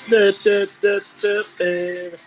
Da, da, da, da, da.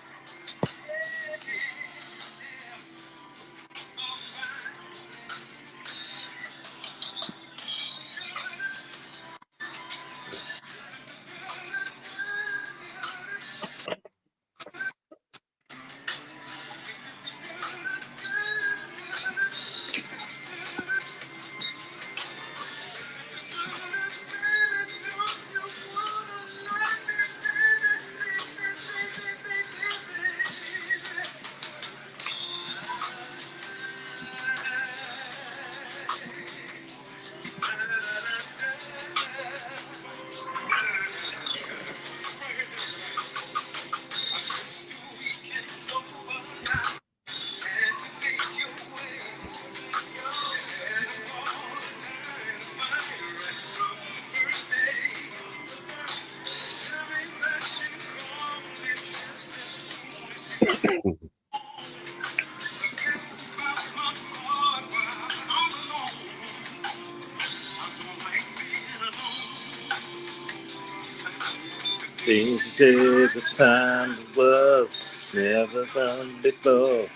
Things you did this time was never done before.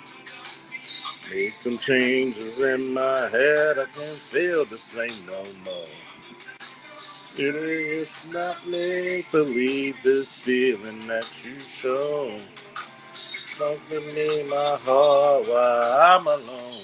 Made some changes in my head, I can't feel the same no more. It's not make believe this feeling that you show. Something in my heart while I'm alone.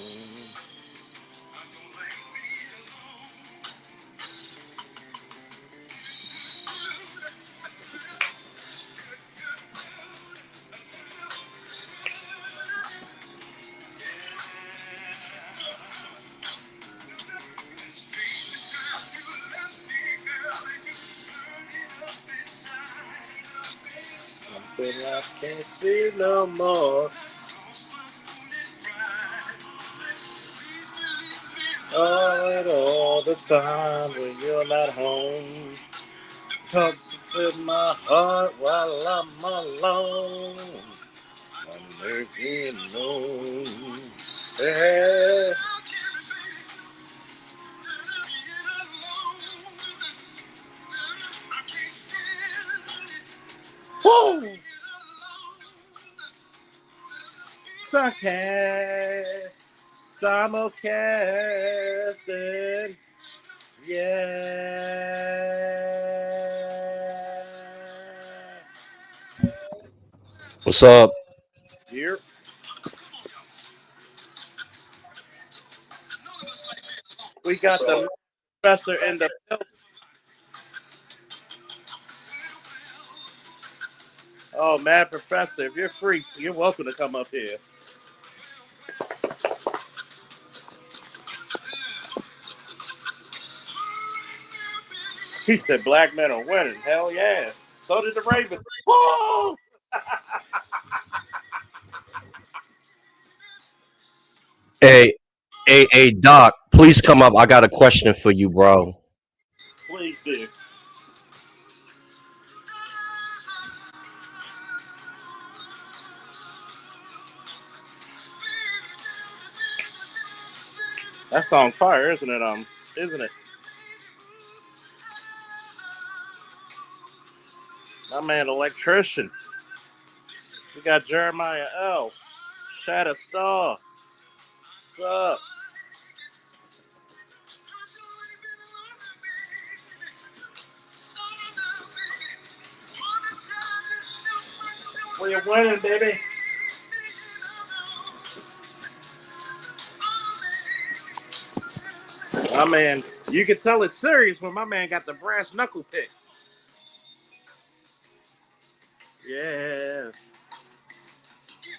Something I can't see no more. All the time when you're not home. Helps to fit my heart while I'm alone. I'm making alone. Hey. Woo! Suckhead. Simulcasting. Yeah. What's up? Here. We got the professor in the. Oh, Mad Professor, if you're free, you're welcome to come up here. He said black men are winning. Hell yeah. So did the Ravens. Woo! Hey, hey, Doc, please come up. I got a question for you, bro. Please do. That song fire, isn't it? Isn't it? My man, electrician. We got Jeremiah L. Shadow Star. What's up? We're winning, baby. My man, you can tell it's serious when my man got the brass knuckle pick. Yeah.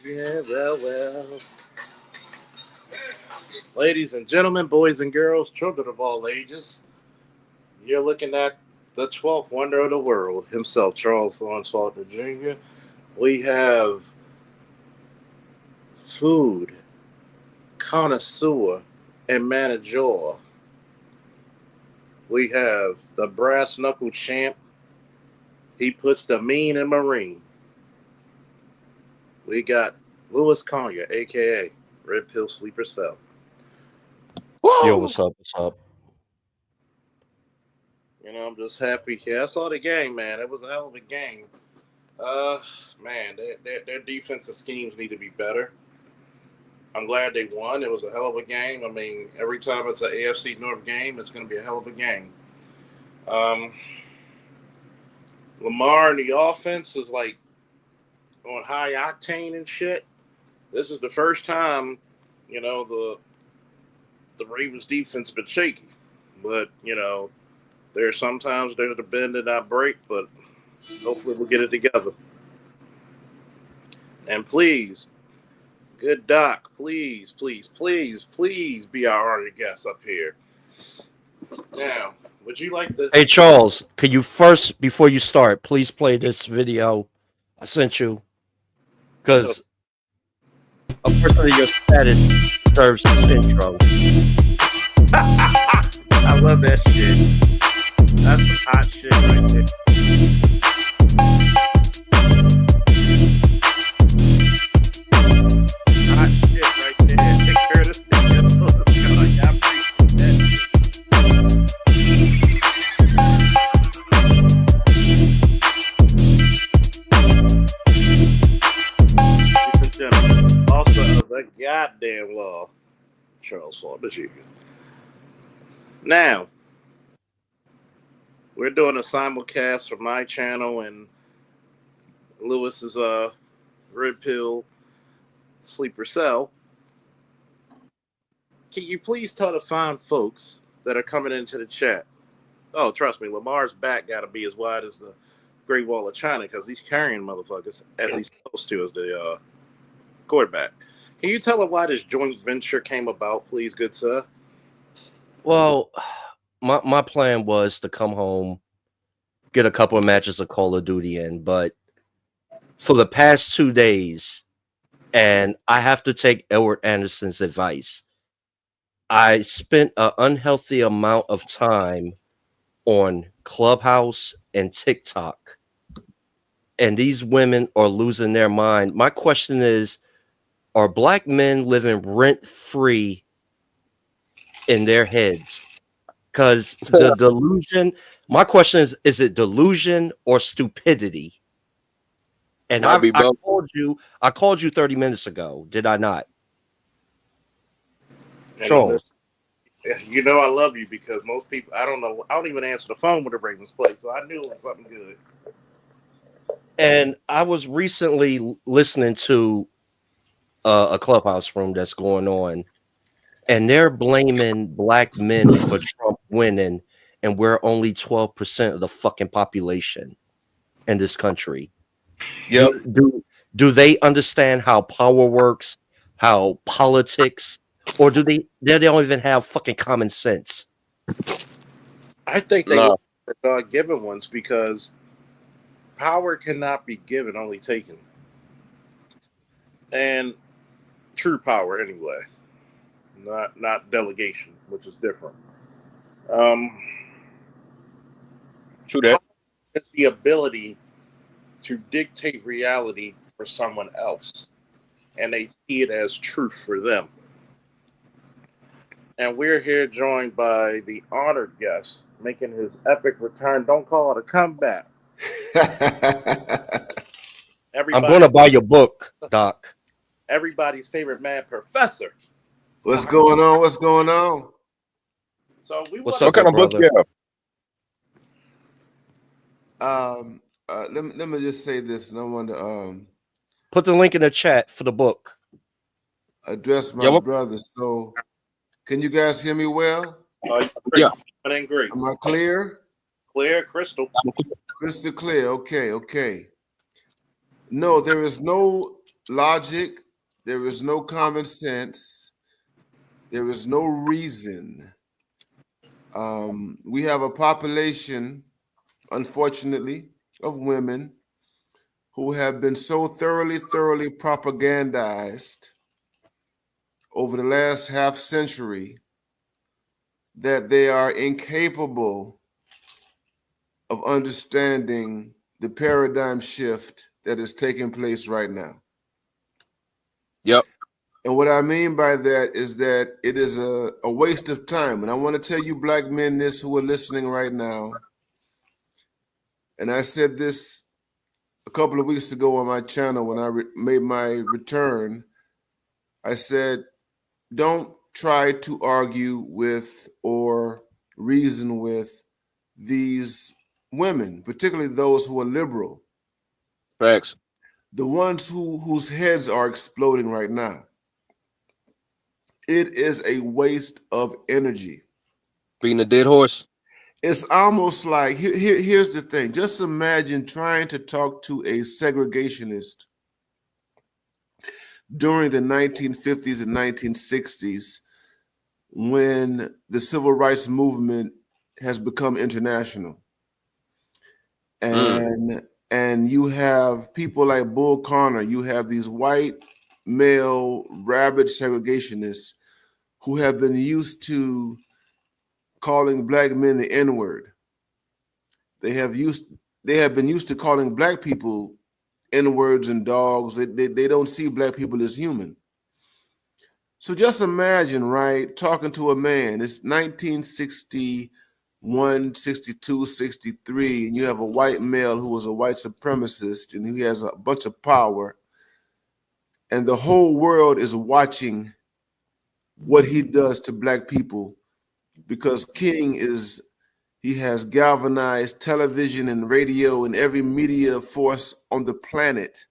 Yeah, well. Ladies and gentlemen, boys and girls, children of all ages, you're looking at the 12th wonder of the world himself, Charles Lawrence Faulkner Jr. We have food, connoisseur, and manager. We have the brass knuckle champ. He puts the mean in Marine. We got Louis Collier, aka Red Pill Sleeper Cell. Yo, Woo! what's up? What's up? I'm just happy. Yeah, I saw the game, man. It was a hell of a game. Man, their defensive schemes need to be better. I'm glad they won. It was a hell of a game. I mean, every time it's an AFC North game, it's going to be a hell of a game. Um, Lamar and the offense is like on high octane and shit. This is the first time, the Ravens defense been shaky. But, there's sometimes there's a bend and not break, but hopefully we'll get it together. And please, good Doc, please, please, please, please be our honored guest up here. Now, would you like to? Hey Charles, could you first, before you start, please play this video I sent you? Because a person of your status deserves this intro. I love that shit. That's some hot shit right there. Hot shit right there. Take care of this thing. I appreciate that. Also, the goddamn law. Charles Ford, Michigan. Now, we're doing a simulcast for my channel and Lewis's Red Pill Sleeper Cell. Can you please tell the fine folks that are coming into the chat? Oh, trust me, Lamar's back got to be as wide as the Great Wall of China because he's carrying motherfuckers as he's supposed to as the quarterback. Can you tell them why this joint venture came about, please, good sir? Well, my plan was to come home, get a couple of matches of Call of Duty in, but for the past 2 days, and I have to take Edward Anderson's advice, I spent an unhealthy amount of time on Clubhouse and TikTok, and these women are losing their mind. My question is, are black men living rent-free in their heads? Because the delusion, my question is it delusion or stupidity? And I called you 30 minutes ago, did I not? Charles. You know I love you because most people, I don't even answer the phone when the Ravens play, so I knew it was something good. And I was recently listening to a Clubhouse room that's going on, and they're blaming black men for Trump winning, and we're only 12% of the fucking population in this country. Yep. Do they understand how power works, how politics, or do they don't even have fucking common sense? I think they are God-given ones because power cannot be given, only taken. And true power anyway. Not delegation, which is different. True that. It's the ability to dictate reality for someone else, and they see it as truth for them. And we're here joined by the honored guest making his epic return. Don't call it a comeback. I'm going to buy your book, Doc. Everybody's favorite man, Professor. What's going on? What's going on? So What's What kind of book you have? Let me just say this, and I want to put the link in the chat for the book. Address my brother. So, can you guys hear me well? Yeah, I ain't great. Am I clear? Clear, crystal clear. Okay. No, there is no logic. There is no common sense. There is no reason. We have a population, unfortunately, of women who have been so thoroughly propagandized over the last half century that they are incapable of understanding the paradigm shift that is taking place right now. Yep. And what I mean by that is that it is a waste of time. And I want to tell you black men this who are listening right now. And I said this a couple of weeks ago on my channel when I made my return. I said, don't try to argue with or reason with these women, particularly those who are liberal, Facts. the ones whose heads are exploding right now. It is a waste of energy. Beating a dead horse. It's almost like here's the thing. Just imagine trying to talk to a segregationist during the 1950s and 1960s when the civil rights movement has become international. And you have people like Bull Connor, you have these white male rabid segregationists who have been used to calling black men the N-word. They have been used to calling black people N-words and dogs. They don't see black people as human. So just imagine, right, talking to a man. It's 1961, 62, 63, and you have a white male who is a white supremacist and who has a bunch of power, and the whole world is watching what he does to black people because King he has galvanized television and radio and every media force on the planet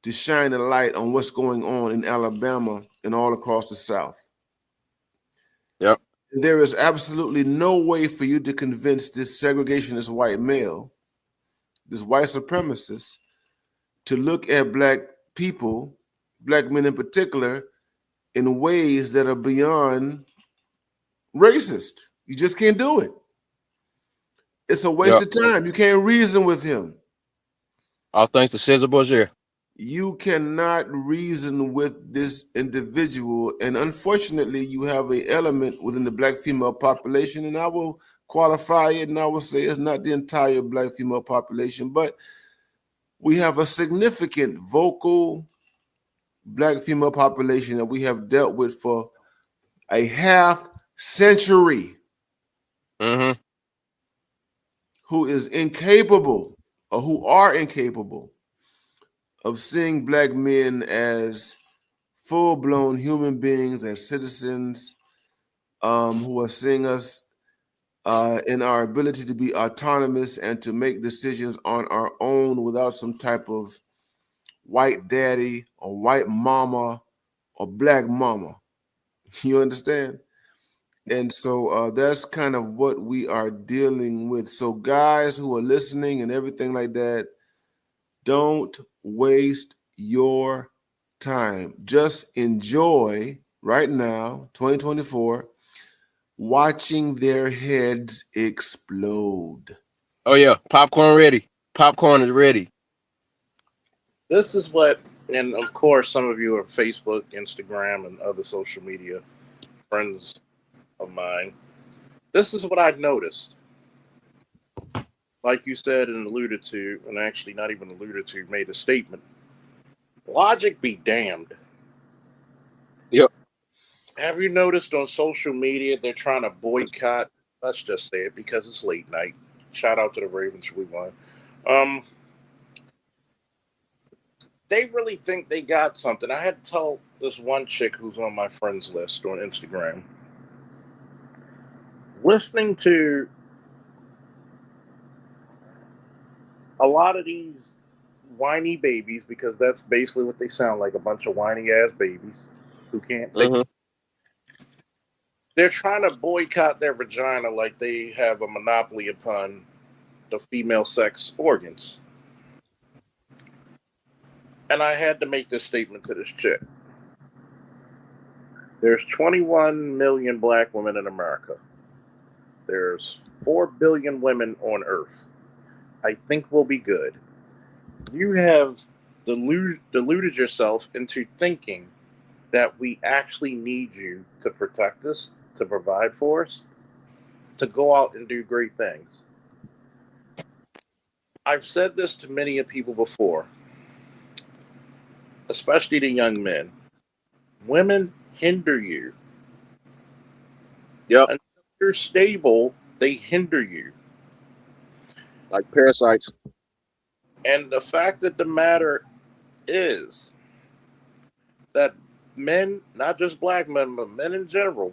to shine a light on what's going on in Alabama and all across the South. Yep. There is absolutely no way for you to convince this segregationist white male, this white supremacist, to look at black people, black men in particular, in ways that are beyond racist. You just can't do it. It's a waste of time. You can't reason with him. All thanks to Cesar Borgia. You cannot reason with this individual. And unfortunately, you have an element within the black female population, and I will qualify it and I will say it's not the entire black female population, but we have a significant vocal black female population that we have dealt with for a half century. Mm-hmm. Who is incapable or who are incapable of seeing black men as full-blown human beings, as citizens, who are seeing us in our ability to be autonomous and to make decisions on our own without some type of white daddy or white mama or black mama. You understand? And so that's kind of what we are dealing with. So guys who are listening and everything like that, don't waste your time. Just enjoy right now, 2024, watching their heads explode. Oh, yeah. Popcorn ready. Popcorn is ready. This is what, and of course, some of you are Facebook, Instagram, and other social media friends of mine. This is what I've noticed. Like you said and alluded to, and actually not even alluded to, made a statement. Logic be damned. Yep. Have you noticed on social media they're trying to boycott? Let's just say it because it's late night. Shout out to the Ravens, we won. They really think they got something. I had to tell this one chick who's on my friends list on Instagram. Listening to a lot of these whiny babies, because that's basically what they sound like, a bunch of whiny ass babies who can't take it. They're trying to boycott their vagina like they have a monopoly upon the female sex organs. And I had to make this statement to this chick. There's 21 million black women in America. There's 4 billion women on Earth. I think we'll be good. You have deluded yourself into thinking that we actually need you to protect us, to provide for us, to go out and do great things. I've said this to many people before, especially the young men. Women hinder you. Yep. Until you're stable, they hinder you. Like parasites. And the fact of the matter is that men, not just black men, but men in general,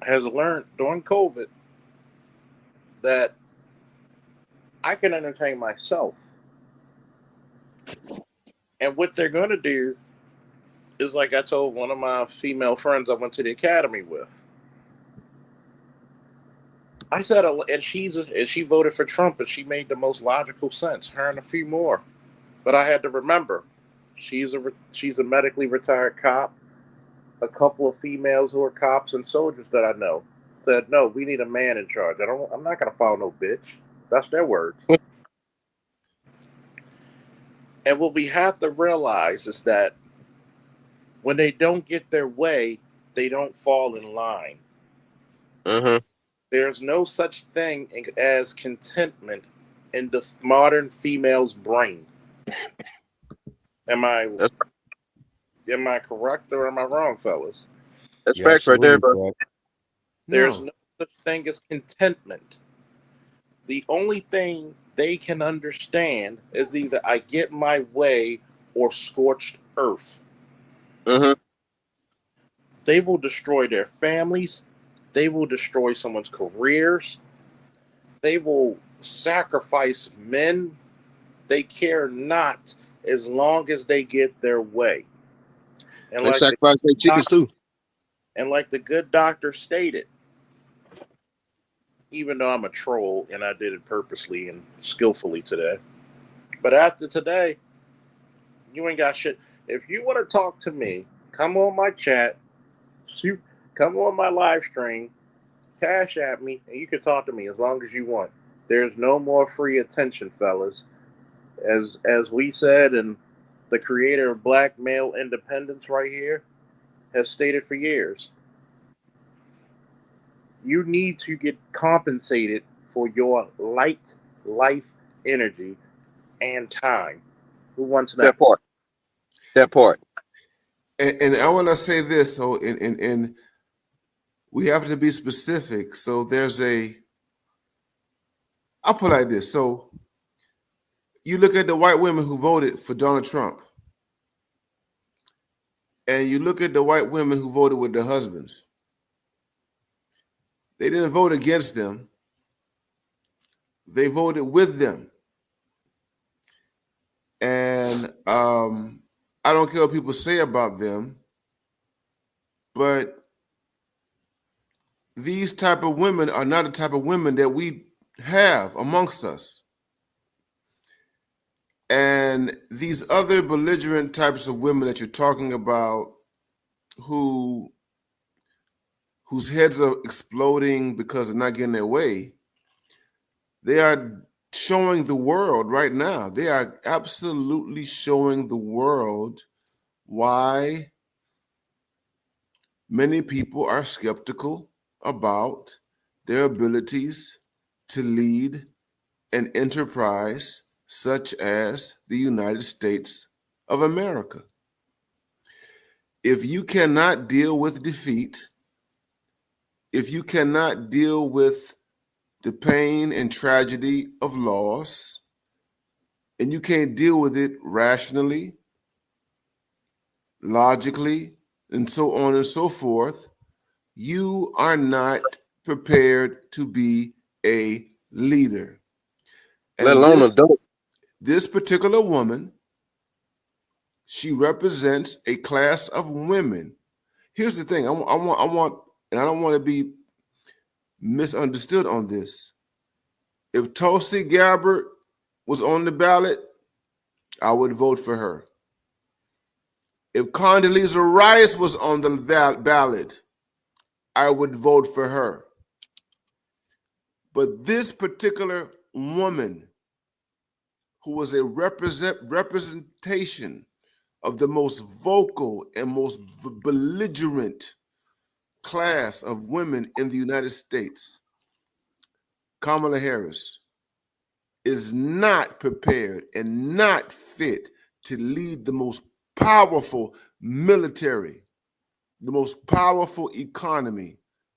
has learned during COVID that I can entertain myself. And what they're going to do is, like I told one of my female friends I went to the academy with. I said, and she voted for Trump, and she made the most logical sense. Her and a few more, but I had to remember, she's a medically retired cop. A couple of females who are cops and soldiers that I know said, "No, we need a man in charge. I'm not going to follow no bitch." That's their words. And what we have to realize is that when they don't get their way, they don't fall in line. Mm-hmm. There's no such thing as contentment in the modern female's brain. Am I correct or am I wrong, fellas? That's You're facts right there, absolutely bro. correct. There's no such thing as contentment. The only thing they can understand is either I get my way or scorched earth. Mm-hmm. They will destroy their families. They will destroy someone's careers. They will sacrifice men. They care not as long as they get their way. And They sacrifice their chickens too. And like the good doctor stated, even though I'm a troll and I did it purposely and skillfully today, but after today, you ain't got shit. If you want to talk to me, come on my chat, come on my live stream, cash at me, and you can talk to me as long as you want. There's no more free attention, fellas. As we said, and the creator of Black Male Independence right here has stated for years, you need to get compensated for your light life energy and time. Who wants that? That part. And I want to say this. So, in we have to be specific. So I'll put it like this. So you look at the white women who voted for Donald Trump, and you look at the white women who voted with their husbands. They didn't vote against them. They voted with them. And I don't care what people say about them, but these type of women are not the type of women that we have amongst us. And these other belligerent types of women that you're talking about whose heads are exploding because they're not getting their way, they are showing the world right now. They are absolutely showing the world why many people are skeptical about their abilities to lead an enterprise such as the United States of America. If you cannot deal with defeat, if you cannot deal with the pain and tragedy of loss, and you can't deal with it rationally, logically, and so on and so forth, you are not prepared to be a leader. And Let alone adult. This particular woman, she represents a class of women. Here's the thing: I want, and I don't want to be misunderstood on this. If Tulsi Gabbard was on the ballot, I would vote for her. If Condoleezza Rice was on the ballot, I would vote for her. But this particular woman, who was a representation of the most vocal and most belligerent class of women in the United States, Kamala Harris, is not prepared and not fit to lead the most powerful military, the most powerful economy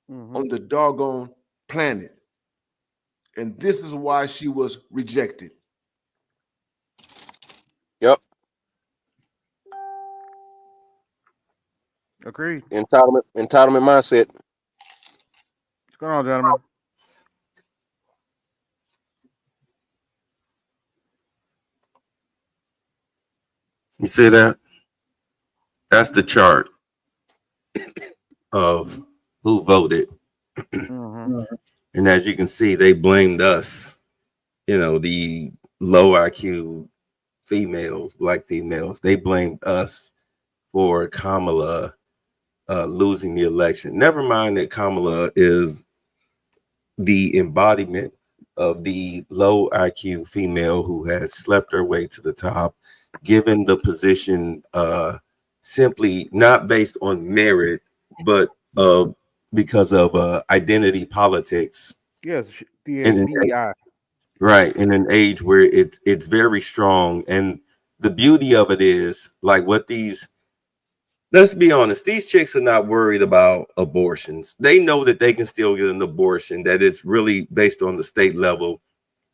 on the doggone planet. And this is why she was rejected. Agreed. Entitlement mindset. What's going on, gentlemen? You see that? That's the chart of who voted. Mm-hmm. And as you can see, they blamed us, the low IQ females, black females, they blamed us for Kamala losing the election. Never mind that Kamala is the embodiment of the low IQ female who has slept her way to the top, given the position simply not based on merit, but because of identity politics. Yes, And DEI. right, in an age where it's very strong. And the beauty of it is, like, what these, let's be honest, these chicks are not worried about abortions. They know that they can still get an abortion, that it's really based on the state level.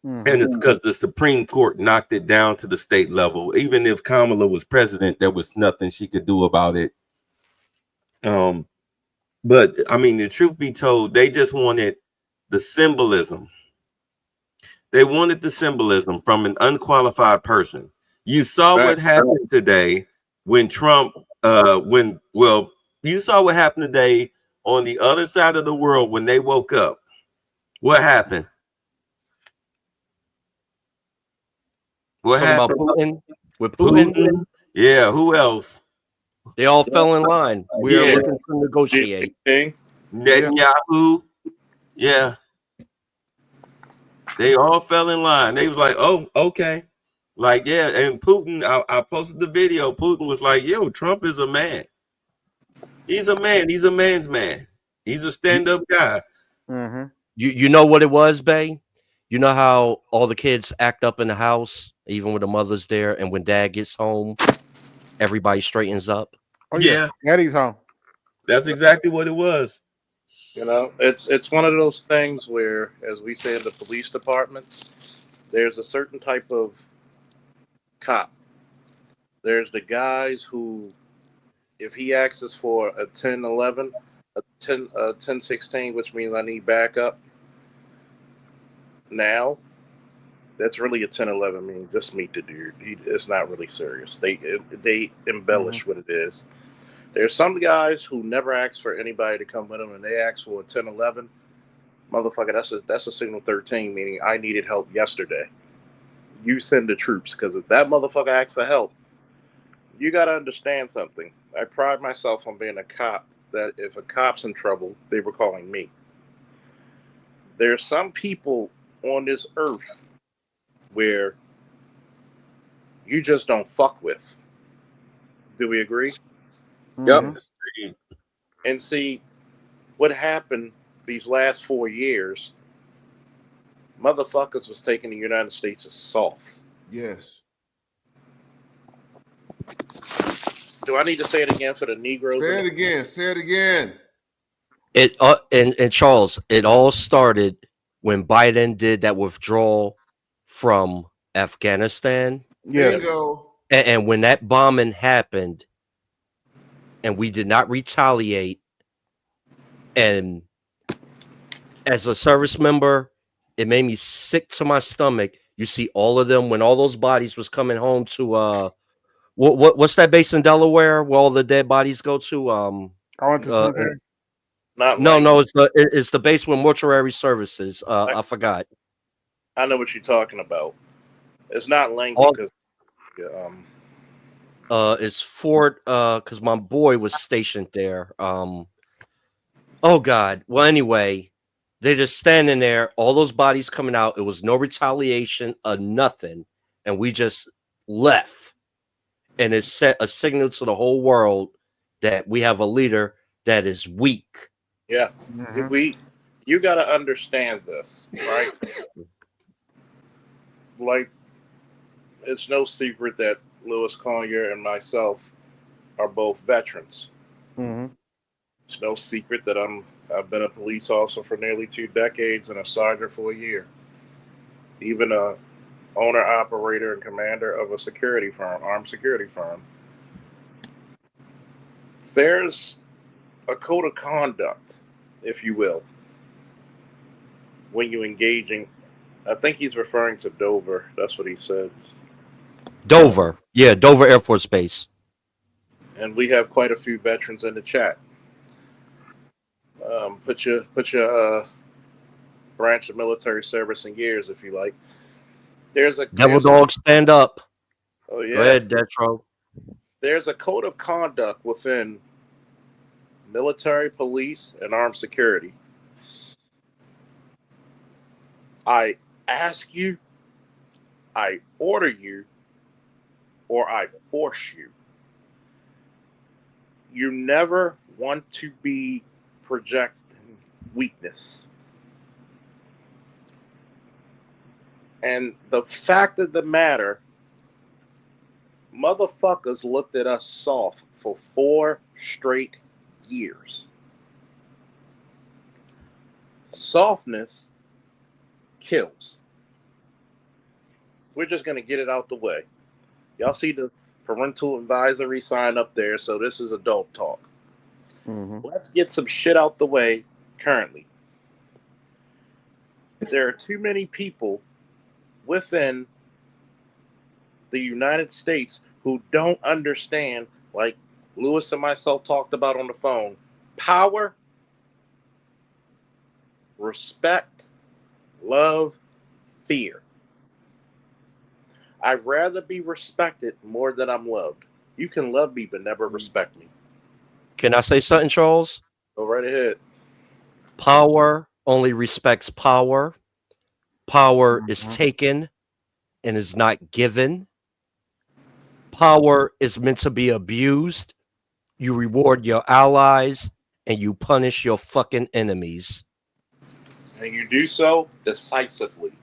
Mm-hmm. And it's because the Supreme Court knocked it down to the state level. Even if Kamala was president, there was nothing she could do about it. But I mean, the truth be told, they just wanted the symbolism. They wanted the symbolism from an unqualified person. You saw what happened today when Trump, you saw what happened today on the other side of the world when they woke up. What happened? What Talking happened? about Putin? With Putin? Yeah, who else? They all fell in line. We are looking to negotiate. Netanyahu. Yeah. They all fell in line. They was like, oh, okay. Like, yeah. And Putin, I posted the video. Putin was like, yo, Trump is a man. He's a man. He's a man's man. He's a stand-up guy. Mm-hmm. You know what it was, Bay? You know how all the kids act up in the house, even when the mother's there, and when dad gets home, everybody straightens up. Oh yeah, Eddie's home. That's exactly what it was. You know, it's one of those things where, as we say in the police department, there's a certain type of cop. There's the guys who, if he asks for a 10-11, a 10-16, which means I need backup now, that's really a 10-11. Meaning just meet the dude. It's not really serious. They embellish what it is. There's some guys who never ask for anybody to come with them, and they ask for a 10-11. Motherfucker, that's a signal 13, meaning I needed help yesterday. You send the troops, because if that motherfucker asks for help, you got to understand something. I pride myself on being a cop, that if a cop's in trouble, they were calling me. There's some people on this earth where you just don't fuck with. Do we agree? Yep. And see, what happened these last 4 years, motherfuckers was taking the United States as soft. Yes. Do I need to say it again for the Negroes? Say it again. Say it again. It and Charles, it all started when Biden did that withdrawal from Afghanistan. There you go. And when that bombing happened, and we did not retaliate, and as a service member, it made me sick to my stomach. You see all of them when all those bodies was coming home to what's that base in Delaware where all the dead bodies go to? No, it's the base with mortuary services. I forgot. I know what you're talking about. It's not Langdon because it's Fort because my boy was stationed there. Oh God. Well, anyway, they're just standing there, all those bodies coming out. It was no retaliation, nothing, and we just left. And it set a signal to the whole world that we have a leader that is weak. Yeah, you got to understand this, right? Like, it's no secret that Louis Collier and myself are both veterans. Mm-hmm. It's no secret that I've been a police officer for nearly 2 decades and a sergeant for a year. Even a owner, operator, and commander of a security firm, armed security firm. There's a code of conduct, if you will, when you engaging. I think he's referring to Dover. That's what he said. Dover. Yeah, Dover Air Force Base. And we have quite a few veterans in the chat. Put your branch of military service in years, if you like. Devil Dog, stand up. Oh yeah. Go ahead, Detro. There's a code of conduct within military, police, and armed security. I ask you, I order you, or I force you. You never want to be projecting weakness. And the fact of the matter, motherfuckers looked at us soft for 4 straight years. Softness kills. We're just going to get it out the way. Y'all see the parental advisory sign up there, so this is adult talk. Mm-hmm. Let's get some shit out the way currently. There are too many people within the United States who don't understand, like Lewis and myself talked about on the phone, power, respect, love, fear. I'd rather be respected more than I'm loved. You can love me but never respect me. Can I say something, Charles? Go right ahead. Power only respects power. Power is taken and is not given. Power is meant to be abused. You reward your allies and you punish your fucking enemies. And you do so decisively.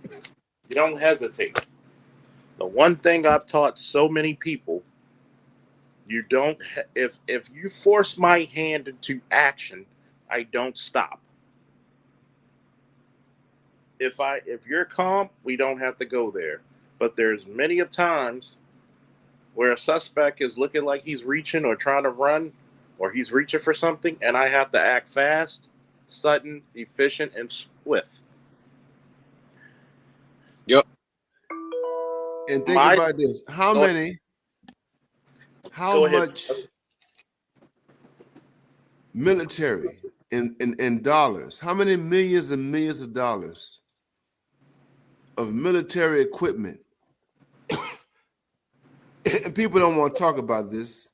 You don't hesitate. The one thing I've taught so many people, you don't, if you force my hand into action, I don't stop. If you're calm, we don't have to go there. But there's many of times where a suspect is looking like he's reaching or trying to run, or he's reaching for something, and I have to act fast, sudden, efficient, and swift. Yep. And think about this. How much military in dollars, how many millions and millions of dollars of military equipment? And people don't want to talk about this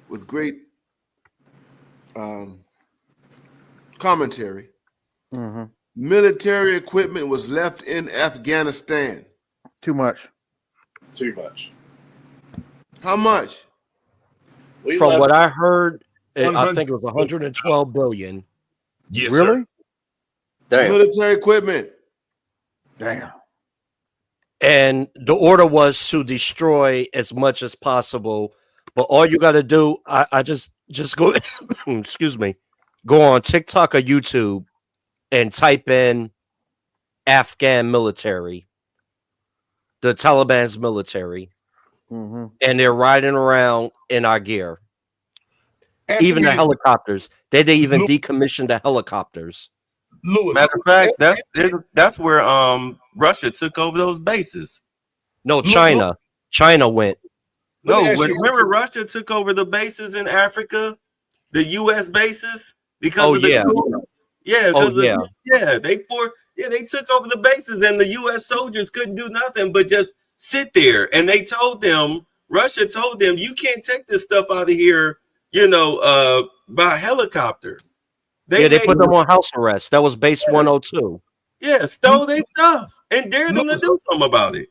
with great commentary. Mm-hmm. Military equipment was left in Afghanistan. Too much. Too much. How much? From what I heard, I think it was 112 billion. Yes, really? Damn. Military equipment. Damn. And the order was to destroy as much as possible. But all you got to do, I just go, excuse me, go on TikTok or YouTube and type in Afghan military, the Taliban's military, Mm-hmm. and they're riding around in our gear. Even the helicopters. They even decommissioned the helicopters. Lewis. Matter of fact, that's where Russia took over those bases. No, China. China went. No, remember Russia took over the bases in Africa, the U.S. bases because of the they took over the bases, and the U.S. soldiers couldn't do nothing but just sit there. And they told them, Russia told them, you can't take this stuff out of here, by helicopter. They put them on house arrest. That was base 102. Yeah, stole their stuff and dared them to do something about it.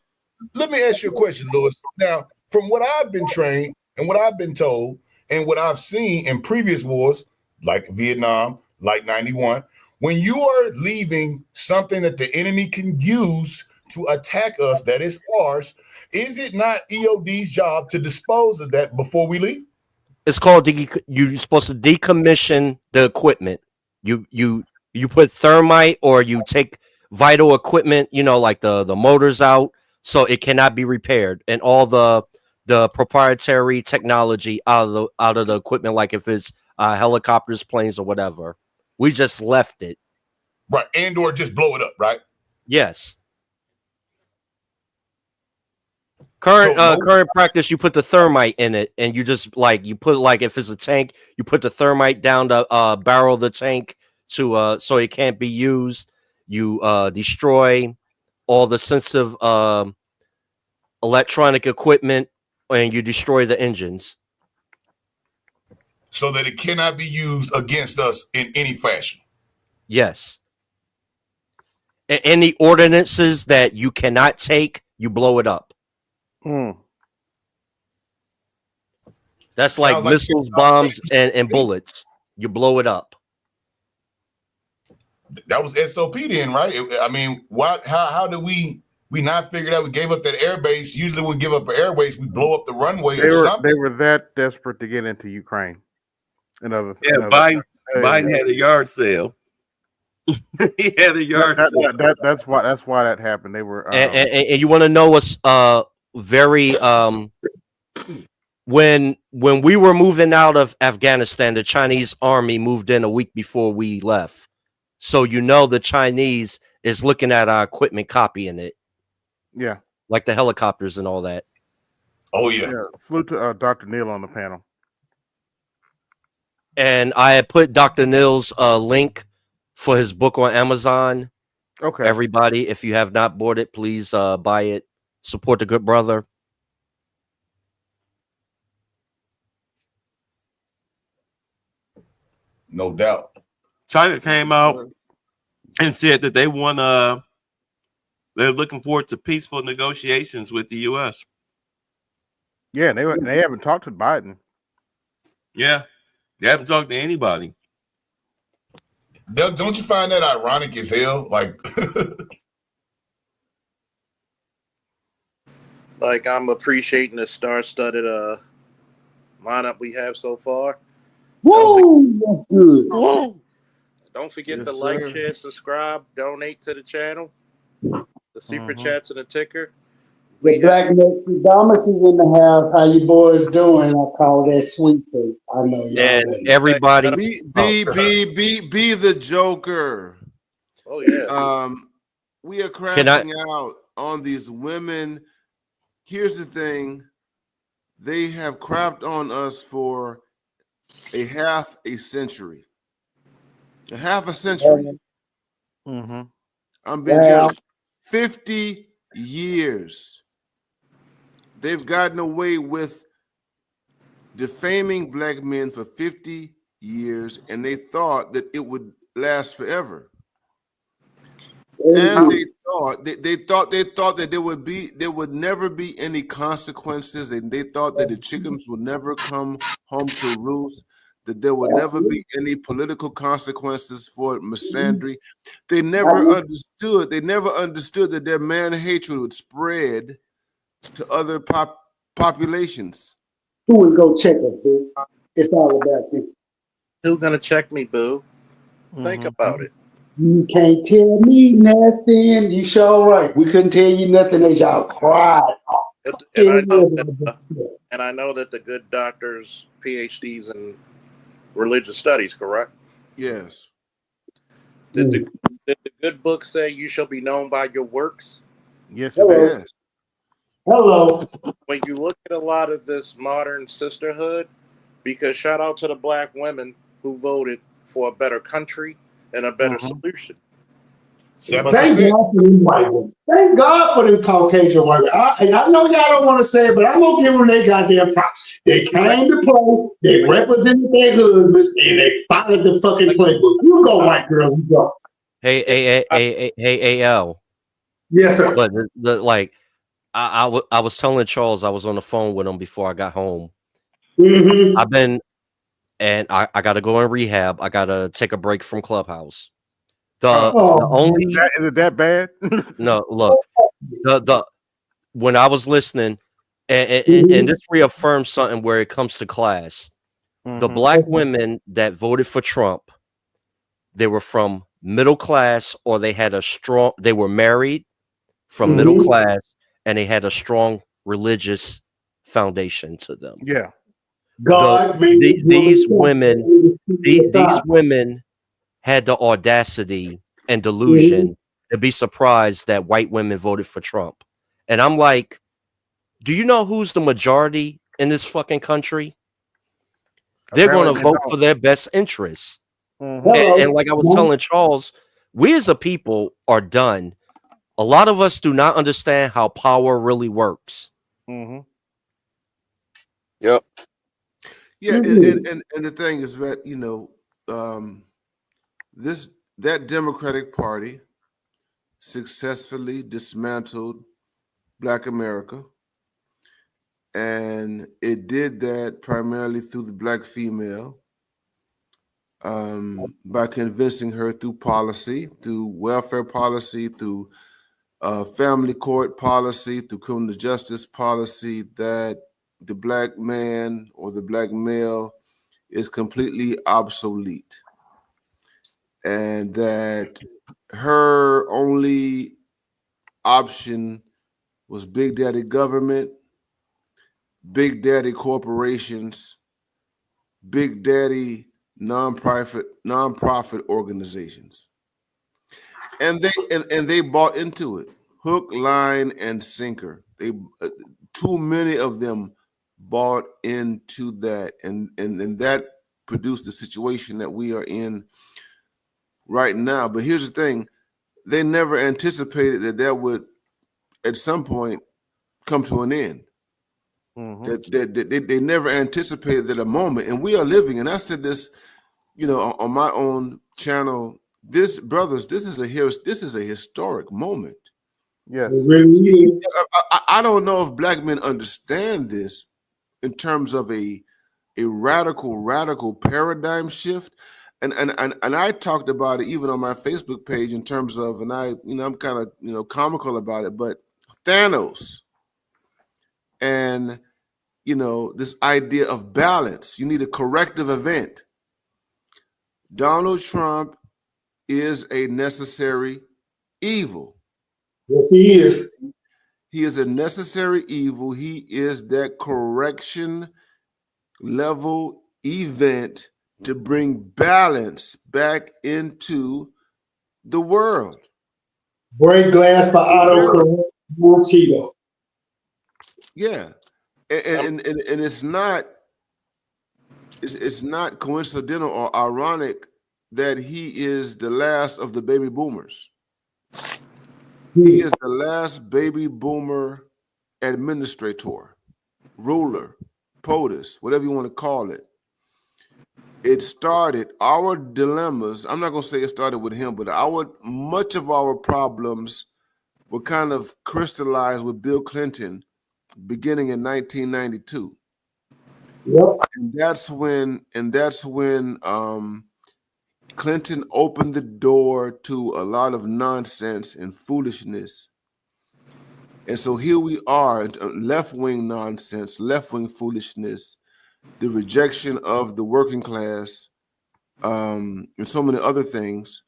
Let me ask you a question, Lewis. Now, from what I've been trained and what I've been told and what I've seen in previous wars, like Vietnam, like 91, when you are leaving something that the enemy can use to attack us that is ours, is it not EOD's job to dispose of that before we leave? It's called you're supposed to decommission the equipment. You put thermite or you take vital equipment, like the motors out, so it cannot be repaired, and all the the proprietary technology out of the equipment, like if it's helicopters, planes, or whatever. We just left it. Right. And or just blow it up, right? Yes. Current practice, you put the thermite in it, and you just you put if it's a tank, you put the thermite down the barrel of the tank to so it can't be used. You destroy all the sensitive electronic equipment, and you destroy the engines so that it cannot be used against us in any fashion. Yes. Any ordinances that you cannot take, you blow it up. Mm. That's like Sounds like missiles, bombs, and bullets. You blow it up. That was SOP then, right? I mean, what? How did we not figure out? We gave up that air base. Usually, when we give up an air base, we blow up the runway They or were something. they were that desperate to get into Ukraine. Yeah, Biden had a yard sale. He had a yard sale. That's why that happened. They were And you want to know what's very when we were moving out of Afghanistan, the Chinese army moved in a week before we left. So the Chinese is looking at our equipment, copying it. Yeah. Like the helicopters and all that. Oh yeah. Salute to Dr. Neil on the panel. And I had put Dr. Neil's link for his book on Amazon. Okay. Everybody, if you have not bought it, please buy it. Support the good brother. No doubt. China came out and said that they they're looking forward to peaceful negotiations with the U.S. Yeah, they haven't talked to Biden. Yeah, they haven't talked to anybody. Don't you find that ironic as hell? Like I'm appreciating the star-studded lineup we have so far. Woo! That's good. Whoa! Don't forget Yes, to like, sir. share, subscribe, donate to the channel. The super Mhm. chats and the ticker. The Black Nostradamus is in the house. How you boys doing? I call that sweet thing. I know y'all. And everybody, Be the Joker. Oh yeah. We are Can crashing out on these women. Here's the thing. They have crapped on us for a half a century. A half a century. Mm-hmm. I'm being Yeah. generous. 50 years. They've gotten away with defaming black men for 50 years, and they thought that it would last forever. And they thought that there would never be any consequences, and they thought that the chickens would never come home to roost, that there would never be any political consequences for misandry. They never understood. They never understood that their man hatred would spread to other populations. Who would go check us, dude? It's all about you. Who's gonna check me, boo? Think Mhm. about it. You can't tell me nothing. You sure right. We couldn't tell you nothing as y'all cried. And I know that the good doctors, PhDs in religious studies, correct? Yes. Did the good book say you shall be known by your works? Yes, Hello. it is. Yes. Hello. When you look at a lot of this modern sisterhood, because shout out to the black women who voted for a better country and a better solution. Thank God for them white women. Thank God for them Caucasian white women. I know y'all don't want to say it, but I'm gonna give them their goddamn props. They came to play, they represented their husbands, and they followed the fucking playbook. You go, white girl, you go. Hey, Al. Yes, sir. But I was telling Charles, I was on the phone with him before I got home. Mm-hmm. I've been, and I got to go in rehab. I got to take a break from Clubhouse. The only Is it that bad? no look the when I was listening, and this reaffirms something where it comes to class. The Mhm. black women that voted for Trump, they were from middle class, or they were married from middle class, and they had a strong religious foundation to them. Yeah. God, These women had the audacity and delusion to be surprised that white women voted for Trump. And I'm like, do you know who's the majority in this fucking country? They're going to vote for their best interests. And like I was telling Charles, we as a people are done. A lot of us do not understand how power really works. Yep. Yeah, and the thing is that that Democratic Party successfully dismantled Black America, and it did that primarily through the Black female, by convincing her through policy, through welfare policy, through family court policy, through criminal justice policy, that the Black man or the Black male is completely obsolete, and that her only option was Big Daddy government, Big Daddy corporations, Big Daddy nonprofit organizations, and they bought into it, hook, line, and sinker. They too many of them bought into that, and that produced the situation that we are in right now. But here's the thing: they never anticipated that would, at some point, come to an end. That they never anticipated that a moment, and we are living. And I said this, on my own channel. This is a historic moment. Yes. I don't know if Black men understand this in terms of a radical paradigm shift. And I talked about it even on my Facebook page in terms of, and I'm kind of comical about it, but Thanos and this idea of balance. You need a corrective event. Donald Trump is a necessary evil. Yes, he is. He is a necessary evil. He is that correction level event to bring balance back into the world. Break glass for auto Cheeto. Yeah, and it's not coincidental or ironic that he is the last of the baby boomers. He is the last baby boomer administrator, ruler, POTUS, whatever you want to call it. It started our dilemmas. I'm not going to say it started with him, but much of our problems were kind of crystallized with Bill Clinton beginning in 1992. Yep. And that's when Clinton opened the door to a lot of nonsense and foolishness. And so here we are, left-wing nonsense, left-wing foolishness, the rejection of the working class, and so many other things.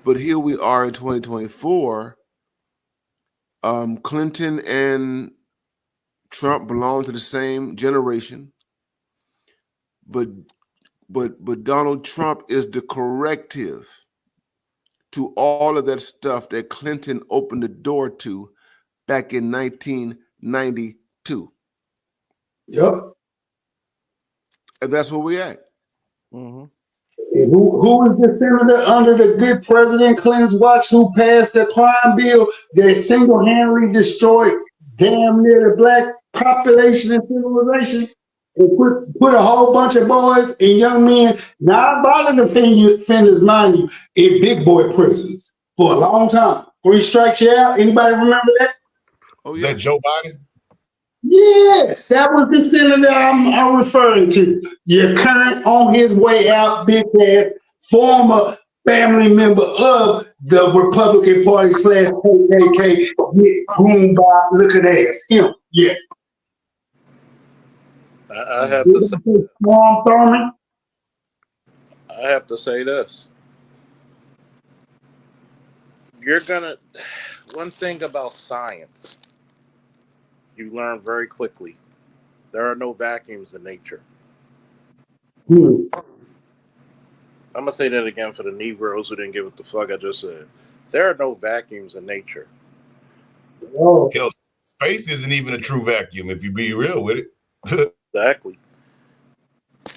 But here we are in 2024. Clinton and Trump belong to the same generation, but Donald Trump is the corrective to all of that stuff that Clinton opened the door to back in 1992. Yep. And that's where we're at. And who is the senator under the good President Clinton's watch who passed the crime bill that single-handedly destroyed damn near the Black population and civilization, and put a whole bunch of boys and young men, non-violent offenders, mind you, in big boy prisons for a long time? 3 strikes you out. Anybody remember that? Oh yeah, that Joe Biden. Yes, that was the senator I'm referring to. Your current, on his way out, big ass former family member of the Republican Party / KKK, groomed by looking ass. Him, yes. I have to say, I have to say this. One thing about science, you learn very quickly. There are no vacuums in nature. Hmm. I'm gonna say that again for the Negroes who didn't give what the fuck I just said. There are no vacuums in nature. Oh. Hell, space isn't even a true vacuum if you be real with it. Exactly.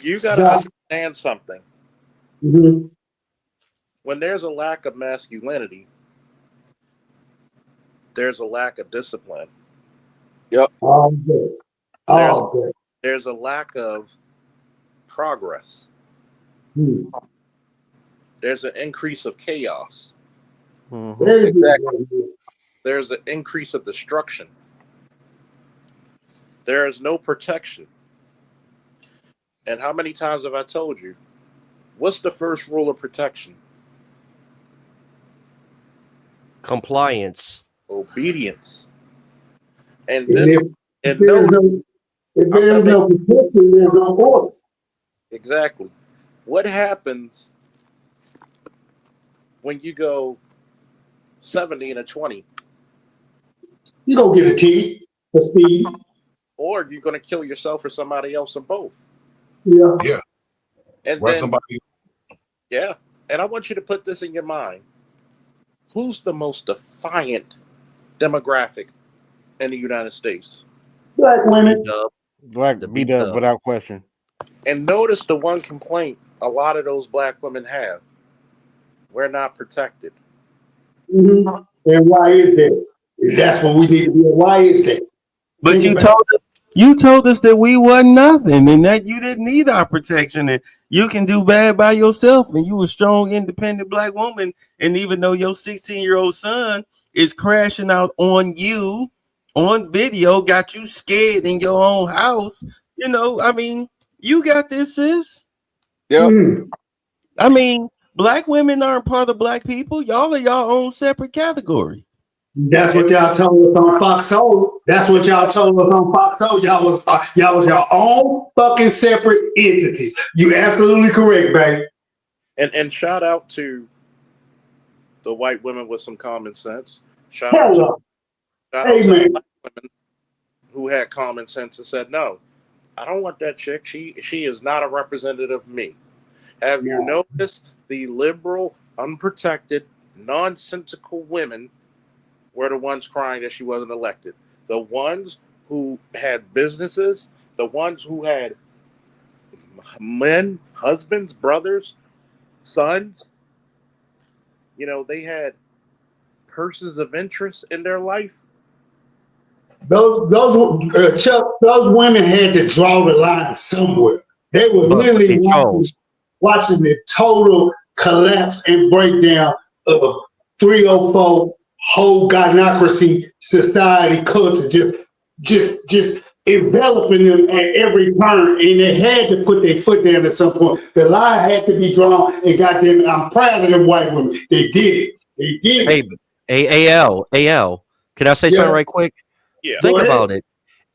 You gotta Yeah. understand something. Mhm. When there's a lack of masculinity, there's a lack of discipline. All good. There's All good. there's a lack of progress. Hmm. There's an increase of chaos. Mhm. Very good. Exactly. There's an increase of destruction. There is no protection. And how many times have I told you? What's the first rule of protection? Compliance. Obedience. And And this, if and no, there's no protection, there's no order. exactly. What happens when you go 70 and a 20? You go get a T for speed. Or you're going to kill yourself or somebody else or both. Yeah. Yeah. And Right, then, somebody. yeah. And I want you to put this in your mind. Who's the most defiant demographic in the United States? Black women. B-Dub. Black The B-Dub B-Dub. without question. And notice the one complaint a lot of those black women have. We're not protected. Mm-hmm. And why is that? That's what we need to be. Why is that? But Think you told us that we wasn't nothing and that you didn't need our protection and you can do bad by yourself and you a strong, independent black woman. And even though your 16-year-old son is crashing out on you on video, got you scared in your own house, I mean, you got this, sis. Yep. Mhm. I mean, black women aren't part of black people. Y'all are your own separate category. That's what y'all told us on Fox Soul. That's what y'all told us on Fox Soul. Y'all was your own fucking separate entities. You absolutely correct, baby. And shout out to the white women with some common sense. Shout out to Hello. the Amen. black women who had common sense and said, no, I don't want that chick. She is not a representative of me. Have you noticed the liberal, unprotected, nonsensical women were the ones crying that she wasn't elected? The ones who had businesses, the ones who had men, husbands, brothers, sons, they had persons of interest in their life. Chuck, those women had to draw the line somewhere. They were But literally they chose. watching the total collapse and breakdown of 304 whole gynocracy society culture, just enveloping them at every turn, and they had to put their foot down at some point. The line had to be drawn, and goddamn it, I'm proud of them white women. They did it. They did it. Hey, AL. Can I say Yes. something right quick? Yeah. Think Go ahead. about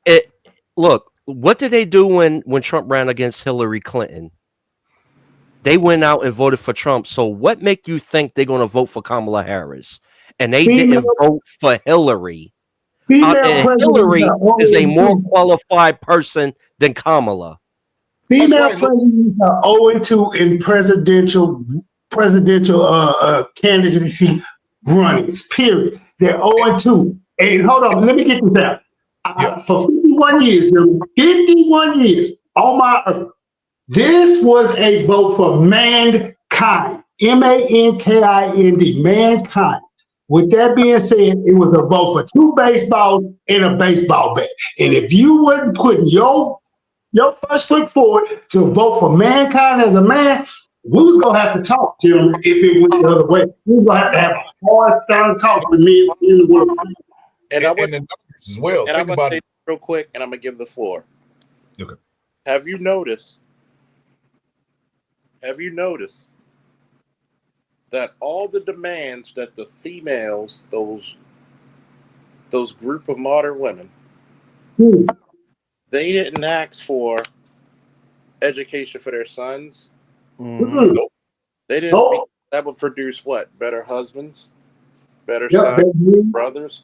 it. Look, what did they do when Trump ran against Hillary Clinton? They went out and voted for Trump. So what make you think they're going to vote for Kamala Harris? And they didn't vote for Hillary. Female And presidents Hillary are is a owing more to- qualified person than Kamala. Female That's right. presidents are owing to in presidential candidacy runnings. Period. They're owing to. And hold on, let me get this out. Yeah. For 51 years, 51 years on my earth, this was a vote for mankind. MANKIND, mankind. With that being said, it was a vote for 2 baseballs and a baseball bat. And if you wasn't putting your first foot forward to vote for mankind as a man, we was gonna have to talk, gentlemen, if it went the other way. We was gonna have a hard, stern talk with me in the world. And I And would, the numbers as well. and I'm Think going about to say it. real quick, and I'm going to give the floor. Okay. Have you noticed that all the demands that the females, those group of modern women, Hmm. they didn't ask for education for their sons. Mhm. They didn't. Oh, That would produce what? Better husbands, better yeah, sons, baby. brothers.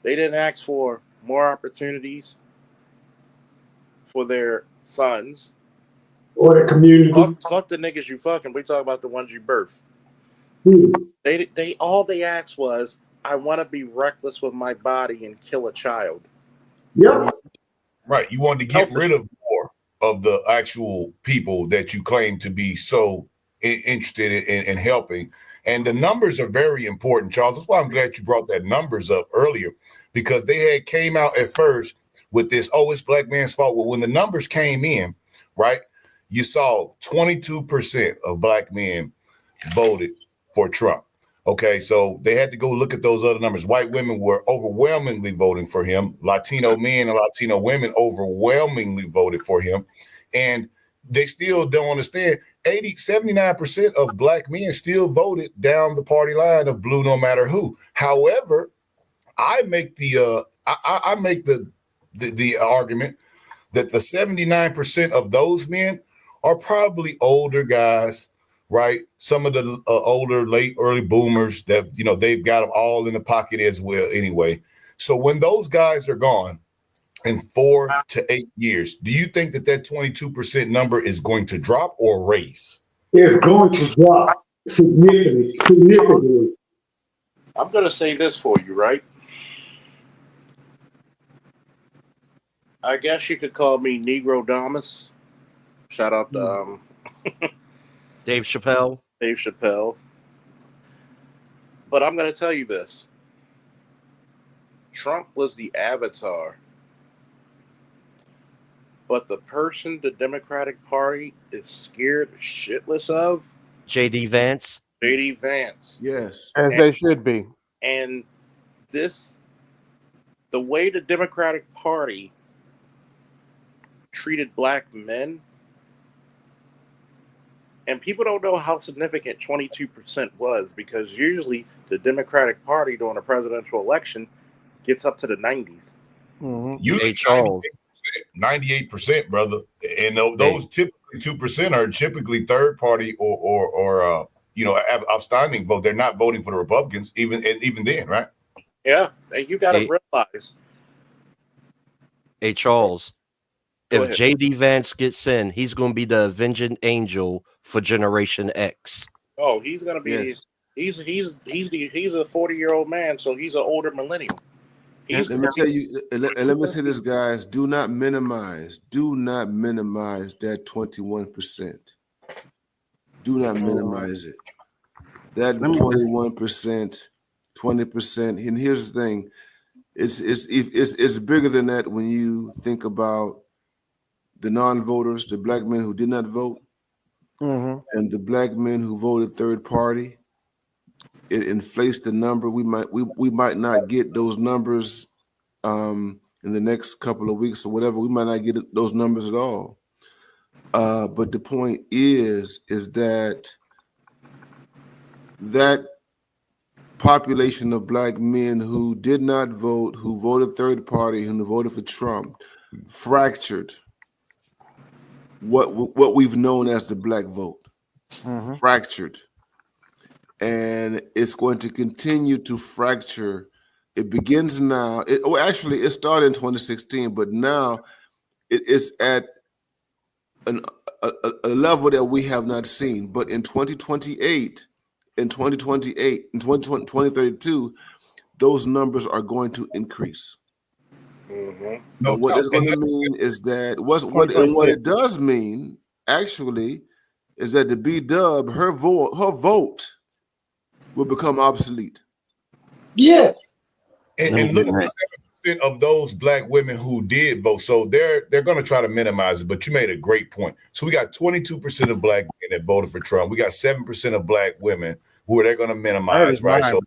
They didn't ask for more opportunities for their sons. Or the community. Fuck the niggas you fucking. We talk about the ones you birth. Hmm. They all they asked was, I want to be reckless with my body and kill a child. Yep. Right. You wanted to get rid of more of the actual people that you claim to be so interested in helping. And the numbers are very important, Charles. That's why I'm glad you brought that numbers up earlier, because they had came out at first with this, oh, it's black man's fault. Well, when the numbers came in, right, you saw 22% of black men voted for Trump. Okay, so they had to go look at those other numbers. White women were overwhelmingly voting for him. Latino men and Latino women overwhelmingly voted for him. And they still don't understand. 79% of black men still voted down the party line of blue no matter who. However, I make the I make the argument that the 79% of those men are probably older guys, right? Some of the older, late, early boomers that, you know, they've got them all in the pocket as well anyway. So when those guys are gone in 4 to 8 years, do you think that 22% number is going to drop or raise? It's going to drop significantly. I'm going to say this for you, right? I guess you could call me Negro Damas. Shout out to Dave Chappelle. Dave Chappelle. But I'm going to tell you this. Trump was the avatar. But the person the Democratic Party is scared shitless of? J.D. Vance. J.D. Vance. Yes. As they should be. And the way the Democratic Party treated black men, and people don't know how significant 22% was, because usually the Democratic Party during a presidential election gets up to the 90s. Mm-hmm. Usually 98%, brother. And those typically 2% are typically third party or abstaining vote. They're not voting for the Republicans, even then, right? Yeah, and you got to realize. Hey, Charles, if ahead. J.D. Vance gets in, he's going to be the avenging angel for Generation X. Oh, he's going to be. Yes. He's a 40-year-old man, so he's an older millennial. Let me tell you, and let me say this, guys. Do not minimize that 21%. Do not minimize it. That 21%, 20%. And here's the thing: it's bigger than that when you think about the non-voters, the black men who did not vote, and the black men who voted third party. It inflates the number. We might not get those numbers in the next couple of weeks or whatever. We might not get those numbers at all. But the point is that population of black men who did not vote, who voted third party, who voted for Trump, fractured what we've known as the black vote. Fractured. And it's going to continue to fracture. It begins now. It started in 2016, but now it is at a level that we have not seen. But in 2028, in 2032, those numbers are going to increase. No, what it's going to mean is that what it does mean actually is that the B-Dub, her vote will become obsolete. Yes. And look at the 7% of those black women who did vote. So they're going to try to minimize it, but you made a great point. So we got 22% of black men that voted for Trump. We got 7% of black women who they're going to minimize, right? So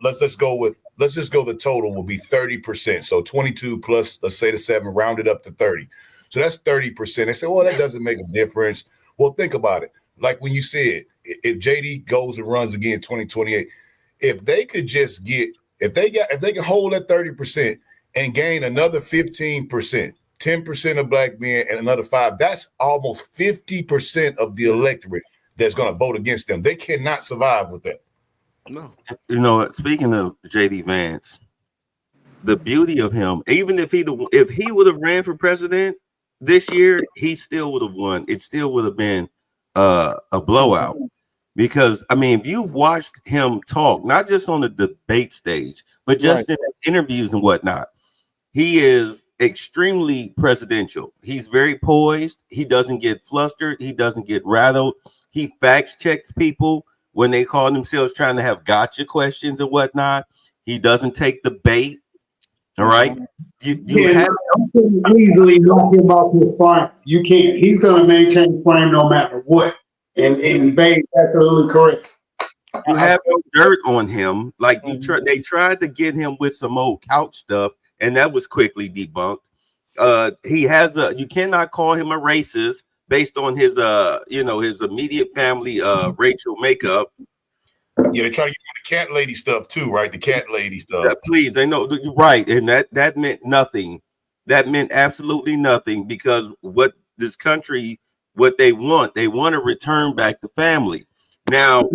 let's just go the total will be 30%. So 22 plus, let's say the 7, rounded up to 30. So that's 30%. They say, well, that doesn't make a difference. Well, think about it. Like when you said, if JD goes and runs again in 2028, if they could just if they can hold that 30% and gain another 15%, 10% of black men and another 5%, that's almost 50% of the electorate that's going to vote against them. They cannot survive with that. No. You know what? Speaking of JD Vance, the beauty of him, even if he would have ran for president this year, he still would have won. It still would have been a blowout. Because I mean, if you've watched him talk, not just on the debate stage, but just in interviews and whatnot, he is extremely presidential. He's very poised. He doesn't get flustered. He doesn't get rattled. He fact checks people when they call themselves trying to have gotcha questions and whatnot. He doesn't take the bait. All right. You have easily knock him off his frame. You can't. He's going to maintain frame no matter what. And Babe, absolutely correct. you have no dirt on him. Like they tried to get him with some old couch stuff, and that was quickly debunked. He has you cannot call him a racist based on his his immediate family racial makeup. Yeah, they're trying to get the cat lady stuff too, right? The cat lady stuff. Please, they know you're right, and that meant nothing. That meant absolutely nothing, because what this country, what they want to return back to family. Now,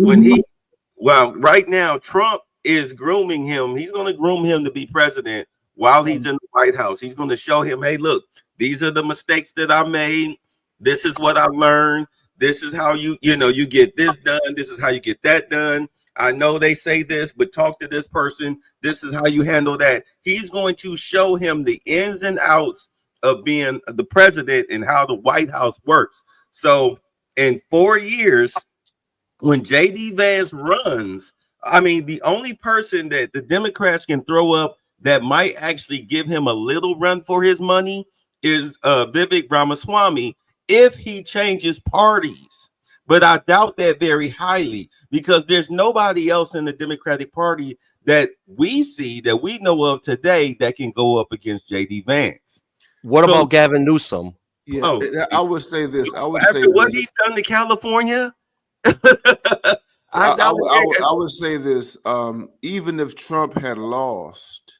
right now, Trump is grooming him. He's going to groom him to be president while he's in the White House. He's going to show him, hey, look, these are the mistakes that I made. This is what I learned. This is how you get this done. This is how you get that done. I know they say this, but talk to this person. This is how you handle that. He's going to show him the ins and outs of being the president and how the White House works. So in 4 years, when J.D. Vance runs, I mean, the only person that the Democrats can throw up that might actually give him a little run for his money is Vivek Ramaswamy, if he changes parties. But I doubt that very highly, because there's nobody else in the Democratic Party that we see, that we know of today, that can go up against J.D. Vance. What about Gavin Newsom? Yeah, I would say this. After what he's done to California, I would say this. Even if Trump had lost,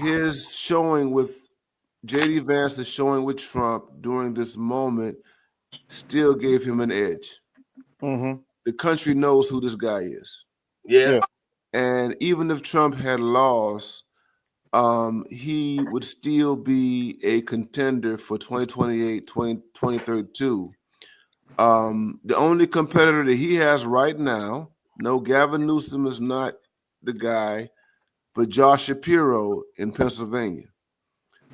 his showing with J.D. Vance, is showing with Trump during this moment, still gave him an edge. Mm-hmm. The country knows who this guy is. Yeah. And even if Trump had lost, he would still be a contender for 2028, 2032. The only competitor that he has right now, no, Gavin Newsom is not the guy, but Josh Shapiro in Pennsylvania.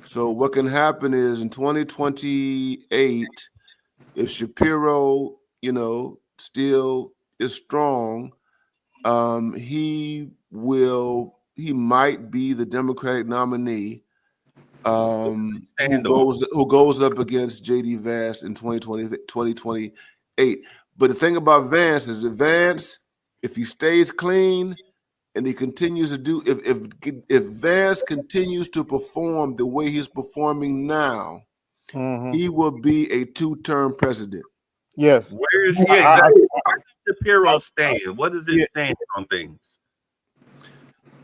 So what can happen is in 2028, if Shapiro, still is strong, he might be the Democratic nominee who goes up against J.D. Vance in 2028. But the thing about Vance is that Vance, if he stays clean and he continues to do, if Vance continues to perform the way he's performing now, he will be a 2-term president. Yes. Where does Shapiro stand? What does it stand on things?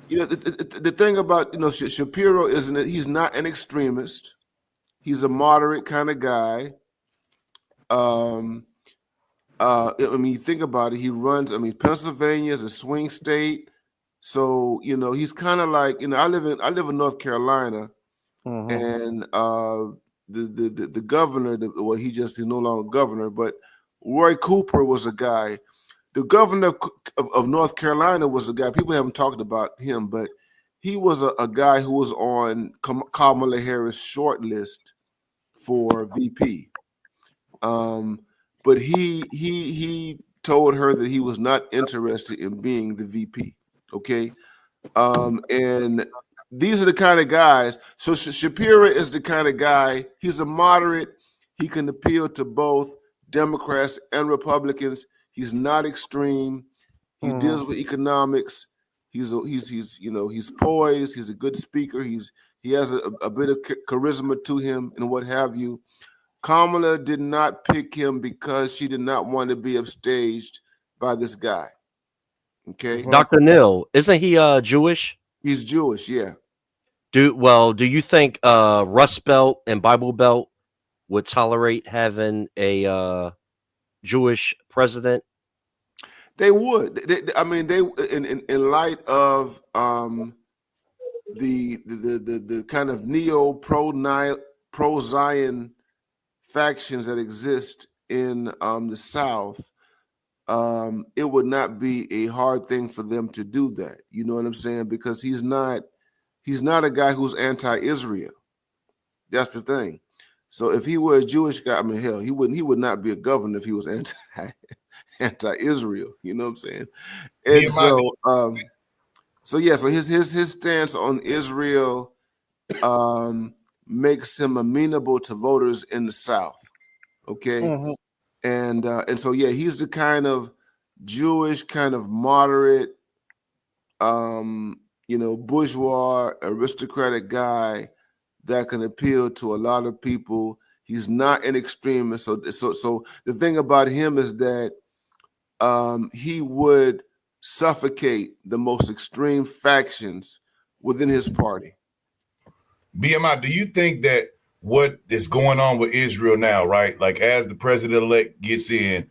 The thing about Shapiro isn't that he's not an extremist. He's a moderate kind of guy. You think about it. He runs. Pennsylvania is a swing state, so he's kind of like I live in North Carolina, and the governor. He's no longer governor, but Roy Cooper was a guy. The governor of North Carolina was a guy, people haven't talked about him, but he was a guy who was on Kamala Harris' short list for VP. But he told her that he was not interested in being the VP. Okay. And these are the kind of guys. So Shapiro is the kind of guy, he's a moderate. He can appeal to both Democrats and Republicans. He's not extreme. He deals with economics. He's poised. He's a good speaker. He has a bit of charisma to him and what have you. Kamala did not pick him because she did not want to be upstaged by this guy. Okay. Dr. Neil, isn't he Jewish? He's Jewish, yeah. Do you think Rust Belt and Bible Belt would tolerate having a Jewish president? They would. I mean, they in light of the kind of neo pro Zion factions that exist in the South. It would not be a hard thing for them to do that. You know what I'm saying? Because he's not a guy who's anti-Israel. That's the thing. So if he were a Jewish guy, I mean, hell, he would not be a governor if he was anti-Israel. You know what I'm saying? And so his stance on Israel makes him amenable to voters in the South. Okay. Mhm. And so he's the kind of Jewish, kind of moderate, bourgeois, aristocratic guy that can appeal to a lot of people. He's not an extremist. So the thing about him is that he would suffocate the most extreme factions within his party. BMI, do you think that what is going on with Israel now, right? Like as the president-elect gets in,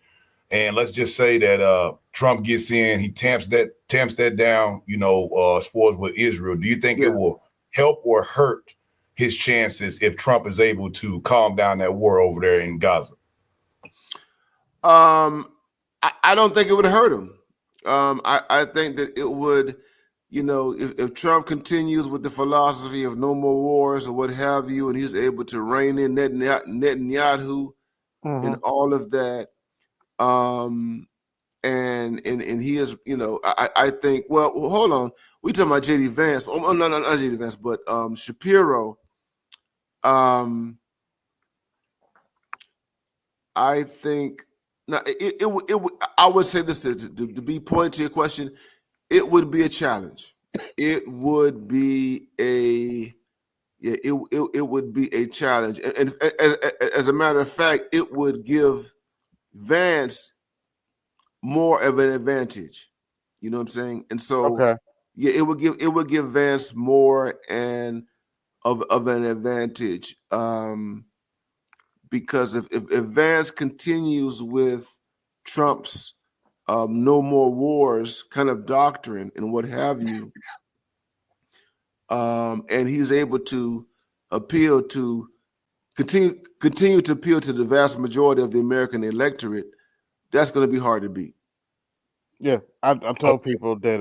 and let's just say that Trump gets in, he tamps that down, as far as with Israel. Do you think it will help or hurt his chances if Trump is able to calm down that war over there in Gaza? I don't think it would hurt him. I think that it would, if Trump continues with the philosophy of no more wars or what have you, and he's able to rein in Netanyahu and all of that, and he is, I think. Well, hold on. We talking about JD Vance? Oh no, not JD Vance, but Shapiro. I think. Now, I would say this to be pointed to your question. It would be a challenge. It would be it would be a challenge, and as a matter of fact, it would give Vance more of an advantage. You know what I'm saying? And so, it would give Vance more of an advantage. Because if Vance continues with Trump's no more wars kind of doctrine and what have you, and he's able to continue to appeal to the vast majority of the American electorate, that's going to be hard to beat. Yeah, I told people that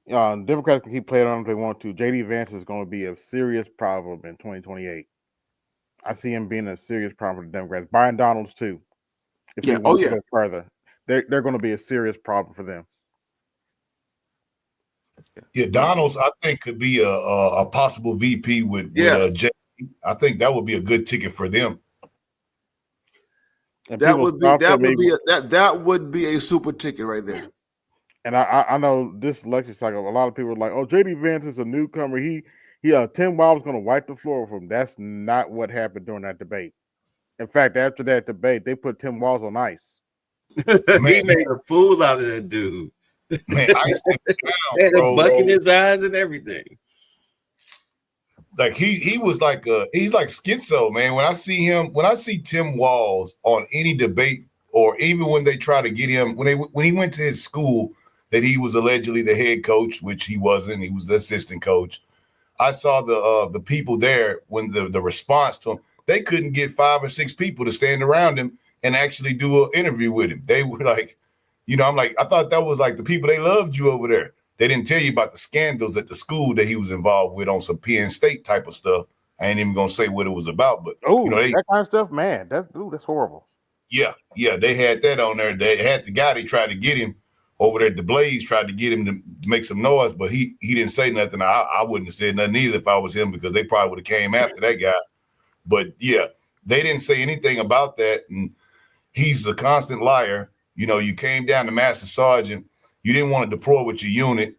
Democrats can keep playing on if they want to. JD Vance is going to be a serious problem in 2028. I see him being a serious problem for the Democrats. Brian Donalds too. If he wants to go further, they're going to be a serious problem for them. Yeah, Donalds, I think, could be a possible VP with JD. I think that would be a good ticket for them. And that would be a super ticket right there. And I know this election cycle, a lot of people are like, "Oh, JD Vance is a newcomer. Tim Walz was going to wipe the floor with him." That's not what happened during that debate. In fact, after that debate, they put Tim Walz on ice. He made a fool out of that dude. Man, ice had a buck in his eyes and everything. Like he was like he's like schizo, man. When I see Tim Walz on any debate, or even when they try to get him, when he went to his school that he was allegedly the head coach, which he wasn't, he was the assistant coach. I saw the people there when the response to him, they couldn't get 5 or 6 people to stand around him and actually do an interview with him. They were like, I'm like, I thought that was like the people, they loved you over there. They didn't tell you about the scandals at the school that he was involved with on some Penn State type of stuff. I ain't even gonna say what it was about, but that kind of stuff, man, that's horrible. Yeah, they had that on there. They had the guy they tried to get him over there at the Blaze, tried to get him to make some noise, but he didn't say nothing. I wouldn't have said nothing either if I was him, because they probably would have came after that guy. But yeah, they didn't say anything about that, and he's a constant liar. You came down to Master Sergeant. You didn't want to deploy with your unit.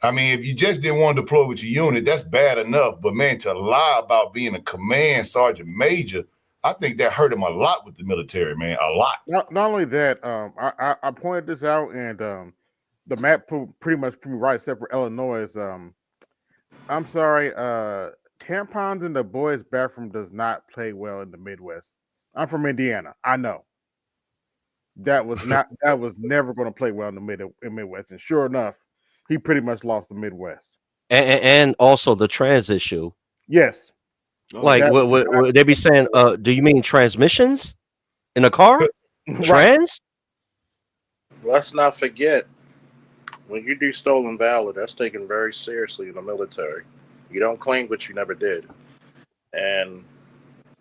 I mean, if you just didn't want to deploy with your unit, that's bad enough. But man, to lie about being a command sergeant major, I think that hurt him a lot with the military, man, a lot. Not only that, I pointed this out, and the map pretty much right, except for Illinois. I'm sorry, tampons in the boys' bathroom does not play well in the Midwest. I'm from Indiana. I know. that was never going to play well in the Midwest. And sure enough, he pretty much lost the Midwest. And also the trans issue. Yes. Like what they be saying, do you mean transmissions in a car? Trans? Let's not forget, when you do stolen valor, that's taken very seriously in the military. You don't claim what you never did. And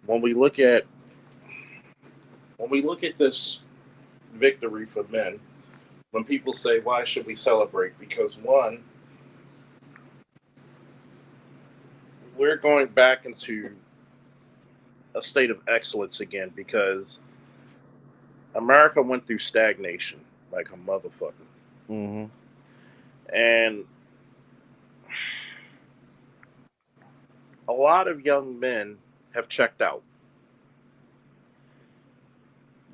when we look at this victory for men, when people say, why should we celebrate? Because one, we're going back into a state of excellence again, because America went through stagnation like a motherfucker. Mm-hmm. And a lot of young men have checked out.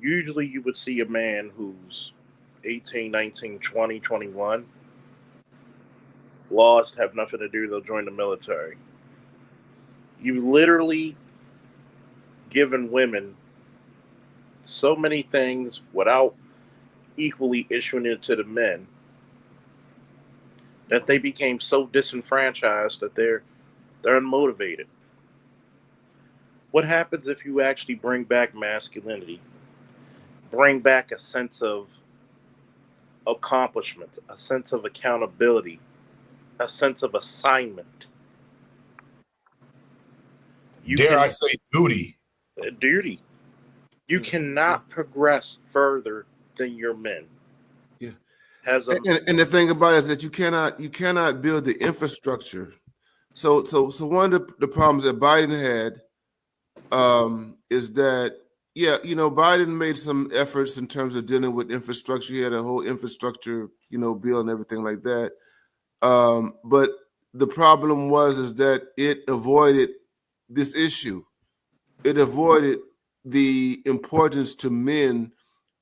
Usually you would see a man who's 18, 19, 20, 21. Laws have nothing to do, they'll join the military. You've literally given women so many things without equally issuing it to the men that they became so disenfranchised that they're unmotivated. What happens if you actually bring back masculinity? Bring back a sense of accomplishment, a sense of accountability, a sense of assignment. I say duty? Duty. You cannot progress further than your men. Yeah. And the thing about it is that you cannot build the infrastructure. So one of the problems that Biden had is that, Biden made some efforts in terms of dealing with infrastructure. He had a whole infrastructure, bill and everything like that. But the problem is that it avoided this issue. It avoided the importance to men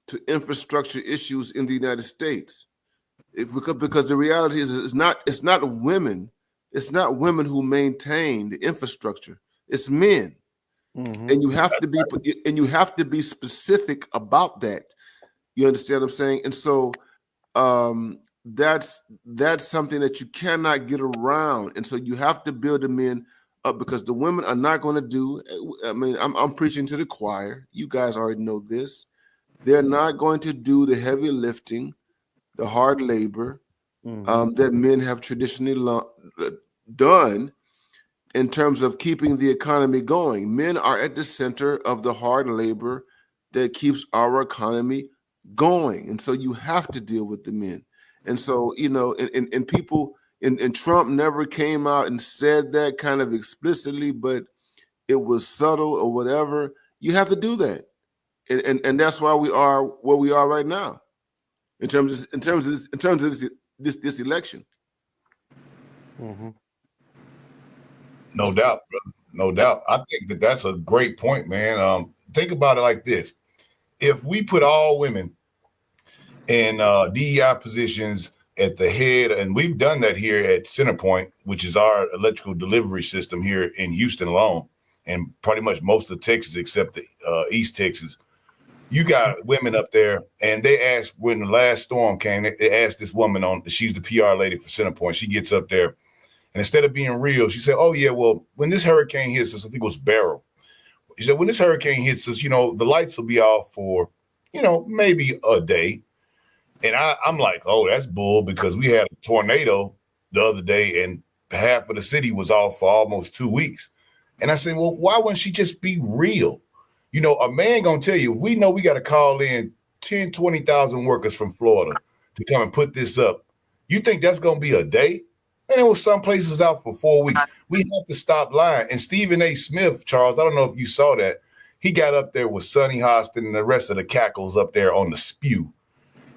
to infrastructure issues in the United States. Because the reality is it's not women who maintain the infrastructure. It's men. Mm-hmm. And you have to be specific about that. You understand what I'm saying? And so that's something that you cannot get around. And so you have to build the men up, because the women are not going to do. I mean, I'm preaching to the choir. You guys already know this. They're not going to do the heavy lifting, the hard labor that men have traditionally done in terms of keeping the economy going. Men are at the center of the hard labor that keeps our economy going. And so you have to deal with the men. And so, and people, and Trump never came out and said that kind of explicitly, but it was subtle or whatever. You have to do that. And that's why we are where we are right now in terms of this election. Mm-hmm. No doubt, brother. No doubt. I think that's a great point, man. Think about it like this. If we put all women in DEI positions at the head, and we've done that here at Centerpoint, which is our electrical delivery system here in Houston alone, and pretty much most of Texas except the East Texas. You got women up there, and they asked when the last storm came, they asked this woman she's the PR lady for Centerpoint. She gets up there, and instead of being real, she said, oh, yeah, well, when this hurricane hits us, I think it was Beryl. She said, when this hurricane hits us, the lights will be off for, maybe a day. And I'm like, oh, that's bull, because we had a tornado the other day, and half of the city was off for almost 2 weeks. And I said, well, why wouldn't she just be real? A man going to tell you, if we know we got to call in 10, 20,000 workers from Florida to come and put this up, you think that's going to be a day? And it was some places out for 4 weeks. We have to stop lying. And Stephen A. Smith, Charles, I don't know if you saw that. He got up there with Sonny Hostin and the rest of the cackles up there on the spew.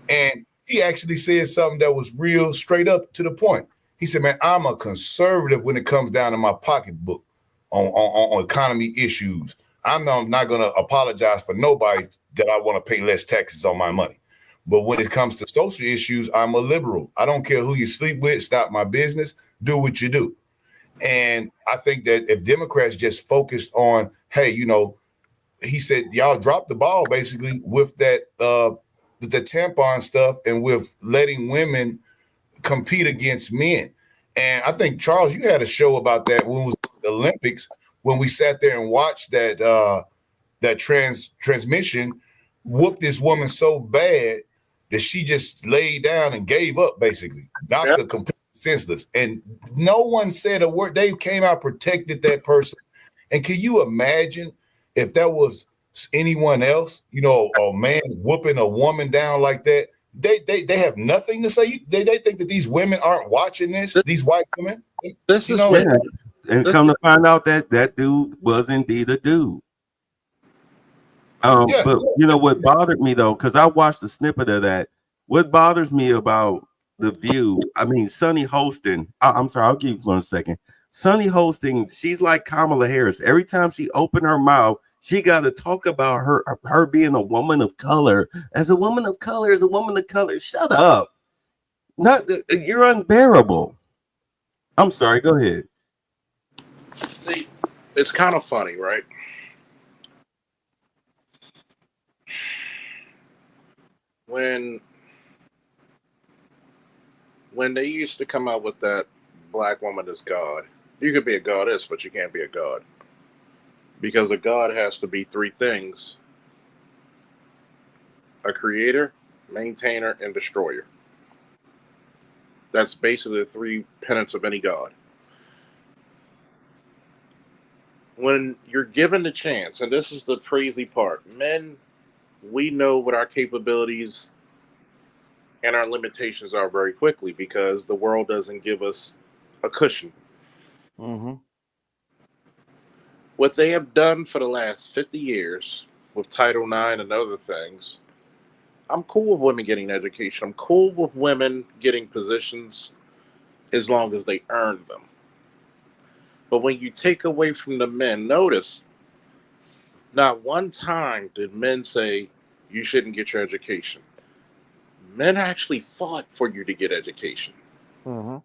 And he actually said something that was real straight up to the point. He said, man, I'm a conservative when it comes down to my pocketbook on economy issues. I'm not going to apologize for nobody that I want to pay less taxes on my money. But when it comes to social issues, I'm a liberal. I don't care who you sleep with. It's not my business. Do what you do. And I think that if Democrats just focused on, hey, he said, y'all dropped the ball basically with that the tampon stuff and with letting women compete against men. And I think, Charles, you had a show about that when it was the Olympics, when we sat there and watched that transmission whoop this woman so bad that she just laid down and gave up, basically, knocked her completely senseless. And no one said a word. They came out, protected that person. And can you imagine if that was anyone else, you know, a man whooping a woman down like that? They have nothing to say. They think that these women aren't watching this, these white women. This is Yeah. And come to find out that that dude was indeed a dude. But you know what bothered me though, because I watched the snippet of that. What bothers me about The View, I mean, Sunny Hostin. I'm sorry, I'll give you for a second. Sunny Hostin, she's like Kamala Harris. Every time she opened her mouth, she got to talk about her being a woman of color. As a woman of color, as a woman of color. Shut up. You're unbearable. I'm sorry. Go ahead. See, it's kind of funny, right? When they used to come out with that black woman as God, you could be a goddess, but you can't be a god. Because a god has to be three things: a creator, maintainer, and destroyer. That's basically the three tenets of any god. When you're given the chance, and this is the crazy part, men, we know what our capabilities and our limitations are very quickly because the world doesn't give us a cushion. Mm-hmm. What they have done for the last 50 years with Title IX and other things, I'm cool with women getting education. I'm cool with women getting positions as long as they earn them. But when you take away from the men, notice, not one time did men say you shouldn't get your education. Men actually fought for you to get education. Mm-hmm.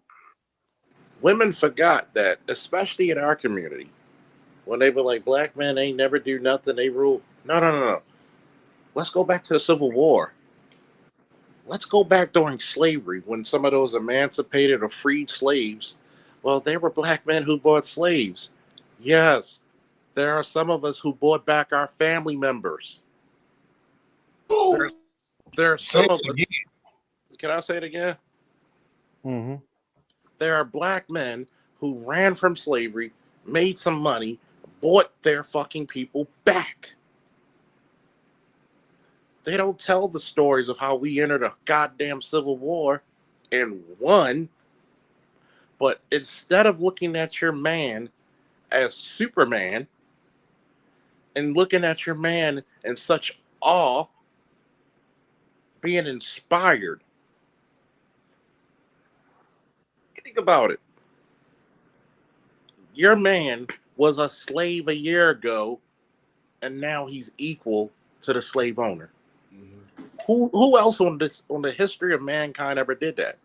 Women forgot that, especially in our community, when they were like, black men ain't never do nothing, they rule. No. Let's go back to the Civil War. Let's go back during slavery when some of those emancipated or freed slaves, well, they were black men who bought slaves. Yes, there are some of us who bought back our family members. There are some of us. Can I say it again? Mm-hmm. There are black men who ran from slavery, made some money, bought their fucking people back. They don't tell the stories of how we entered a goddamn civil war and won. But instead of looking at your man as Superman and looking at your man in such awe, being inspired, think about it. Your man was a slave a year ago, and now he's equal to the slave owner. Mm-hmm. Who else on the history of mankind ever did that?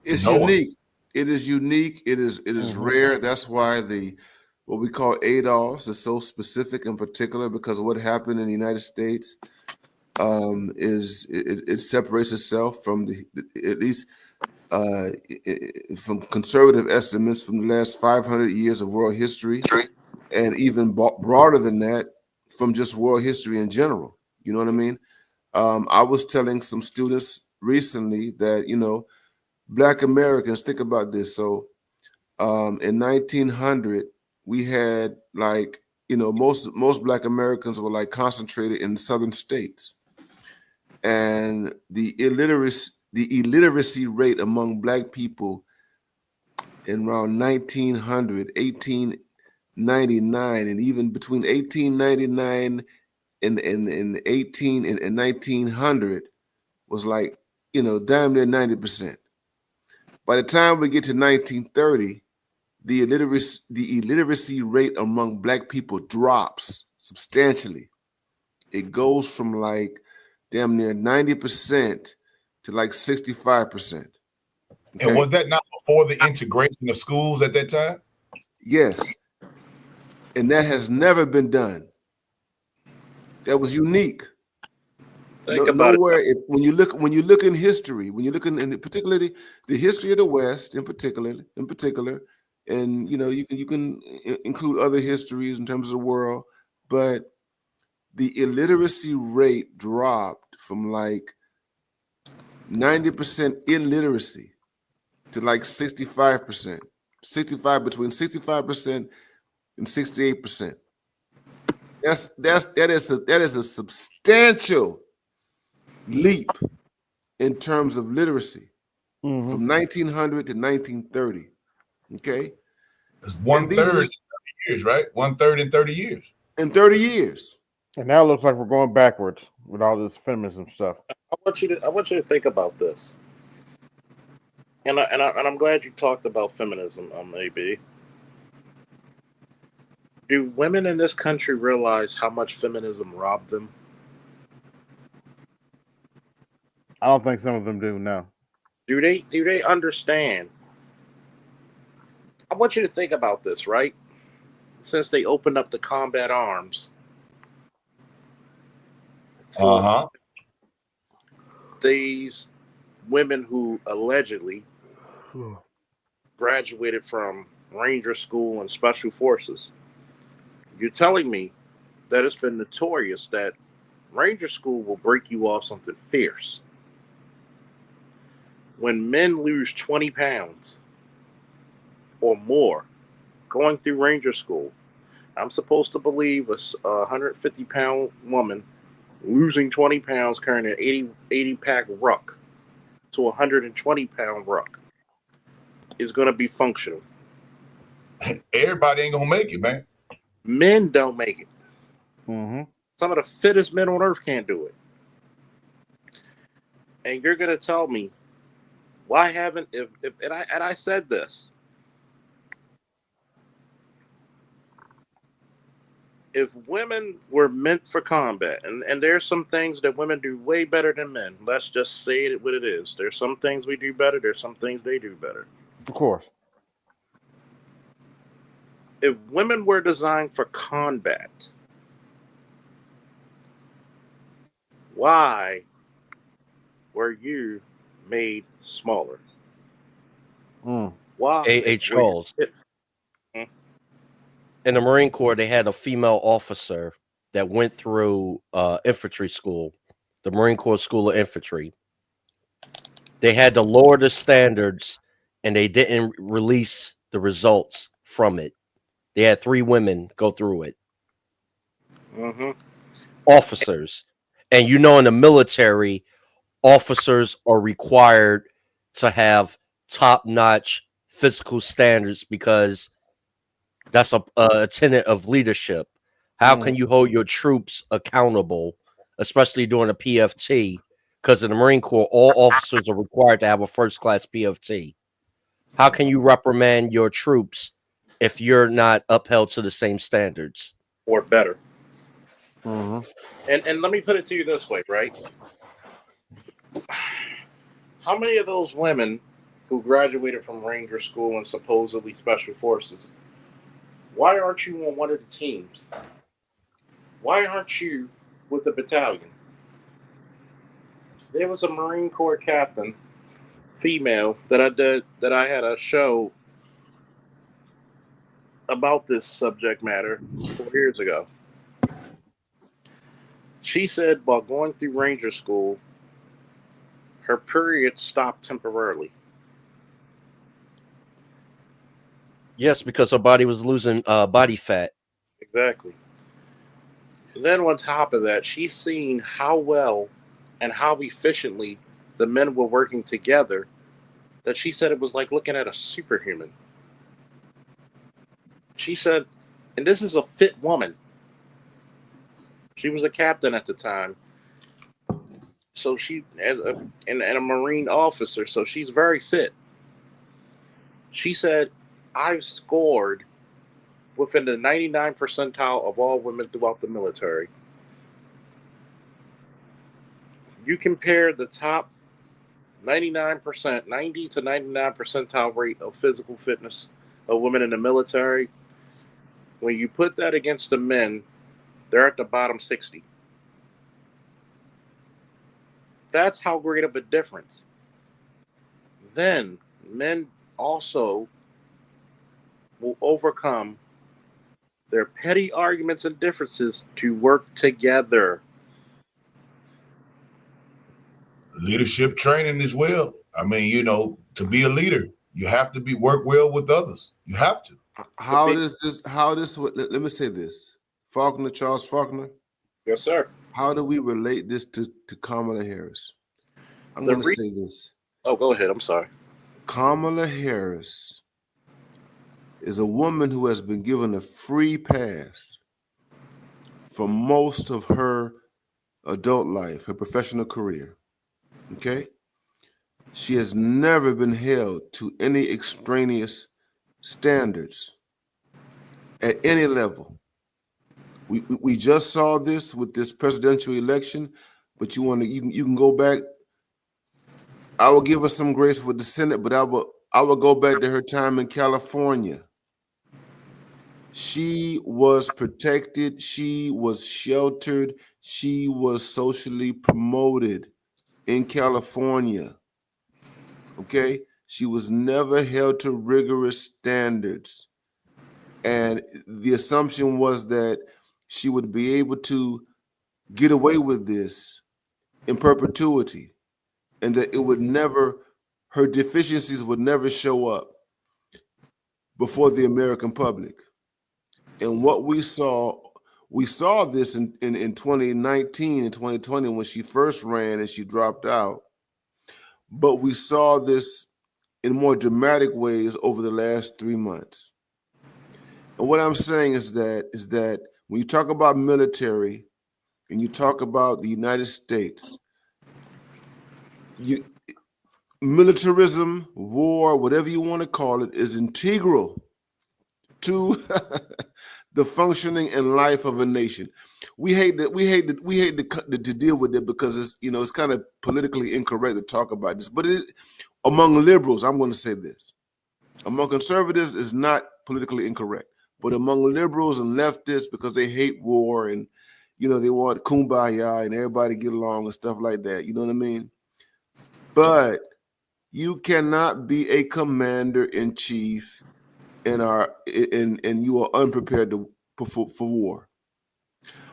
It's unique. It is unique. It is rare. That's why what we call ADOS is so specific and particular, because what happened in the United States is it separates itself from at least from conservative estimates from the last 500 years of world history, and even broader than that, from just world history in general. You know what I mean? I was telling some students recently that, you know, Black Americans, think about this. So in 1900, we had, like, you know, most Black Americans were like concentrated in southern states, and the illiteracy rate among Black people in around 1900, 1899, and even between 1899 and 1900 was like, you know, damn near 90%. By the time we get to 1930, the illiteracy rate among Black people drops substantially. It goes from like damn near 90% to like 65%. Okay? And was that not before the integration of schools at that time? Yes. And that has never been done. That was unique. Think about nowhere. it. When you look in history, when you look in particularly the history of the West, in particular, and you can include other histories in terms of the world, but the illiteracy rate dropped from like 90% illiteracy to like 65%, between 65% and 68%. That is a substantial leap in terms of literacy from 1900 to 1930. Okay, It's 1/3 in 30 years, right? 1/3 in 30 years. In 30 years. And now it looks like we're going backwards with all this feminism stuff. I want you to think about this. And I'm glad you talked about feminism, AB. Do women in this country realize how much feminism robbed them? I don't think some of them do now. Do they understand? I want you to think about this, right? Since they opened up the combat arms. These women who allegedly graduated from Ranger School and Special Forces. You're telling me that it's been notorious that Ranger School will break you off something fierce. When men lose 20 pounds or more going through Ranger School, I'm supposed to believe a 150-pound woman losing 20 pounds carrying an 80-pack ruck to a 120-pound ruck is going to be functional. Everybody ain't going to make it, man. Men don't make it. Mm-hmm. Some of the fittest men on earth can't do it. And you're going to tell me, why haven't, and I said this, if women were meant for combat, and there's some things that women do way better than men, let's just say it what it is. There's some things we do better, there's some things they do better. Of course. If women were designed for combat, why were you made smaller? Why? A. Charles. In the Marine Corps, they had a female officer that went through infantry school, the Marine Corps School of Infantry. They had to lower the standards, and they didn't release the results from it. They had 3 women go through it. Mm-hmm. Officers. And in the military, officers are required to have top-notch physical standards because that's a tenet of leadership. How can you hold your troops accountable, especially during a PFT? Because in the Marine Corps, all officers are required to have a first-class PFT. How can you reprimand your troops if you're not upheld to the same standards? Or better. Mm-hmm. And let me put it to you this way, right? How many of those women who graduated from Ranger School and supposedly Special Forces, why aren't you on one of the teams? Why aren't you with the battalion? There was a Marine Corps captain, female, that I had a show about this subject matter 4 years ago. She said while going through Ranger School, her period stopped temporarily. Yes, because her body was losing body fat. Exactly. And then on top of that, she's seen how well and how efficiently the men were working together that she said it was like looking at a superhuman. She said, and this is a fit woman. She was a captain at the time. So and a Marine officer, so she's very fit. She said, I've scored within the 99th percentile of all women throughout the military. You compare the top 90 to 99 percentile rate of physical fitness of women in the military. When you put that against the men, they're at the bottom 60. that's how great of a difference. Then men also will overcome their petty arguments and differences to work together. Leadership training as well. I mean, you know, to be a leader, you have to work well with others. You have to. Let me say this. Charles Faulkner. Yes, sir. How do we relate this to Kamala Harris? I'm going to say this. Oh, go ahead. I'm sorry. Kamala Harris is a woman who has been given a free pass for most of her adult life, her professional career. Okay? She has never been held to any extraneous standards at any level. We just saw this with this presidential election, but you can go back. I will give her some grace with the Senate, but I will go back to her time in California. She was protected, she was sheltered, she was socially promoted in California. Okay? She was never held to rigorous standards. And the assumption was that she would be able to get away with this in perpetuity, and that her deficiencies would never show up before the American public. And what we saw this in 2019 and 2020 when she first ran and she dropped out. But we saw this in more dramatic ways over the last 3 months. And what I'm saying is that when you talk about military and you talk about the United States, militarism, war, whatever you want to call it, is integral to the functioning and life of a nation. We hate to deal with it because it's kind of politically incorrect to talk about this. But among liberals, I'm going to say this: among conservatives, is not politically incorrect. But among liberals and leftists, because they hate war and they want kumbaya and everybody get along and stuff like that. You know what I mean? But you cannot be a commander in chief and you are unprepared for war.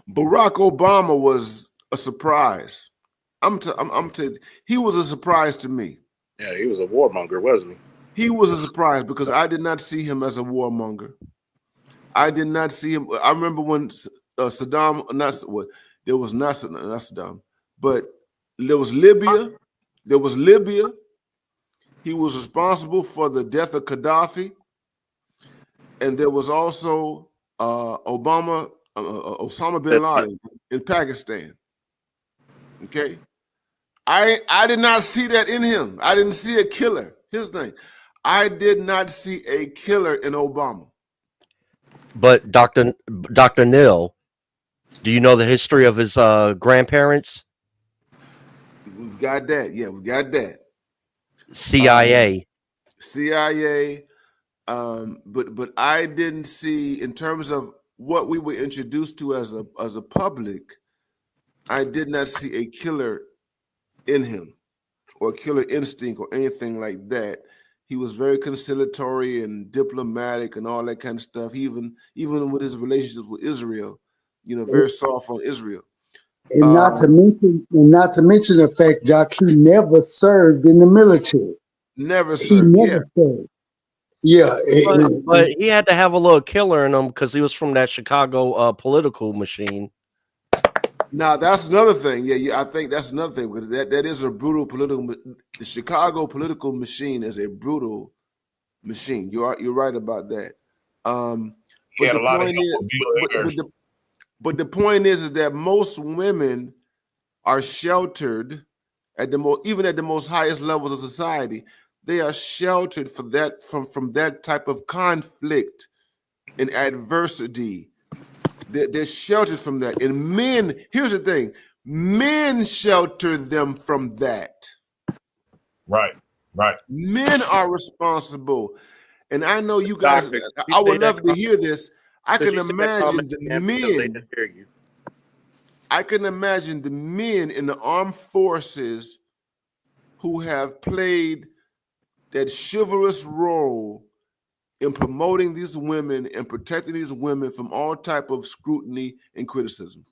Barack Obama was a surprise. He was a surprise to me. Yeah, he was a warmonger, wasn't he? He was a surprise because I did not see him as a warmonger. I did not see him. I remember when Saddam, there was not Saddam, but there was Libya. There was Libya. He was responsible for the death of Gaddafi. And there was also Osama bin Laden in Pakistan. Okay. I did not see that in him. I didn't see a killer. Here's the thing. I did not see a killer in Obama. But Dr. Neil, do you know the history of his grandparents? We've got that. Yeah, we got that. CIA. But I didn't see, in terms of what we were introduced to as a public, I did not see a killer in him or a killer instinct or anything like that. He was very conciliatory and diplomatic and all that kind of stuff. Even with his relationship with Israel, very soft on Israel. And not to mention the fact, Doc, he never served in the military. Never served. Served. Yeah. But he had to have a little killer in him because he was from that Chicago political machine. Now that's another thing. Yeah, I think that's another thing because that is a brutal political. The Chicago political machine is a brutal machine. You're right about that. But the point is that most women are sheltered even at the most highest levels of society. They are sheltered from that type of conflict and adversity. They're sheltered from that. And men, here's the thing, men shelter them from that. Right. Men are responsible. And I know you guys, I would love to hear this. I can imagine the men. I can imagine the men in the armed forces who have played that chivalrous role in promoting these women and protecting these women from all type of scrutiny and criticism.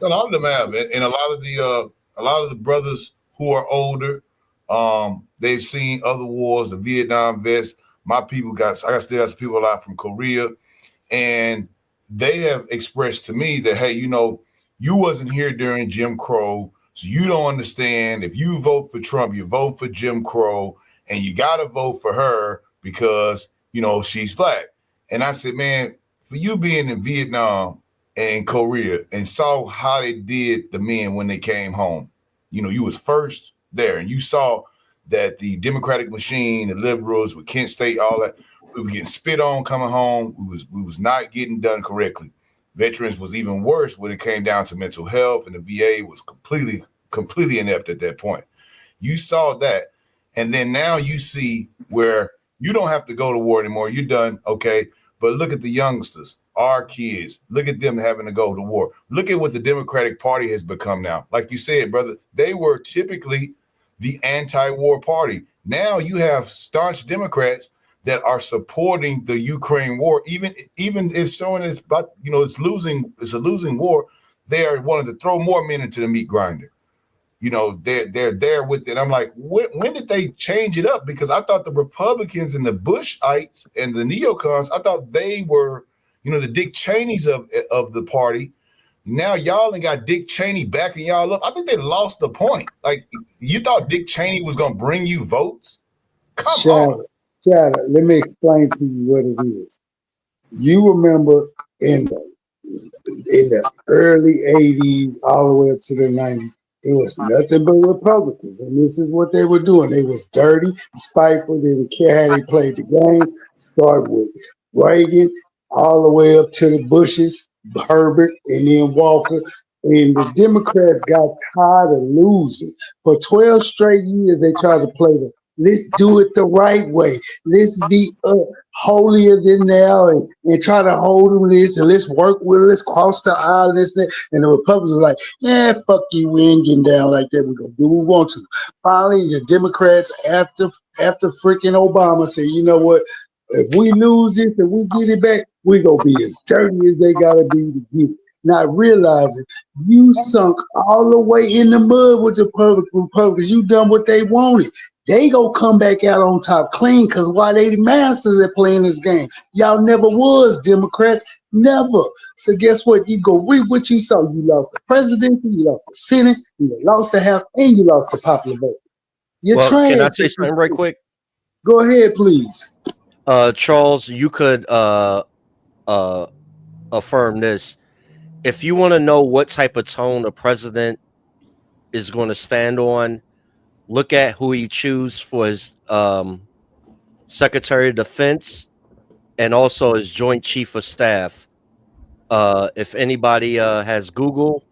A lot of them have, and a lot of the brothers who are older, they've seen other wars, the Vietnam vets. I still got some people a lot from Korea, and they have expressed to me that, hey, you wasn't here during Jim Crow, so you don't understand. If you vote for Trump, you vote for Jim Crow, and you got to vote for her because she's black. And I said, man, for you being in Vietnam and Korea and saw how they did the men when they came home. You was first there and you saw that the Democratic machine, the liberals with Kent State, all that, we were getting spit on coming home. We was not getting done correctly. Veterans was even worse when it came down to mental health, and the VA was completely inept at that point. You saw that. And then now you see where you don't have to go to war anymore. You're done. Okay. But look at the youngsters. Our kids, look at them having to go to war. Look at what the Democratic Party has become now. Like you said, brother, they were typically the anti-war party. Now you have staunch Democrats that are supporting the Ukraine war, even if showing it's about, it's a losing war. They are wanting to throw more men into the meat grinder. They're there with it. I'm like, when did they change it up? Because I thought the Republicans and the Bushites and the neocons, I thought they were the Dick Cheneys of the party. Now y'all ain't got Dick Cheney backing y'all up. I think they lost the point. Like, you thought Dick Cheney was going to bring you votes? Come on. Shadow, let me explain to you what it is. You remember in the early 80s, all the way up to the 90s, it was nothing but Republicans. And this is what they were doing. They was dirty, spiteful. They didn't care how they played the game. Started with Reagan, all the way up to the Bushes, Herbert, and then Walker. And the Democrats got tired of losing. For 12 straight years, they tried to play the let's do it the right way. Let's be holier than thou and try to hold them this and let's work with it. Let's cross the aisle and this. And the Republicans are like, yeah, fuck you. We ain't getting down like that. We're going to do what we want to. Finally, the Democrats, after freaking Obama, say, you know what? If we lose it and we get it back, we're going to be as dirty as they got to be to get it. Not realizing you sunk all the way in the mud with the Republicans. You done what they wanted. They gonna come back out on top clean because why they the masters at playing this game. Y'all never was Democrats, never. So guess what? You go reap what you saw. You lost the presidency, you lost the Senate, you lost the House, and you lost the popular vote. Can I say something right quick? Go ahead, please. Charles, you could affirm this. If you want to know what type of tone a president is going to stand on, look at who he chooses for his Secretary of Defense and also his Joint Chief of Staff. If anybody has Google,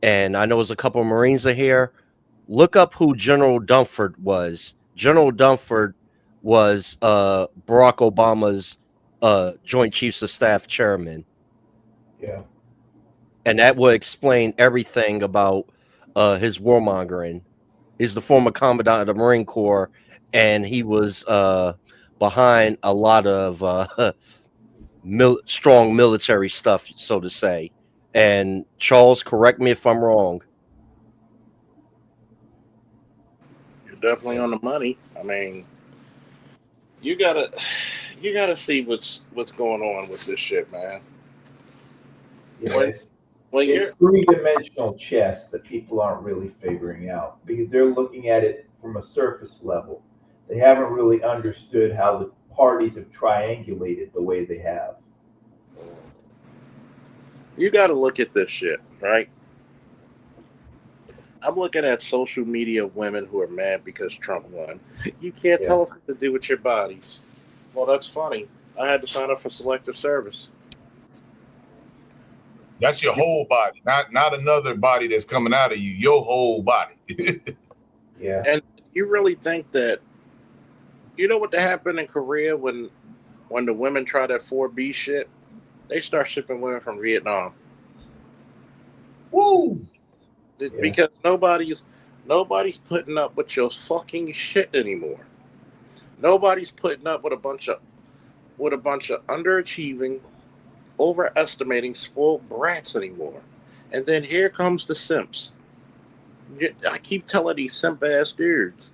and I know there's a couple of Marines in here, look up who General Dunford was. General Dunford was Barack Obama's Joint Chiefs of Staff chairman. Yeah. And that would explain everything about his warmongering. He's the former commandant of the Marine Corps, and he was behind a lot of strong military stuff, so to say. And Charles, correct me if I'm wrong. You're definitely on the money. I mean, you gotta see what's going on with this shit, man. Yes. It's three-dimensional chess that people aren't really figuring out because they're looking at it from a surface level. They haven't really understood how the parties have triangulated the way they have. You got to look at this shit, right? I'm looking at social media women who are mad because Trump won. You can't tell us what to do with your bodies. Well, that's funny. I had to sign up for selective service. That's your whole body, not another body that's coming out of you. Your whole body. Yeah. And you really think that, you know what happened in Korea when when the women try that 4B shit, they start shipping women from Vietnam. Woo! Because nobody's putting up with your fucking shit anymore. Nobody's putting up with a bunch of underachieving, overestimating, spoiled brats anymore. And then here comes the simps. I keep telling these simp ass dudes,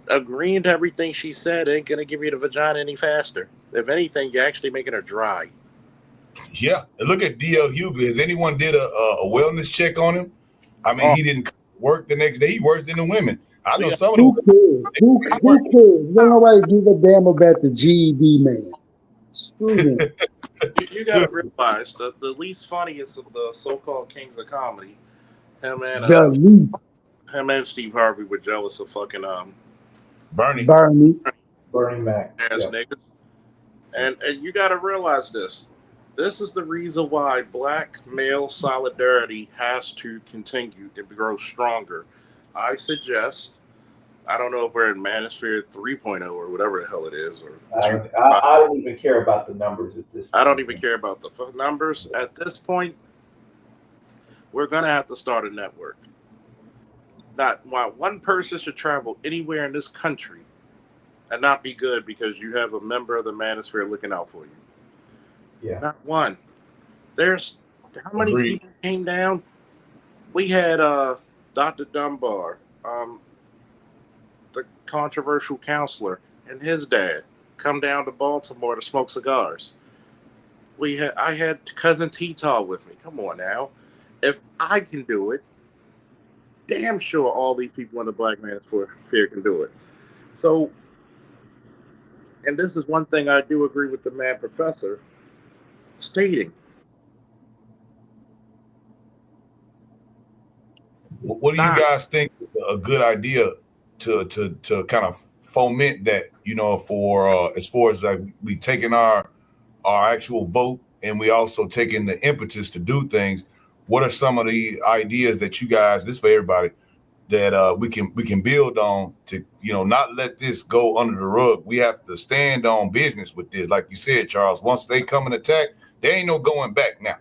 agreeing to everything she said ain't gonna give you the vagina any faster. If anything, you're actually making her dry. Yeah, and look at DL Hughley. Has anyone did a wellness check on him? I mean, he didn't work the next day. He works than the women. I know some of Who them. cares? Who cares? Don't nobody give a damn about the GED man. Screw him. You gotta realize the least funniest of the so-called kings of comedy, him and Steve Harvey were jealous of fucking Bernie Mac ass niggas. And you gotta realize this. This is the reason why black male solidarity has to continue to grow stronger. I suggest, I don't know if we're in Manosphere 3.0 or whatever the hell it is. Or I don't even care about the numbers at this point. I don't even care about the numbers. At this point, we're going to have to start a network. Not one person should travel anywhere in this country and not be good because you have a member of the Manosphere looking out for you. Yeah. Not one. There's how many people came down? We had Dr. Dunbar, the controversial counselor, and his dad come down to Baltimore to smoke cigars. I had cousin T-Taw with me. Come on now. If I can do it, damn sure all these people in the Black Manosphere can do it. So, and this is one thing I do agree with the Mad Professor stating. What do you guys think is a good idea to kind of foment that, for as far as like we taking our actual vote and we also taking the impetus to do things? What are some of the ideas that you guys, this for everybody, that we can build on to, not let this go under the rug? We have to stand on business with this. Like you said, Charles, once they come and attack, there ain't no going back now.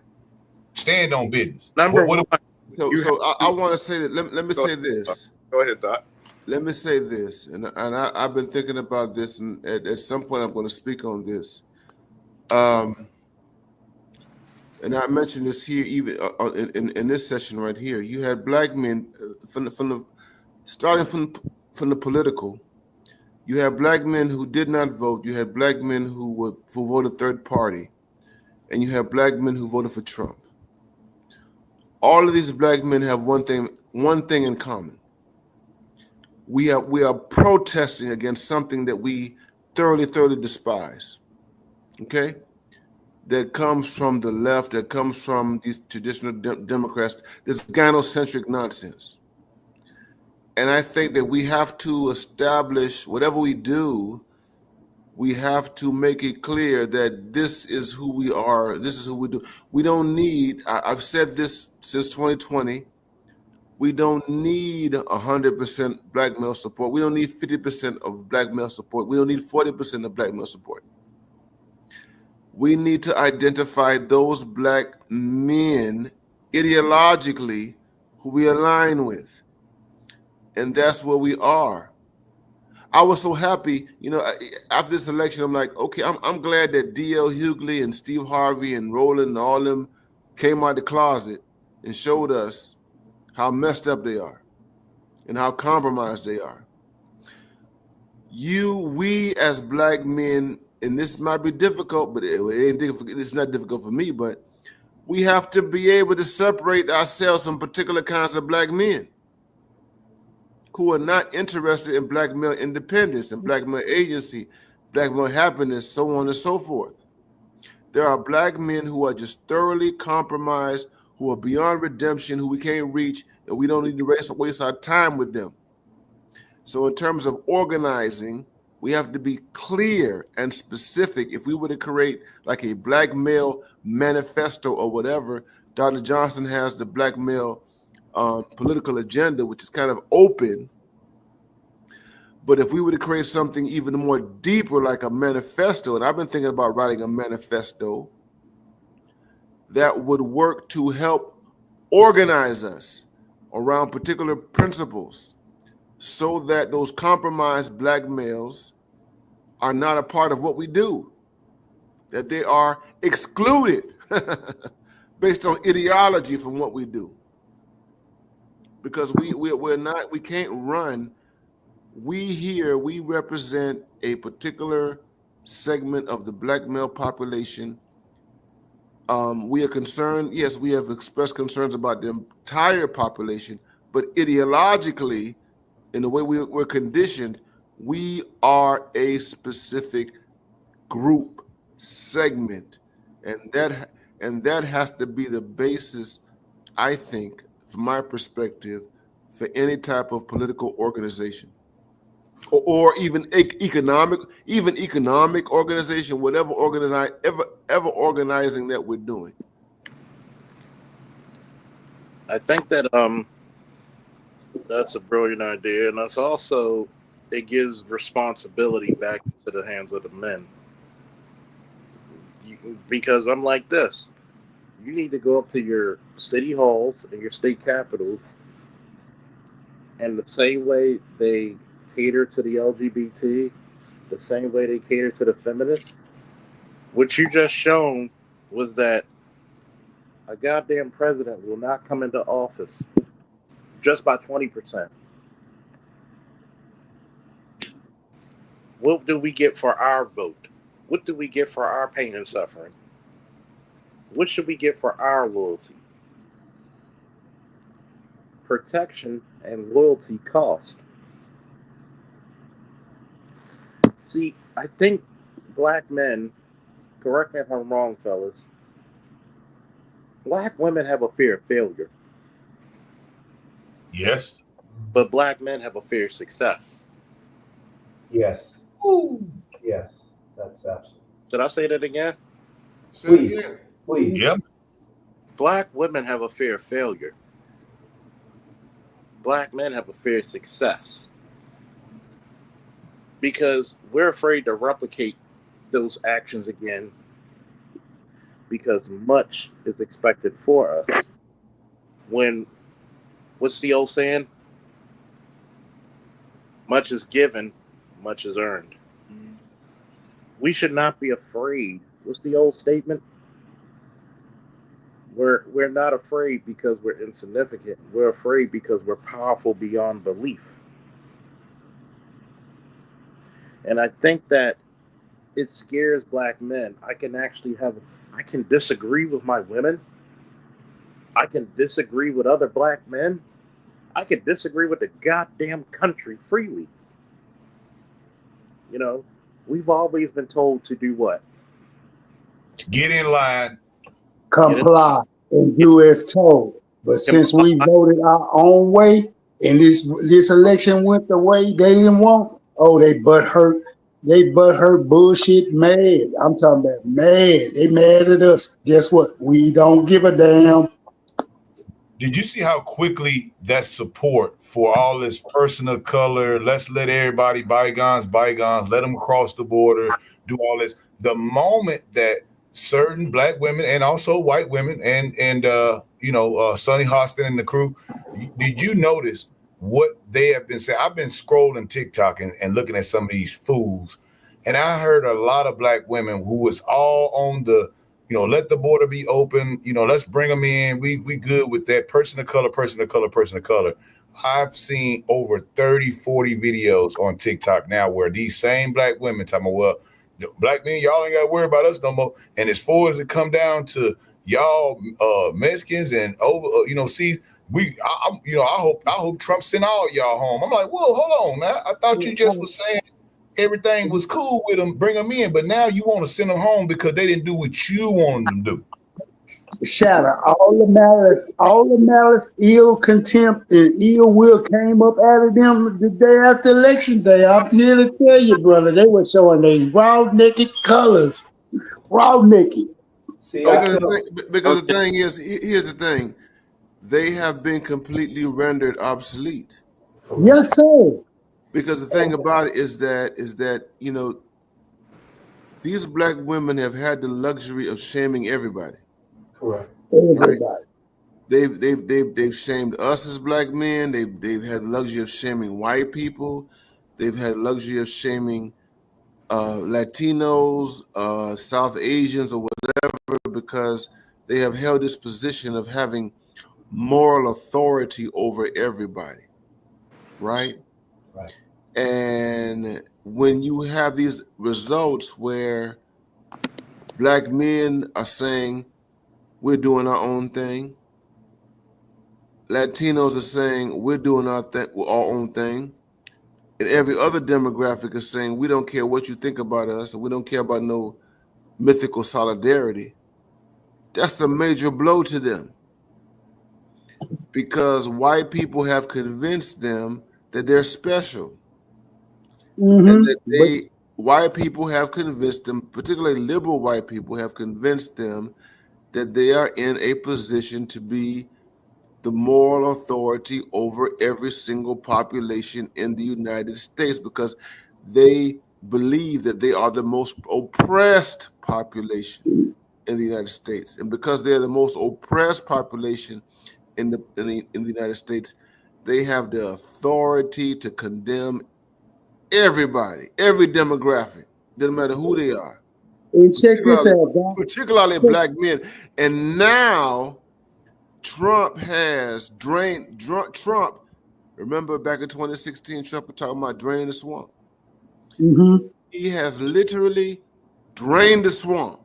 Stand on business. So I want to say that. Let me say this. Go ahead, Doc. Let me say this, and I've been thinking about this, and at some point I'm going to speak on this. And I mentioned this here, even in this session right here. You had black men starting from the political. You had black men who did not vote. You had black men who voted third party, and you have black men who voted for Trump. All of these black men have one thing in common. We are protesting against something that we thoroughly despise. Okay? That comes from the left, that comes from these traditional Democrats, this gynocentric nonsense. And I think that we have to establish, whatever we do, we have to make it clear that this is who we are. This is who we do. We don't need, I've said this since 2020, we don't need 100% black male support. We don't need 50% of black male support. We don't need 40% of black male support. We need to identify those black men ideologically who we align with. And that's where we are. I was so happy, after this election, I'm like, okay, I'm glad that D.L. Hughley and Steve Harvey and Roland and all them came out of the closet and showed us how messed up they are and how compromised they are. We as black men, and this might be difficult, but it's not difficult for me, but we have to be able to separate ourselves from particular kinds of black men who are not interested in black male independence and black male agency, black male happiness, so on and so forth. There are black men who are just thoroughly compromised, who are beyond redemption, who we can't reach, and we don't need to waste our time with them. So in terms of organizing, we have to be clear and specific. If we were to create like a black male manifesto or whatever, Dr. Johnson has the black male political agenda, which is kind of open. But if we were to create something even more deeper, like a manifesto, and I've been thinking about writing a manifesto that would work to help organize us around particular principles so that those compromised black males are not a part of what we do, that they are excluded based on ideology from what we do. Because we can't run. We represent a particular segment of the black male population. We are concerned, yes, we have expressed concerns about the entire population, but ideologically, in the way we're conditioned, we are a specific group segment, and that has to be the basis, I think, from my perspective, for any type of political organization, or even economic organization, whatever organizing that we're doing. I think that that's a brilliant idea, and that's also, it gives responsibility back into the hands of the men. Because I'm like this, you need to go up to your city halls and your state capitals, and the same way they cater to the LGBT, the same way they cater to the feminists, what you just shown was that a goddamn president will not come into office just by 20%. What do we get for our vote? What do we get for our pain and suffering? What should we get for our loyalty? Protection and loyalty cost. See, I think black men, correct me if I'm wrong, fellas, black women have a fear of failure. Yes. But black men have a fear of success. Yes. Ooh. Yes. That's absolutely. Did I say that again? Please. Please. Yep. Black women have a fear of failure. Black men have a fear of success. Because we're afraid to replicate those actions again, because much is expected for us. When, what's the old saying? Much is given, much is earned. We should not be afraid. What's the old statement? We're not afraid because we're insignificant. We're afraid because we're powerful beyond belief. And I think that it scares black men. I can disagree with my women. I can disagree with other black men. I can disagree with the goddamn country freely. You know, we've always been told to do what? Get in line. Comply and do as told. But since we voted our own way and this election went the way they didn't want, they butthurt. They butthurt bullshit mad. I'm talking about mad. They mad at us. Guess what? We don't give a damn. Did you see how quickly that support for all this person of color, let's let everybody bygones, let them cross the border, do all this. The moment that certain black women and also white women and Sonny Hostin and the crew, did you notice what they have been saying? I've been scrolling TikTok and looking at some of these fools, and I heard a lot of black women who was all on the, let the border be open, let's bring them in. We good with that. Person of color. I've seen over 30, 40 videos on TikTok now where these same black women talking about, well, the black men, y'all ain't got to worry about us no more. And as far as it come down to y'all Mexicans and over, I hope Trump send all y'all home. I'm like, whoa, hold on, man. I thought you just was saying everything was cool with them, bring them in, but now you want to send them home because they didn't do what you wanted them to do. Shatter all the malice, ill contempt, and ill will came up out of them the day after election day. I'm here to tell you, brother, they were showing their raw naked colors, raw naked. Because the thing is, here's the thing: they have been completely rendered obsolete. Yes, sir. Because the thing about it is that you know, these black women have had the luxury of shaming everybody. Correct. Right? They've shamed us as black men. They've had the luxury of shaming white people. They've had the luxury of shaming Latinos, South Asians, or whatever, because they have held this position of having moral authority over everybody, right? Right. And when you have these results where black men are saying we're doing our own thing, Latinos are saying we're doing our own thing, and every other demographic is saying we don't care what you think about us, and we don't care about no mythical solidarity, that's a major blow to them, because white people have convinced them that they're special. And that white people have convinced them, particularly liberal white people have convinced them that they are in a position to be the moral authority over every single population in the United States, because they believe that they are the most oppressed population in the United States. And because they're the most oppressed population in the United States, they have the authority to condemn everybody, every demographic, doesn't matter who they are. And check this out, guys. Particularly black men. And now Trump has drained. Trump, remember back in 2016, Trump was talking about drain the swamp. Mm-hmm. He has literally drained the swamp.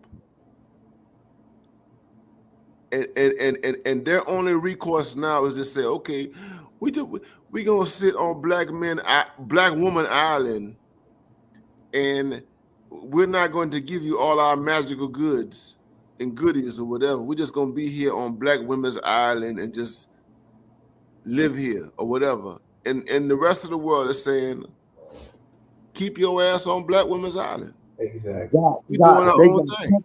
And their only recourse now is to say, okay, we gonna sit on Black Woman Island, and we're not going to give you all our magical goods and goodies or whatever. We're just gonna be here on Black Women's Island and just live here or whatever. And the rest of the world is saying, keep your ass on Black Women's Island. Exactly. We're doing our own thing.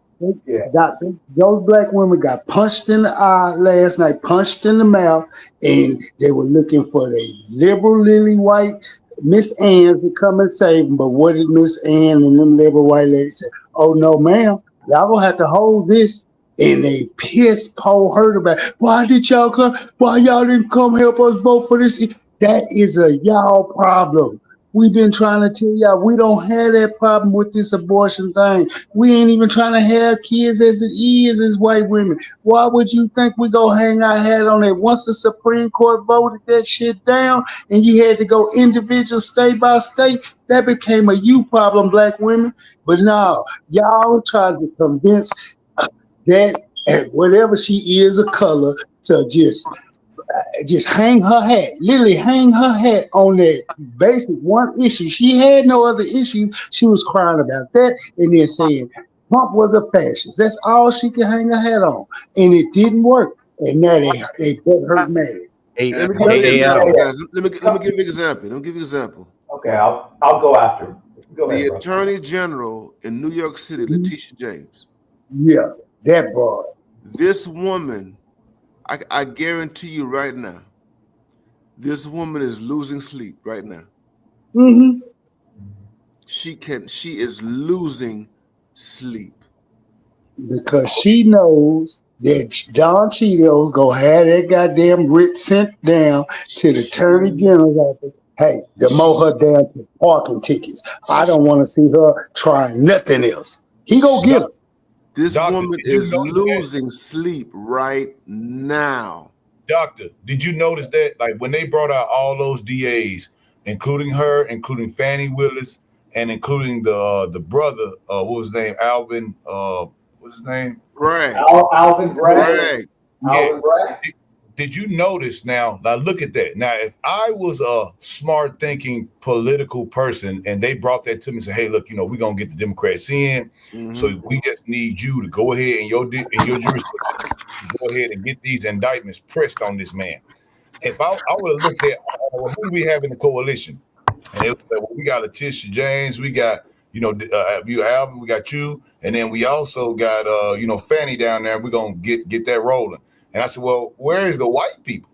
Those black women got punched in the eye last night, punched in the mouth, and they were looking for the liberal lily white Miss Ann's to come and save them. But what did Miss Ann and them liberal white ladies say? Oh no, ma'am, y'all gonna have to hold this. And they pissed Paul Hurt about, why did y'all come? Why y'all didn't come help us vote for this? That is a y'all problem. We've been trying to tell y'all we don't have that problem with this abortion thing. We ain't even trying to have kids as it is as white women. Why would you think we go hang our hat on it? Once the Supreme Court voted that shit down and you had to go individual state by state, that became a you problem, black women. But no, y'all tried to convince that whatever she is a color to just hang her hat, literally hang her hat on that basic one issue. She had no other issues. She was crying about that and then saying Trump was a fascist. That's all she could hang her hat on. And it didn't work. And now they put her mad. Let me give you an example, guys. Let me give you an example. Let me give you an example. Okay, I'll go after. Go ahead, the Attorney General in New York City, Letitia James. Yeah, that boy. This woman, I guarantee you right now, this woman is losing sleep right now. Mm-hmm. She is losing sleep. Because she knows that Don Cheeto's gonna have that goddamn writ sent down to the Attorney General's office. Hey, to mow her down to parking tickets. I don't want to see her trying nothing else. He gonna get her. This Doctor, woman is losing sleep right now. Doctor, did you notice that? Like when they brought out all those DAs, including her, including Fannie Willis, and including the brother, what was his name? Alvin, what's his name? Bragg. Alvin Bragg. Yeah. Did you notice now? Now look at that. Now, if I was a smart thinking political person and they brought that to me and said, hey, look, we're gonna get the Democrats in. So we just need you to go ahead in your jurisdiction, go ahead and get these indictments pressed on this man. If I would have looked at who we have in the coalition, and it was like, well, we got Letitia James, we got you Alvin, we got you, and then we also got Fannie down there. We're gonna get that rolling. And I said, well, where is the white people?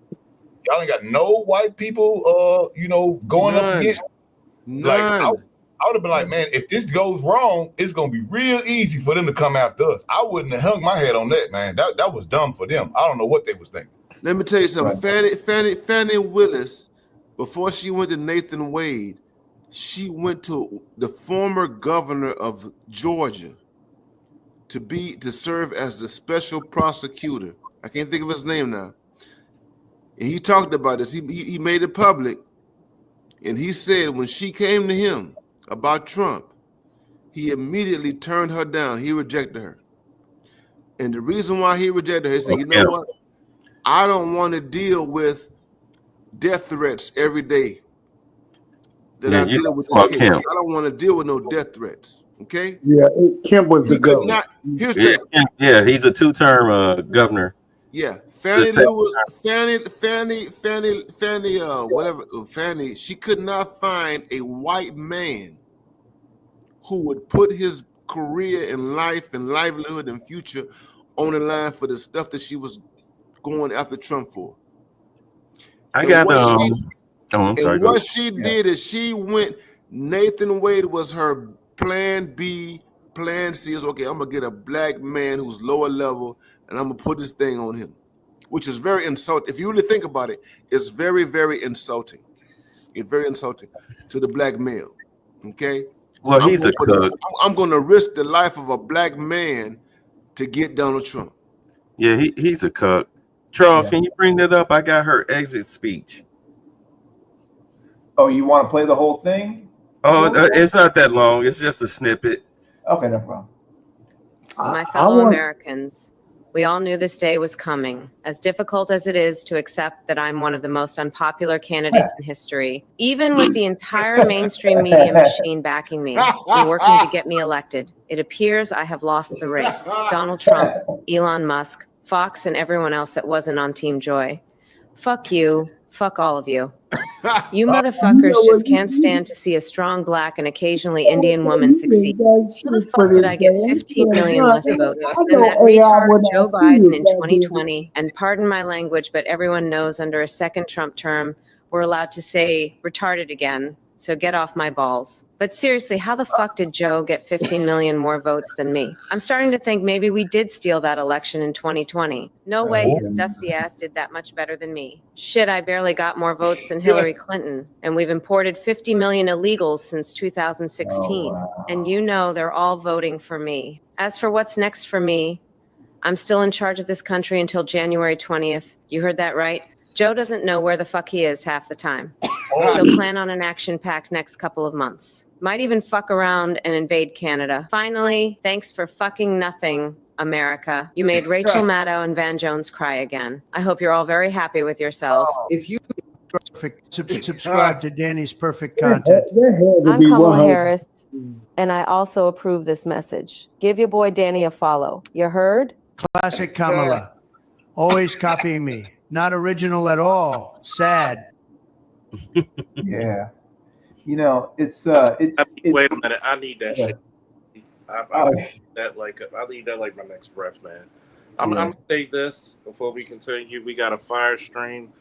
Y'all ain't got no white people, going up against. Like I None. would have been like, man, if this goes wrong, it's gonna be real easy for them to come after us. I wouldn't have hung my head on that, man. That was dumb for them. I don't know what they was thinking. Let me tell you something. Right. Fannie Willis, before she went to Nathan Wade, she went to the former governor of Georgia to serve as the special prosecutor. I can't think of his name now. And he talked about this. He made it public. And he said when she came to him about Trump, he immediately turned her down. He rejected her. And the reason why he rejected her, he said, you know what? I don't want to deal with death threats every day that I'm dealing with this case. I don't want to deal with no death threats. Okay? Yeah, Kemp was the governor. Here's the yeah, he's a two-term governor. Yeah, Fannie Lewis, Fannie, she could not find a white man who would put his career and life and livelihood and future on the line for the stuff that she was going after Trump for. I'm sorry. What she did is she went, Nathan Wade was her plan B, plan C is, okay, I'm going to get a black man who's lower level and I'm going to put this thing on him, which is very insulting. If you really think about it, it's very, very insulting. It's very insulting to the black male, okay? Well, he's a cook. I'm going to risk the life of a black man to get Donald Trump. Yeah, he's a cook. Charles, can you bring that up? I got her exit speech. Oh, you want to play the whole thing? Oh, it's not that long. It's just a snippet. Okay, no problem. My fellow Americans, we all knew this day was coming. As difficult as it is to accept that I'm one of the most unpopular candidates in history, even with the entire mainstream media machine backing me and working to get me elected, it appears I have lost the race. Donald Trump, Elon Musk, Fox, and everyone else that wasn't on Team Joy. Fuck you. Fuck all of you. You motherfuckers just can't stand to see a strong black and occasionally Indian woman succeed. How the fuck did I get 15 million less votes than that retard Joe Biden in 2020? And pardon my language, but everyone knows under a second Trump term, we're allowed to say retarded again. So get off my balls. But seriously, how the fuck did Joe get 15 million more votes than me? I'm starting to think maybe we did steal that election in 2020. No way his dusty ass did that much better than me. Shit, I barely got more votes than Hillary Clinton. And we've imported 50 million illegals since 2016. And you know they're all voting for me. As for what's next for me, I'm still in charge of this country until January 20th. You heard that right? Joe doesn't know where the fuck he is half the time. So plan on an action-packed next couple of months. Might even fuck around and invade Canada. Finally, thanks for fucking nothing, America. You made Rachel Maddow and Van Jones cry again. I hope you're all very happy with yourselves. If you subscribe to Danny's perfect content. I'm Kamala Harris, and I also approve this message. Give your boy Danny a follow. You heard? Classic Kamala. Always copying me. Not original at all. Sad. Yeah. You know, it's wait a minute. I need that shit. I need that like my next breath, man. I'm gonna say this before we continue. We got a fire stream.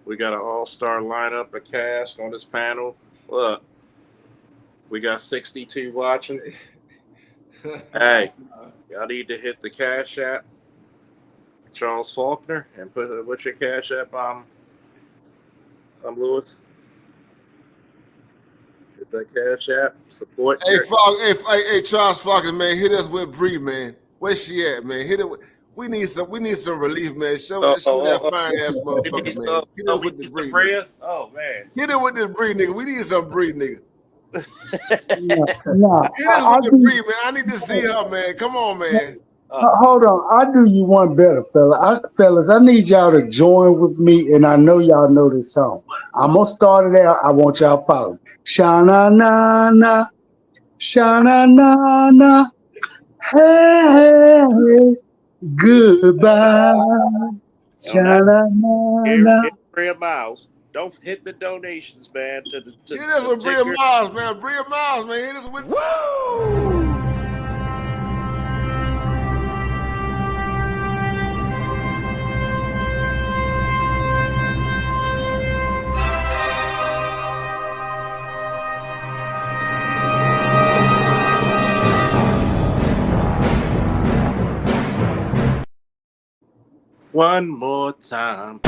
We got an all-star lineup, a cast on this panel. Look, we got 62 watching. Hey, y'all need to hit the Cash App, Charles Faulkner, and what's your Cash App? Lewis. Hit that Cash App. Support. Hey, Charles Faulkner, man, hit us with Bree, man. Where's she at, man? Hit it. We need some relief, man. Show that fine ass motherfucker, man. Hit it with the Bree. Oh man. Hit it with the Bree, nigga. We need some Bree, nigga. Nah, Hit us with the Bree, man. I need to see her, man. Come on, man. Hold on, I'll do you one better, fellas. I need y'all to join with me, and I know y'all know this song. I'm gonna start it out. I want y'all to follow. Sha-na na na, sha-na na na, hey, goodbye. Sha-na na na. Bria Miles. Don't hit the donations, man. Hit us with Bria Miles, man. Bria Miles, man. Hit us with woo. One more time.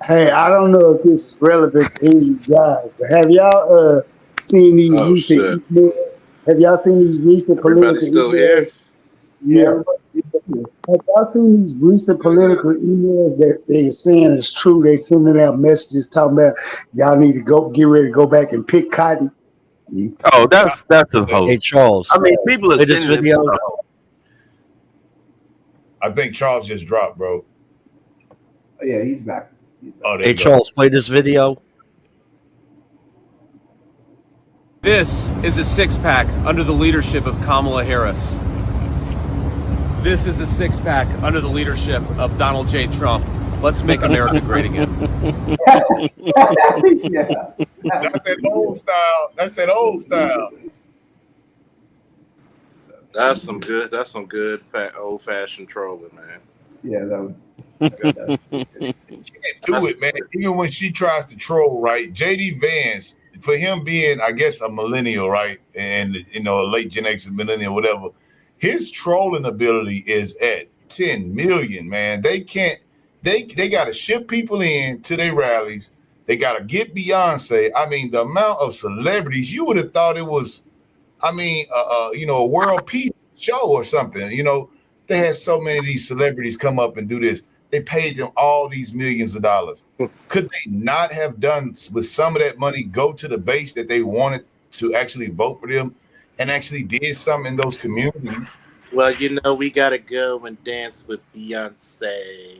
Hey, I don't know if this is relevant to any of you guys, but have y'all seen these Oh shit! recent emails? Have y'all seen these recent Everybody political still emails? here? Yeah. Have y'all seen these recent political emails that they're saying is true? They sending out messages talking about y'all need to go get ready to go back and pick cotton. Oh, that's a hoax. Hey, Charles. I mean, people are Play this sending video. I think Charles just dropped, bro. Oh, yeah, he's back. Oh, there Hey, you go. Charles, play this video. This is a six-pack under the leadership of Kamala Harris. This is a six-pack under the leadership of Donald J. Trump. Let's make America great again. Yeah. That's that old style. That's that old style. That's some good. That's some good old fashioned trolling, man. Yeah, that was. She can't do it, man. Even when she tries to troll, right? JD Vance, for him being, I guess, a millennial, right, and a late Gen X millennial, whatever, his trolling ability is at 10 million, man. They can't. They got to ship people in to their rallies. They got to get Beyonce. I mean, the amount of celebrities, you would have thought it was, I mean, a world peace show or something. They had so many of these celebrities come up and do this. They paid them all these millions of dollars. Could they not have done with some of that money, go to the base that they wanted to actually vote for them and actually did something in those communities? Well, we gotta go and dance with Beyonce.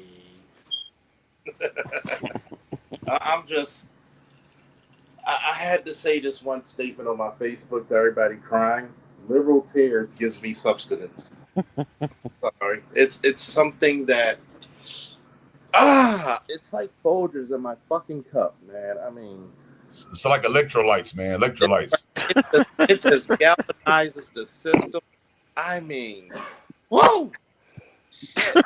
I had to say this one statement on my Facebook to everybody crying. Liberal tears gives me substance. Sorry. It's something that it's like Folgers in my fucking cup, man. I mean, it's like electrolytes, man. Electrolytes. It just galvanizes the system. I mean, whoa! Shit.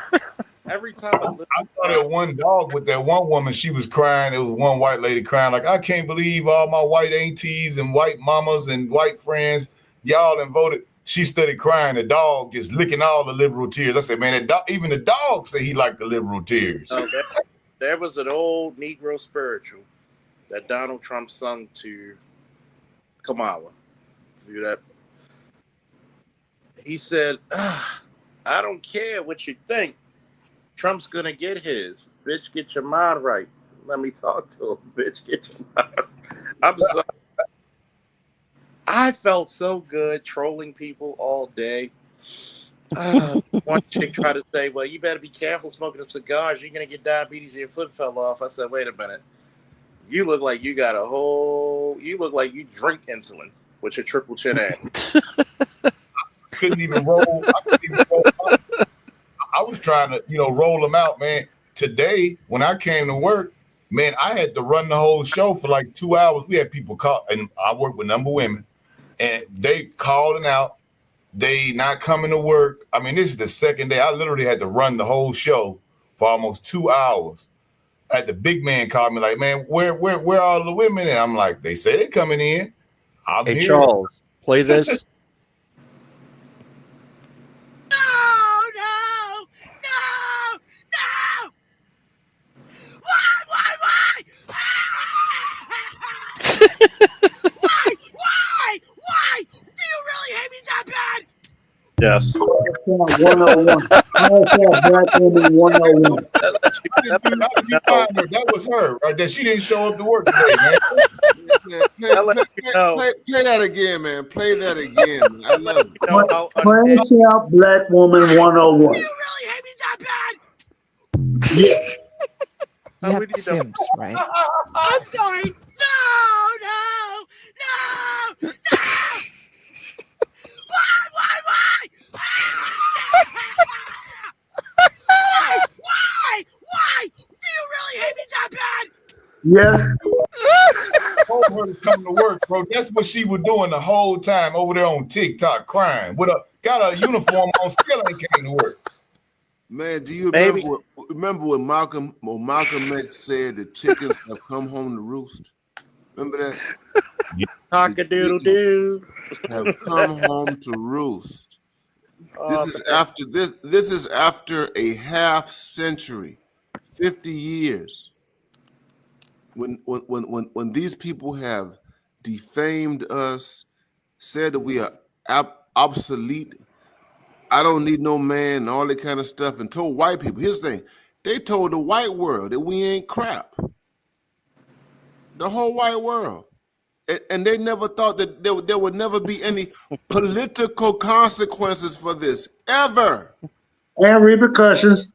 Every time I saw that one dog with that one woman, she was crying. It was one white lady crying, like, I can't believe all my white aunties and white mamas and white friends, y'all done voted. She started crying. The dog just licking all the liberal tears. I said, man, even the dog said he liked the liberal tears. There was an old Negro spiritual that Donald Trump sung to Kamala. Do that. He said, I don't care what you think. Trump's gonna get his. Bitch, get your mind right. Let me talk to him. Bitch, get your mind right. I'm sorry. I felt so good trolling people all day. One chick tried to say, well, you better be careful smoking them cigars. You're going to get diabetes and your foot fell off. I said, wait a minute. You look like you look like you drink insulin with your triple chin ass. Couldn't even roll. I was trying to, roll them out, man. Today, when I came to work, man, I had to run the whole show for like 2 hours. We had people call, and I work with number women, and they calling out. They not coming to work. I mean, this is the second day. I literally had to run the whole show for almost 2 hours. I had the big man call me like, man, where are all the women? And I'm like, they say they coming in. I'm Hey, here. Charles, play this. Why? Do you really hate me that bad? Yes. 101. Black woman 101. That was her, right? That she didn't show up to work today, man. Play that again, man. Play that again. I love it. Crash out black woman 101. Do you really hate me that bad? Yeah. You have Sims, right? I'm sorry. No. Why? Do you really hate me Yes. Told her to come to work, bro. That's what she was doing the whole time over there on TikTok, crying. Got a uniform on, still ain't came to work. Man, do you Maybe. remember when Malcolm X said the chickens have come home to roost? Remember that? Cock-a-doodle-doo. Have come home to roost. Oh, This is after a half century, 50 years. When these people have defamed us, said that we are obsolete, I don't need no man, and all that kind of stuff, and told white people. Here's the thing: they told the white world that we ain't crap. The whole white world, and they never thought that there would never be any political consequences for this ever. And repercussions.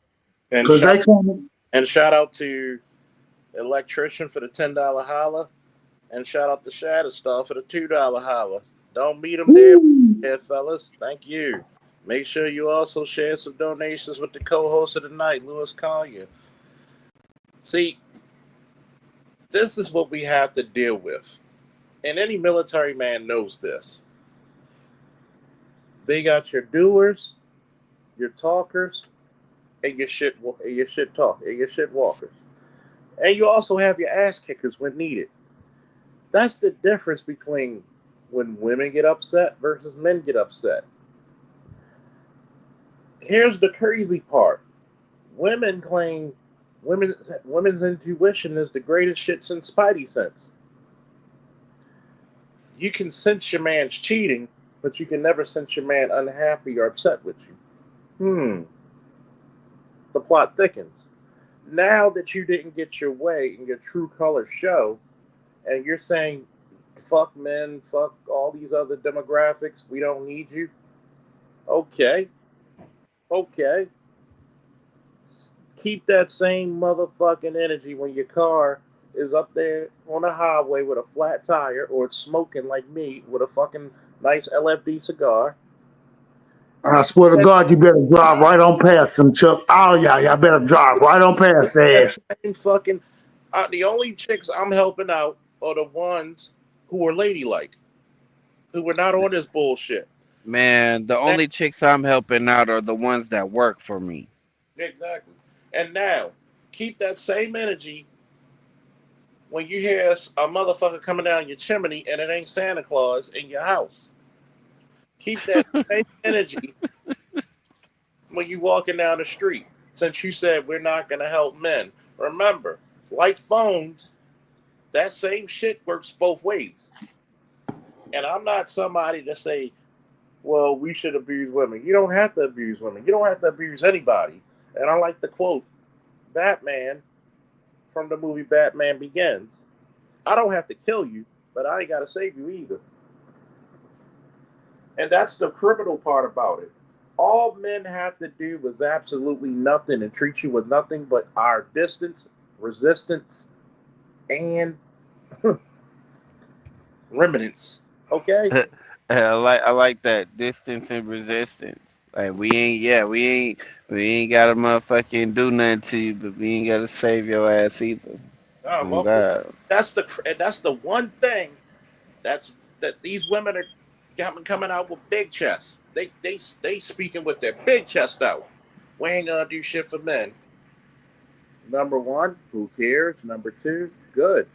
And Because they come. And shout out to Electrician for the $10 holla, and shout out to Shatterstar for the $2 holla. Don't meet them there, fellas. Thank you. Make sure you also share some donations with the co-host of the night, Louis Collier. See, this is what we have to deal with, and any military man knows this. They got your doers, your talkers, and your shit walkers. And you also have your ass kickers when needed. That's the difference between when women get upset versus men get upset. Here's the crazy part. Women claim women's intuition is the greatest shit since Spidey sense. You can sense your man's cheating, but you can never sense your man unhappy or upset with you. The plot thickens. Now that you didn't get your way and your true colors show, and you're saying, fuck men, fuck all these other demographics, we don't need you. Okay. Keep that same motherfucking energy when your car is up there on the highway with a flat tire, or it's smoking like me with a fucking nice LFD cigar. I swear to God, you better drive right on past them, Chuck. Oh, y'all better drive right on past their ass. Fucking, the only chicks I'm helping out are the ones who are ladylike, who are not on this bullshit. Man, the only chicks I'm helping out are the ones that work for me. Exactly. And now, keep that same energy when you hear a motherfucker coming down your chimney and it ain't Santa Claus in your house. Keep that same energy when you walking down the street. Since you said we're not going to help men. Remember, like phones, that same shit works both ways. And I'm not somebody to say, well, we should abuse women. You don't have to abuse women. You don't have to abuse anybody. And I like to quote Batman from the movie Batman Begins. I don't have to kill you, but I ain't got to save you either. And that's the criminal part about it. All men have to do is absolutely nothing and treat you with nothing but our distance, resistance, and remnants. Okay? I like that distance and resistance. Like we ain't gotta motherfucking do nothing to you, but we ain't gotta save your ass either. Well, that's the one thing that these women are coming out with big chests. They speaking with their big chest out. We ain't gonna do shit for men. Number one, who cares? Number two, good.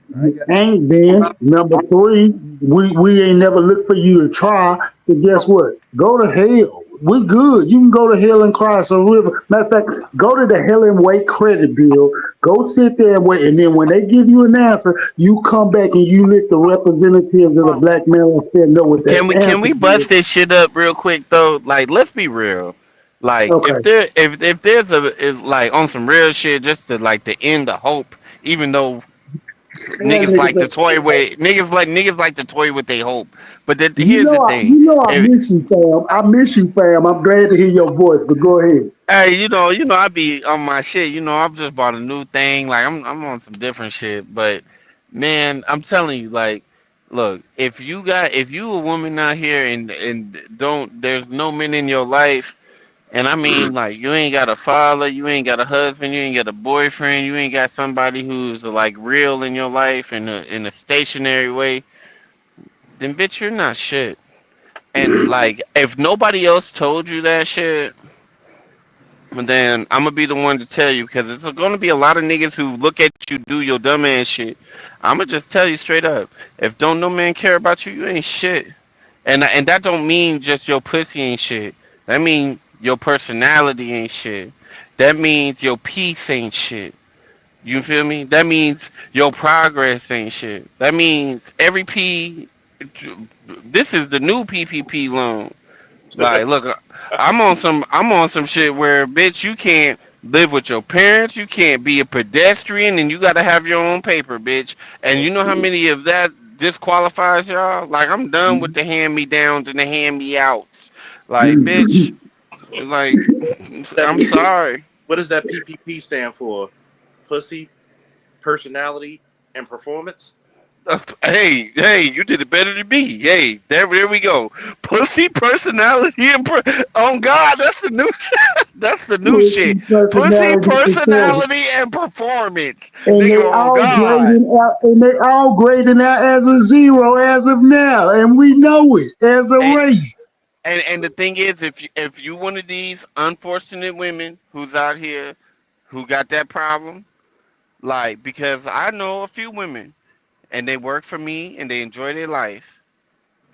Ain't been. Number three, we ain't never looked for you to try. But guess what? Go to hell. We good. You can go to hell and cry some river. Matter of fact, go to the hell and wait credit bill. Go sit there and wait. And then when they give you an answer, you come back and you let the representatives of the black male affair know what that Can we bust this shit up real quick though? Like, let's be real. Like, okay. if there's like on some real shit, just to like to end the hope, even though niggas like to toy with niggas like to toy with their hope. But here's the thing. I miss you, fam. I miss you, fam. I'm glad to hear your voice. But go ahead. Hey, you know, I be on my shit. You know, I've just bought a new thing. Like I'm on some different shit. But man, I'm telling you, like, look, if you a woman out here and there's no men in your life. And I mean, like, you ain't got a father, you ain't got a husband, you ain't got a boyfriend, you ain't got somebody who's like real in your life in a stationary way. Then, bitch, you're not shit. And like, if nobody else told you that shit, then I'm gonna be the one to tell you because there's gonna be a lot of niggas who look at you do your dumb ass shit. I'm gonna just tell you straight up: if don't no man care about you, you ain't shit. And that don't mean just your pussy ain't shit. That mean your personality ain't shit. That means your peace ain't shit. You feel me? That means your progress ain't shit. That means every P. This is the new PPP loan. Like, look, I'm on some shit where, bitch, you can't live with your parents, you can't be a pedestrian, and you gotta have your own paper, bitch. And you know how many of that disqualifies y'all? Like, I'm done with the hand me downs and the hand me outs. Like, bitch, like, I'm sorry. What does that PPP stand for? Pussy, personality, and performance. Hey, you did it better than me. Hey, there we go. Pussy, personality, and oh God, that's the new that's the new shit. Pussy, personality, and performance. And Nigga, they oh God. they all grading out as a 0 as of now, and we know it as a race. And the thing is, if you one of these unfortunate women who's out here who got that problem, like, because I know a few women and they work for me and they enjoy their life.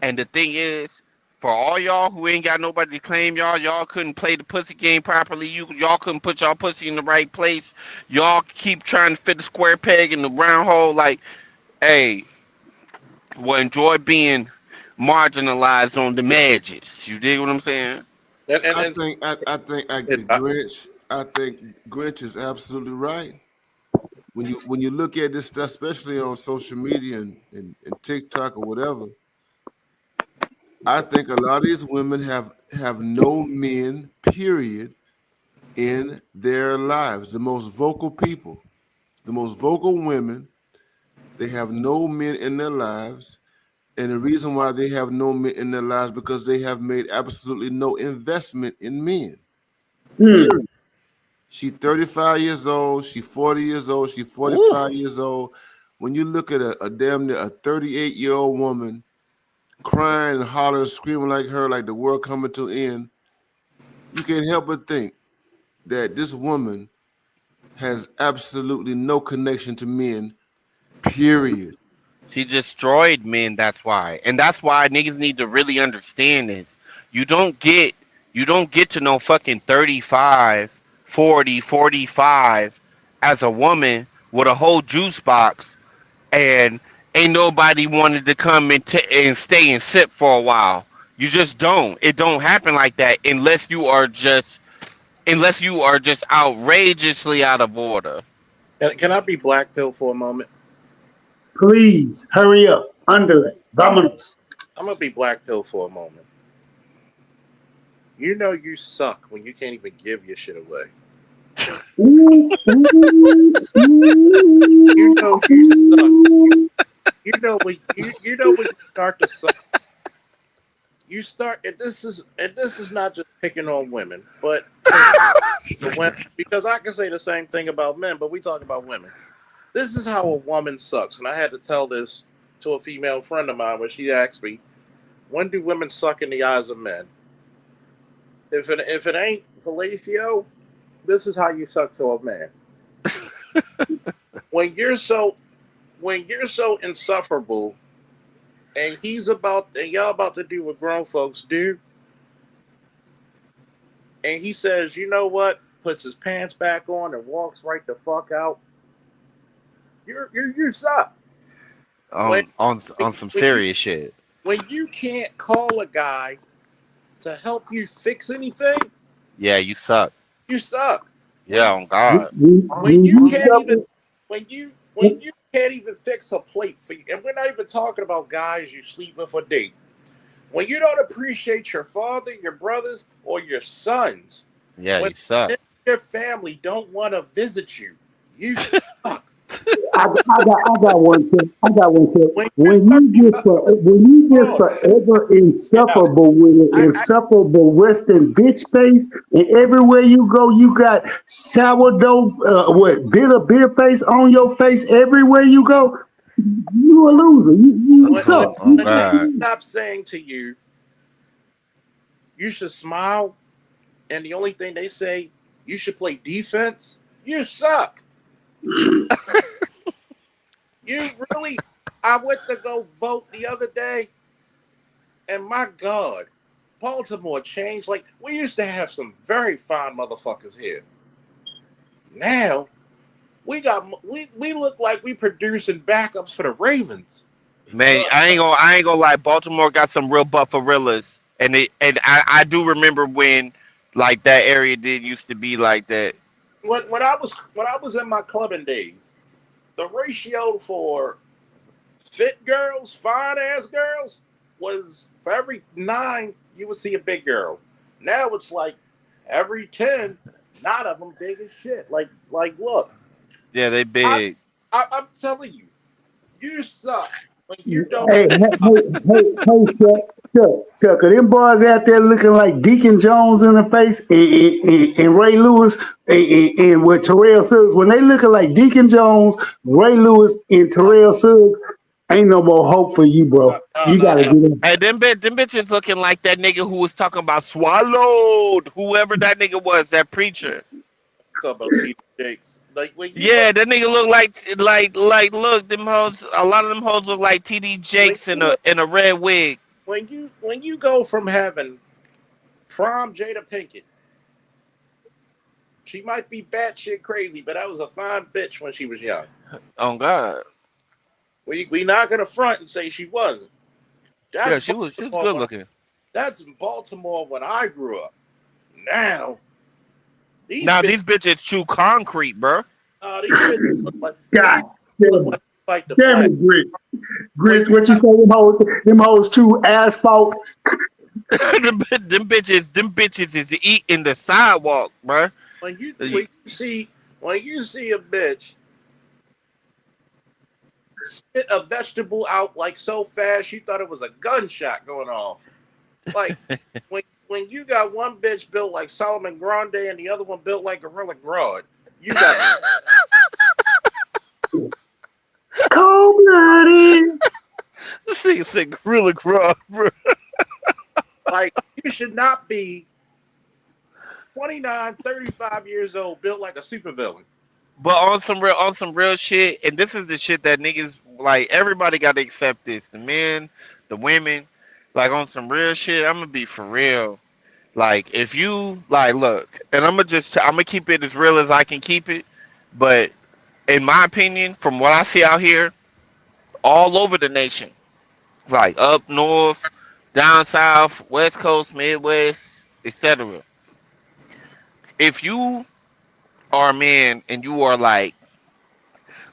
And the thing is, for all y'all who ain't got nobody to claim y'all couldn't play the pussy game properly. Y'all couldn't put y'all pussy in the right place. Y'all keep trying to fit the square peg in the round hole. Like, hey, well, enjoy being marginalized on the edges. You dig what I'm saying? I think Grinch is absolutely right. When you look at this stuff, especially on social media and TikTok or whatever, I think a lot of these women have no men, period, in their lives. The most vocal people, the most vocal women, they have no men in their lives. And the reason why they have no men in their lives because they have made absolutely no investment in men. Period. She's 35 years old. She's 40 years old. She's 45 years old. When you look at a damn near a 38-year-old woman crying and hollering, screaming like her, like the world coming to an end, you can't help but think that this woman has absolutely no connection to men, period. She destroyed men, that's why. And that's why niggas need to really understand this. You don't get to no fucking 35, 40, 45 as a woman with a whole juice box and ain't nobody wanted to come and stay and sip for a while. You just don't. It don't happen like that unless you are just outrageously out of order. Can I be black pill for a moment? Please hurry up. Under it. Vámonos. I'm gonna be black pill for a moment. You know you suck when you can't even give your shit away. You know you suck. You know when you start to suck. You start, and this is not just picking on women, but the women, because I can say the same thing about men, but we talk about women. This is how a woman sucks, and I had to tell this to a female friend of mine when she asked me, "When do women suck in the eyes of men?" If it ain't fellatio, this is how you suck to a man. when you're so insufferable, and y'all about to do what grown folks do, and he says, "You know what?" Puts his pants back on and walks right the fuck out. You suck. On some serious shit. When you can't call a guy to help you fix anything, yeah, you suck. You suck. Yeah, on God. When you can't even fix a plate for you, and we're not even talking about guys you sleep with or date. When you don't appreciate your father, your brothers, or your sons, yeah, you suck. Your family don't want to visit you. You suck. got one tip. I got one tip. When you just forever insufferable with it, insufferable resting bitch face, and everywhere you go, you got sourdough, bitter face on your face everywhere you go. You a loser. You suck. When they stop saying to you, you should smile, and the only thing they say, you should play defense, you suck. You really, I went to go vote the other day, and my God, Baltimore changed. Like, we used to have some very fine motherfuckers here. Now, we look like we producing backups for the Ravens. Man, I ain't gonna lie. Baltimore got some real buffarillas, and I do remember when like that area did used to be like that. When I was in my clubbing days, the ratio for fit girls, fine ass girls, was for every 9 you would see a big girl. Now it's like every 10, 9 of them big as shit. Like look. Yeah, they big. I'm telling you, you suck when you don't. Hey, Chuck, are them boys out there looking like Deacon Jones in the face and Ray Lewis and with Terrell Suggs? When they looking like Deacon Jones, Ray Lewis, and Terrell Suggs, ain't no more hope for you, bro. You gotta get in. Hey, them bitches looking like that nigga who was talking about swallowed. Whoever that nigga was, that preacher. Talk about T.D. Jakes. Like, yeah, that nigga look like look, them hoes. A lot of them hoes look like T.D. Jakes in a red wig. When you go from having prom Jada Pinkett, she might be batshit crazy, but that was a fine bitch when she was young. Oh God. We not gonna front and say she wasn't. She was good looking. That's in Baltimore when I grew up. Now these bitches chew concrete, bro. These bitches look like God fight the damn fight. it, Grit, what you say? Them hoes chew asphalt. them bitches is eating the sidewalk, bro. When you see a bitch spit a vegetable out like so fast you thought it was a gunshot going off. Like when you got one bitch built like Solomon Grande and the other one built like Gorilla Grodd, you got cold-blooded. This thing said Gorilla Grodd, bro. Like, you should not be 29, 35 years old, built like a supervillain. But on some real shit, and this is the shit that niggas like. Everybody got to accept this. The men, the women, like on some real shit. I'm gonna be for real. Like if you like, look, and I'm gonna keep it as real as I can keep it. But in my opinion, from what I see out here, all over the nation, like up north, down south, west coast, midwest, etc. If you are a man and you are like,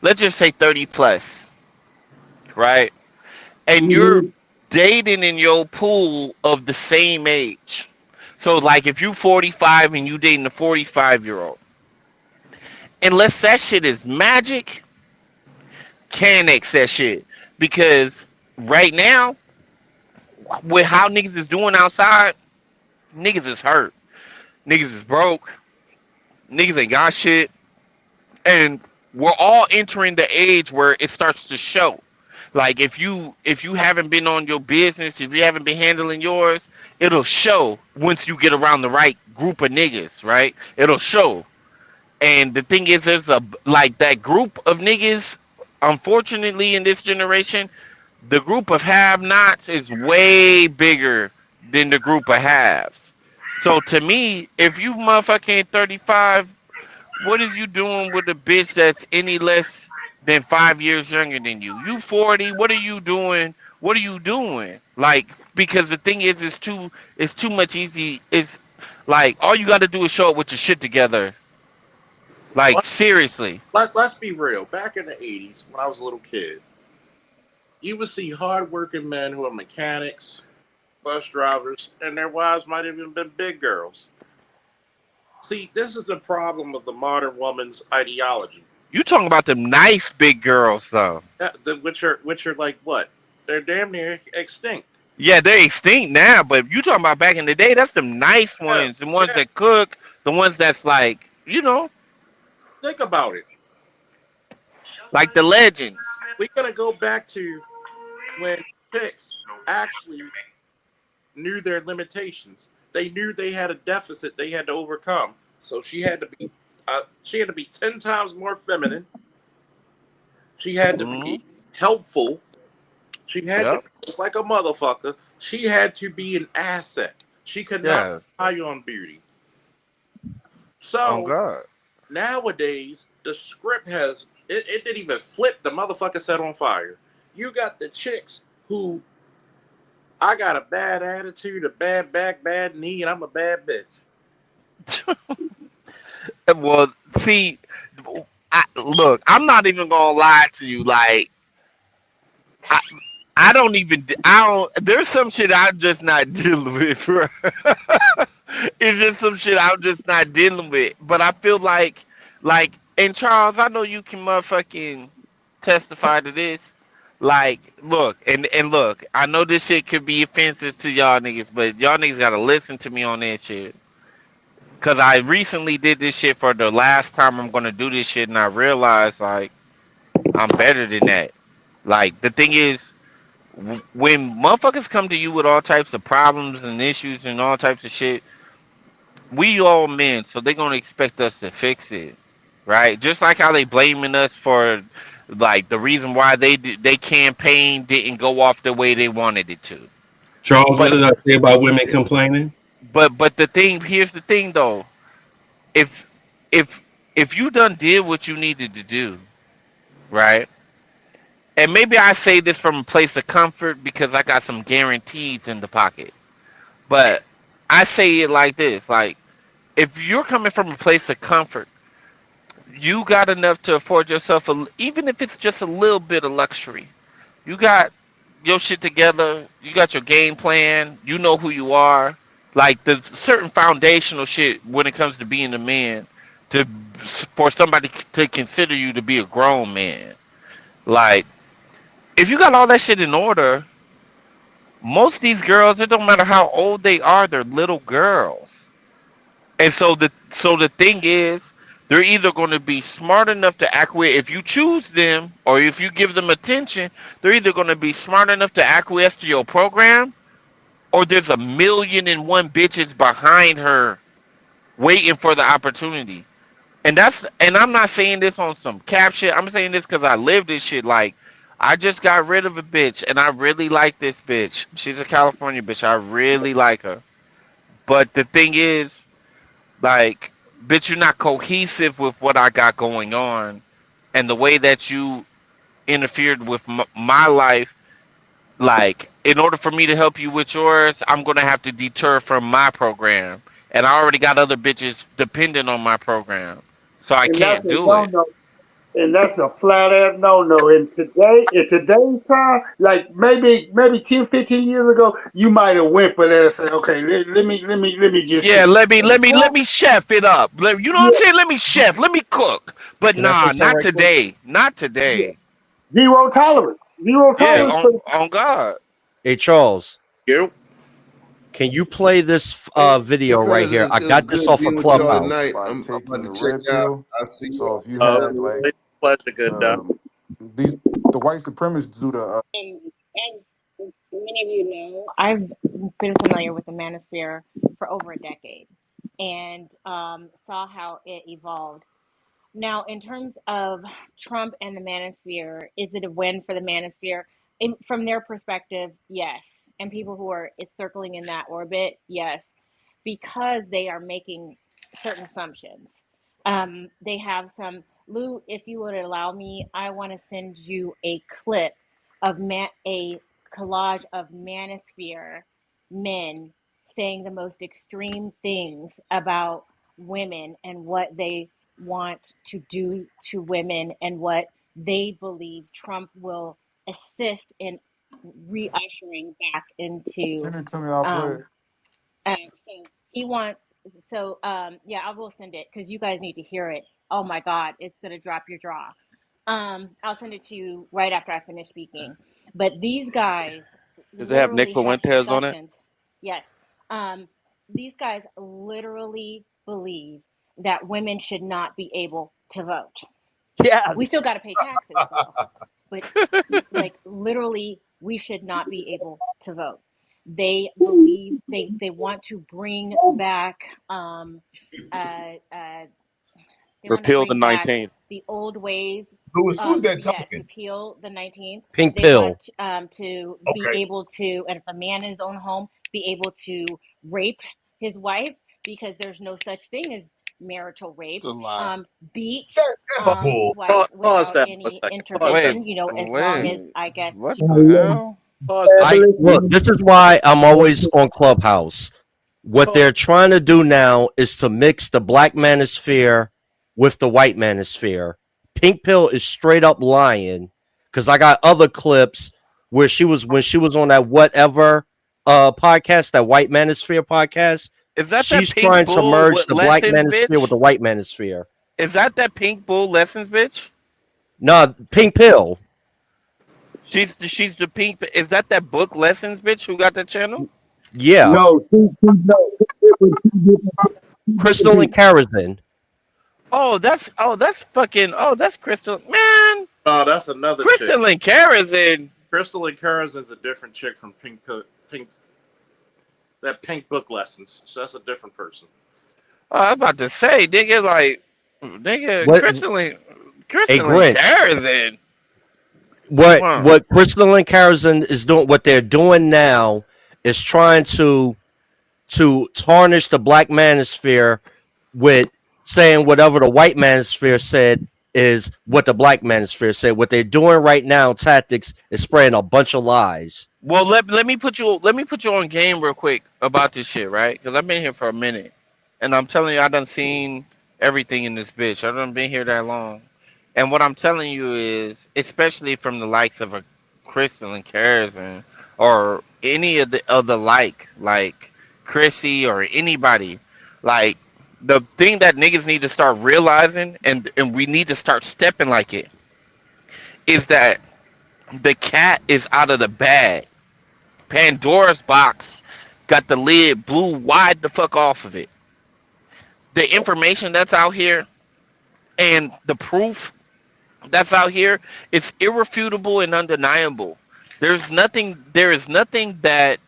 let's just say 30 plus, right? And you're dating in your pool of the same age. So like if you 45 and you dating a 45-year-old, unless that shit is magic, can't accept shit. Because right now, with how niggas is doing outside, niggas is hurt. Niggas is broke. Niggas ain't got shit. And we're all entering the age where it starts to show. Like if you haven't been on your business, if you haven't been handling yours, it'll show once you get around the right group of niggas, right? It'll show. And the thing is, there's that group of niggas, unfortunately in this generation, the group of have-nots is way bigger than the group of haves. So to me, if you motherfucking 35, what is you doing with a bitch that's any less than 5 years younger than you? You 40, what are you doing? What are you doing? Like, because the thing is, it's too much easy. It's like all you got to do is show up with your shit together. Like seriously. Let's be real. Back in the 80s, when I was a little kid, you would see hardworking men who are mechanics, bus drivers, and their wives might have even been big girls. See, this is the problem of the modern woman's ideology. You talking about them nice big girls though? Which are like what? They're damn near extinct. Yeah, they're extinct now, but you talking about back in the day? That's them nice Yeah, ones, the ones yeah. that cook, the ones that's like, you know, Think about it. like the legends. We're gonna go back to when chicks actually knew their limitations. They knew they had a deficit they had to overcome. So she had to be 10 times more feminine. She had to be helpful. She had to Yep. be like a motherfucker. She had to be an asset. She could not rely on beauty. Oh So God. nowadays the script has it didn't even flip. The motherfucker set on fire. You got the chicks who I got a bad attitude, a bad back, bad knee, and I'm a bad bitch. Well, see, look, I'm not even gonna lie to you. Like, I don't even. I don't. There's some shit I'm just not dealing with. Bro. It's just some shit I'm just not dealing with. But I feel like, and Charles, I know you can motherfucking testify to this. Like, look, and look, I know this shit could be offensive to y'all niggas, but y'all niggas gotta listen to me on this shit. Cause I recently did this shit for the last time I'm gonna do this shit, and I realized like I'm better than that. Like the thing is, when motherfuckers come to you with all types of problems and issues and all types of shit, we all men, so they're gonna expect us to fix it, right? Just like how they blaming us for like the reason why they campaign didn't go off the way they wanted it to. Charles, what But did I say about women complaining? but the thing here's the thing though. If if if you done did what you needed to do, right? And maybe I say this from a place of comfort because I got some guarantees in the pocket. But I say it like this, like if you're coming from a place of comfort, you got enough to afford yourself even if it's just a little bit of luxury. You got your shit together, you got your game plan, you know who you are. Like the certain foundational shit when it comes to being a man to for somebody to consider you to be a grown man. Like if you got all that shit in order, most of these girls, it don't matter how old they are, they're little girls. And so the thing is, they're either going to be smart enough to acquiesce if you choose them, or if you give them attention. They're either going to be smart enough to acquiesce to your program, or there's a million and one bitches behind her waiting for the opportunity. And I'm not saying this on some cap shit. I'm saying this because I live this shit. Like I just got rid of a bitch, and I really like this bitch. She's a California bitch. I really like her. But the thing is, like, bitch, you're not cohesive with what I got going on, and the way that you interfered with my life. Like, in order for me to help you with yours, I'm gonna have to deter from my program, and I already got other bitches dependent on my program, so I And that's can't a do it. no-no. And that's a flat ass no-no. And in today's time, like maybe 10, 15 years ago, you might have went for that and said, okay, let me just Yeah, see. let me chef it up. You know what I'm saying? Let me chef, let me cook. But Can I say nah, something not right quick? today, not Yeah. today. Zero tolerance. Zero Yeah, tolerance for on God. Hey Charles, You can you play this video right fellas, here? I it was got this good off being of with y'all Clubhouse. tonight. By I'm taking about the to check red out. pill. I'll see So y'all if you later. had like pleasure, good dog. the white supremacists do the As many of you know, I've been familiar with the manosphere for over a decade and saw how it evolved. Now, in terms of Trump and the manosphere, is it a win for the manosphere? From their perspective, yes. And people who are circling in that orbit, yes, because they are making certain assumptions. They have some, Lou, if you would allow me, I want to send you a clip of a collage of manosphere men saying the most extreme things about women and what they want to do to women and what they believe Trump will assist in re-ushering back into send it to me, I'll play it. so he wants yeah, I will send it because you guys need to hear it. oh my God, it's gonna drop your jaw. I'll send it to you right after I finish speaking. But these guys Does it have Nick literally have Fuentes on it? discussions. Yes. These guys literally believe that women should not be able to vote. Yes. We still got to pay taxes, though. But like literally, we should not be able to vote. They believe they want to bring back they want to Repeal the bring back 19th. the old ways. Who's that Yes, talking? repeal the 19th. Pink They pill. want to be Okay. able to, and if a man in his own home, be able to rape his wife because there's no such thing as marital rape. It's a lie. Beat That's bull. wife Pause without that any for a second. intervention. Wait, You know, as long as wait. I guess What to the hell? Pause that. Look, this is why I'm always on Clubhouse. What they're trying to do now is to mix the black manosphere with the white manosphere. Pink Pill is straight up lying because I got other clips where when she was on that whatever podcast, that white manosphere podcast. Is that She's that pink trying to bull merge with the black lessons, manosphere bitch? with the white manosphere. Is that pink bull lessons, bitch? No, Pink Pill. She's the pink. Is that book lessons, bitch? Who got that channel? Yeah. No, Crystal and Karazin. That's Crystal. Man, No, that's another Crystal chick. and Karazin. Crystal and Karazin is a different chick from Pink. That Pink Book Lessons. So that's a different person. Oh, I was about to say, nigga, What- Crystal and Grinch. Karazin. What Crystal and Karazin is doing, what they're doing now is trying to tarnish the black manosphere with saying whatever the white manosphere said is what the black manosphere said. What they're doing right now, tactics, is spreading a bunch of lies. Well, let me put you on game real quick about this shit, right? Because I've been here for a minute, and I'm telling you, I done seen everything in this bitch. I done been here that long, and what I'm telling you is, especially from the likes of a Crystal and Karazin or any of the like Chrissy or anybody, like the thing that niggas need to start realizing, and we need to start stepping like it, is that the cat is out of the bag. Pandora's box got the lid blew wide the fuck off of it. The information that's out here and the proof that's out here is irrefutable and undeniable. There is nothing that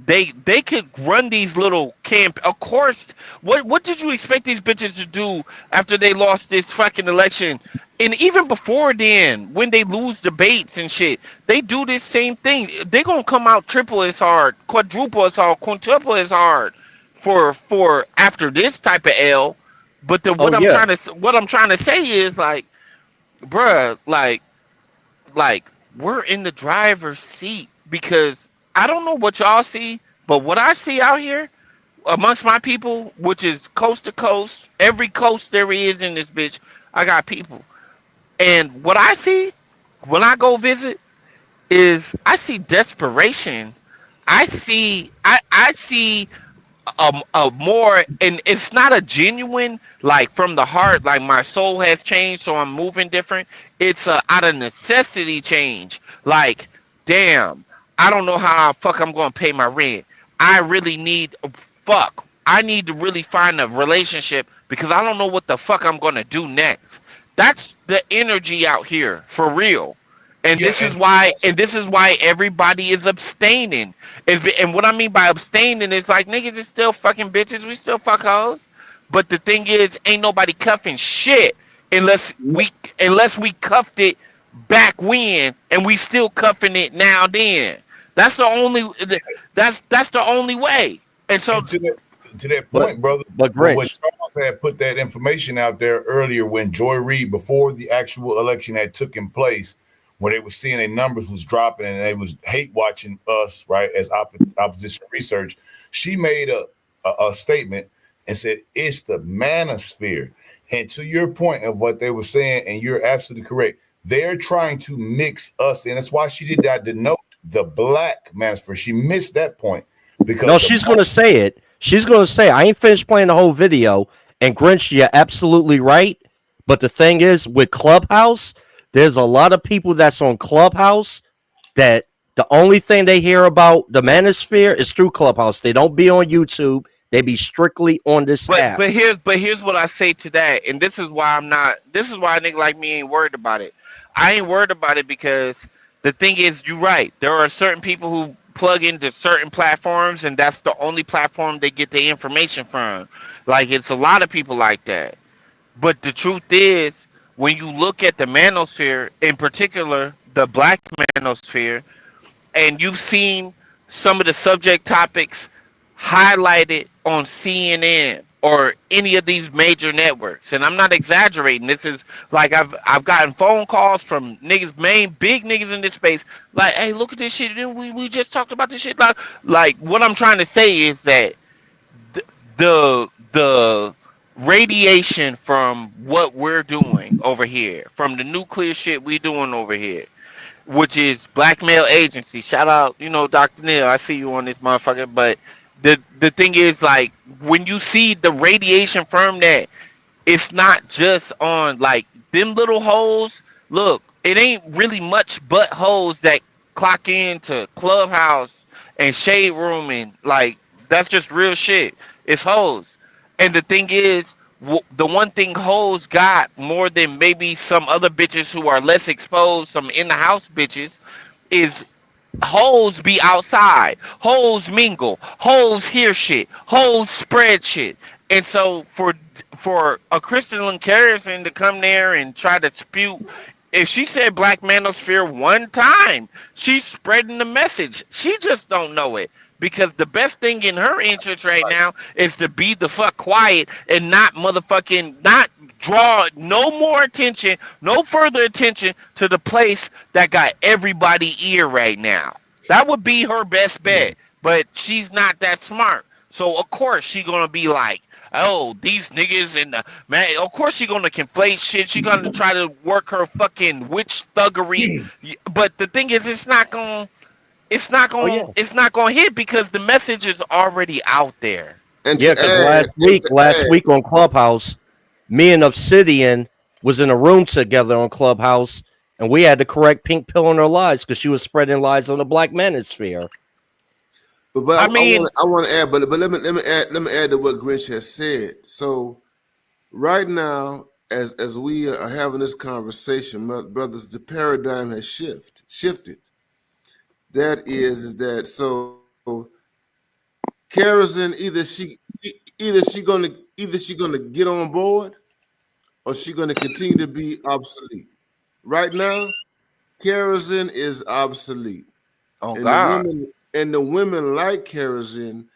they could run these little camp. Of course, what did you expect these bitches to do after they lost this fucking election? And even before then, when they lose debates and shit, they do this same thing. They're gonna come out triple as hard, quadruple as hard, quintuple as hard for after this type of L. But what I'm trying to say is like, bruh, like we're in the driver's seat because I don't know what y'all see, but what I see out here amongst my people, which is coast to coast, every coast there is in this bitch, I got people. And what I see when I go visit is I see desperation. I see a more, and it's not a genuine, like from the heart, like my soul has changed, so I'm moving different. It's a out of necessity change. Like, damn, I don't know how the fuck I'm gonna pay my rent. I really need I need to really find a relationship because I don't know what the fuck I'm gonna do next. That's the energy out here for real. And this is why everybody is abstaining. And what I mean by abstaining is like, niggas is still fucking bitches, we still fuck hoes. But the thing is, ain't nobody cuffing shit unless we cuffed it back when, and we still cuffing it now then. That's the only way. And so to that point, brother, but when Charles had put that information out there earlier when Joy Reid, before the actual election had taken place, where they were seeing their numbers was dropping and they was hate watching us, right, as opposition research, she made a statement and said, it's the manosphere. And to your point of what they were saying, and you're absolutely correct, they're trying to mix us in. That's why she did that, denote the black manosphere. She missed that point. Because no, she's going to say it. She's going to say, I ain't finished playing the whole video. And Grinch, you're absolutely right. But the thing is, with Clubhouse, there's a lot of people that's on Clubhouse that the only thing they hear about the manosphere is through Clubhouse. They don't be on YouTube. They be strictly on this app. But here's what I say to that, and this is why a nigga like me ain't worried about it. I ain't worried about it because the thing is, you're right. There are certain people who plug into certain platforms, and that's the only platform they get the information from. Like, it's a lot of people like that. But the truth is, when you look at the manosphere, in particular the black manosphere, and you've seen some of the subject topics highlighted on CNN or any of these major networks, and I'm not exaggerating. This is like I've gotten phone calls from niggas, big niggas in this space, like, hey, look at this shit. We just talked about this shit. Like what I'm trying to say is that the radiation from what we're doing over here, from the nuclear shit we doing over here, which is Blackmail Agency. Shout out, Dr. Neil. I see you on this motherfucker. But the thing is, like, when you see the radiation from that, it's not just on like them little holes. Look, it ain't really much but holes that clock into Clubhouse and Shade Room, and like that's just real shit. It's hoes. And the thing is, the one thing hoes got more than maybe some other bitches who are less exposed, some in the house bitches, is hoes be outside. Hoes mingle. Hoes hear shit. Hoes spread shit. And so for a Crystalline Carrison to come there and try to spew, if she said Black Manosphere one time, she's spreading the message. She just don't know it. Because the best thing in her interest right now is to be the fuck quiet and not draw no more attention, no further attention to the place that got everybody ear right now. That would be her best bet. But she's not that smart. So of course she gonna be like, oh, these niggas and the man. Of course she gonna conflate shit. She gonna try to work her fucking witch thuggery. But the thing is, it's not gonna hit because the message is already out there. Yeah, because last week on Clubhouse, me and Obsidian was in a room together on Clubhouse, and we had to correct Pink Pill on her lies because she was spreading lies on the Black Manosphere. But I want to add, but let me add to what Grinch has said. So right now, as we are having this conversation, my brothers, the paradigm has shifted. That is that so Kerosene either she gonna get on board or she gonna continue to be obsolete. Right now, Kerosene is obsolete. Oh and God! The women like Kerosene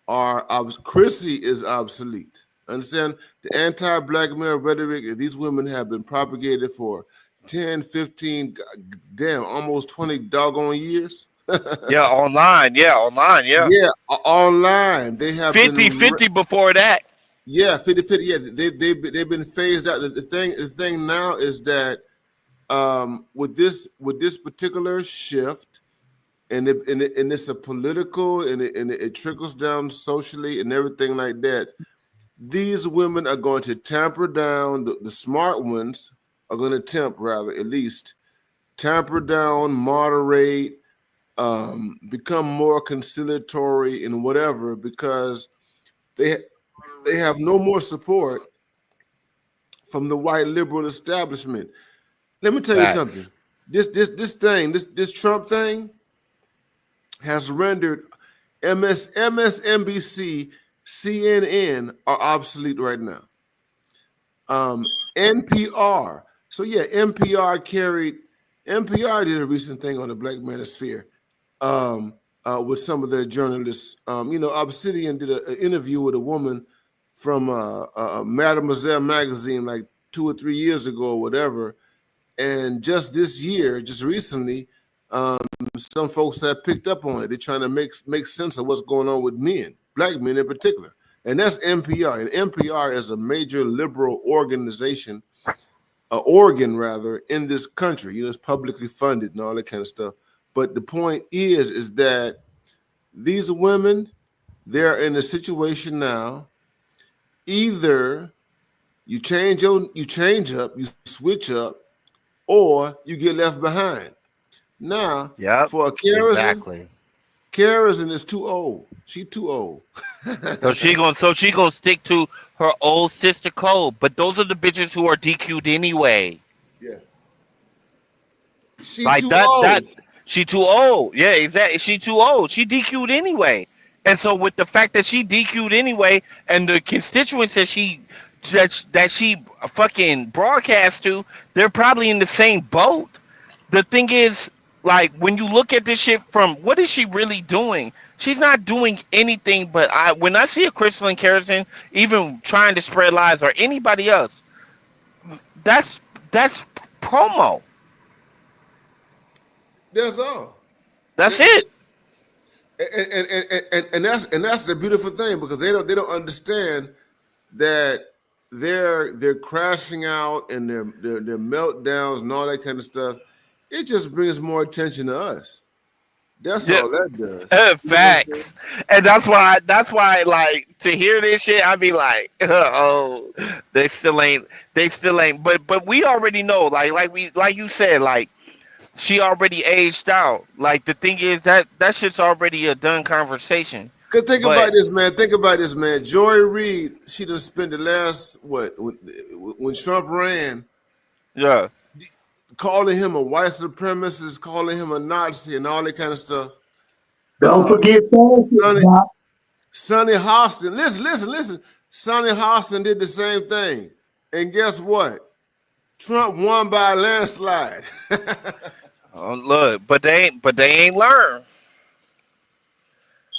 are Chrissy is obsolete. Understand the anti-black male rhetoric these women have been propagated for 10, 15, damn, almost 20 doggone years. Yeah, online. Yeah, online. They have 50 before that. Yeah, 50. Yeah, they've been phased out. The thing now is that with this particular shift, and it's a political, and it trickles down socially and everything like that. These women are going to tamper down. The smart ones are going to tamper down, moderate. Become more conciliatory and whatever because they have no more support from the white liberal establishment. Let me tell you something. This Trump thing has rendered MSNBC, CNN are obsolete right now. NPR. So yeah, NPR did a recent thing on the Black Manosphere. With some of their journalists. Obsidian did an interview with a woman from Mademoiselle magazine like 2 or 3 years ago or whatever. And just this year, just recently, some folks have picked up on it. They're trying to make sense of what's going on with men, black men in particular. And that's NPR. And NPR is a major liberal organization, organ rather, in this country. It's publicly funded and all that kind of stuff. But the point is that these women, they're in a situation now. Either You change up, you switch up, or you get left behind. Now, for a Kerrison is too old. She too old. So she gonna stick to her old sister code. But those are the bitches who are DQ'd anyway. Yeah. She like too that. old. That she too old. Yeah, exactly. She too old. She DQ'd anyway. And so with the fact that she DQ'd anyway, and the constituents that she fucking broadcast to, they're probably in the same boat. The thing is, like, when you look at this shit from, what is she really doing? She's not doing anything. But when I see a Crystal and Kerrison even trying to spread lies, or anybody else, that's promo. That's all. That's it. And that's the beautiful thing, because they don't understand that they're crashing out and their meltdowns and all that kind of stuff. It just brings more attention to us. That's all that does. Facts. And that's why like, to hear this shit, I'd be like, oh, they still ain't. But we already know, like you said, like, she already aged out. Like, the thing is that shit's already a done conversation. Cause think about this, man. Joy Reid, she done spent the last when Trump ran. Yeah. Calling him a white supremacist, calling him a Nazi, and all that kind of stuff. Don't forget Sonny Hostin. Listen. Sonny Hostin did the same thing, and guess what? Trump won by a landslide. Oh, look, but they ain't learned.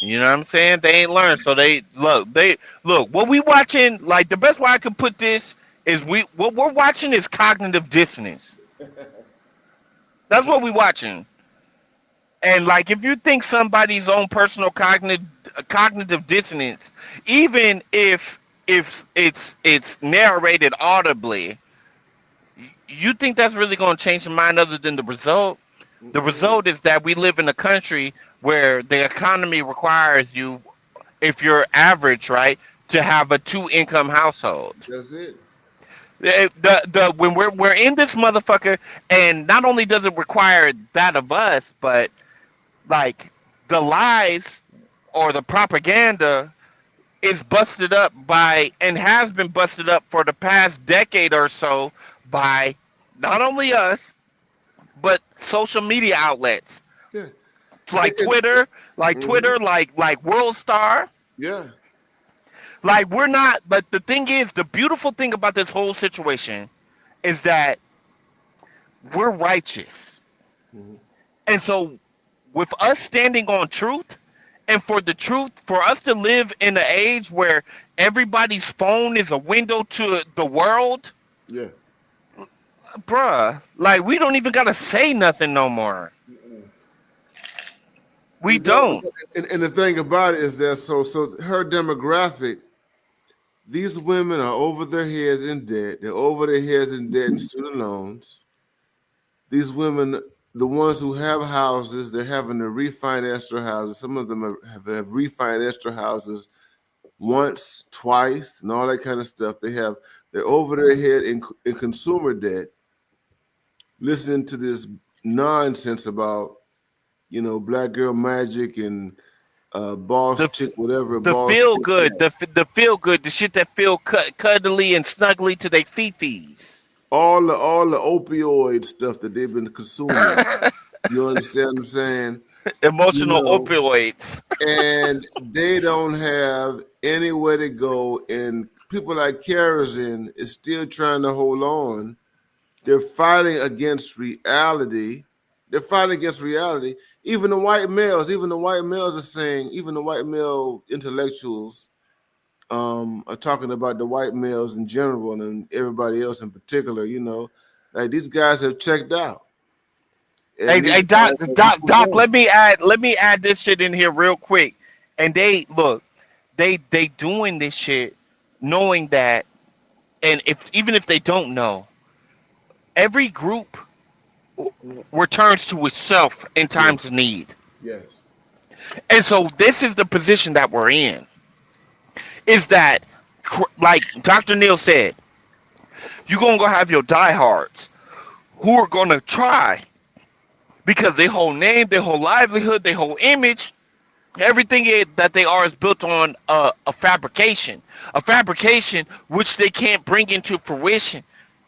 You know what I'm saying? They ain't learned. So they look. What we watching? Like, the best way I could put this is what we're watching is cognitive dissonance. That's what we watching. And like, if you think somebody's own personal cognitive dissonance, even if it's narrated audibly, you think that's really going to change the mind other than the result? The result is that we live in a country where the economy requires you, if you're average, right, to have a 2-income household. That's it. When we're in this motherfucker, and not only does it require that of us, but like, the lies or the propaganda is busted up by, and has been busted up for the past decade or so, by not only us, but social media outlets. Yeah. Like Twitter, like WorldStar. Yeah. Like, we're not, but the thing is, the beautiful thing about this whole situation is that we're righteous. Mm-hmm. And so, with us standing on truth, and for us to live in an age where everybody's phone is a window to the world. Yeah. Bruh, like, we don't even gotta say nothing no more. We don't. And the thing about it is that so her demographic, these women are over their heads in debt. They're over their heads in debt and student loans. These women, the ones who have houses, they're having to refinance their houses. Some of them have refinanced their houses once, twice, and all that kind of stuff. They're over their head in consumer debt, listening to this nonsense about, Black Girl Magic and boss chick, whatever. The feel good, the feel good, the shit that feel cuddly and snuggly to their fifis. All the opioid stuff that they've been consuming. You understand what I'm saying? Emotional opioids. And they don't have anywhere to go. And people like Kerrison is still trying to hold on. They're fighting against reality. Even the white males are saying, even the white male intellectuals are talking about the white males in general and everybody else in particular, like, these guys have checked out. Hey, Doc, let me add this shit in here real quick. And they doing this shit knowing that, and even if they don't know, every group returns to itself in times of need. Yes. And so this is the position that we're in. Is that, like Dr. Neal said, you're gonna go have your diehards who are gonna try because their whole name, their whole livelihood, their whole image, everything that they are is built on a fabrication which they can't bring into fruition.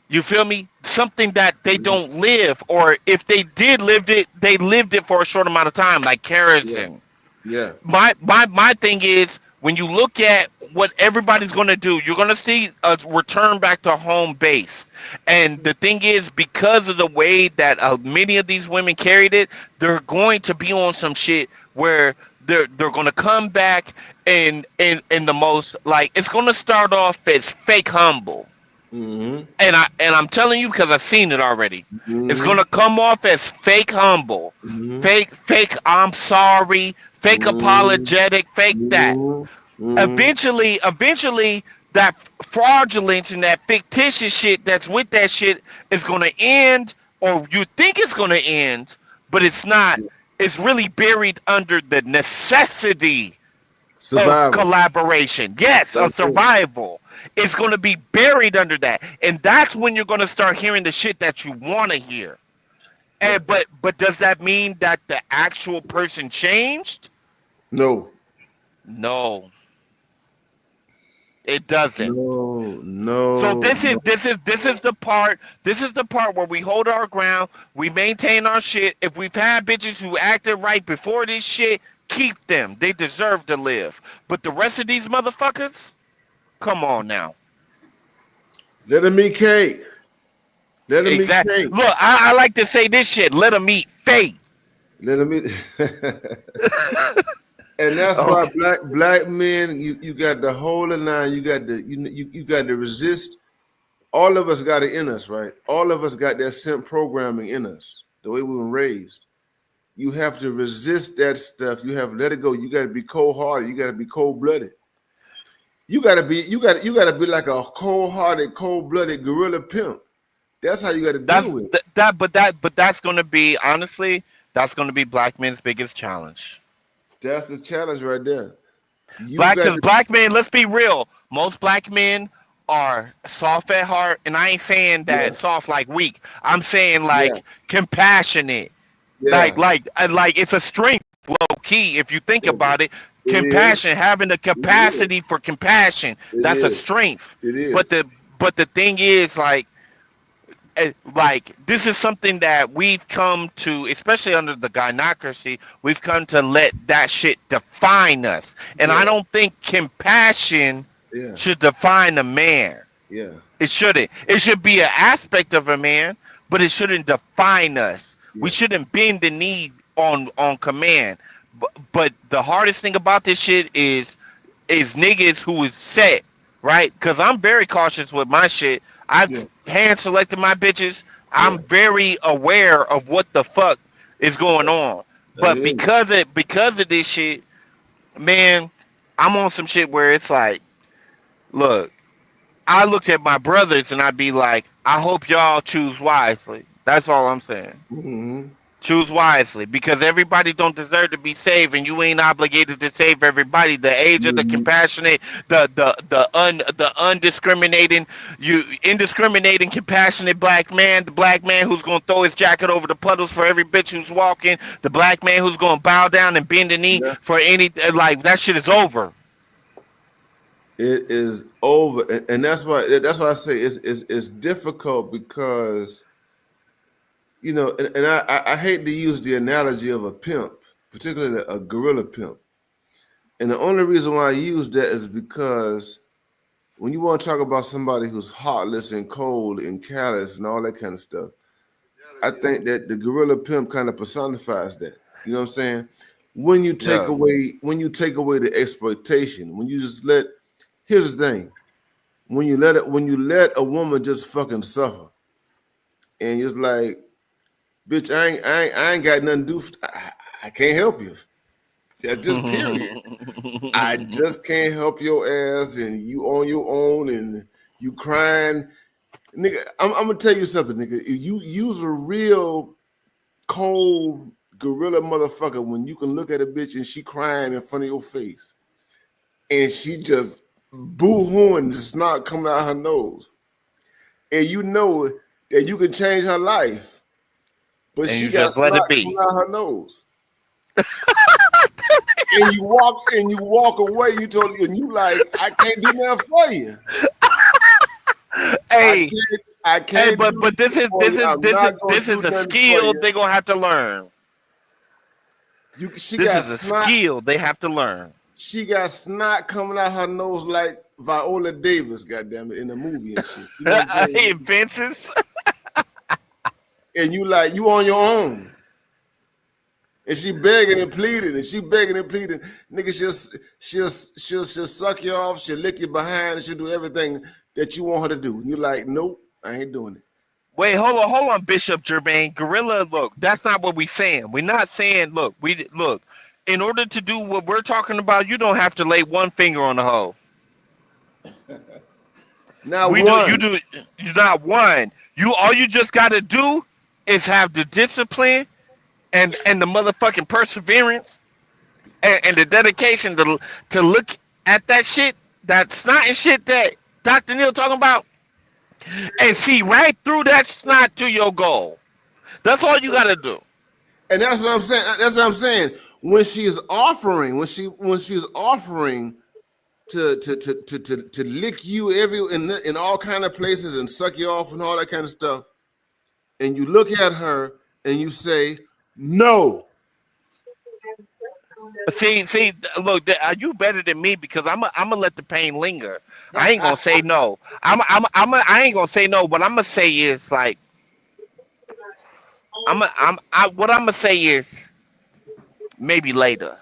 You feel me? Something that they don't live, or if they did live it, they lived it for a short amount of time, like kerosene. Yeah. My thing is, when you look at what everybody's going to do, you're going to see a return back to home base. And the thing is, because of the way that many of these women carried it, they're going to be on some shit where they're going to come back in the most, like, it's going to start off as fake humble. Mm-hmm. And I'm telling you because I've seen it already. Mm-hmm. It's gonna come off as fake humble, Mm-hmm. fake I'm sorry, fake Mm-hmm. apologetic, fake that. Mm-hmm. Eventually, that fraudulence and that fictitious shit that's with that shit is gonna end, or you think it's gonna end, but it's not. It's really buried under the necessity of collaboration. Yes, of survival. It's going to be buried under that, and that's when you're going to start hearing the shit that you want to hear. And but does that mean that the actual person changed? No, it doesn't. No. So this is the part. This is the part where we hold our ground. We maintain our shit. If we've had bitches who acted right before this shit, keep them. They deserve to live. But the rest of these motherfuckers. Come on now. Let them eat cake. Let them exactly. eat cake. Look, I like to say this shit. Let them eat fake. Let them eat. And that's why black men, you got the whole of nine. You got you got to resist. All of us got it in us, right? All of us got that simp programming in us. The way we were raised. You have to resist that stuff. You have to let it go. You got to be cold-hearted. You got to be cold-blooded. You gotta be like a cold-hearted, cold-blooded gorilla pimp. That's how you gotta deal with it. But that's gonna be, honestly, that's gonna be black men's biggest challenge. That's the challenge right there. Black men, let's be real. Most black men are soft at heart, and I ain't saying that soft like weak. I'm saying like compassionate. Like it's a strength, low key, if you think about it. Compassion, having the capacity for compassion, that's a strength. It is. But the thing is, like this is something that we've come to, especially under the gynocracy, we've come to let that shit define us. And I don't think compassion should define a man. Yeah. It shouldn't. It should be an aspect of a man, but it shouldn't define us. We shouldn't bend the knee on command. But the hardest thing about this shit is niggas who is set, right? Because I'm very cautious with my shit. I've hand selected my bitches. I'm very aware of what the fuck is going on. But because of this shit, man, I'm on some shit where it's like, look, I look at my brothers and I'd be like, I hope y'all choose wisely. That's all I'm saying. Mm-hmm. Choose wisely, because everybody don't deserve to be saved, and you ain't obligated to save everybody. The age of the compassionate, the indiscriminating, compassionate black man, the black man who's gonna throw his jacket over the puddles for every bitch who's walking, the black man who's gonna bow down and bend the knee for any, like, that shit is over. It is over, and that's why I say it's difficult because. You know, and I hate to use the analogy of a pimp, particularly a gorilla pimp. And the only reason why I use that is because when you want to talk about somebody who's heartless and cold and callous and all that kind of stuff, I think that the gorilla pimp kind of personifies that. You know what I'm saying? When you take away the exploitation, when you just here's the thing. When you let a woman just fucking suffer, and it's like, bitch, I ain't got nothing to do. I can't help you. That's just period. I just can't help your ass, and you on your own, and you crying, nigga. I'm gonna tell you something, nigga. You use a real cold gorilla motherfucker when you can look at a bitch and she crying in front of your face, and she just boo-hooing, the snot coming out her nose, and you know that you can change her life, but And she you got just let it snot be. coming out her nose. And you walk away. You told and you like, I can't do nothing for you. Hey, I can't. hey, but this is a skill they're gonna have to learn. She This got is a snot. skill they have to learn. She got snot coming out her nose like Viola Davis, goddamn it, in the movie and shit. You know what I'm saying? Hey, Vince's. And you like, you on your own. And she begging and pleading, Nigga, she'll suck you off, she'll lick you behind, and she'll do everything that you want her to do. And you're like, nope, I ain't doing it. Wait, hold on, Bishop Jermaine. Gorilla, look, that's not what we're saying. We're not saying, look, in order to do what we're talking about, you don't have to lay one finger on the hoe. You not one. All you just gotta do is have the discipline and the motherfucking perseverance and the dedication to look at that shit, that snot and shit that Dr. Neil talking about, and see right through that snot to your goal. That's all you gotta do. And that's what I'm saying. When she is offering, to lick you in all kind of places and suck you off and all that kind of stuff, and you look at her and you say no. See, look, you better than me because I'm gonna let the pain linger. I ain't gonna say no. I ain't gonna say no. What I'm gonna say is like, what I'm gonna say is maybe later.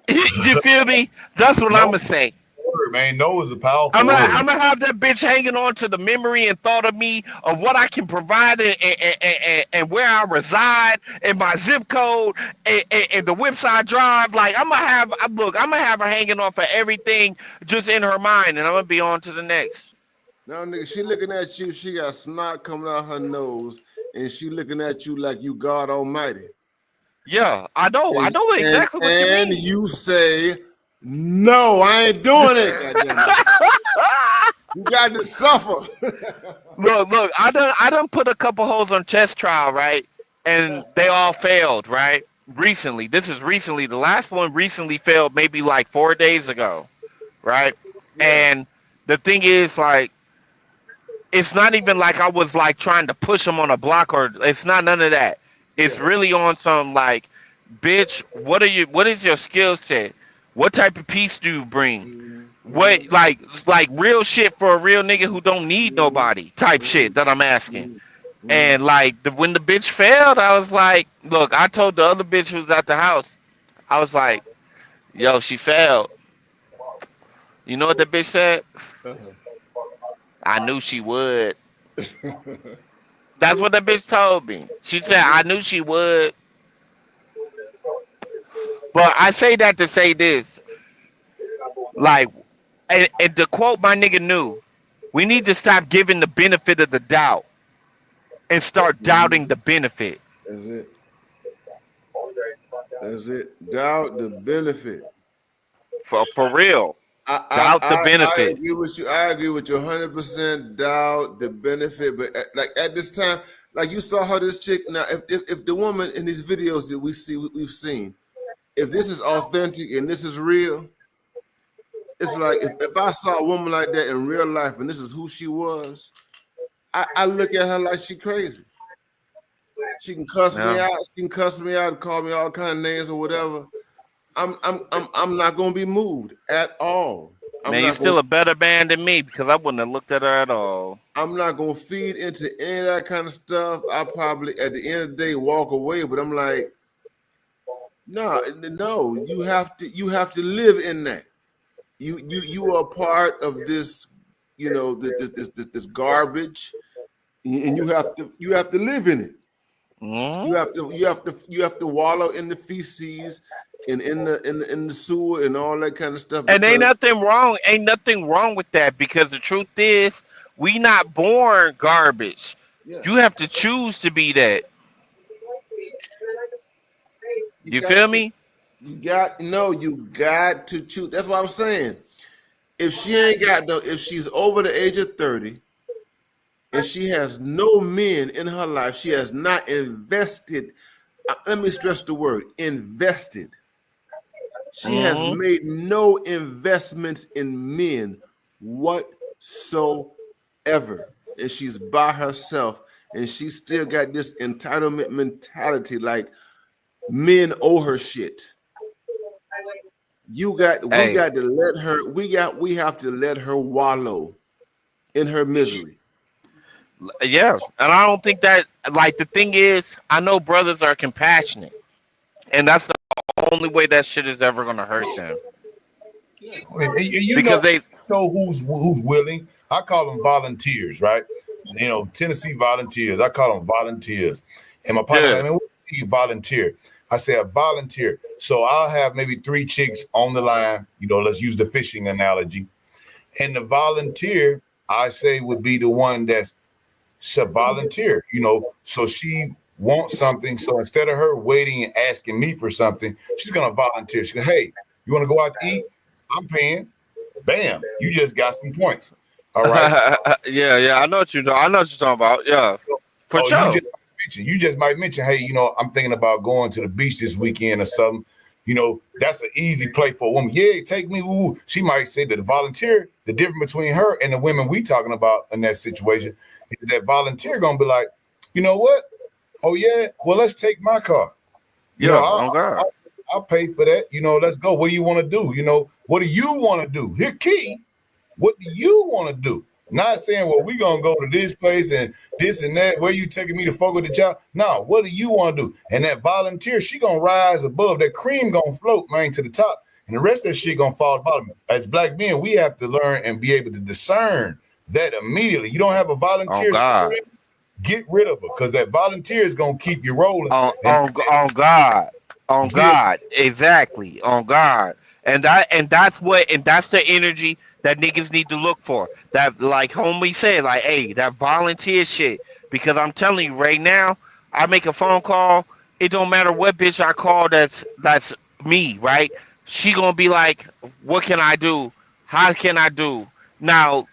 You feel me? That's what I'm gonna say. Word, man, no is a powerful I'm word. gonna have that bitch hanging on to the memory and thought of me of what I can provide and where I reside and my zip code and the whips I drive. Like I'm gonna have her hanging on for everything just in her mind, and I'm gonna be on to the next. Now, nigga, she looking at you. She got snot coming out her nose, and she looking at you like you God Almighty. Yeah, I know exactly what you mean. And you say, no, I ain't doing it. Goddamn it. You got to suffer. Look, I done put a couple hoes on test trial, right? And they all failed, right? Recently. This is recently. The last one recently failed maybe like 4 days ago, right? Yeah. And the thing is, like, it's not even like I was like trying to push them on a block, or it's not none of that. It's really on some like, bitch, what is your skill set? What type of peace do you bring? What like real shit for a real nigga who don't need nobody type shit that I'm asking. And like when the bitch failed, I was like, look, I told the other bitch who was at the house, I was like, yo, she failed. You know what the bitch said? I knew she would. That's what the bitch told me. She said, I knew she would. But I say that to say this. Like, and to quote my nigga New, we need to stop giving the benefit of the doubt and start doubting the benefit. That's it. Doubt the benefit. For real. Doubt the benefit. I agree with you. I agree with you 100%. Doubt the benefit. But at this time, like you saw how this chick. Now, if the woman in these videos that we've seen, if this is authentic and this is real, it's like if I saw a woman like that in real life and this is who she was, I look at her like she crazy. She can cuss me out. She can cuss me out and call me all kind of names or whatever. I'm not gonna be moved at all. Man, you're still a better man than me because I wouldn't have looked at her at all. I'm not gonna feed into any of that kind of stuff. I probably at the end of the day walk away, but I'm like, no, you have to live in that. You are part of this, this garbage, and you have to live in it. Mm-hmm. You have to wallow in the feces and in the sewer and all that kind of stuff. And ain't nothing wrong with that, because the truth is we not born garbage. Yeah. You have to choose to be that. You feel me? You got to choose. That's what I'm saying. if she ain't got no, if she's over the age of 30 and she has no men in her life, she has not invested. Let me stress the word invested. She has made no investments in men whatsoever. And she's by herself. And she still got this entitlement mentality like men owe her shit. We got to let her, we have to let her wallow in her misery. Yeah. And I don't think that, like, the thing is, I know brothers are compassionate. And that's the only way that shit is ever going to hurt them. Because they know who's willing. I call them volunteers, right? You know, Tennessee volunteers. I call them volunteers. And my partner, I mean, what do you volunteer? I say a volunteer. So I'll have maybe 3 chicks on the line. You know, let's use the fishing analogy. And the volunteer, I say, would be the one that's a volunteer. You know, so she wants something. So instead of her waiting and asking me for something, she's gonna volunteer. She goes, hey, you want to go out to eat? I'm paying. Bam, you just got some points. All right. Yeah, I know what you're talking about. Yeah, for sure. You just might mention, hey, you know, I'm thinking about going to the beach this weekend or something. You know, that's an easy play for a woman. Yeah, take me. Ooh. She might say that the volunteer, the difference between her and the women we talking about in that situation is that volunteer gonna be like, you know what? Oh yeah, well, let's take my car. You know, I'll pay for that. You know, let's go. What do you want to do? You know, what do you want to do? Here, key. What do you want to do? Not saying, well, we're going to go to this place and this and that. Where you taking me to fuck with the child? No, what do you want to do? And that volunteer, she going to rise above. That cream going to float, man, to the top. And the rest of that shit going to fall to the bottom. As black men, we have to learn and be able to discern that immediately. You don't have a volunteer spirit, get rid of her, because that volunteer is going to keep you rolling. On God. Exactly. On God. And that's the energy that niggas need to look for. That, like homie said, like, hey, that volunteer shit. Because I'm telling you right now, I make a phone call. It don't matter what bitch I call that's me, right? She gonna be like, what can I do? How can I do? Now,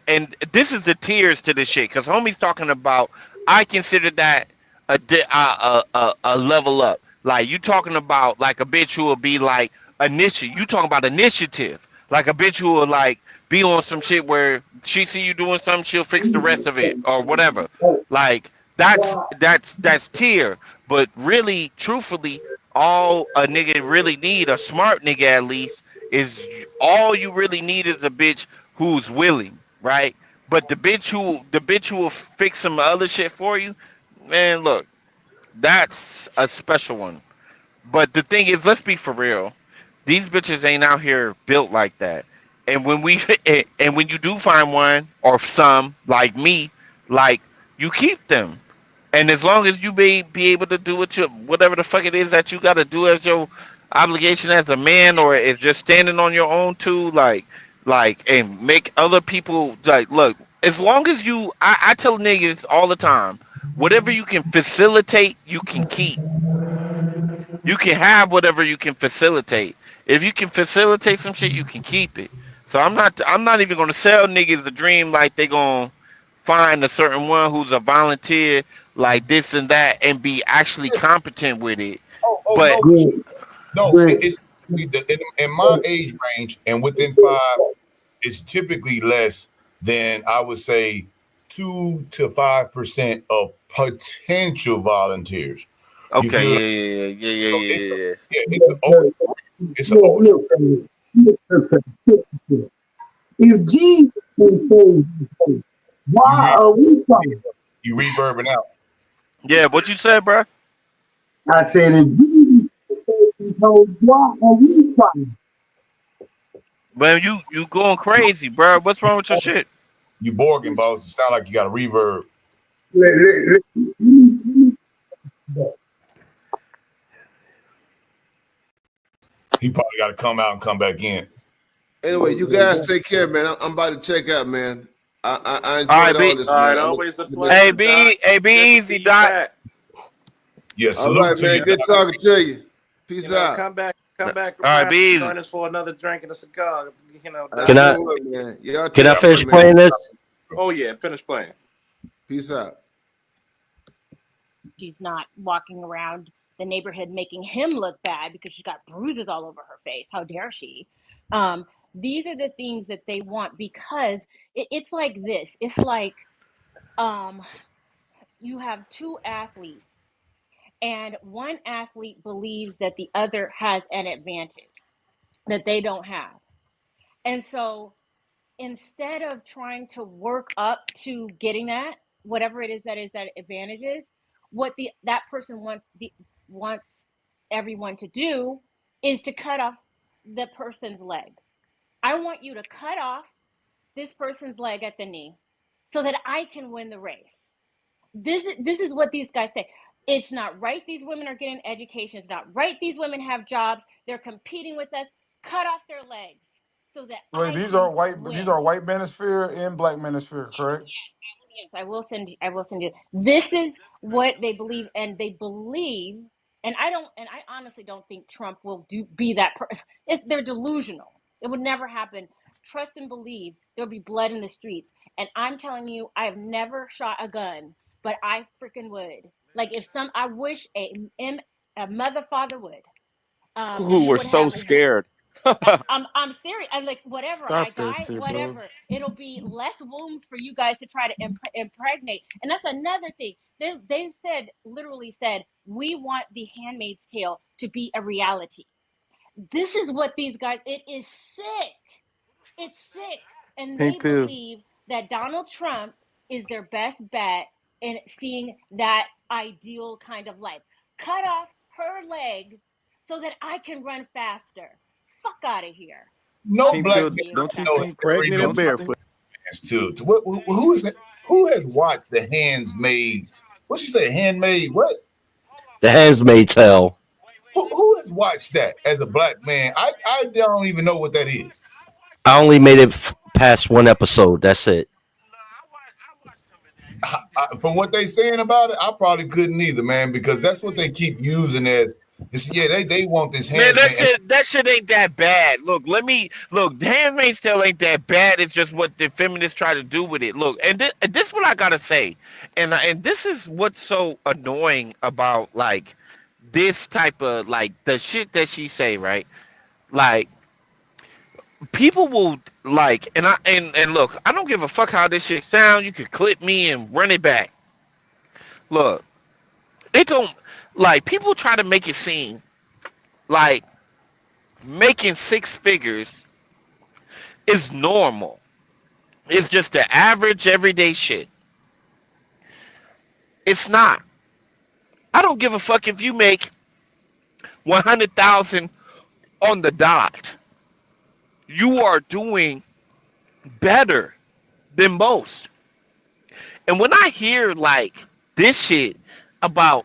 and this is the tiers to this shit. Because homie's talking about, I consider that a level up. Like, you talking about like a bitch who will be like, you talking about initiative. Like a bitch who will like be on some shit where she see you doing something, she'll fix the rest of it or whatever. Like that's tier. But really, truthfully, all a nigga really need, a smart nigga at least, is all you really need is a bitch who's willing, right? But the bitch who will fix some other shit for you, man, look, that's a special one. But the thing is, let's be for real. These bitches ain't out here built like that. And when you do find one or some like me, like, you keep them. And as long as you be able to do whatever the fuck it is that you got to do as your obligation as a man, or is just standing on your own too, like and make other people like, look, as long as I tell niggas all the time, whatever you can facilitate, you can keep. You can have whatever you can facilitate. If you can facilitate some shit, you can keep it. So I'm not even gonna sell niggas a dream like they gonna find a certain one who's a volunteer like this and that and be actually competent with it. But it's in my age range and within 5, it's typically less than, I would say, 2 to 5% of potential volunteers. Okay, yeah. It's if Jesus can save, why are we fighting? You reverbing out. Yeah, what you said, bro? I said, if Jesus can save, why are we fighting? Man, you going crazy, bro. What's wrong with your shit? You Borgin, boss. It sound like you got a reverb. He probably got to come out and come back in. Anyway, you guys take care, man. I'm about to check out, man. I enjoyed all this, man. Always a pleasure. Be easy, Doc. Yes, all right, man. Good talking to you. Peace out. Come back come back All right, around be and easy. join us for another drink and a cigar. You know, Can I man. Y'all can I take finish care, playing man. this? Oh yeah, finish playing. Peace out. She's not walking around the neighborhood making him look bad because she's got bruises all over her face. How dare she? These are the things that they want because it's like this. It's like you have two athletes, and one athlete believes that the other has an advantage that they don't have. And so instead of trying to work up to getting that, whatever it is that advantage is, what that person wants everyone to do is to cut off the person's leg. I want you to cut off this person's leg at the knee so that I can win the race. This is what these guys say. It's not right. These women are getting education. It's not right. These women have jobs. They're competing with us. Cut off their legs so that Wait, I these can are white. win. These are white manosphere and black manosphere, correct? Yes, I will send you. This is what they believe, and they believe. And I honestly don't think Trump will be that person. They're delusional. It would never happen. Trust and believe there'll be blood in the streets. And I'm telling you, I have never shot a gun, but I freaking would. Like I wish a mother father would. Ooh, we're so scared. I'm serious. I'm like, whatever. Stop I that die, shit, bro. whatever. It'll be less wombs for you guys to try to impregnate. And that's another thing. They've literally said, we want The Handmaid's Tale to be a reality. This is what these guys, it is sick. It's sick. And they Pink pill. believe that Donald Trump is their best bet in seeing that ideal kind of life. Cut off her leg so that I can run faster. Fuck out of here. No Pink black pill. man Don't you knows think pregnant and barefoot? too. Who is it? Who has watched The Handmaid's? What you say? Handmaid? What? The Handmaid's Tale. Who has watched that as a black man? I don't even know what that is. I only made it past one episode. That's it. From what they saying about it, I probably couldn't either, man, because that's what they keep using as. They want this Man, Handmaid. that shit ain't that bad. Look, Handmaid's Tale ain't that bad. It's just what the feminists try to do with it. Look, and this is what I gotta say, and this is what's so annoying about like this type of like the shit that she say, right? Like people will like, and look, I don't give a fuck how this shit sound. You could clip me and run it back. Look, it don't. Like, people try to make it seem like making six figures is normal. It's just the average, everyday shit. It's not. I don't give a fuck if you make 100,000 on the dot. You are doing better than most. And when I hear, like, this shit about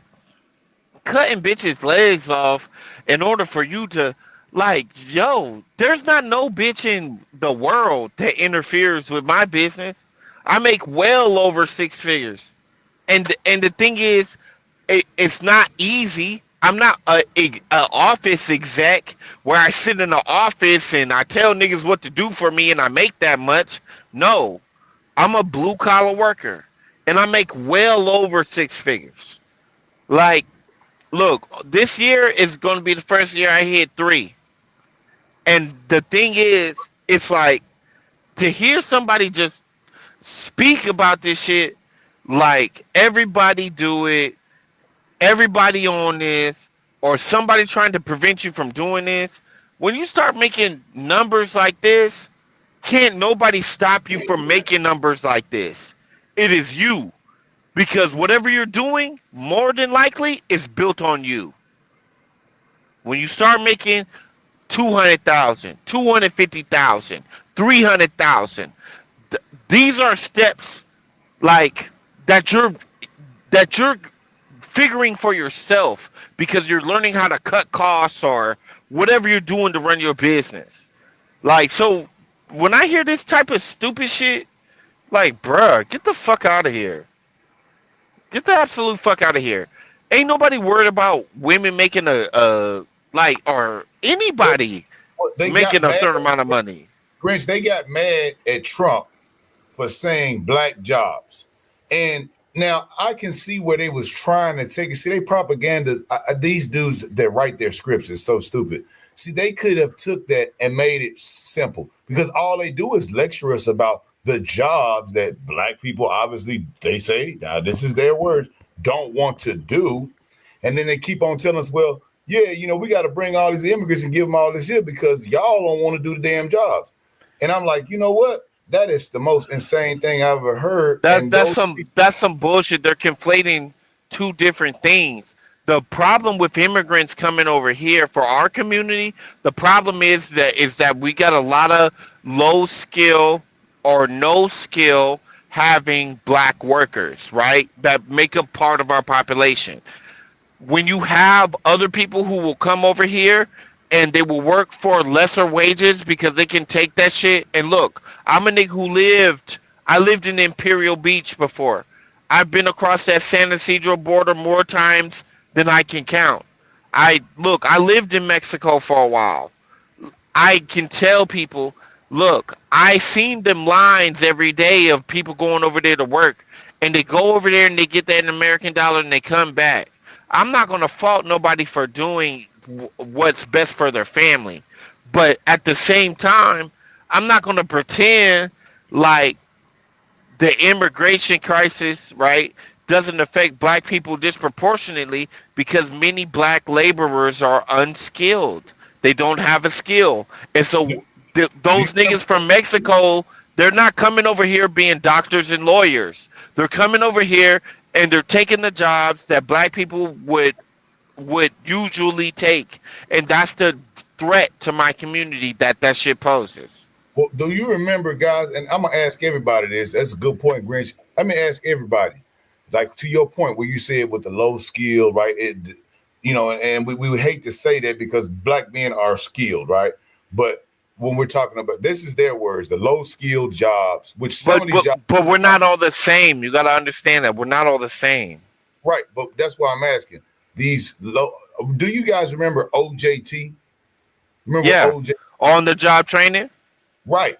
cutting bitches' legs off in order for you to like, yo, there's not no bitch in the world that interferes with my business. I make well over six figures, and the thing is, it's not easy. I'm not a office exec where I sit in the office and I tell niggas what to do for me and I make that much. No, I'm a blue collar worker and I make well over six figures. Like, look, this year is going to be the first year I hit 3. And the thing is, it's like to hear somebody just speak about this shit, like everybody do it, everybody on this, or somebody trying to prevent you from doing this. When you start making numbers like this, can't nobody stop you from making numbers like this. It is you. Because whatever you're doing, more than likely, is built on you. When you start making 200,000, 250,000, 300,000, these are steps like that you're figuring for yourself because you're learning how to cut costs or whatever you're doing to run your business. Like, so when I hear this type of stupid shit, like, bruh, get the fuck out of here. Get the absolute fuck out of here. Ain't nobody worried about women making a like, or anybody They making got a mad. certain amount of money. Grinch, they got mad at Trump for saying black jobs. And now I can see where they was trying to take it. See, they propaganda, these dudes that write their scripts is so stupid. See, they could have took that and made it simple because all they do is lecture us about the jobs that black people, obviously, they say, now this is their words, don't want to do. And then they keep on telling us, well, yeah, you know, we got to bring all these immigrants and give them all this here because y'all don't want to do the damn jobs. And I'm like, you know what? That is the most insane thing I've ever heard. That's some bullshit. They're conflating two different things. The problem with immigrants coming over here for our community, the problem is that we got a lot of low skill or no skill having black workers, right? That make up part of our population. When you have other people who will come over here and they will work for lesser wages because they can take that shit. And look, I'm a nigga who I lived in Imperial Beach before. I've been across that San Ysidro border more times than I can count. I lived in Mexico for a while. I can tell people, look, I seen them lines every day of people going over there to work, and they go over there and they get that American dollar and they come back. I'm not going to fault nobody for doing what's best for their family. But at the same time, I'm not going to pretend like the immigration crisis, right, doesn't affect black people disproportionately because many black laborers are unskilled. They don't have a skill. And so those niggas from Mexico, they're not coming over here being doctors and lawyers. They're coming over here and they're taking the jobs that black people would usually take. And that's the threat to my community that shit poses. Well, do you remember, guys, and I'm going to ask everybody this. That's a good point, Grinch. Let me ask everybody. Like, to your point where you said with the low skill, right? And we would hate to say that because black men are skilled, right? But when we're talking about, this is their words, the low skilled jobs, which some of these jobs. But we're not all the same. You got to understand that we're not all the same. Right. But that's why I'm asking. Do you guys remember OJT? Remember OJT? On the job training? Right.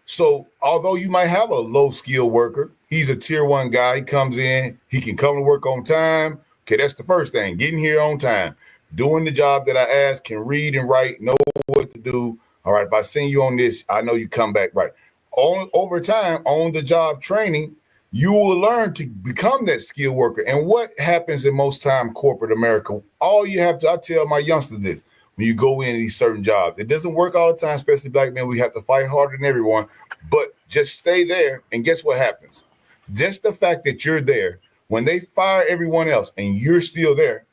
So although you might have a low skill worker, he's a tier 1 guy. He comes in, he can come to work on time. Okay, that's the first thing. Getting here on time, doing the job that I asked, can read and write, know what to do. All right, if I send you on this, I know you come back right. Over time, on the job training, you will learn to become that skilled worker. And what happens in most time corporate America, all you have to, I tell my youngsters this, when you go in these certain jobs, it doesn't work all the time, especially black men. We have to fight harder than everyone, but just stay there. And guess what happens? Just the fact that you're there, when they fire everyone else and you're still there,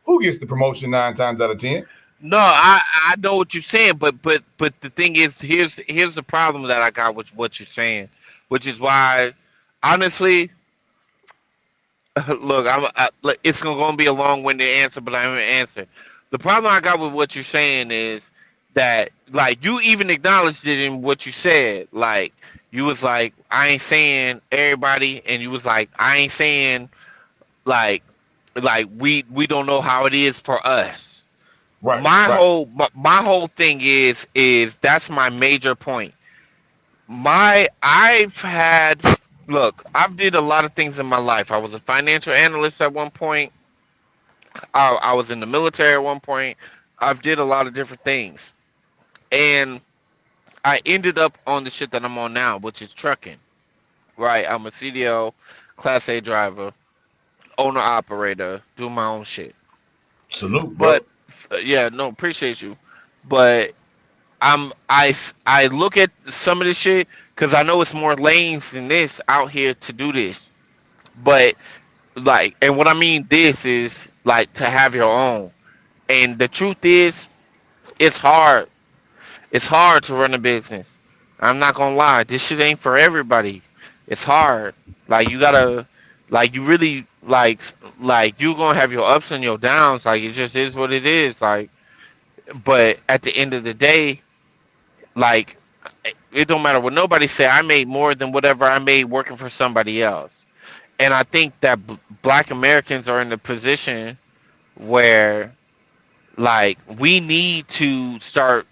who gets the promotion 9 times out of 10? No, I know what you're saying, but the thing is, here's the problem that I got with what you're saying, which is why, honestly, look, it's gonna be a long-winded answer, but I'm gonna answer. The problem I got with what you're saying is that, like, you even acknowledged it in what you said. Like, you was like, I ain't saying everybody, and you was like, I ain't saying like we don't know how it is for us. Right. My whole thing is that's my major point. I've did a lot of things in my life. I was a financial analyst at one point. I was in the military at one point. I've did a lot of different things. And I ended up on the shit that I'm on now, which is trucking. Right. I'm a CDL, Class A driver, owner operator, do my own shit. Salute, bro. But appreciate you. But I look at some of this shit because I know it's more lanes than this out here to do this. But like, and what I mean this is like to have your own. And the truth is, it's hard. It's hard to run a business. I'm not gonna lie, this shit ain't for everybody. It's hard. Like, you gotta, like, you really like you gonna have your ups and your downs. Like, it just is what it is. Like, but at the end of the day, like, it don't matter what nobody say. I made more than whatever I made working for somebody else. And I think that black Americans are in a position where, like we need to start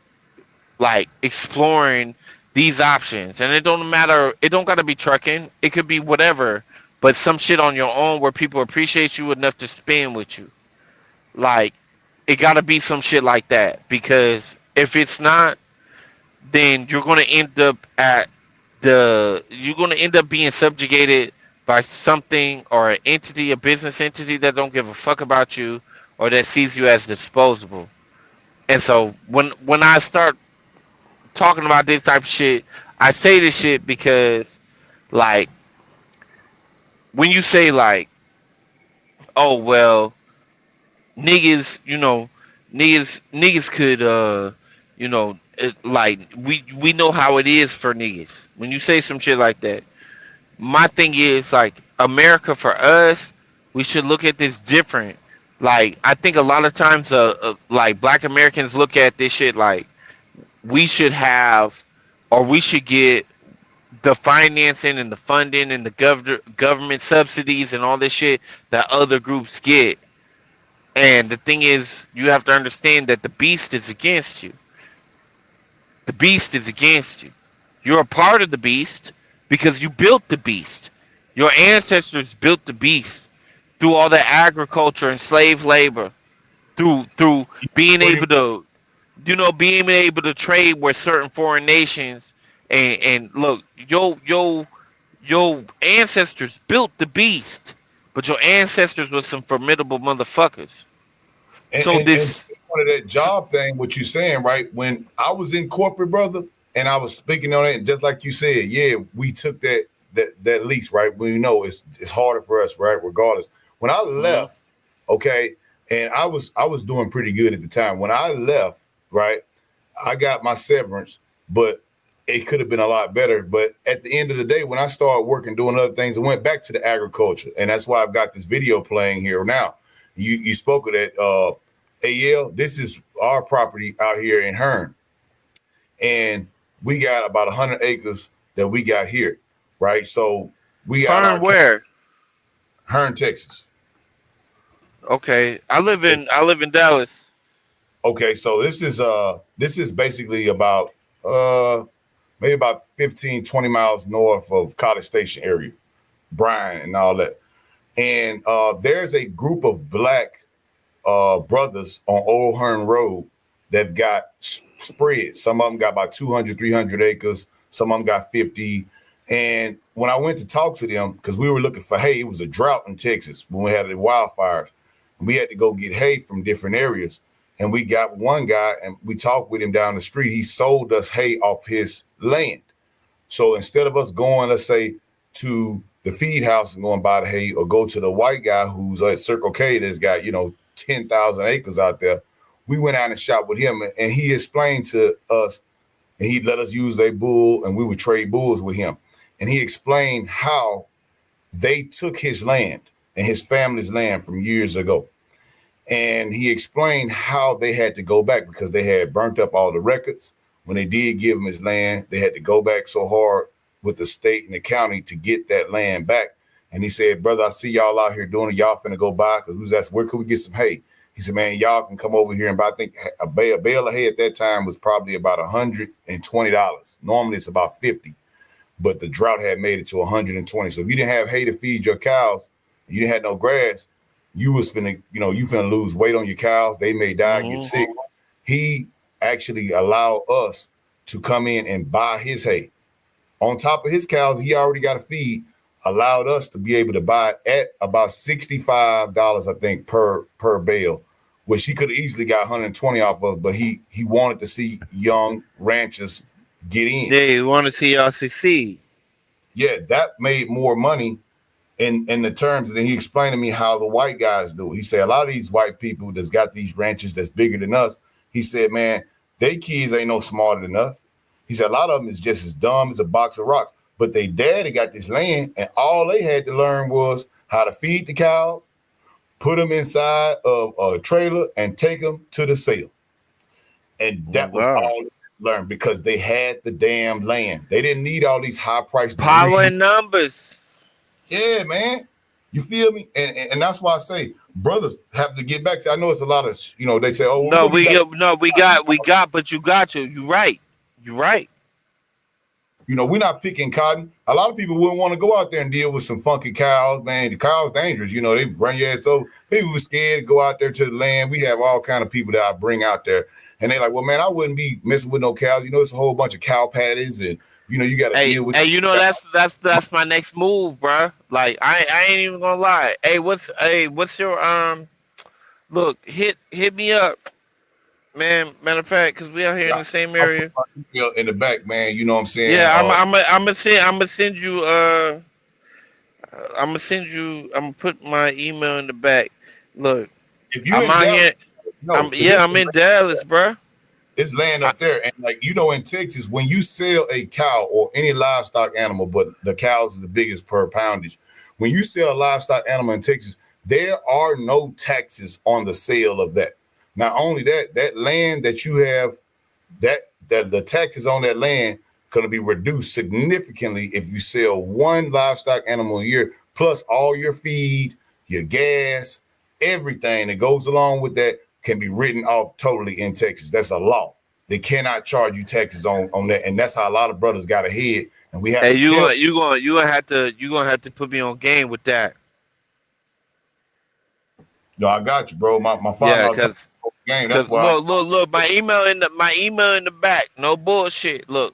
like exploring these options. And it don't matter, it don't gotta be trucking, it could be whatever, but some shit on your own where people appreciate you enough to spend with you. Like it gotta be some shit like that. Because if it's not, then you're gonna end up being subjugated by something or an entity, a business entity that don't give a fuck about you or that sees you as disposable. And so when I start talking about this type of shit, I say this shit because like when you say like, oh well, niggas, niggas could like we know how it is for niggas. When you say some shit like that, my thing is like America for us, we should look at this different. Like I think a lot of times like black Americans look at this shit like we should have or we should get the financing and the funding and the government subsidies and all this shit that other groups get. And the thing is, you have to understand that the beast is against you. The beast is against you. You're a part of the beast because you built the beast. Your ancestors built the beast through all the agriculture and slave labor, through being able to, being able to trade with certain foreign nations. And look, your ancestors built the beast, but your ancestors were some formidable motherfuckers. And one of that job thing, what you saying, right? When I was in corporate, brother, and I was speaking on it, and just like you said, yeah, we took that lease, right? We know it's harder for us, right? Regardless. When I left, okay, and I was doing pretty good at the time. When I left, right, I got my severance, but it could have been a lot better. But at the end of the day, when I started working, doing other things, I went back to the agriculture. And that's why I've got this video playing here now. You spoke of that, AL. This is our property out here in Hearn. And we got about 100 acres that we got here, right? So we got Hearn where? Hearn, Texas. Okay. I live in Dallas. Okay, so this is basically about maybe about 15, 20 miles north of College Station area, Bryan and all that. And there's a group of black brothers on Old Hearn Road that got spread. Some of them got about 200, 300 acres. Some of them got 50. And when I went to talk to them, because we were looking for hay, it was a drought in Texas when we had the wildfires. We had to go get hay from different areas. And we got one guy and we talked with him down the street. He sold us hay off his land. So instead of us going, let's say, to the feed house and going buy the hay, or go to the white guy who's at Circle K that's got, 10,000 acres out there, we went out and shot with him, and he explained to us, and he let us use their bull, and we would trade bulls with him. And he explained how they took his land and his family's land from years ago. And he explained how they had to go back because they had burnt up all the records. When they did give him his land, they had to go back so hard with the state and the county to get that land back. And he said, brother, I see y'all out here doing it. Y'all finna go buy, because we was asking, where could we get some hay? He said, man, y'all can come over here and buy. I think a bale of hay at that time was probably about $120. Normally it's about $50, but the drought had made it to $120. So if you didn't have hay to feed your cows, you didn't have no grass, you was finna, you finna lose weight on your cows. They may die, get sick. He actually allowed us to come in and buy his hay. On top of his cows, he already got a feed, allowed us to be able to buy it at about $65, I think, per bale, which he could have easily got 120 off of, but he wanted to see young ranchers get in. Yeah, you want to see y'all succeed. Yeah, that made more money in the terms. And then he explained to me how the white guys do it. He said a lot of these white people that's got these ranches that's bigger than us, he said, man, they kids ain't no smarter than us. He said a lot of them is just as dumb as a box of rocks. But they daddy got this land, and all they had to learn was how to feed the cows, put them inside of a trailer, and take them to the sale. And that was all they learned, because they had the damn land. They didn't need all these high-priced power in numbers. Yeah, man. You feel me? And that's why I say brothers have to get back to. I know it's a lot of they say, oh, No, we got, but you got to. You're right. You're right. We're not picking cotton. A lot of people wouldn't want to go out there and deal with some funky cows, man. The cows dangerous. They bring your ass. So people were scared to go out there to the land. We have all kind of people that I bring out there, and they're like, well, man, I wouldn't be messing with no cows. It's a whole bunch of cow patties, and you got to deal with. Hey, that's my next move, bro. Like I ain't even gonna lie. Hey, what's your look? Hit me up. Man, matter of fact, because we out here in the same area. In the back, man. You know what I'm saying? Yeah, I'm gonna send you. I'm gonna put my email in the back. Look, if you I'm out here. I'm in Dallas, bro. It's land up there, and in Texas, when you sell a cow or any livestock animal, but the cows is the biggest per poundage. When you sell a livestock animal in Texas, there are no taxes on the sale of that. Not only that land that you have, that the taxes on that land going to be reduced significantly if you sell one livestock animal a year, plus all your feed, your gas, everything that goes along with that can be written off totally in Texas. That's a law. They cannot charge you taxes on that, and that's how a lot of brothers got ahead. And we have. Hey, you gonna have to put me on game with that. No, I got you, bro. My father. Yeah, game. That's why. Look. My email in the back. No bullshit. Look,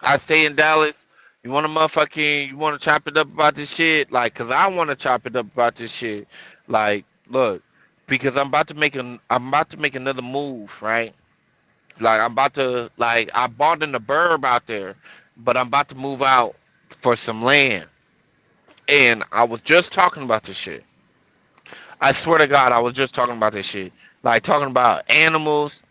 I stay in Dallas. You want to chop it up about this shit? Like, cause I want to chop it up about this shit. Like, look, because I'm about to make another move, right? Like, I bought in the burb out there, but I'm about to move out for some land. And I was just talking about this shit. I swear to God, I was just talking about this shit. Like, talking about animals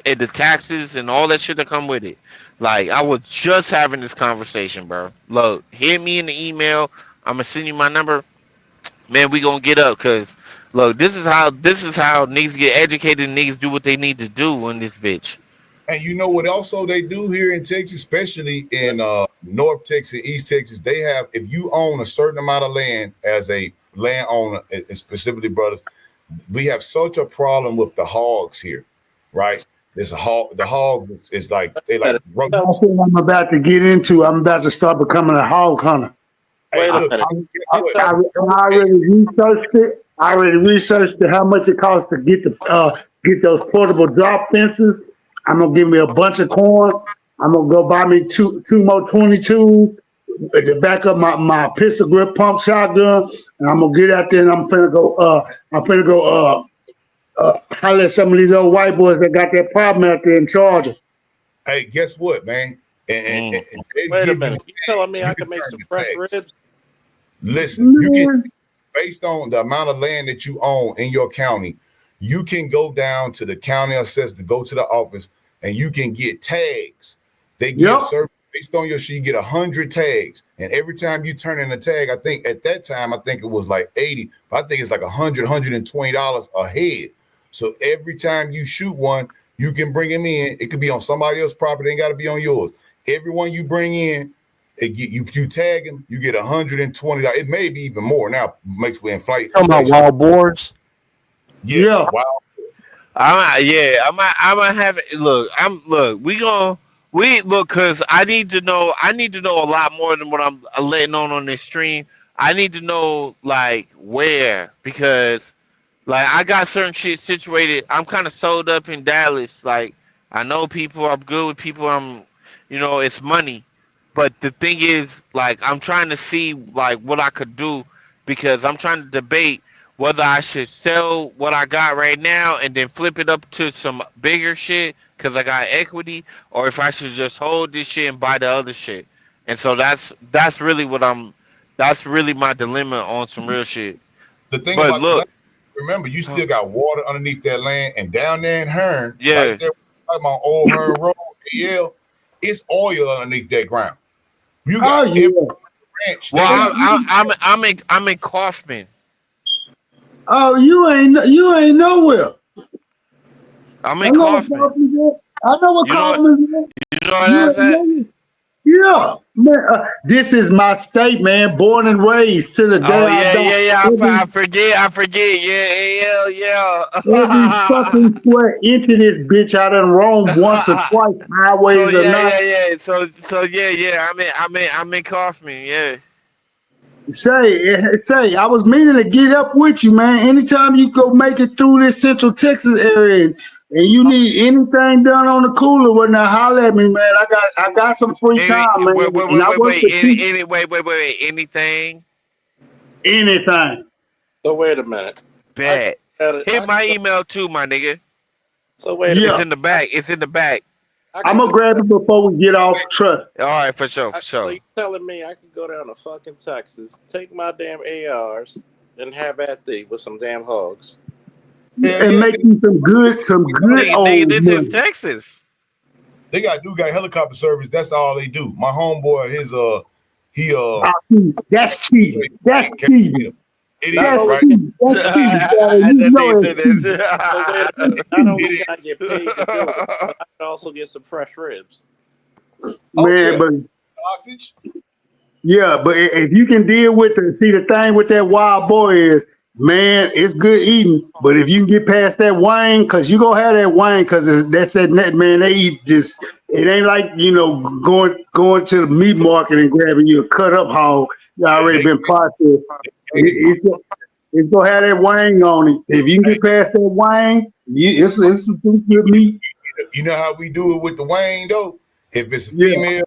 and the taxes and all that shit that come with it. Like, I was just having this conversation, bro. Look, hit me in the email. I'm going to send you my number. Man, we going to get up because, look, this is how niggas get educated and niggas do what they need to do in this bitch. And you know what also they do here in Texas, especially in North Texas, East Texas, they have, if you own a certain amount of land as a landowner, specifically brothers, we have such a problem with the hogs here, right? There's a hog. The hog is like they like. That's what I'm about to get into. I'm about to start becoming a hog hunter. Hey, look, I already researched it. I already researched how much it costs to get those portable drop fences. I'm gonna give me a bunch of corn. I'm gonna go buy me two more 22 to back up my pistol grip pump shotgun, and I'm gonna get out there and I'm finna go holler at some of these old white boys that got that problem out there in Georgia. Hey, guess what, man? And wait a minute. You telling me I can make some fresh ribs? Listen, you can, based on the amount of land that you own in your county, you can go down to the county assessor, go to the office, and you can get tags. They give service based on your shit. You get 100 tags, and every time you turn in a tag, I think at that time it was like 80, but I think it's like $100, $120 a head. So every time you shoot one, you can bring them in. It could be on somebody else's property. It ain't got to be on yours. Everyone you bring in, you tag them, you get $120. It may be even more now. Makes we inflate. Talking about wild boars. Yeah. Wild. I might have it. Look, cause I need to know a lot more than what I'm letting on this stream. I need to know like where, because like I got certain shit situated. I'm kind of sold up in Dallas. Like I know people, I'm good with people. It's money. But the thing is, like, I'm trying to see like what I could do, because I'm trying to debate whether I should sell what I got right now and then flip it up to some bigger shit because I got equity, or if I should just hold this shit and buy the other shit. And so that's really my dilemma on some real shit. The thing about look, remember, you still got water underneath that land, and down there in Hearn, right there, like my old Hearn Road, AL, it's oil underneath that ground. You got ranch. Well, I'm in Kaufman. Oh, you ain't nowhere. I'm in Kaufman. I know what Kaufman is. You know what that's at? Yeah, man. This is my state, man. Born and raised to the day I die. I forget. Yeah. Every fucking sweat into this bitch. I done roamed once or twice, highways or not. I'm in Kaufman. Yeah. Say, I was meaning to get up with you, man. Anytime you go make it through this Central Texas area and you need anything done on the cooler, whatnot, holler at me, man. I got some free time, man. Wait. Anything? Anything. So wait a minute. Bet. Hit my email too, my nigga. So wait. It's in the back. I'm gonna grab it before we get off the truck. All right, for sure. So you telling me I can go down to fucking Texas, take my damn ARs, and have at thee with some damn hogs, and make you some good old this money. is Texas. They got helicopter service. That's all they do. My homeboy, that's cheap. That's cheap. It That's is, right? cheap. That's cheap. You know it's cheap. not only can I get paid to do it, but I can also get some fresh ribs. Man, but sausage. yeah, but if you can deal with the thing with that wild boy is, man, it's good eating. But if you can get past that wine, because you gonna have that wine, because that's that net, man. They eat just. It ain't like, going to the meat market and grabbing you a cut up hog. You already been processed. It's gonna have that wang on it. If you can get past that wang, it's some good meat. You know how we do it with the wang though? If it's a female,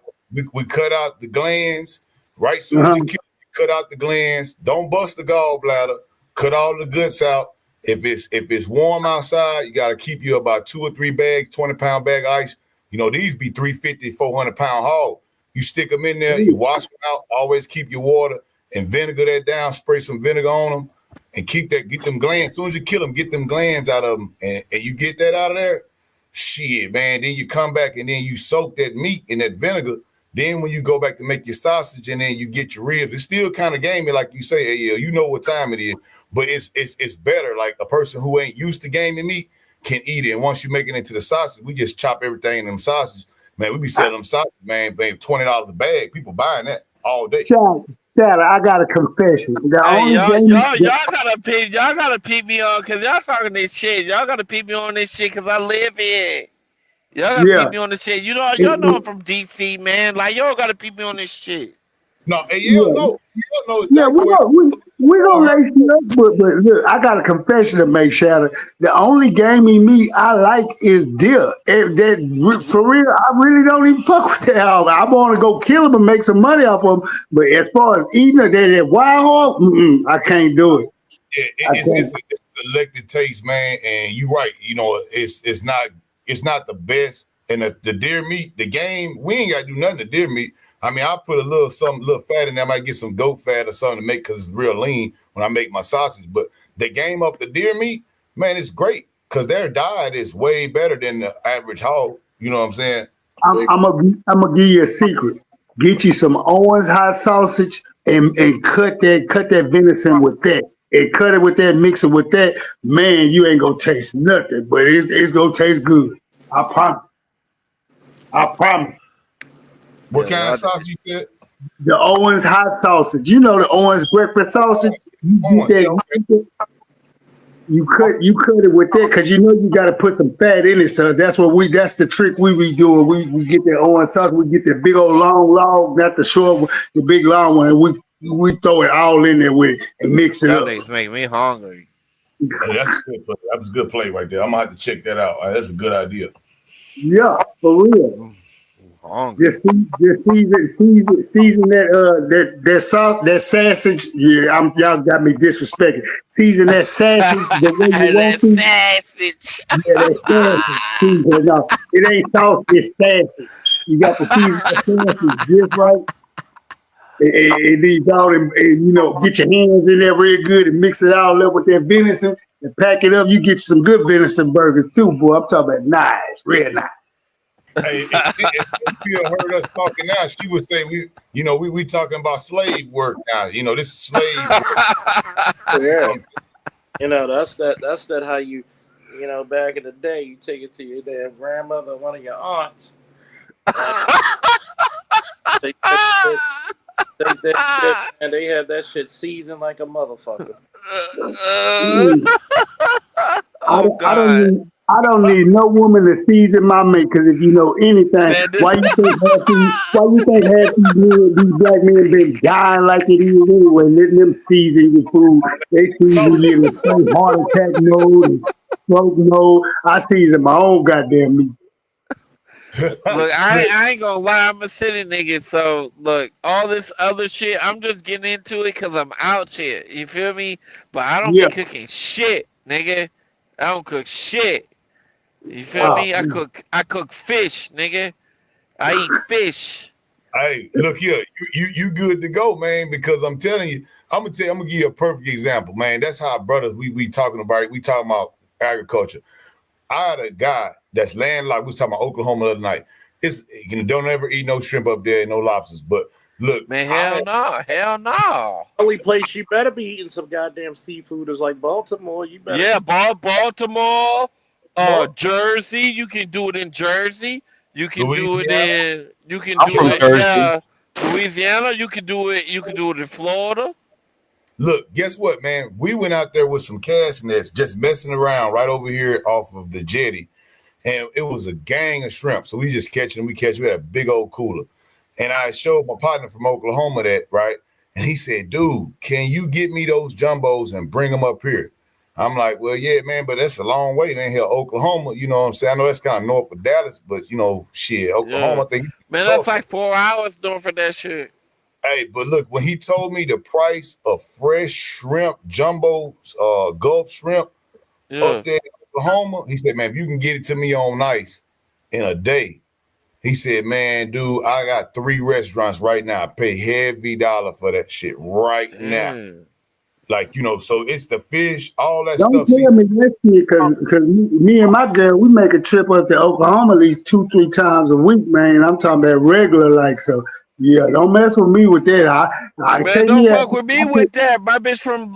we cut out the glands. Right soon as you kill it, cut out the glands. Don't bust the gallbladder. Cut all the guts out. If it's warm outside, you gotta keep you about 2 or 3 bags, 20-pound bag of ice. These be 350, 400-pound hog. You stick them in there, you wash them out, always keep your water and vinegar that down, spray some vinegar on them, and get them glands. As soon as you kill them, get them glands out of them. And you get that out of there, shit, man. Then you come back and then you soak that meat in that vinegar. Then when you go back to make your sausage and then you get your ribs, it's still kind of gamey, like you say, hey, you know what time it is. But it's better. Like a person who ain't used to gaming meat can eat it. And once you make it into the sausage, we just chop everything in them sausages. Man, we be selling them sausages, man, $20 a bag. People buying that all day. Chad, I got a confession. Y'all gotta peep me on because y'all talking this shit. Y'all gotta peep me on this shit because I live here. Y'all gotta peep me on this shit. Y'all know I'm from DC, man. Like y'all gotta peep me on this shit. No, you know we gonna lace you up, but look, I got a confession to make, Shadow. The only gaming meat I like is deer. For real, I really don't even fuck with that hog. I want to go kill them and make some money off of them. But as far as eating that wild hog, I can't do it. Yeah, it's a selected taste, man. And you're right. It's not the best. And the deer meat, the game, we ain't got to do nothing to deer meat. I mean, I put a little fat in there. I might get some goat fat or something to make because it's real lean when I make my sausage. But the game of the deer meat, man, it's great because their diet is way better than the average hog. You know what I'm saying? I'm gonna give you a secret. Get you some Owens hot sausage and cut that venison with that. And cut it with that, mix it with that. Man, you ain't gonna taste nothing, but it's gonna taste good. I promise. What kind of sausage you said? The Owens hot sausage. You know the Owens breakfast sausage. You cut it with that because you got to put some fat in it. So that's the trick we be doing. We get that Owens sausage. We get that big old long log, not the short one, the big long one, and we throw it all in there with it and mix it up. That make me hungry. Hey, that's a good play. That was a good play right there. I'm gonna have to check that out. That's a good idea. Yeah, for real. Just season that sausage. Yeah, y'all got me disrespected. Season that sausage the way you want to. Sausage. Yeah, that sausage. No, it ain't sauce, it's sausage. You got to season that sausage just right. And then go and get your hands in there real good and mix it all up with that venison and pack it up. You get some good venison burgers too, boy. I'm talking about nice, real nice. Hey, if you heard us talking now, she would say we talking about slave work now. This is slave work. Yeah. That's that how you back in the day you take it to your damn grandmother, one of your aunts. And they had that shit seasoned like a motherfucker. I don't need no woman to season my meat, because if you know anything, why you think half these black men been dying like it is anyway, letting them season your food. They season you in the heart attack mode and stroke mode. I season my own goddamn meat. Look, I ain't gonna lie, I'm a city nigga, so look, all this other shit, I'm just getting into it because I'm out here, you feel me? But I don't be cooking shit, nigga. I don't cook shit. You feel me? I cook fish, nigga. I eat fish. Hey, look here, you good to go, man, because I'm telling you, I'm gonna give you a perfect example, man. That's how brothers we talking about it. We talking about agriculture. I had a guy that's landlocked. We was talking about Oklahoma the other night. Don't ever eat no shrimp up there, no lobsters. But look, man, hell no. Only place you better be eating some goddamn seafood is like Baltimore. You better. Yeah, Baltimore, Jersey. You can do it in Jersey. You can do it in. You can do it in Louisiana. You can do it. You can do it in Florida. Look, guess what, man? We went out there with some cast nets just messing around right over here off of the jetty. And it was a gang of shrimp. So we just catching them. We had a big old cooler. And I showed my partner from Oklahoma that, right? And he said, dude, can you get me those jumbos and bring them up here? I'm like, well, yeah, man, but that's a long way. Man, here, Oklahoma, you know what I'm saying? I know that's kind of north of Dallas, but, you know, shit, Oklahoma, I think. Man, that's like 4 hours north of that shit. Hey, but look, when he told me the price of fresh shrimp, jumbo, Gulf shrimp up there in Oklahoma, he said, man, if you can get it to me on ice in a day, he said, man, dude, I got 3 restaurants right now. I pay heavy dollar for that shit right now. Like, you know, so it's the fish, all that Don't stuff. tell me that shit, because me and my girl, we make a trip up to Oklahoma at least 2-3 times a week, man. I'm talking about regular, like, so. Yeah, don't mess with me with that. Man, don't fuck with me with that. My bitch from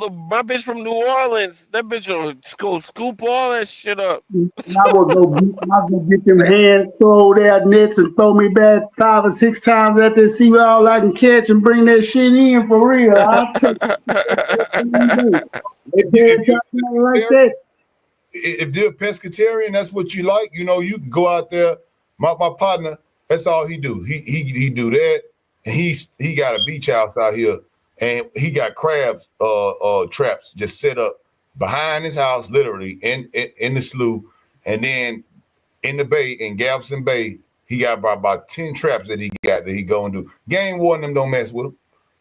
New Orleans. That bitch will go scoop all that shit up. I will go get them hands, throw their nets, and throw me back 5 or 6 times at this, see all I can catch and bring that shit in for real. I'll take if you're a pescatarian, that's what you like. You know, you can go out there. My partner, that's all he do. He do that. And he got a beach house out here, and he got crabs traps just set up behind his house, literally in the slough, and then in the bay, in Galveston Bay, he got about 10 traps that he go and do. Game warden them don't mess with him.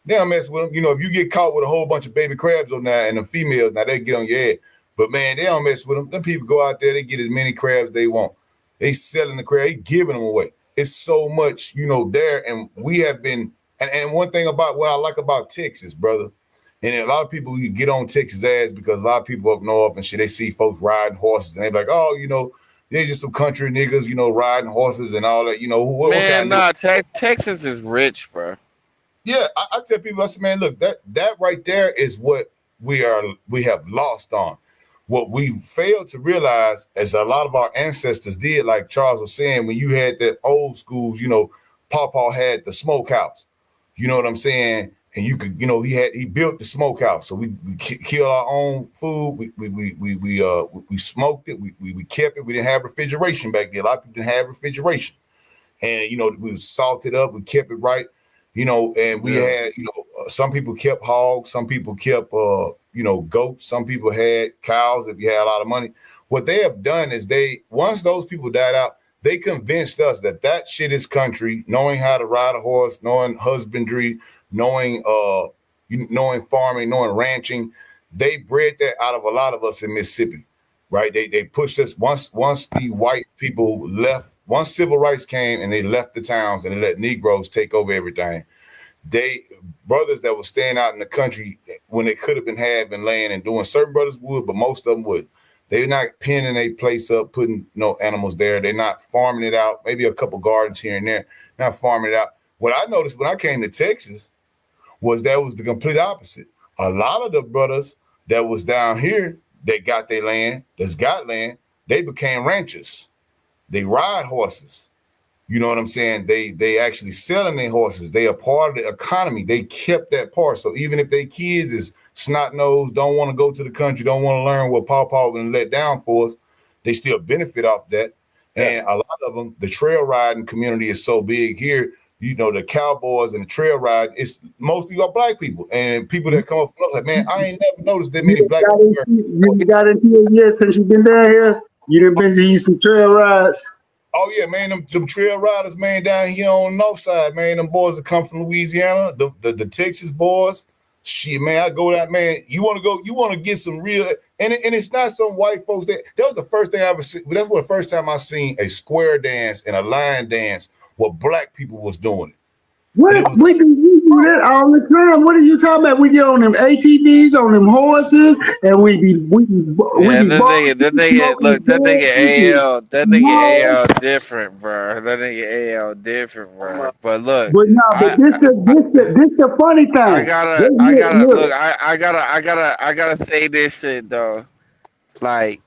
They don't mess with him. You know, if you get caught with a whole bunch of baby crabs on there and the females, now they get on your head. But man, they don't mess with them. Them people go out there, they get as many crabs they want. They selling the crab, they giving them away. It's so much, you know, there. And we have been, and one thing about what I like about Texas, brother, and a lot of people, you get on Texas ass because a lot of people up north and shit, they see folks riding horses and they're like, oh, you know, they're just some country niggas, you know, riding horses and all that, you know. Texas is rich, bro. Yeah, I tell people, I said, man, look, that right there is what we have lost on. What we failed to realize, as a lot of our ancestors did, like Charles was saying, when you had that old schools, you know, Pawpaw had the smokehouse. You know what I'm saying? And you could, you know, he built the smokehouse. So we killed our own food. We smoked it. We kept it. We didn't have refrigeration back then. A lot of people didn't have refrigeration. And, you know, we salted up. We kept it right. You know, and we had, you know, some people kept hogs. Some people kept, you know, goats. Some people had cows if you had a lot of money. What they have done is once those people died out, they convinced us that shit is country, knowing how to ride a horse, knowing husbandry, knowing farming, knowing ranching. They bred that out of a lot of us in Mississippi, right? They pushed us once the white people left. Once civil rights came and they left the towns and they let Negroes take over everything, brothers that were staying out in the country when they could have been having land and doing, certain brothers would, but most of them would. They're not pinning a place up, putting no animals there. They're not farming it out. Maybe a couple gardens here and there, not farming it out. What I noticed when I came to Texas was the complete opposite. A lot of the brothers that was down here that got land, they became ranchers. They ride horses. You know what I'm saying? They actually selling their horses. They are part of the economy. They kept that part. So even if their kids is snot-nosed, don't want to go to the country, don't want to learn what Paw been let down for us, they still benefit off that. And a lot of them, the trail riding community is so big here. You know, the cowboys and the trail ride, it's mostly all black people and people that come up from like, man, I ain't never noticed that many black people. You got into it yet since you've been down here? You done been to some trail rides? Oh yeah, man, them trail riders, man, down here on the north side, man, them boys that come from Louisiana, the Texas boys. Shit, man, I go down, man. You want to get some real, and it's not some white folks that was the first thing I ever seen. That's the first time I seen a square dance and a line dance where black people was doing it. We do that all the time. What are you talking about? We get on them ATVs, on them horses, and that nigga AL different, bro. That nigga AL different, bro. But look, but no, but this the funny thing. I gotta say this shit though. Like,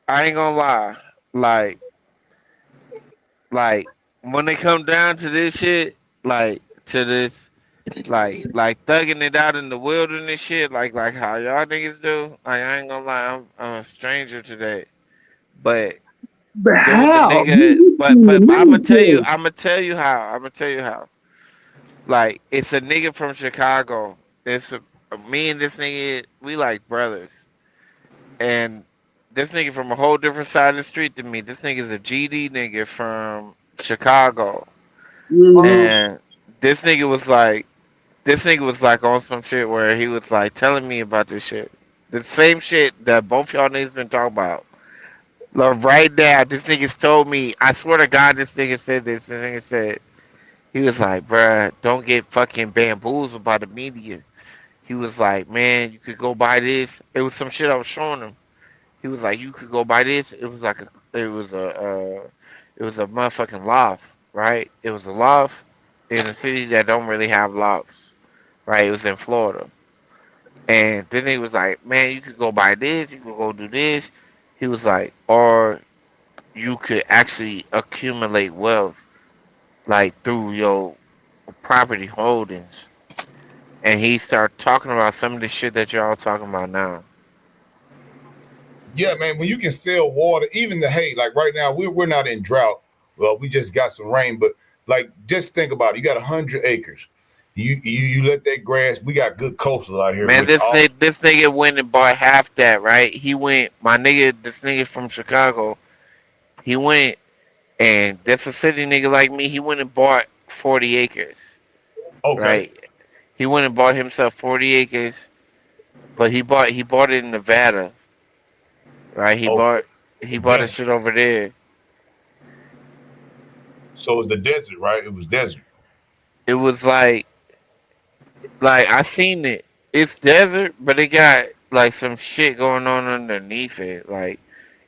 I ain't gonna lie. Like when it come down to this shit, like thugging it out in the wilderness shit, like how y'all niggas do. Like, I ain't gonna lie, I'm a stranger to that. But how? But I'ma tell you how. Like, it's a nigga from Chicago. Me and this nigga, we like brothers. And this nigga from a whole different side of the street than me. This nigga's a GD nigga from Chicago. And this nigga was like on some shit where he was like telling me about this shit. The same shit that both y'all niggas been talking about. Like, right now, this nigga's told me, I swear to God, this nigga said this. This nigga said, he was like, bruh, don't get fucking bamboozled by the media. He was like, man, you could go buy this. It was some shit I was showing him. He was like, you could go buy this. It was a motherfucking loft, right? It was a loft in a city that don't really have lofts, right? It was in Florida. And then he was like, man, you could go buy this, you could go do this. He was like, or you could actually accumulate wealth, like through your property holdings. And he started talking about some of the shit that y'all talking about now. Yeah, man, when you can sell water, even like right now, we're not in drought. Well, we just got some rain, but like, just think about it. You got 100 acres. You let that grass. We got good coastal out here. Man, this nigga went and bought half that, right? This nigga from Chicago, he went, and that's a city nigga like me. He went and bought 40 acres. Okay. Right? He went and bought himself 40 acres, but he bought it in Nevada. Right? He bought the shit over there. So it's the desert, right? It was desert. It was like I seen it. It's desert, but it got like some shit going on underneath it. Like,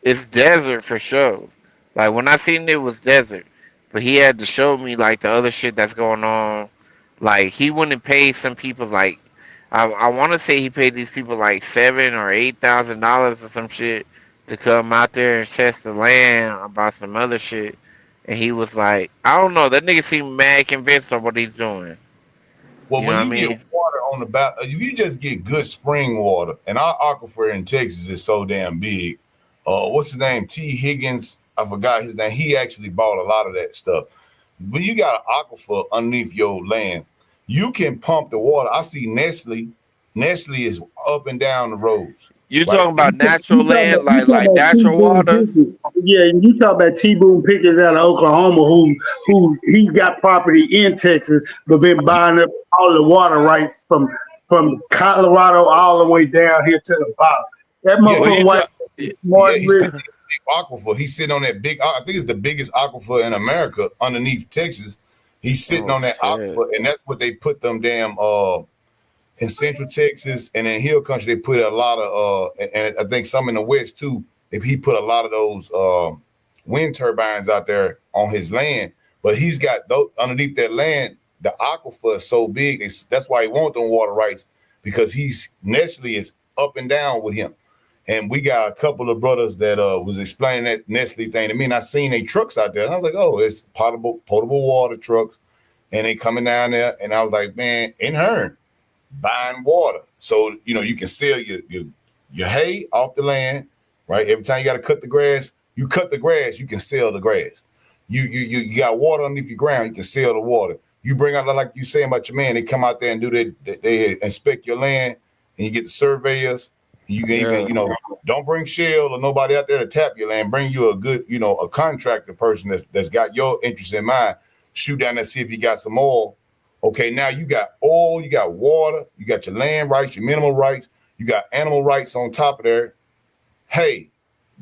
it's desert for sure. Like, when I seen it was desert, but he had to show me like the other shit that's going on. Like, he wouldn't pay some people like I want to say he paid these people like $7,000 or $8,000 or some shit to come out there and test the land about some other shit. And he was like, I don't know. That nigga seemed mad convinced of what he's doing. Well, when you get water on the back, if you just get good spring water, and our aquifer in Texas is so damn big. What's his name? T. Higgins. I forgot his name. He actually bought a lot of that stuff. When you got an aquifer underneath your land, you can pump the water. I see Nestle. Nestle is up and down the roads. You talking about natural land, like natural water? Yeah, and you talk about T. Boone Pickens out of Oklahoma, who he got property in Texas, but been buying up all the water rights from Colorado all the way down here to the bottom. That motherfucker aquifer. He's sitting on that big. I think it's the biggest aquifer in America underneath Texas. He's sitting on that aquifer, and that's what they put them damn in Central Texas and in Hill Country. They put a lot of and I think some in the West too. He put a lot of those wind turbines out there on his land, but he's got those underneath that land. The aquifer is so big. That's why he wants them water rights, because Nestle is up and down with him. And we got a couple of brothers that was explaining that Nestle thing to me, and I seen they trucks out there, and I was like, oh, it's potable water trucks, and they coming down there, and I was like, man, in Hearn, buying water, so you can sell your hay off the land, right? Every time you got to cut the grass, you can sell the grass. You got water underneath your ground, you can sell the water. You bring out, like you saying about your man, they come out there and they inspect your land, and you get the surveyors. You can even, don't bring Shell or nobody out there to tap your land. Bring you a good, a contractor person that's got your interest in mind. Shoot down there, see if you got some oil. Okay, now you got oil, you got water, you got your land rights, your mineral rights, you got animal rights on top of there. Hey,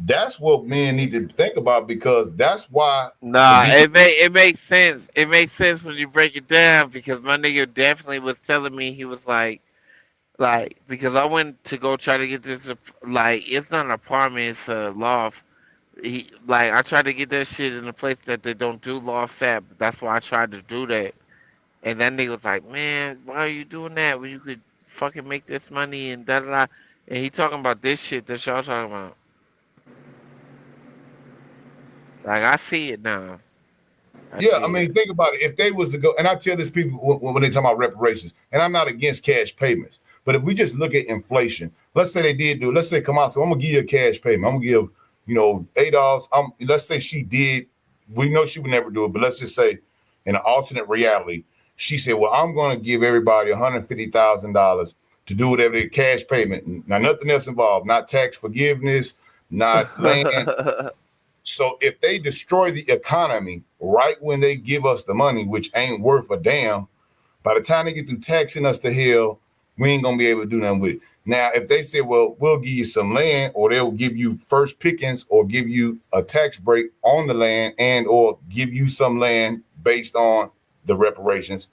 that's what men need to think about, because that's why. Nah, it makes sense. It makes sense when you break it down, because my nigga definitely was telling me, he was like, because I went to go try to get this, it's not an apartment, it's a loft. I tried to get that shit in a place that they don't do lofts at. That's why I tried to do that. And that nigga was like, man, why are you doing that when you could fucking make this money and da da da. And he talking about this shit that y'all talking about. I see it now. I mean, think about it. If they was to go, and I tell these people when they talk about reparations, and I'm not against cash payments, but if we just look at inflation, let's say they did do, let's say come out, so I'm gonna give you a cash payment. I'm gonna give, $8. Let's say she did. We know she would never do it, but let's just say in an alternate reality, she said, well, I'm gonna give everybody $150,000 to do whatever the cash payment. Now, nothing else involved, not tax forgiveness, not land. So if they destroy the economy right when they give us the money, which ain't worth a damn, by the time they get through taxing us to hell, we ain't gonna be able to do nothing with it. Now, if they say, well, we'll give you some land, or they'll give you first pickings, or give you a tax break on the land, and or give you some land based on the reparations.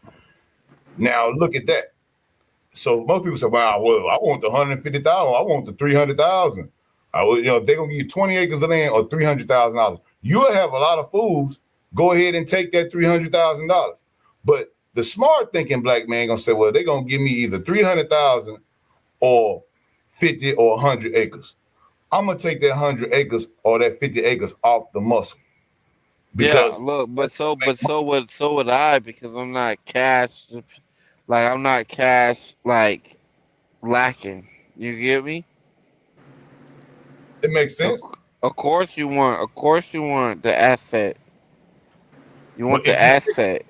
Now look at that. So most people say, well, I want the $150,000, I want the $300,000. If they're gonna give you 20 acres of land or $300,000, you'll have a lot of fools go ahead and take that $300,000. But the smart thinking black man gonna say, well, they're gonna give me either 300,000 or 50 or 100 acres. I'm gonna take that 100 acres or that 50 acres off the muscle. Because but so would I, because I'm not cash, lacking. You get me? It makes sense. Of course you want the asset. You want the asset.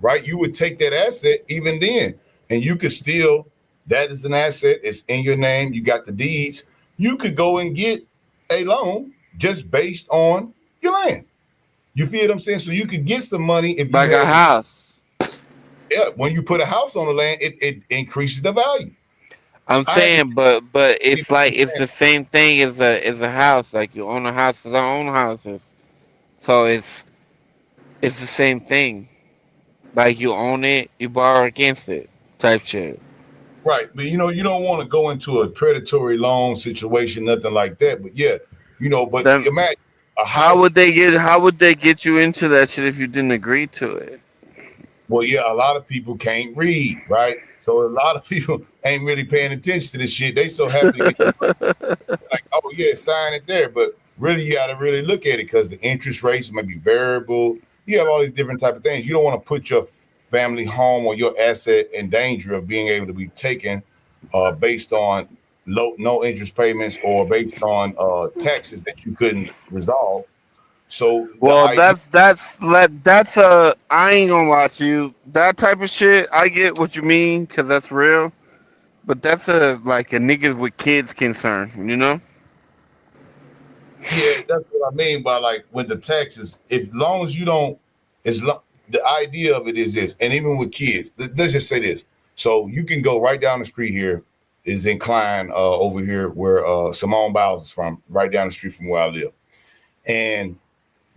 Right? You would take that asset even then, and you could still, that is an asset, it's in your name, you got the deeds. You could go and get a loan just based on your land. You feel what I'm saying? So you could get some money if you a house. Yeah, when you put a house on the land, it increases the value. I'm saying, but it's it's the same thing as a house. Like you own a house, because I own houses, so it's the same thing. Like you own it, you borrow against it, type shit. Right, but you don't want to go into a predatory loan situation, nothing like that. But yeah, but then, imagine a house. How would they get you into that shit if you didn't agree to it? Well, yeah, a lot of people can't read, right? So a lot of people ain't really paying attention to this shit. They so happy to get like, oh yeah, sign it there. But really, you got to really look at it, because the interest rates may be variable. You have all these different type of things. You don't want to put your family home or your asset in danger of being able to be taken based on no interest payments, or based on taxes that you couldn't resolve. So that's I ain't gonna lie to you. That type of shit, I get what you mean, because that's real. But that's a niggas with kids concern, Yeah, that's what I mean by with the taxes. As long as you don't, the idea of it is this, and even with kids, let's just say this. So you can go right down the street here, is in Klein over here where Simone Biles is from, right down the street from where I live. And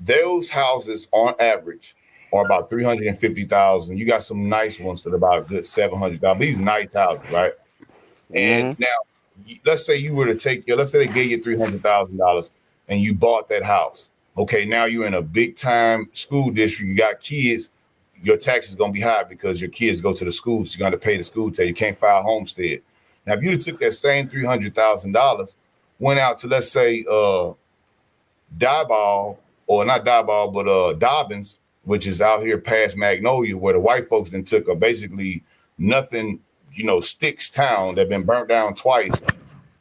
those houses on average are about $350,000. You got some nice ones that are about a good $700,000. These nice houses, right? And now, let's say you were to let's say they gave you $300,000 and you bought that house. Okay, now you're in a big time school district. You got kids. Your tax is gonna be high because your kids go to the schools. So you're gonna pay the school tax. You can't file homestead. Now, if you took that same $300,000, went out to, let's say, Diboll, or not Diboll, but Dobbins, which is out here past Magnolia, where the white folks then took a basically nothing, sticks town that been burnt down twice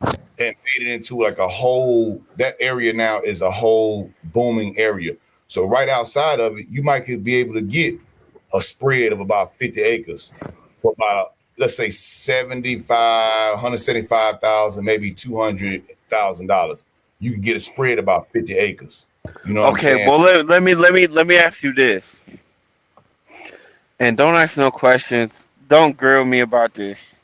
and made it into like a whole, that area now is a whole booming area. So right outside of it, you might be able to get a spread of about 50 acres for about, let's say, $175,000, maybe $200,000. You can get a spread about 50 acres. You know what I'm saying? Well, let me ask you this, and don't ask no questions. Don't grill me about this.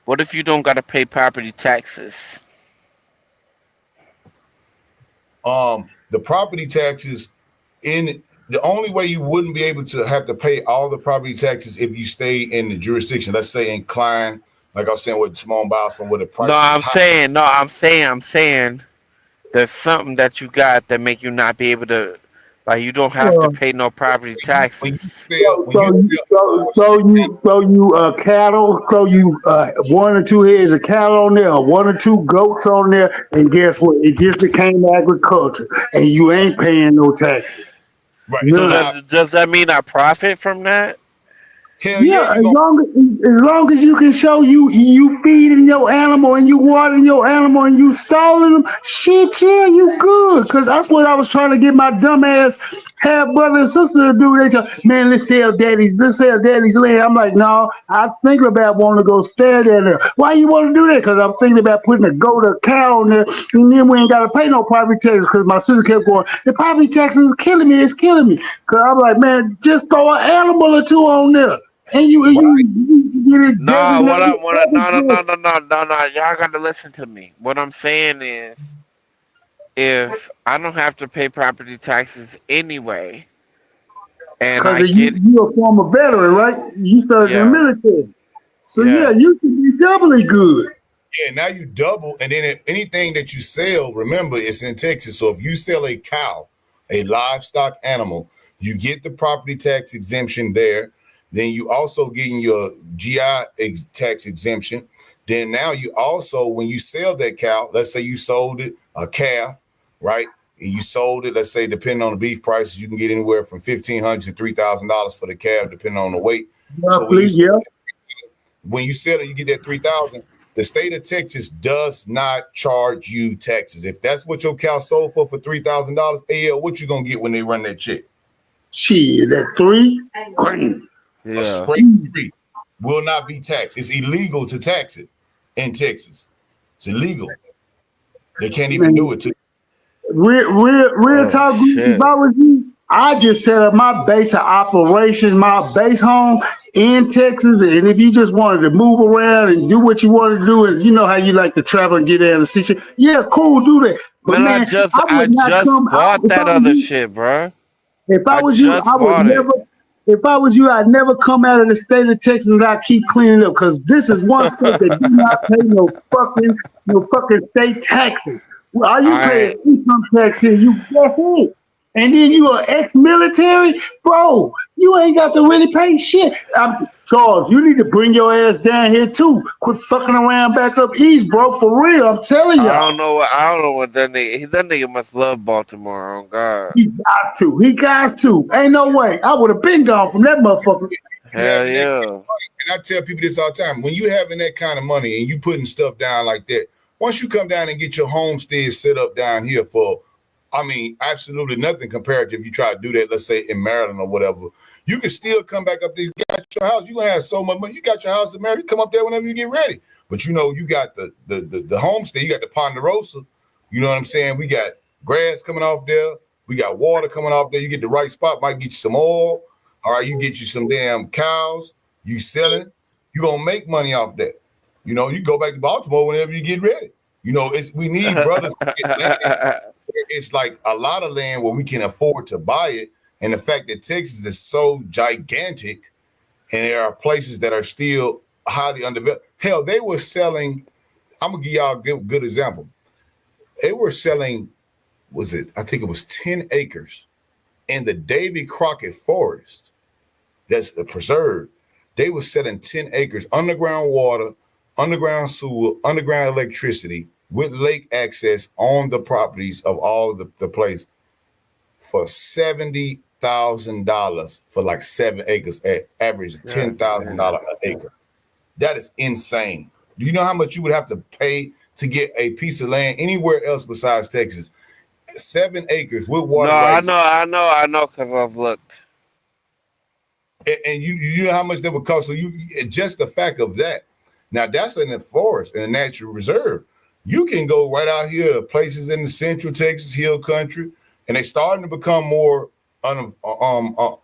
What if you don't gotta pay property taxes? The property taxes, the only way you wouldn't be able to have to pay all the property taxes if you stay in the jurisdiction, let's say in Klein, like I was saying with Simone Biles, from where the price I'm saying there's something that you got that make you not be able to, like, you don't have to pay no property taxes. So you cattle, so you 1 or 2 heads of cattle on there, or 1 or 2 goats on there, and guess what? It just became agriculture, and you ain't paying no taxes. Right. So does that mean I profit from that? Yeah, as long as you can show you feeding your animal and you watering your animal and you stalling them, shit, yeah, you good. Cause that's what I was trying to get my dumb ass half brother and sister to do. They tell, man, let's sell daddy's land. I'm like, no, I'm thinking about wanting to go stay there. Why you want to do that? Cause I'm thinking about putting a goat or cow on there, and then we ain't gotta pay no property taxes. Cause my sister kept going, the property taxes is killing me. It's killing me. Cause I'm like, man, just throw an animal or 2 on there. And you get it. No. Y'all got to listen to me. What I'm saying is, if I don't have to pay property taxes anyway, and I get you're a former veteran, right? You served in the military, so yeah, you can be doubly good. Yeah, now you double, and then anything that you sell, remember, it's in Texas. So if you sell a cow, a livestock animal, you get the property tax exemption there. Then you also getting your GI tax exemption. Then now you also, when you sell that cow, let's say you sold it, a calf, right? And you sold it, let's say, depending on the beef prices, you can get anywhere from $1,500 to $3,000 for the calf, depending on the weight. When you sell it, you get that $3,000. The state of Texas does not charge you taxes. If that's what your cow sold for $3,000, AL, what you gonna get when they run that check? Shit, that $3,000. A straight 3 will not be taxed. It's illegal to tax it in Texas. It's illegal. They can't even do it to Real talk. If I was you, I just set up my base of operations, my base home in Texas. And if you just wanted to move around and do what you want to do, and you know how you like to travel and get out and see shit, yeah, cool, do that. But man, I just bought that other shit, bro. If I was you, I would never. If I was you, I'd never come out of the state of Texas and I keep cleaning up, because this is one state that do not pay no fucking state taxes. Are you paying income tax here? You get it. And then you are ex-military, bro. You ain't got to really pay shit. Charles, you need to bring your ass down here too. Quit fucking around back up east, bro. For real, I'm telling you. I don't know what that nigga. That nigga must love Baltimore. Oh God. He got to. Ain't no way. I would have been gone from that motherfucker. Hell yeah. And I tell people this all the time: when you having that kind of money and you putting stuff down like that, once you come down and get your homestead set up down here for, I mean, absolutely nothing compared to if you try to do that, let's say in Maryland or whatever. You can still come back up there. You got your house. You gonna have so much money. You got your house in Maryland. You come up there whenever you get ready. But you know, you got the homestead. You got the Ponderosa. You know what I'm saying? We got grass coming off there. We got water coming off there. You get the right spot. Might get you some oil. All right, you get you some damn cows. You selling. You gonna make money off that. You know, you go back to Baltimore whenever you get ready. You know, we need brothers to get land. It's like a lot of land where we can afford to buy it. And the fact that Texas is so gigantic and there are places that are still highly underdeveloped. Hell, they were selling, I'm going to give y'all a good example. They were selling, I think it was 10 acres in the Davy Crockett Forest that's preserved. They were selling 10 acres, underground water, underground sewer, underground electricity with lake access on the properties of all the place for $70,000 for like 7 acres at average $10,000 an acre. That is insane. Do you know how much you would have to pay to get a piece of land anywhere else besides Texas? 7 acres with water rights. I know, because I've looked. And you know how much that would cost. So you just the fact of that. Now that's in the forest, in a natural reserve. You can go right out here to places in the central Texas hill country, and they're starting to become more unaffordable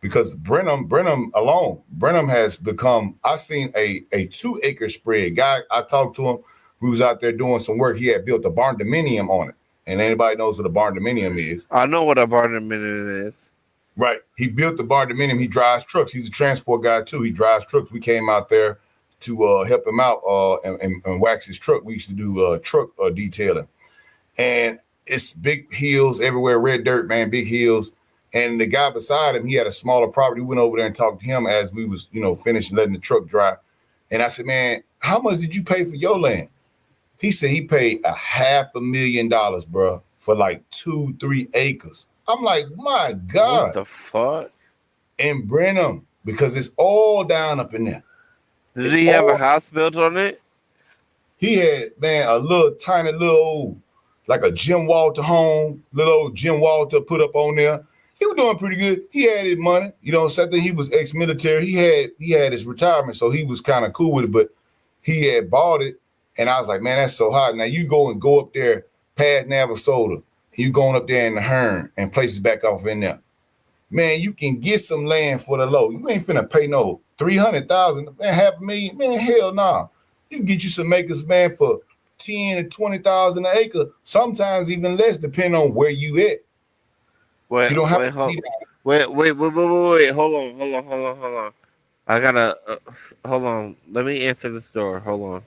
because Brenham alone, Brenham has become. I seen a 2 acre spread. Guy, I talked to him. We was out there doing some work. He had built a barn dominium on it, and anybody knows what a barn dominium is. I know what a barn dominium is. Right. He built the barn dominium. He drives trucks. He's a transport guy too. He drives trucks. We came out there to help him out and wax his truck. We used to do truck detailing, and it's big hills everywhere, red dirt, man, big hills. And the guy beside him, he had a smaller property. We went over there and talked to him as we was, finishing letting the truck dry. And I said, man, how much did you pay for your land? He said he paid $500,000, bro, for like 2-3 acres. I'm like, my God. What the fuck? In Brenham, because it's all down up in there. Does he have a house built on it? He had, man, a little tiny little, like a Jim Walter home, little old Jim Walter put up on there. He was doing pretty good. He had his money, something. He was ex-military. He had his retirement, so he was kind of cool with it, but he had bought it. And I was like, man, that's so hot. Now you go up there past Navasota. You going up there in the Hearn and places back off in there. Man, you can get some land for the low. You ain't finna pay no $300,000, man, $500,000, man, hell no. Nah. You can get you some acres, man, for $10,000 to $20,000 an acre, sometimes even less, depending on where you at. Wait, you don't have wait, hold on. I gotta, hold on. Let me answer this door. Hold on.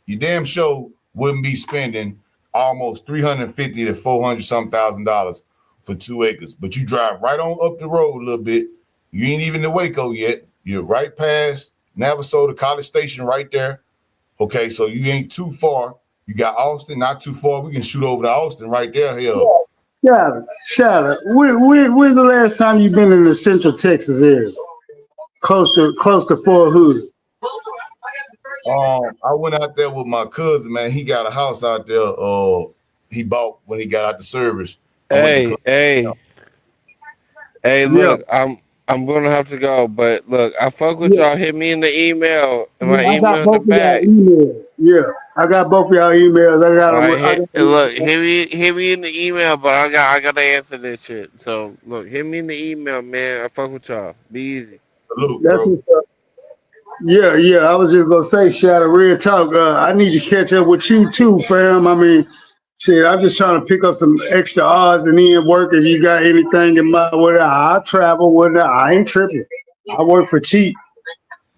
You damn sure wouldn't be spending almost $350,000 to $400,000 for 2 acres. But you drive right on up the road a little bit. You ain't even to Waco yet. You're right past Navasota College Station right there. Okay, so you ain't too far. You got Austin, not too far. We can shoot over to Austin right there. Hell. Shada, when's the last time you've been in the Central Texas area? Close to Fort Hood. I went out there with my cousin, man. He got a house out there. He bought when he got out the service. Hey, look, I'm gonna have to go, but look, I fuck with y'all. Hit me in the email. My email in the back. Yeah, I got both of y'all emails. Hit me in the email, but I gotta answer this shit. So look, hit me in the email, man. I fuck with y'all. Be easy. Yeah. I was just gonna say, Shadow, real talk. I need to catch up with you too, fam. I mean, shit, I'm just trying to pick up some extra odds and end work. If you got anything in mind, whether I travel, whether I ain't tripping. I work for cheap.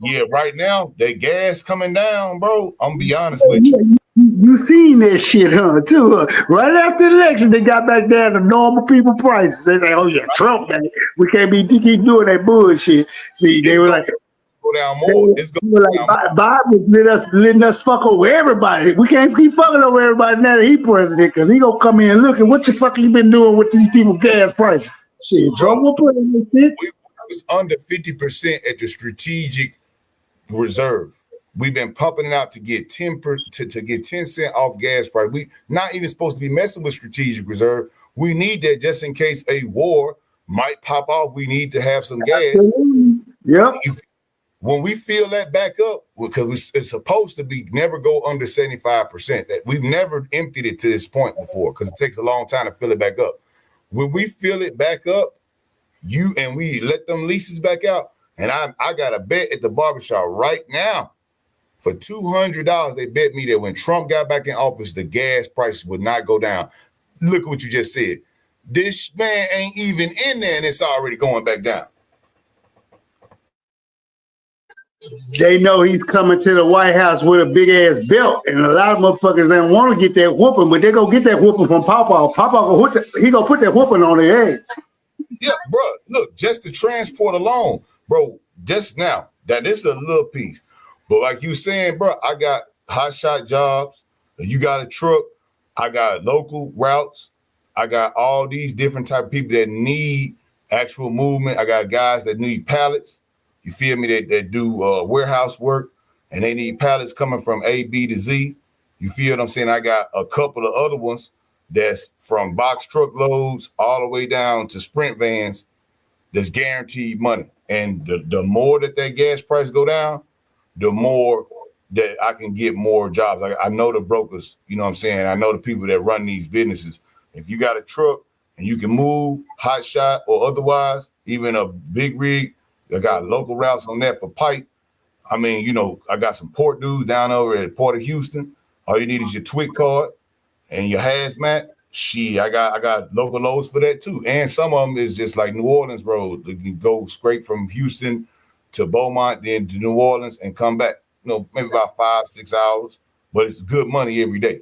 Yeah, right now, that gas coming down, bro. I'm gonna be honest with you. You seen that shit, huh? Too. Right after the election, they got back down to normal people prices. They say, "Oh yeah, Trump, man. We can't keep doing that bullshit." See, they were like, "Go down more." It's going like Bob was letting us fuck over everybody. We can't keep fucking over everybody now that he president, because he gonna come in and look at what the fuck you been doing with these people gas prices. Shit, Trump will put in this shit. We was under 50% at the strategic reserve. We've been pumping it out to get 10 cents off gas price. We not even supposed to be messing with strategic reserve. We need that just in case a war might pop off. We need to have some gas. Yep. When we fill that back up, because it's supposed to be never go under 75%. That we've never emptied it to this point before, because it takes a long time to fill it back up. When we fill it back up, we let them leases back out, and I got a bet at the barbershop right now. For $200, they bet me that when Trump got back in office, the gas prices would not go down. Look at what you just said. This man ain't even in there, and it's already going back down. They know he's coming to the White House with a big ass belt, and a lot of motherfuckers don't want to get that whooping, but they go get that whooping from Papa. He gonna put that whooping on their head. Yeah, bro. Look, just the transport alone. bro. Just now, that this is a little piece, but like you saying, bro, I got hot shot jobs. You got a truck. I got local routes. I got all these different type of people that need actual movement. I got guys that need pallets. You feel me? That do warehouse work, and they need pallets coming from A, B to Z. You feel what I'm saying? I got a couple of other ones that's from box truckloads all the way down to sprint vans that's guaranteed money. And the more that gas price go down, the more that I can get more jobs. I know the brokers, you know what I'm saying? I know the people that run these businesses. If you got a truck and you can move, hot shot or otherwise, even a big rig, I got local routes on that for pipe. I mean, you know, I got some port dudes down over at Port of Houston. All you need is your TWIC card and your hazmat. Shit, I got local loads for that too. And some of them is just like New Orleans road. You can go straight from Houston to Beaumont, then to New Orleans and come back. You know, maybe about 5-6 hours, but it's good money every day.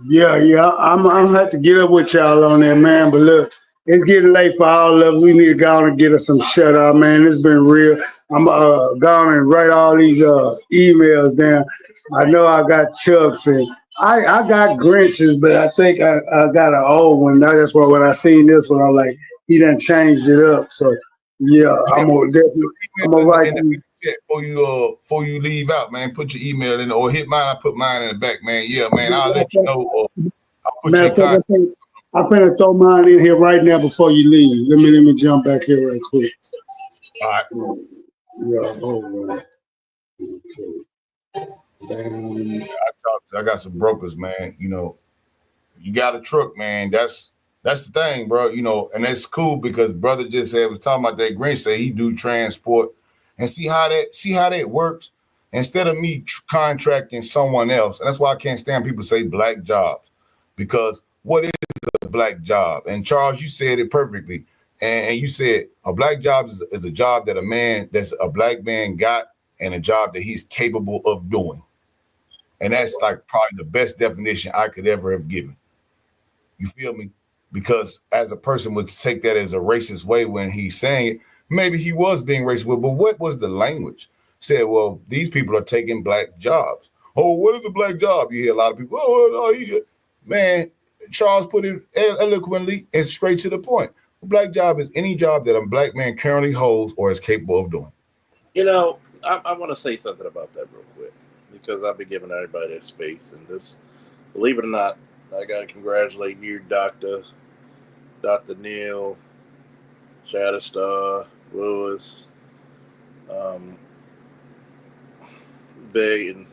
Yeah. I'm gonna have to get up with y'all on that, man. But look, it's getting late for all of us. We need to go on and get us some shut up, man. It's been real. I'm going and write all these emails down. I know I got Chucks and I got Grinches, but I think I got an old one. That's why when I seen this one, I'm like, he done changed it up. So yeah, I'm gonna write you. Before you leave out, man, put your email in or hit mine. I put mine in the back, man. Yeah, man, I'll let you know. I'll put your contact. I'm gonna throw mine in here right now before you leave. Let me jump back here real quick. All right. Yeah. Hold on. Okay. I got some brokers, man. You know, you got a truck, man. That's the thing, bro. You know, and that's cool because brother just said was talking about that Grinch say he do transport, and see how that works. Instead of me contracting someone else, and that's why I can't stand people say black jobs, because what is a black job? And Charles, you said it perfectly. And you said a black job is a job that that's a black man got and a job that he's capable of doing. And that's like probably the best definition I could ever have given. You feel me? Because as a person would take that as a racist way when he's saying it, maybe he was being racist, but what was the language? Said, well, these people are taking black jobs. Oh, what is a black job? You hear a lot of people, man, Charles put it eloquently and straight to the point. A black job is any job that a black man currently holds or is capable of doing. You know, I want to say something about that real quick because I've been giving everybody that space. And this, believe it or not, I got to congratulate you, Dr. Neil, Shatterstar, Lewis, Big, and,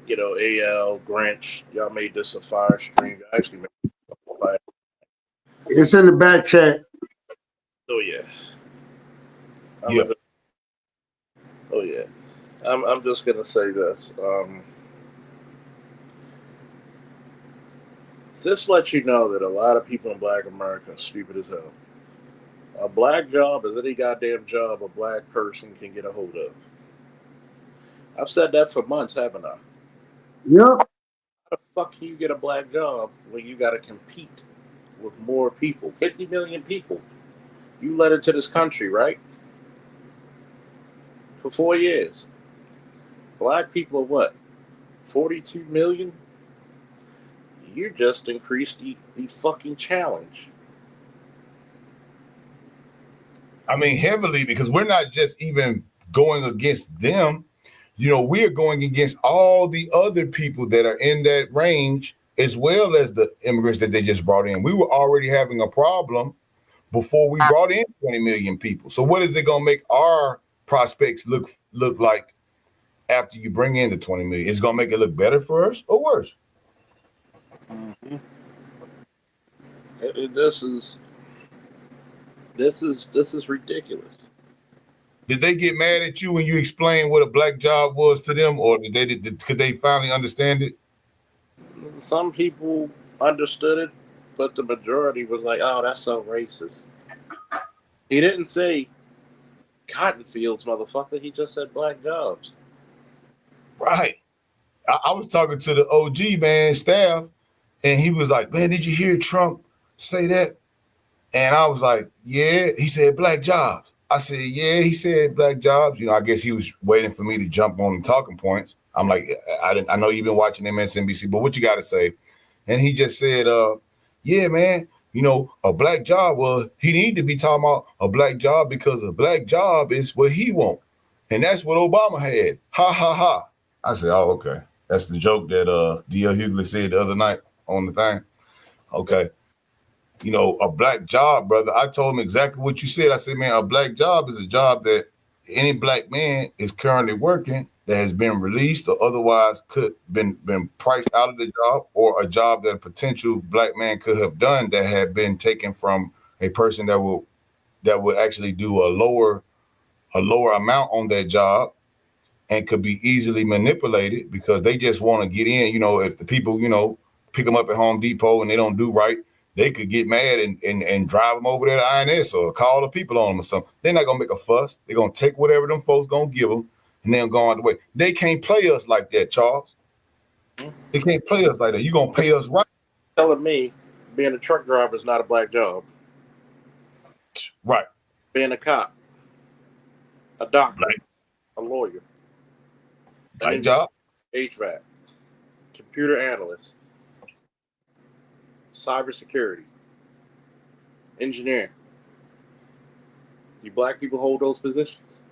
you know, AL, Grinch. Y'all made this a fire stream. I actually made it a fire. It's in the back chat. Oh, yeah. I'm just going to say this. This lets you know that a lot of people in Black America are stupid as hell. A black job is any goddamn job a black person can get a hold of. I've said that for months, haven't I? Yep. How the fuck can you get a black job when you got to compete with more people? 50 million people. You let into this country, right? For 4 years. Black people are what? 42 million? You just increased the fucking challenge. I mean, heavily, because we're not just even going against them. You know, we are going against all the other people that are in that range, as well as the immigrants that they just brought in. We were already having a problem before we brought in 20 million people. So what is it going to make our prospects look like after you bring in the 20 million? It's going to make it look better for us or worse? Mm-hmm. This is ridiculous. Did they get mad at you when you explained what a black job was to them, or could they finally understand it? Some people understood it, but the majority was like, "Oh, that's so racist." He didn't say cotton fields, motherfucker. He just said black jobs. Right. I was talking to the OG man staff, and he was like, "Man, did you hear Trump say that?" And I was like, yeah. He said, black jobs. I said, yeah. He said, black jobs. You know, I guess he was waiting for me to jump on the talking points. I'm like, I know you've been watching MSNBC, but what you got to say? And he just said, yeah, man, you know, a black job. Well, he need to be talking about a black job because a black job is what he want. And that's what Obama had. Ha, ha, ha. I said, oh, okay. That's the joke that D.L. Hughley said the other night on the thing. Okay. You know, a black job, brother. I told him exactly what you said. I said, man, a black job is a job that any black man is currently working that has been released or otherwise could been priced out of the job, or a job that a potential black man could have done that had been taken from a person that would actually do a lower amount on that job and could be easily manipulated because they just want to get in. You know, if the people, you know, pick them up at Home Depot and they don't do right, they could get mad and drive them over there to INS or call the people on them or something. They're not going to make a fuss. They're going to take whatever them folks going to give them and then go on the way. They can't play us like that, Charles. They can't play us like that. You're going to pay us right. Telling me being a truck driver is not a black job. Right. Being a cop, a doctor, a lawyer. Black job. HVAC, computer analyst, cybersecurity, engineer. You black people hold those positions?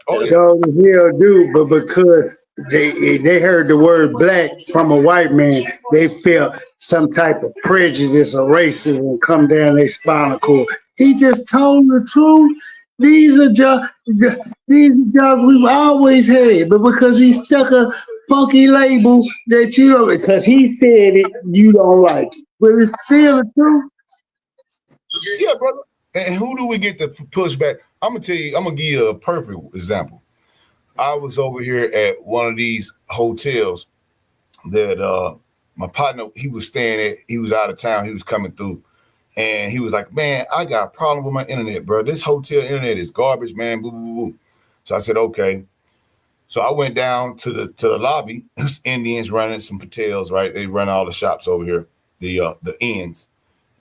Oh, so the hell do, but because they heard the word black from a white man, they felt some type of prejudice or racism come down their spinal cord. He just told the truth. These are jobs we've always had, but because he stuck a funky label that you don't, because he said it, you don't like it. But it's still the truth. Yeah, brother. And who do we get to push back? I'm gonna tell you, I'm gonna give you a perfect example. I was over here at one of these hotels that my partner, he was staying at, he was out of town, he was coming through. And he was like, man, I got a problem with my internet, bro. This hotel internet is garbage, man. Boo, boo, boo. So I said, okay. So I went down to the lobby. There's Indians running some Patels, right? They run all the shops over here, the inns.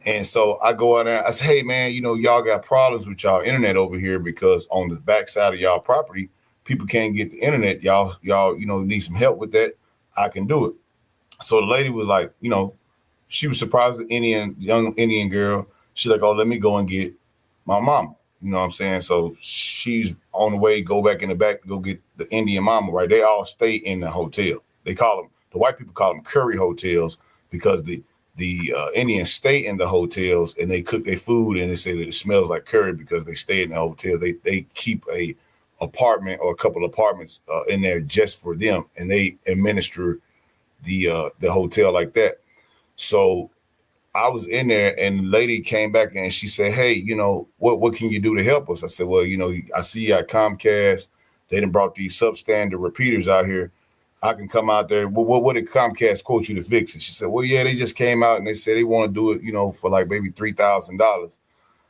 And so I go out there. I say, hey, man, you know, y'all got problems with y'all internet over here because on the backside of y'all property, people can't get the internet. Y'all, you know, need some help with that. I can do it. So the lady was like, you know, she was surprised, the young Indian girl. She's like, oh, let me go and get my mama. You know what I'm saying? So she's on the way, go back in the back to go get the Indian mama, right? They all stay in the hotel. They call them, the white people call them curry hotels because the Indians stay in the hotels and they cook their food and they say that it smells like curry because they stay in the hotel. They keep a apartment or a couple of apartments in there just for them, and they administer the hotel like that. So I was in there and the lady came back and she said, hey, you know, what can you do to help us? I said, well, you know, I see you at Comcast. They done brought these substandard repeaters out here. I can come out there. Well, what did Comcast quote you to fix it? She said, well, yeah, they just came out and they said they want to do it, you know, for like maybe $3,000.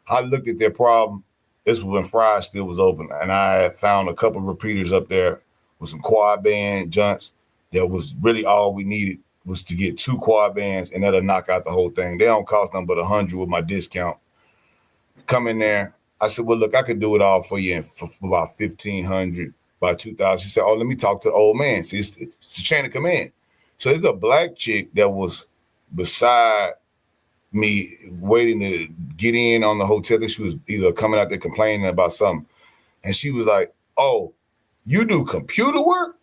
I looked at their problem. This was when Fry's still was open. And I had found a couple of repeaters up there with some quad band junts. That was really all we needed was to get 2 quad bands and that'll knock out the whole thing. They don't cost nothing but $100 with my discount. Come in there. I said, well, look, I could do it all for you for about $1,500, by $2,000. She said, oh, let me talk to the old man. See, it's the chain of command. So there's a black chick that was beside me waiting to get in on the hotel. She was either coming out there complaining about something. And she was like, oh, you do computer work?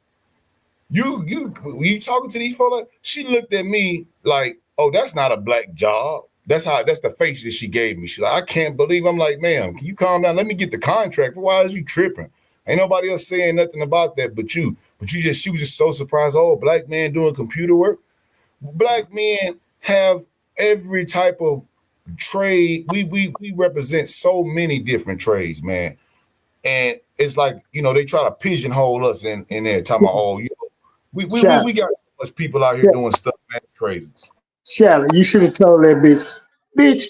You talking to these fellas? She looked at me like, oh, that's not a black job. That's the face that she gave me. She's like, I can't believe. I'm like, ma'am, can you calm down? Let me get the contract. Why is you tripping? Ain't nobody else saying nothing about that but you. She was just so surprised. Oh, black man doing computer work. Black men have every type of trade. We represent so many different trades, man. And it's like, you know, they try to pigeonhole us in there, talking about, oh, you know, we got so much people out here doing stuff, man, it's crazy. Shallow, you should have told that bitch,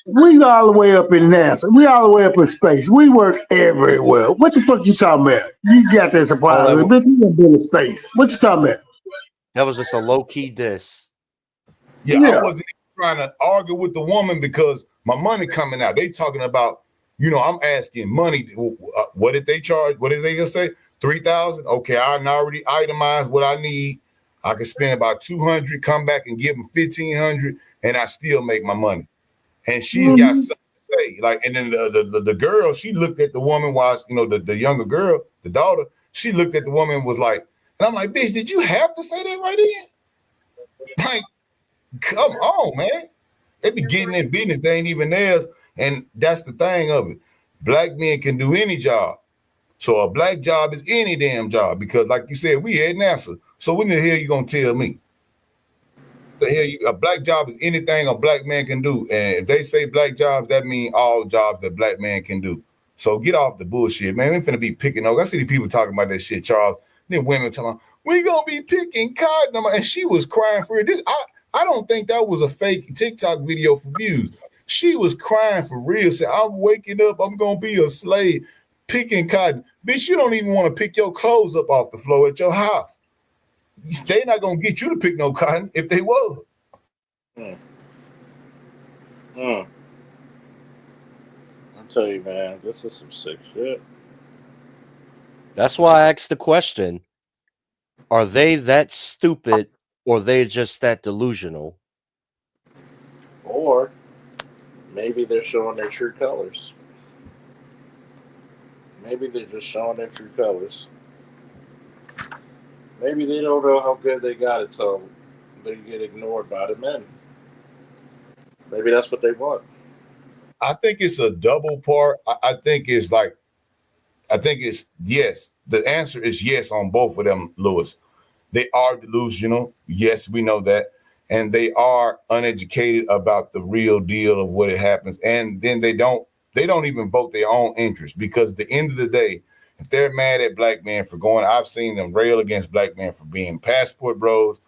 we all the way up in NASA. We all the way up in space. We work everywhere. What the fuck you talking about? You got that surprise. Bitch, you done been in space. What you talking about? That was just a low-key diss. Yeah, I wasn't even trying to argue with the woman because My money coming out. They talking about, I'm asking money. What did they charge? What did they just say? 3,000. Okay, I already itemized what I need. I can spend about 200, come back and give them 1,500, and I still make my money. And she's got something to say. Like, and then the girl, she looked at the woman while, the younger girl, the daughter, she looked at the woman and was like, and I'm like, bitch, did you have to say that right then? Like, come on, man. They be getting in business, they ain't even theirs. And that's the thing of it. Black men can do any job. So a black job is any damn job because, like you said, we had NASA. So when the hell you gonna tell me? A black job is anything a black man can do. And if they say black jobs, that means all jobs that black man can do. So get off the bullshit, man. We ain't finna be picking up. I see the people talking about that shit, Charles. Then women talking, we gonna be picking cotton. And she was crying for it. I don't think that was a fake TikTok video for views. She was crying for real. Said, I'm waking up. I'm gonna be a slave picking cotton. Bitch, you don't even want to pick your clothes up off the floor at your house. They not gonna get you to pick no cotton if they was. I tell you, man, this is some sick shit. That's why I asked the question: are they that stupid, or they just that delusional? Or maybe they're showing their true colors. Maybe they're just showing their true colors. Maybe they don't know how good they got it, so they get ignored by the men. Maybe that's what they want. I think it's a double part. I think it's yes. The answer is yes on both of them, Lewis. They are delusional. Yes, we know that. And they are uneducated about the real deal of what it happens. And then they don't even vote their own interest, because at the end of the day, if they're mad at black men for going, I've seen them rail against black men for being passport bros.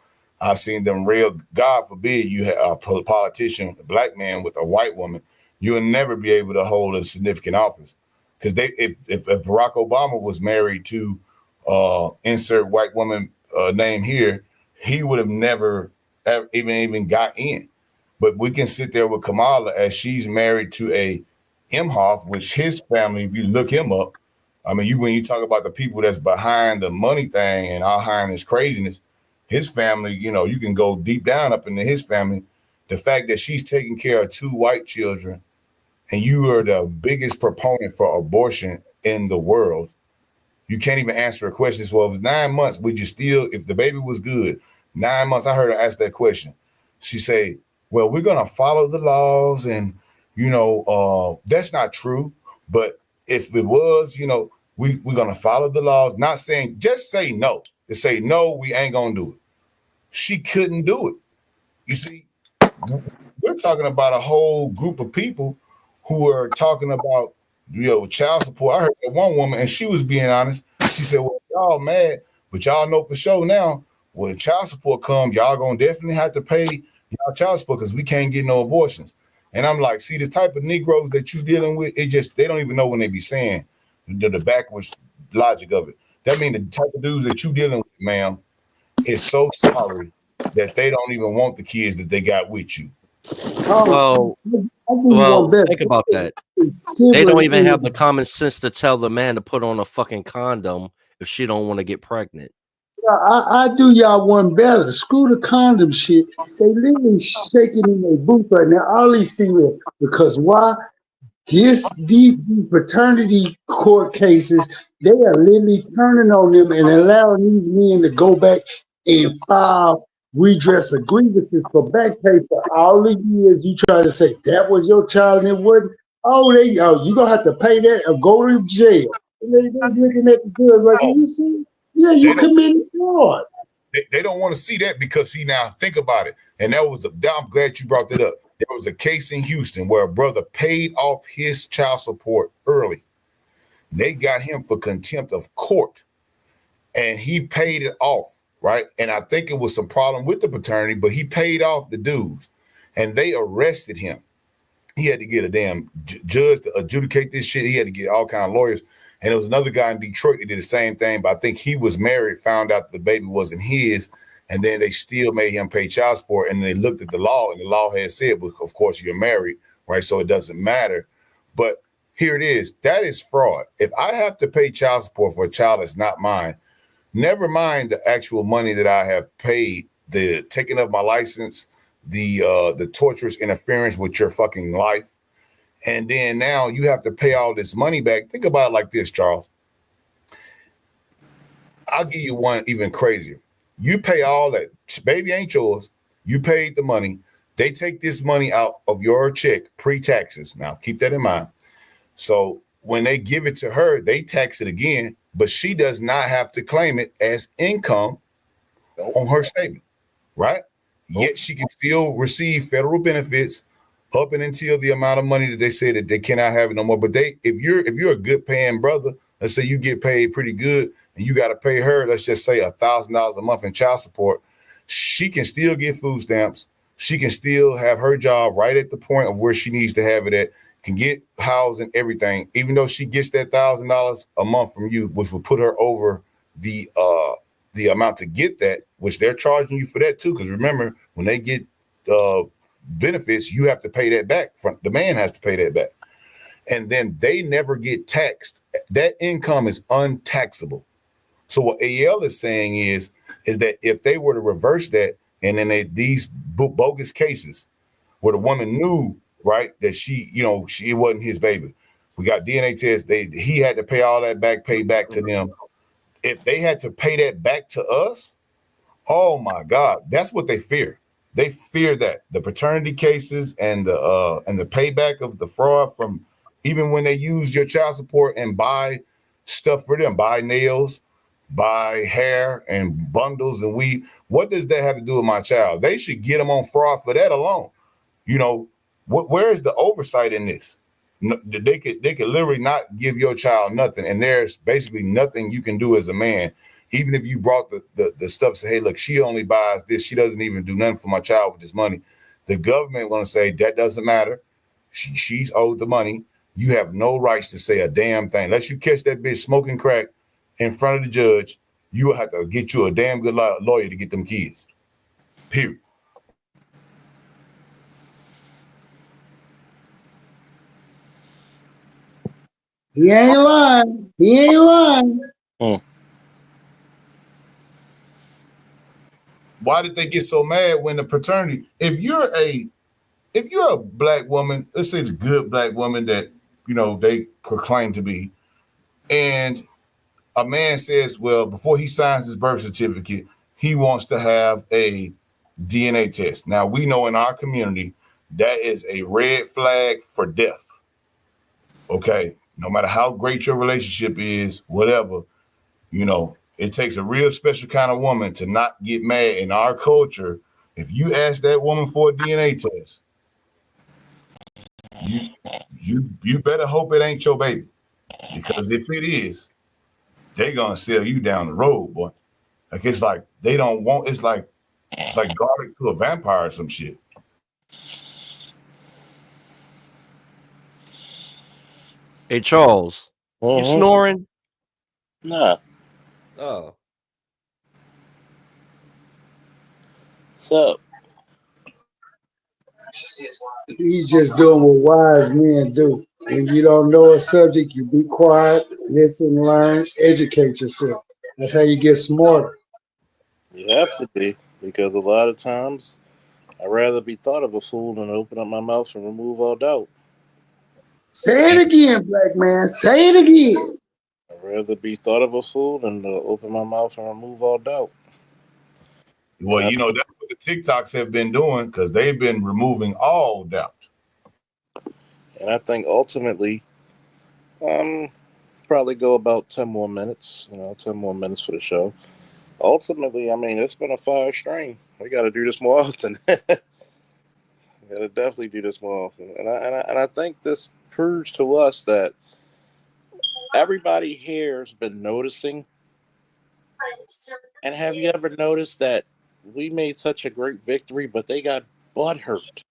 I've seen them rail, God forbid you have a politician, a black man with a white woman, you'll never be able to hold a significant office. Because if Barack Obama was married to insert white woman name here, he would have never even got in. But we can sit there with Kamala as she's married to a Imhoff, which his family, if you look him up, I mean, when you talk about the people that's behind the money thing and all behind this craziness, his family, you can go deep down up into his family. The fact that she's taking care of 2 white children and you are the biggest proponent for abortion in the world, you can't even answer a question. Well, if it's 9 months, would you still, if the baby was good, 9 months, I heard her ask that question. She say, well, we're going to follow the laws and, that's not true. But if it was, we're going to follow the laws, not saying, just say no. To say, no, we ain't going to do it. She couldn't do it. You see, we're talking about a whole group of people who are talking about, child support. I heard that one woman, and she was being honest. She said, well, y'all mad, but y'all know for sure now, when child support comes, y'all going to definitely have to pay y'all child support because we can't get no abortions. And I'm like, see, the type of Negroes that you dealing with, they don't even know when they be saying the backwards logic of it. That means the type of dudes that you dealing with, ma'am, is so sorry that they don't even want the kids that they got with you. Well, think about that. They don't even have the common sense to tell the man to put on a fucking condom if she don't want to get pregnant. I do y'all one better. Screw the condom shit. They literally shaking in their boots right now. All these females, because why? These paternity court cases, they are literally turning on them and allowing these men to go back and file redress of grievances for back pay for all the years you try to say that was your child and it wasn't. You gonna have to pay that or go to jail. And they're looking at the judge like, you see, you committed fraud. They don't want to see that because, see, now think about it. And I'm glad you brought that up. There was a case in Houston where a brother paid off his child support early. They got him for contempt of court and he paid it off, right? And I think it was some problem with the paternity, but he paid off the dues and they arrested him. He had to get a damn judge to adjudicate this shit. He had to get all kind of lawyers. And there was another guy in Detroit that did the same thing, but I think he was married, found out the baby wasn't his, and then they still made him pay child support. And they looked at the law, and the law had said, well, of course, you're married. right? So it doesn't matter. But here it is. That is fraud. If I have to pay child support for a child that's not mine, never mind the actual money that I have paid, the taking of my license, the torturous interference with your fucking life. And then now you have to pay all this money back. Think about it like this, Charles. I'll give you one even crazier. You pay all that. Baby ain't yours. You paid the money. They take this money out of your check pre-taxes. Now, keep that in mind. So when they give it to her, they tax it again, but she does not have to claim it as income on her statement, right? Yet she can still receive federal benefits up and until the amount of money that they say that they cannot have it no more. But if you're a good paying brother, let's say you get paid pretty good and you got to pay her, let's just say $1,000 a month in child support, she can still get food stamps. She can still have her job right at the point of where she needs to have it at, can get housing, everything, even though she gets that $1,000 a month from you, which will put her over the amount to get that, which they're charging you for that too. Because remember, when they get benefits, you have to pay that back. The man has to pay that back. And then they never get taxed. That income is untaxable. So what AL is saying is that if they were to reverse that, and then these bogus cases where the woman knew, right, that it wasn't his baby. We got DNA tests. He had to pay all that back, pay back to them. If they had to pay that back to us, oh my God, that's what they fear. They fear that the paternity cases and the payback of the fraud from even when they use your child support and buy stuff for them, buy nails, buy hair and bundles and weed. What does that have to do with my child? They should get them on fraud for that alone. Where is the oversight in this? No, they could literally not give your child nothing, and there's basically nothing you can do as a man. Even if you brought the stuff, say, hey, look, she only buys this. She doesn't even do nothing for my child with this money. The government want to say that doesn't matter. She's owed the money. You have no rights to say a damn thing. Unless you catch that bitch smoking crack in front of the judge, you will have to get you a damn good lawyer to get them kids. Period. He ain't lying. He ain't lying. Why did they get so mad when the paternity? If you're a black woman, let's say the good black woman that they proclaim to be, and a man says, well, before he signs his birth certificate, he wants to have a DNA test. Now we know in our community that is a red flag for death. Okay, no matter how great your relationship is, whatever, it takes a real special kind of woman to not get mad in our culture. If you ask that woman for a DNA test, you better hope it ain't your baby. Because if it is, they're gonna sell you down the road, boy. Like it's like they don't want it's like garlic to a vampire or some shit. Hey Charles, you snoring? Nah. Oh. What's up? He's just doing what wise men do. When you don't know a subject, you be quiet, listen, learn, educate yourself. That's how you get smarter. You have to be, because a lot of times I'd rather be thought of a fool than open up my mouth and remove all doubt. Say it again, black man. Say it again. I'd rather be thought of a fool than open my mouth and remove all doubt. Well, that's what the TikToks have been doing, because they've been removing all doubt. And I think ultimately, probably go about 10 more minutes, 10 more minutes for the show. Ultimately, I mean, it's been a fire strain. We got to do this more often. We got to definitely do this more often. And I think this proves to us that everybody here has been noticing. And have you ever noticed that we made such a great victory, but they got butthurt?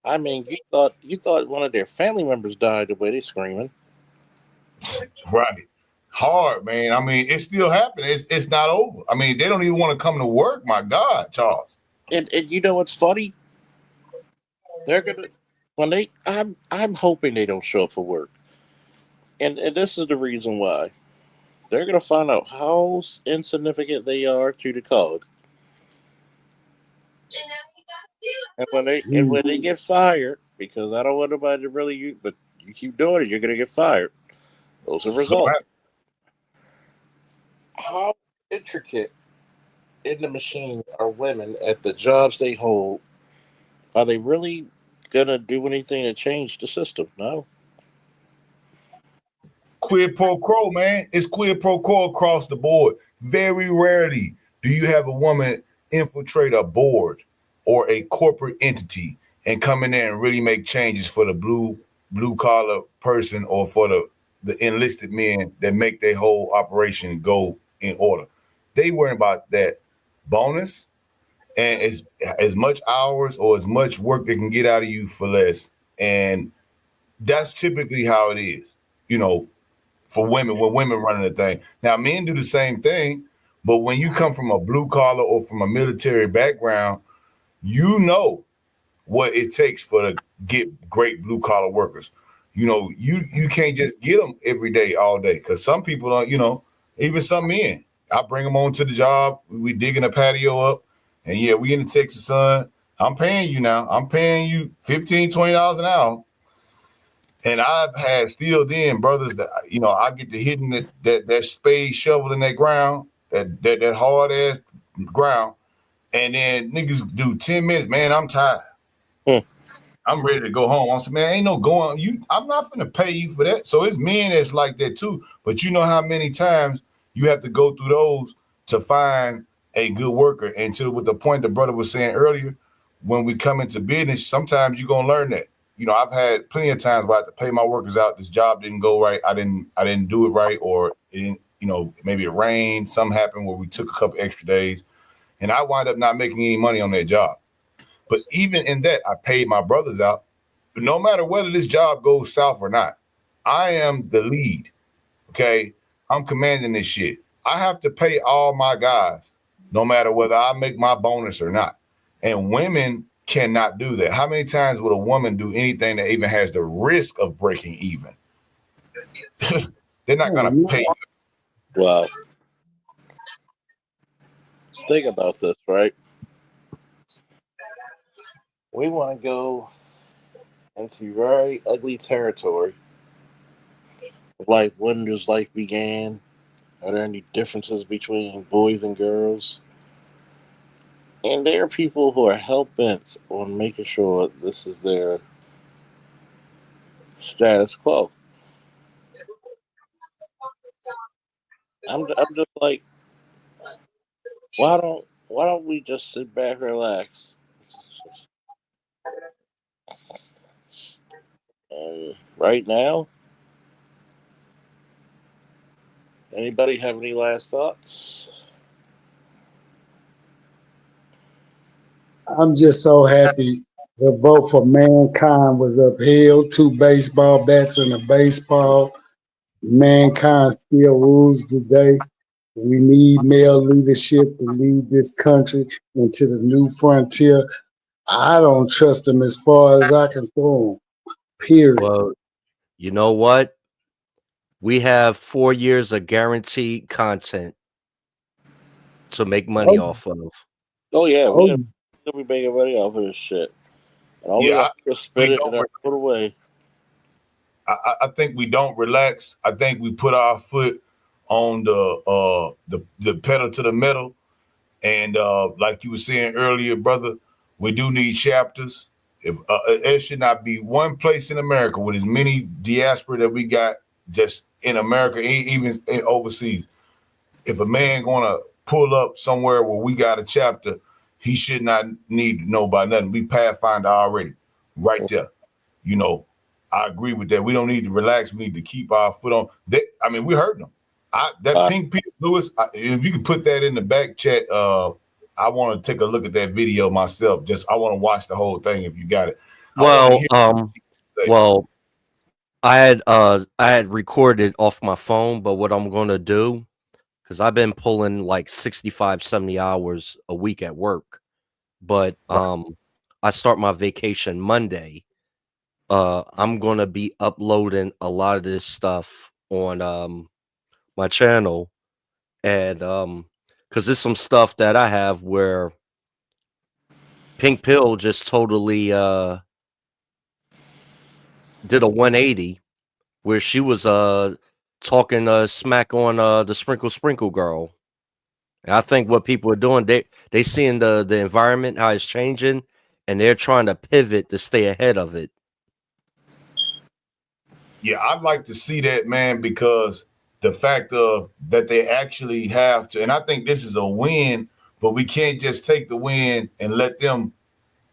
I mean, you thought one of their family members died the way they screaming. Right. Hard, man. I mean, it's still happening. It's not over. I mean, they don't even want to come to work. My God, Charles. And you know what's funny? They're gonna when I'm hoping they don't show up for work, and this is the reason why. They're gonna find out how insignificant they are to the code, and when they get fired, because I don't want nobody to really use, but you keep doing it, you're gonna get fired. Those are results. How intricate in the machine are women at the jobs they hold? Are they really gonna do anything to change the system? No. Quid pro quo, man. It's quid pro quo across the board. Very rarely do you have a woman infiltrate a board or a corporate entity and come in there and really make changes for the blue collar person or for the enlisted men that make their whole operation go in order. They worry about that bonus and as much hours or as much work they can get out of you for less. And that's typically how it is, for women, when women running the thing. Now, men do the same thing, but when you come from a blue collar or from a military background, you know what it takes to get great blue collar workers. You can't just get them every day, all day, because some people don't, even some men. I bring them on to the job. We digging a patio up, and yeah, we in the Texas sun. I'm paying you now. I'm paying you $15, $20 an hour. And I've had still then brothers that I get to hitting that spade shovel in that ground, that hard ass ground, and then niggas do 10 minutes. Man, I'm tired. I'm ready to go home. I said, man, ain't no going. I'm not gonna pay you for that. So it's men that's like that too. But you know how many times you have to go through those to find a good worker. And with the point the brother was saying earlier, when we come into business, sometimes you're gonna learn that. I've had plenty of times where I had to pay my workers out. This job didn't go right. I didn't do it right, or it didn't, maybe it rained. Something happened where we took a couple extra days, and I wound up not making any money on that job. But even in that, I paid my brothers out. But no matter whether this job goes south or not, I am the lead. Okay, I'm commanding this shit. I have to pay all my guys, no matter whether I make my bonus or not. And women cannot do that. How many times would a woman do anything that even has the risk of breaking even? They're not going to pay. Well, think about this, right? We want to go into very ugly territory. Like, when does life began? Are there any differences between boys and girls? And there are people who are hell-bent on making sure this is their status quo. I'm just like, why don't we just sit back, relax, and right now, anybody have any last thoughts? I'm just so happy the vote for Mankind was upheld. 2 baseball bats and a baseball. Mankind still rules today. We need male leadership to lead this country into the new frontier. I don't trust them as far as I can throw them. Period. Well, you know what? We have 4 years of guaranteed content to make money off of. Oh yeah, we'll be making money off of this shit. And all we have to spend it and then put away. I think we don't relax. I think we put our foot on the pedal to the metal. And like you were saying earlier, brother, we do need chapters. If it should not be one place in America with as many diaspora that we got just in America, even overseas. If a man gonna pull up somewhere where we got a chapter, he should not need to know about nothing. We Pathfinder already, right there. I agree with that. We don't need to relax. We need to keep our foot on. I mean, we heard them. Pink Peter Lewis, if you could put that in the back chat, I want to take a look at that video myself. I want to watch the whole thing if you got it. Well, I had recorded off my phone, but what I'm going to do, because I've been pulling like 65, 70 hours a week at work, but I start my vacation Monday. I'm gonna be uploading a lot of this stuff on my channel, and because there's some stuff that I have where Pink Pill just totally did a 180 where she was talking smack on the Sprinkle girl. And I think what people are doing, they seeing the environment, how it's changing, and they're trying to pivot to stay ahead of it. Yeah, I'd like to see that, man, because the fact of that they actually have to, and I think this is a win, but we can't just take the win and let them,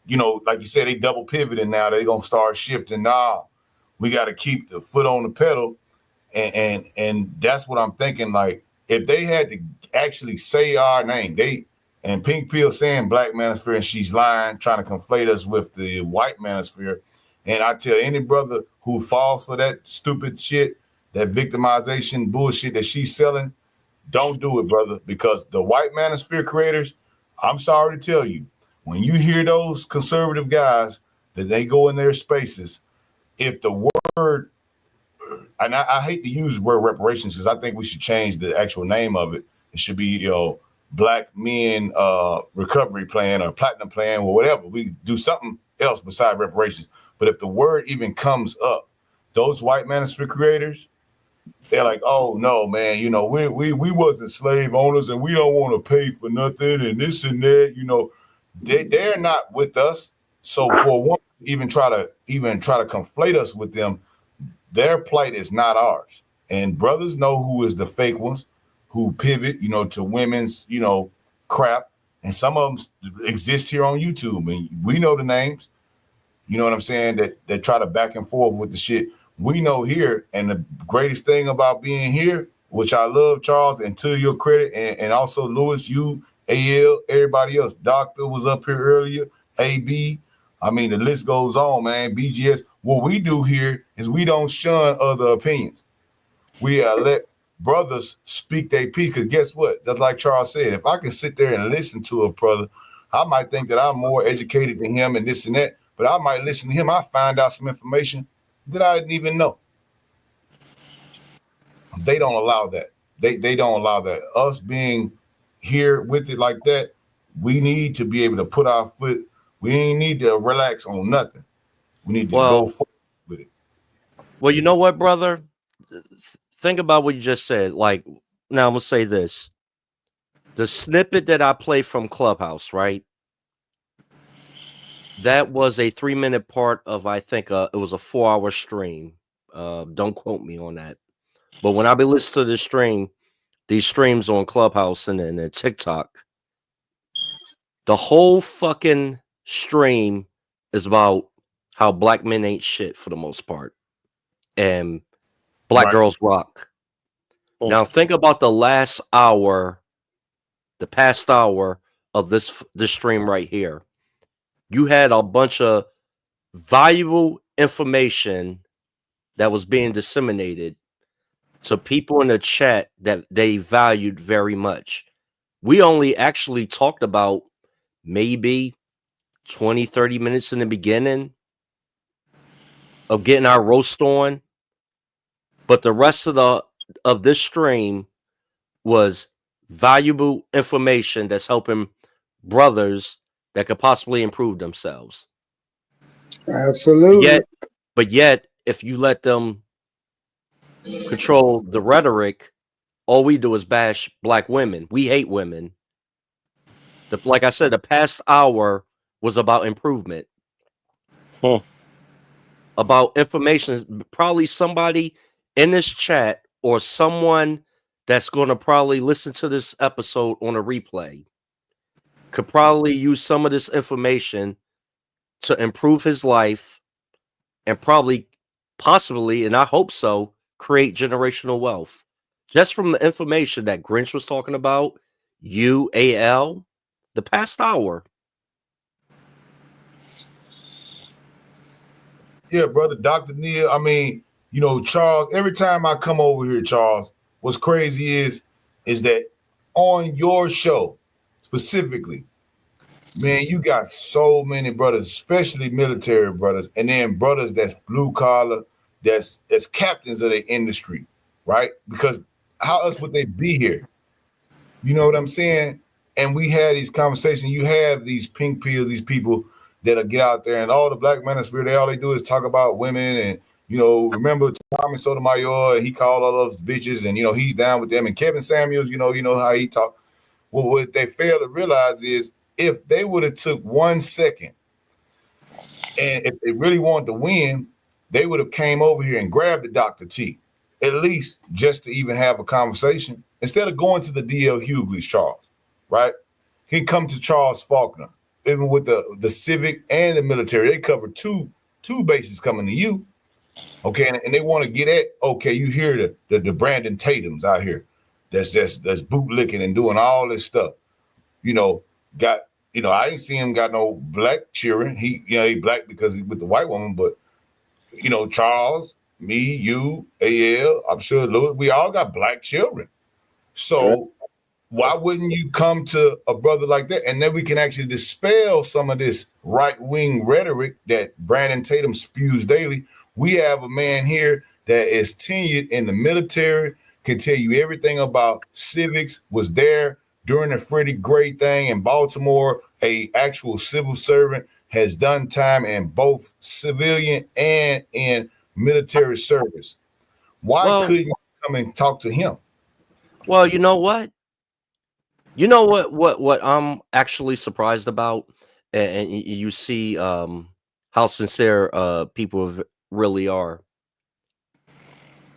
you know, like you said, they double pivoting now. They're gonna start shifting. Now we got to keep the foot on the pedal, and that's what I'm thinking. Like if they had to actually say our name, and Pink Pill saying Black Manosphere, and she's lying, trying to conflate us with the White Manosphere. And I tell any brother who falls for that stupid shit, that victimization bullshit that she's selling, don't do it, brother, because the White Manosphere creators, I'm sorry to tell you, when you hear those conservative guys that they go in their spaces, if the word, and I hate to use the word reparations because I think we should change the actual name of it. It should be, you know, Black Men Recovery Plan or Platinum Plan or whatever. We do something else besides reparations. But if the word even comes up, those White Manosphere creators, they're like, oh no, man, you know, we wasn't slave owners and we don't want to pay for nothing and this and that, you know, they're not with us. So for one, even try to conflate us with them, their plight is not ours. And brothers know who is the fake ones who pivot, you know, to women's, you know, crap. And some of them exist here on YouTube and we know the names. You know what I'm saying? That try to back and forth with the shit. We know here, and the greatest thing about being here, which I love, Charles, and to your credit, and also Lewis, you, AL, everybody else. Doctor was up here earlier, AB. I mean, the list goes on, man. BGS. What we do here is we don't shun other opinions. We let brothers speak their piece, because guess what? Just like Charles said, if I can sit there and listen to a brother, I might think that I'm more educated than him and this and that. But I might listen to him. I find out some information that I didn't even know. They don't allow that. They don't allow that. Us being here with it like that, we need to be able to put our foot. We ain't need to relax on nothing. We need to go forward with it. Well, you know what, brother? Think about what you just said. Like, now I'm gonna say this. The snippet that I play from Clubhouse, right? That was a 3-minute part of, I think, it was a 4-hour stream. Don't quote me on that. But when I be listening to this stream, these streams on Clubhouse and TikTok, the whole fucking stream is about how black men ain't shit for the most part. And black girls rock. Now think about the past hour of this stream right here. You had a bunch of valuable information that was being disseminated to people in the chat that they valued very much. We only actually talked about maybe 20, 30 minutes in the beginning of getting our roast on. But the rest of this stream was valuable information that's helping brothers that could possibly improve themselves. Absolutely. But yet, if you let them control the rhetoric, all we do is bash black women. We hate women. Like I said, the past hour was about improvement. About information. Probably somebody in this chat or someone that's going to probably listen to this episode on a replay could probably use some of this information to improve his life and possibly, and I hope so, create generational wealth. Just from the information that Grinch was talking about, UAL, the past hour. Yeah, brother, Dr. Neil, I mean, you know, Charles, every time I come over here, Charles, what's crazy is that on your show, specifically, Man, you got so many brothers, especially military brothers, and then brothers that's blue collar, that's captains of the industry, right? Because how else would they be here? You know what I'm saying? And we had these conversations. You have these pink pills, these people that'll get out there, and all the Black Manosphere, all they do is talk about women. And remember Tommy Sotomayor, and he called all those bitches, and he's down with them. And Kevin Samuels, you know how he talk. Well, what they fail to realize is, if they would have took 1 second, and if they really wanted to win, they would have came over here and grabbed the Dr. T, at least just to even have a conversation, instead of going to the D.L. Hughley's, Charles, right? He come to Charles Faulkner, even with the civic and the military. They cover two bases coming to you, okay? And they want to get at, okay, you hear the Brandon Tatums out here that's bootlicking and doing all this stuff, I ain't seen him got no black cheering. He black because he's with the white woman, but Charles, me, you, AL, I'm sure Louis, we all got black children. So why wouldn't you come to a brother like that? And then we can actually dispel some of this right-wing rhetoric that Brandon Tatum spews daily. We have a man here that is tenured in the military, can tell you everything about civics, was there during the Freddie Gray thing in Baltimore, a actual civil servant, has done time in both civilian and in military service. Why couldn't you come and talk to him? Well, you know what? You know what I'm actually surprised about, and you see how sincere people really are.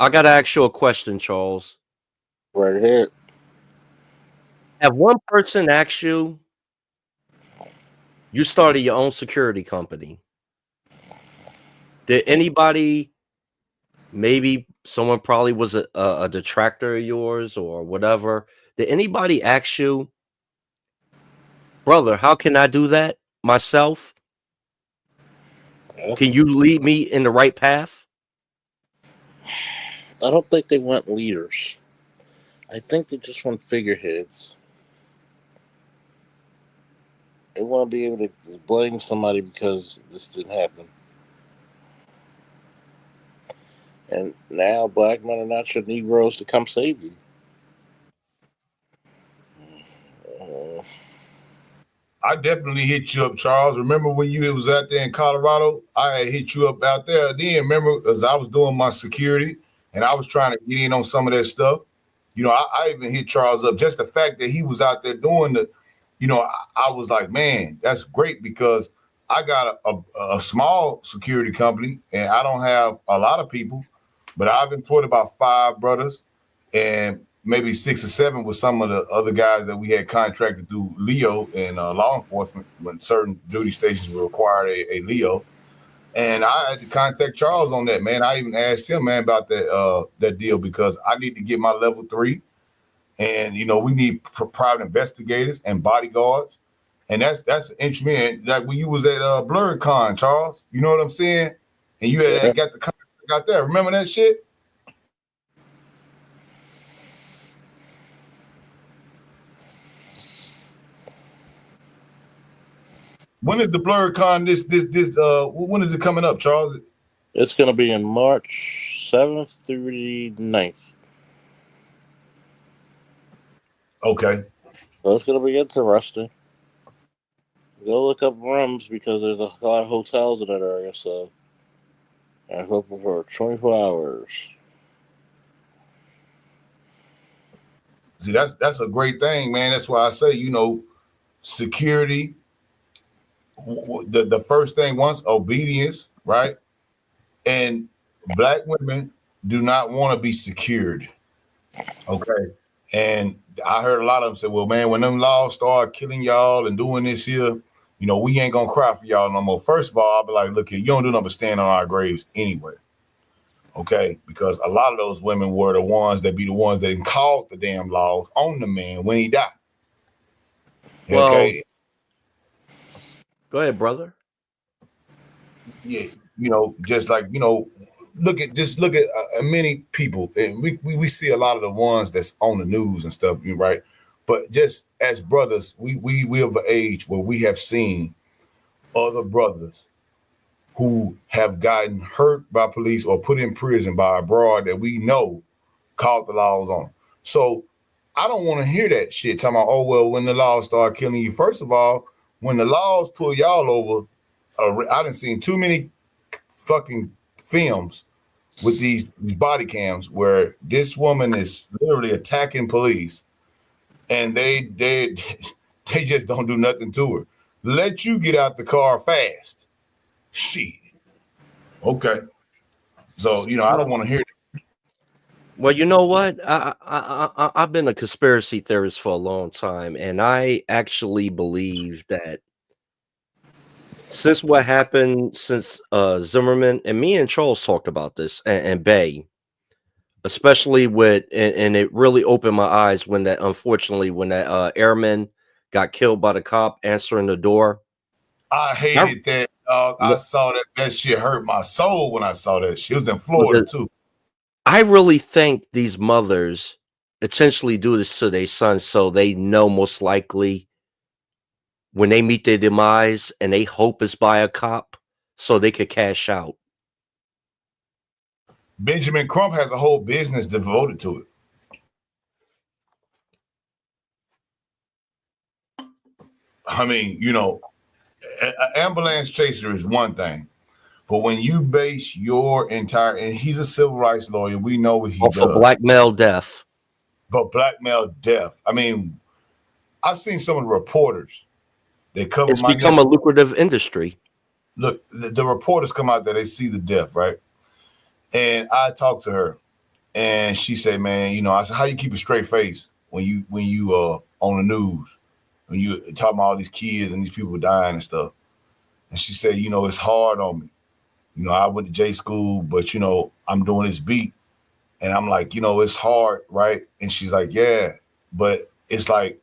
I gotta ask you a question, Charles. Right ahead. Have one person asked you, you started your own security company. Did anybody, maybe someone probably was a detractor of yours or whatever, did anybody ask you, brother, how can I do that myself? Can you lead me in the right path? I don't think they want leaders. I think they just want figureheads. They want to be able to blame somebody because this didn't happen. And now black men are not your Negroes to come save you. I definitely hit you up, Charles. Remember when you was out there in Colorado? I had hit you up out there then. Remember, because I was doing my security and I was trying to get in on some of that stuff. I even hit Charles up. Just the fact that he was out there doing I was like, man, that's great, because I got a small security company and I don't have a lot of people, but I've employed about 5 brothers and maybe 6 or 7 with some of the other guys that we had contracted through Leo and law enforcement when certain duty stations were required a Leo. And I had to contact Charles on that, man. I even asked him, man, about that deal, because I need to get my level 3. And, we need private investigators and bodyguards. And that's interesting. Like when you was at BlurredCon, Charles, you know what I'm saying? And you had got the contract out there. Remember that shit? When is the BlurredCon? When is it coming up, Charles? It's going to be in March 7th through the 9th. Okay. So it's going to be interesting. Go look up rooms because there's a lot of hotels in that area. So I'm open for 24 hours. See, that's a great thing, man. That's why I say, security. The first thing, once obedience, right? And black women do not want to be secured. Okay. And I heard a lot of them say, well, man, when them laws start killing y'all and doing this here, we ain't gonna cry for y'all no more. First of all, I'll be like, look here, you don't do nothing but stand on our graves anyway. Okay, because a lot of those women were the ones that called the damn laws on the man when he died. Okay. Go ahead, brother. Yeah, just like, look at many people, and we see a lot of the ones that's on the news and stuff, right? But just as brothers, we of an age where we have seen other brothers who have gotten hurt by police or put in prison by a broad that we know called the laws on. So I don't want to hear that shit talking about, oh, well, when the laws start killing you. First of all, when the laws pull y'all over, I done seen too many fucking films with these body cams where this woman is literally attacking police and they just don't do nothing to her. Let you get out the car fast. Shit. Okay. So, I don't want to hear that. Well, you know what? I've been a conspiracy theorist for a long time, and I actually believe that since what happened, since Zimmerman, and me and Charles talked about this, and Bay, especially and it really opened my eyes when that airman got killed by the cop answering the door. I hated that. I saw that. That shit hurt my soul when I saw that shit. It was in Florida too. I really think these mothers intentionally do this to their sons so they know most likely when they meet their demise and they hope it's by a cop so they could cash out. Benjamin Crump has a whole business devoted to it. I mean, an ambulance chaser is one thing, but when you base your entire, and he's a civil rights lawyer, we know what he does. For blackmail death. But blackmail death. I mean, I've seen some of the reporters. They cover. It's become a lucrative industry. Look, the reporters come out there, they see the death, right? And I talked to her, and she said, "Man, I said, how you keep a straight face when you on the news, when you talking about all these kids and these people dying and stuff?" And she said, "It's hard on me. I went to J school, but I'm doing this beat, and I'm like, it's hard, right?" And she's like, "Yeah, but it's like."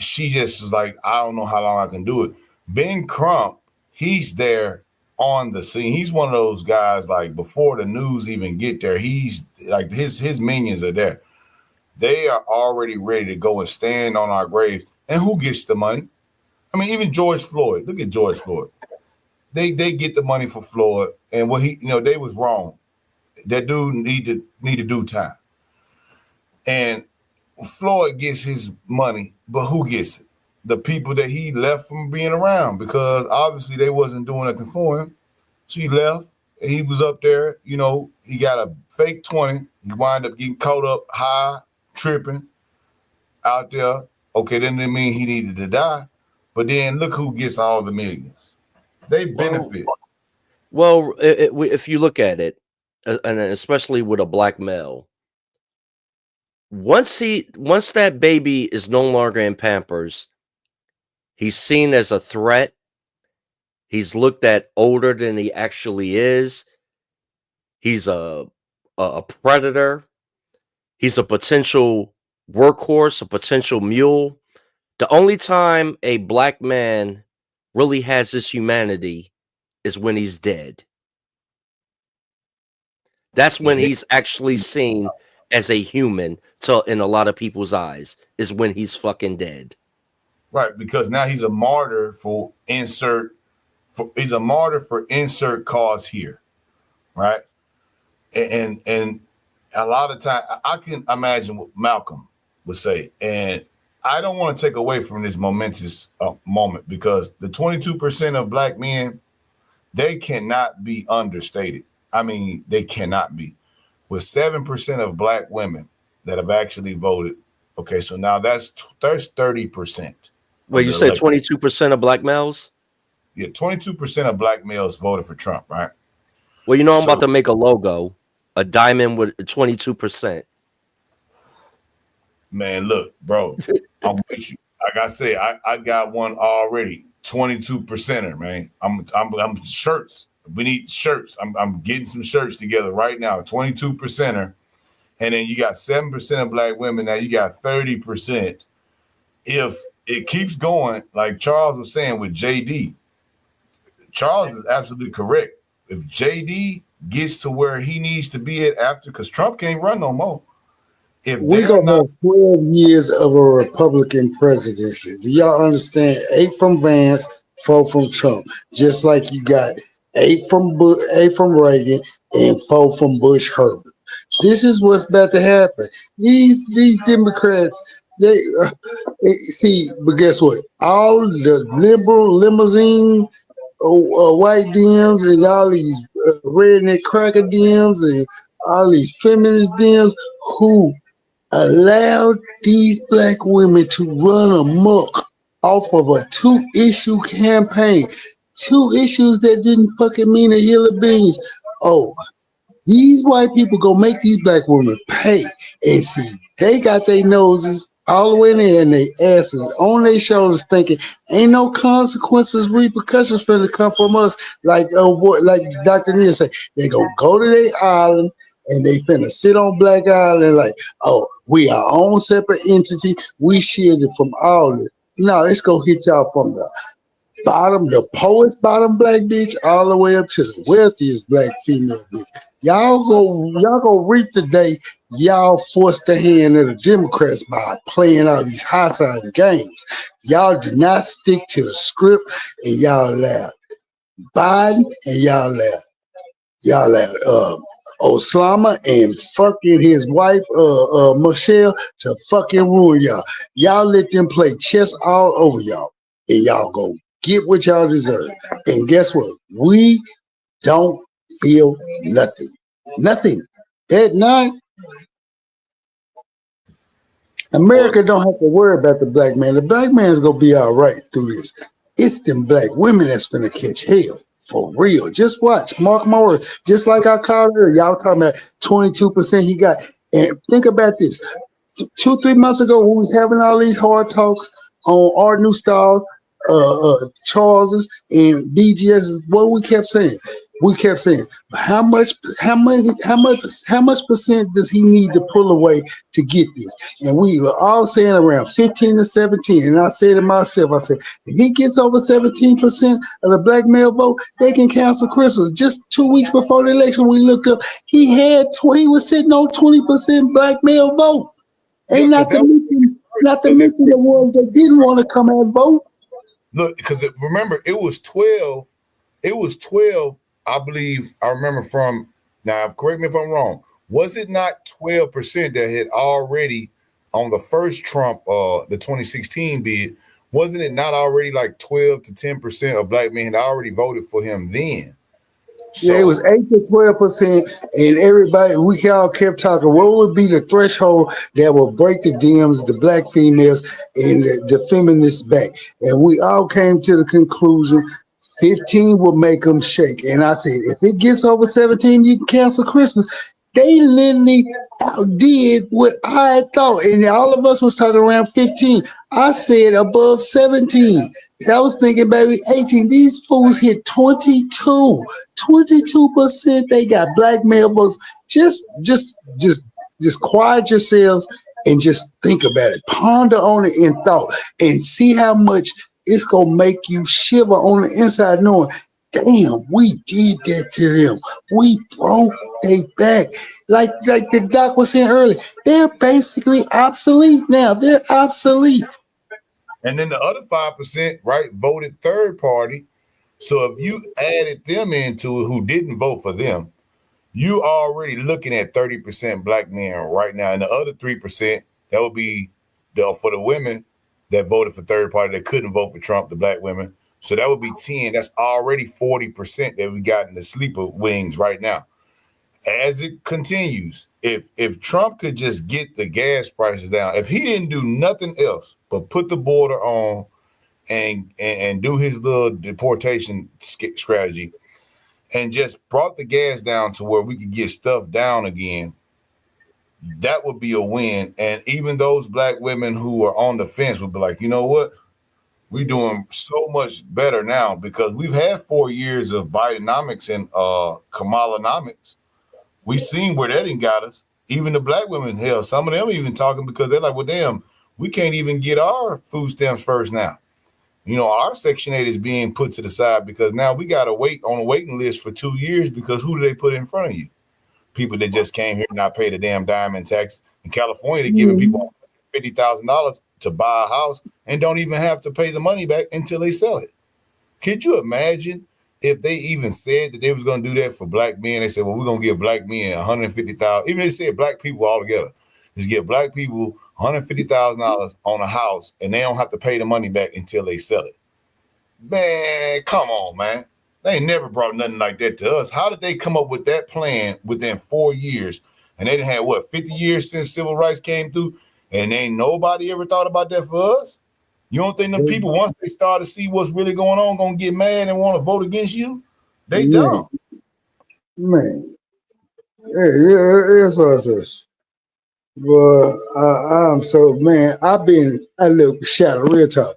She just was like, I don't know how long I can do it. Ben Crump, he's there on the scene. He's one of those guys, like, before the news even get there, he's like, his minions are there. They are already ready to go and stand on our graves. And who gets the money? I mean, even George Floyd. Look at George Floyd. They get the money for Floyd, and what they was wrong. That dude need to do time. And Floyd gets his money, but who gets it? The people that he left from being around, because obviously they wasn't doing nothing for him. So he left, and he was up there, he got a fake 20. He wound up getting caught up high, tripping out there. Okay, then that mean he needed to die. But then look who gets all the millions. They benefit. Well, if you look at it, and especially with a black male, once that baby is no longer in Pampers, he's seen as a threat. He's looked at older than he actually is. He's a predator. He's a potential workhorse, a potential mule. The only time a black man really has this humanity is when he's dead. That's when he's actually seen as a human in a lot of people's eyes, is when he's fucking dead. Right, because now he's a martyr for insert cause here. Right. And a lot of time I can imagine what Malcolm would say. And I don't want to take away from this momentous moment, because the 22% of black men, they cannot be understated. I mean, they cannot be. With 7% of black women that have actually voted. Okay, so now that's 30%. Well, you said 22% of black males? Yeah, 22% of black males voted for Trump, right? Well, I'm about to make a logo, a diamond with 22%. Man, look, bro, I'm with you. Like I said, I got one already, 22%er, man. I'm shirts. We need shirts. I'm getting some shirts together right now. 22%er, and then you got 7% of black women. Now you got 30%. If it keeps going, like Charles was saying with JD, Charles is absolutely correct. If JD gets to where he needs to be at after, because Trump can't run no more. if We're they're going to not, have 12 years of a Republican presidency. Do y'all understand? 8 from Vance, 4 from Trump. Just like you got 8 from Reagan and 4 from Bush Herbert. This is what's about to happen. These Democrats, they see, but guess what? All the liberal limousine white Dems and all these redneck cracker Dems and all these feminist Dems who allowed these black women to run amok off of a 2-issue campaign. 2 issues that didn't fucking mean a hill of beans. Oh, these white people gonna make these black women pay. And see, they got their noses all the way in there and their asses on their shoulders thinking ain't no consequences, repercussions finna come from us. Like Dr. Neal said, they gonna go to their island and they finna sit on Black Island like, oh, we our own separate entity. We shielded from all this. No, it's gonna hit y'all from the bottom, the poorest bottom black bitch, all the way up to the wealthiest black female bitch. Y'all go reap the day y'all forced the hand of the Democrats by playing all these hostile games. Y'all did not stick to the script and y'all allowed Biden and y'all allowed Osama and fucking his wife Michelle to fucking ruin y'all. Y'all let them play chess all over y'all and y'all go get what y'all deserve. And guess what? We don't feel nothing. Nothing. At night, America don't have to worry about the black man. The black man's gonna be all right through this. It's them black women that's gonna catch hell. For real. Just watch. Mark my words. Just like I called her, y'all talking about 22% he got. And think about this. 2-3 months ago, when we was having all these hard talks on Art New Styles, Charles's and BGS's, what we kept saying. We kept saying, how much percent does he need to pull away to get this? And we were all saying around 15 to 17. And I said to myself, I said, if he gets over 17% of the black male vote, they can cancel Christmas. Just 2 weeks before the election, we looked up, he was sitting on 20% black male vote. And not to mention the ones that didn't want to come and vote. Look, because remember, it was 12. It was 12. I believe I remember from now. Correct me if I'm wrong. Was it not 12% that had already on the first Trump, the 2016 bid? Wasn't it not already like 12 to 10% of black men had already voted for him then? So, yeah, it was 8 to 12%, and everybody, we all kept talking. What would be the threshold that will break the Dems, the black females, and the feminists back? And we all came to the conclusion 15 will make them shake. And I said, if it gets over 17, you can cancel Christmas. They literally outdid what I had thought. And all of us was talking around 15. I said above 17. I was thinking, baby, 18. These fools hit 22. 22% they got black male votes. Just quiet yourselves and just think about it. Ponder on it in thought and see how much it's gonna make you shiver on the inside, knowing, damn, we did that to them. We broke their back. Like the doc was saying earlier, they're basically obsolete now. They're obsolete. and then the other 5%, right, voted third party. So if you added them into it who didn't vote for them, you already looking at 30% black men right now. And the other 3%, that would be for the women that voted for third party that couldn't vote for Trump, the black women. So that would be 10. That's already 40% that we got in the sleeper wings right now. As it continues, if Trump could just get the gas prices down, if he didn't do nothing else but put the border on and do his little deportation strategy and just brought the gas down to where we could get stuff down again, that would be a win. And even those black women who are on the fence would be like, you know what? We're doing so much better now because we've had 4 years of Bidenomics and Kamalanomics. We've seen where that didn't got us. Even the black women, hell, some of them even talking because they're like, well, damn, we can't even get our food stamps first now. You know, our Section 8 is being put to the side because now we got to wait on a waiting list for 2 years because who do they put in front of you? people that just came here and not paid a damn dime in tax. In California, they're giving people $50,000 to buy a house and don't even have to pay the money back until they sell it. Could you imagine if they even said that they was going to do that for black men? They said, well, we're going to give black men $150,000. Even if they said black people all together, just give black people $150,000 on a house and they don't have to pay the money back until they sell it. Man, come on, man. They ain't never brought nothing like that to us. How did they come up with that plan within 4 years? And they didn't have, 50 years since civil rights came through? And ain't nobody ever thought about that for us? You don't think the people, once they start to see what's really going on, gonna get mad and want to vote against you? They don't. Man. Hey, that's what I said. Well, I'm so, man, I look, Shadow, real talk.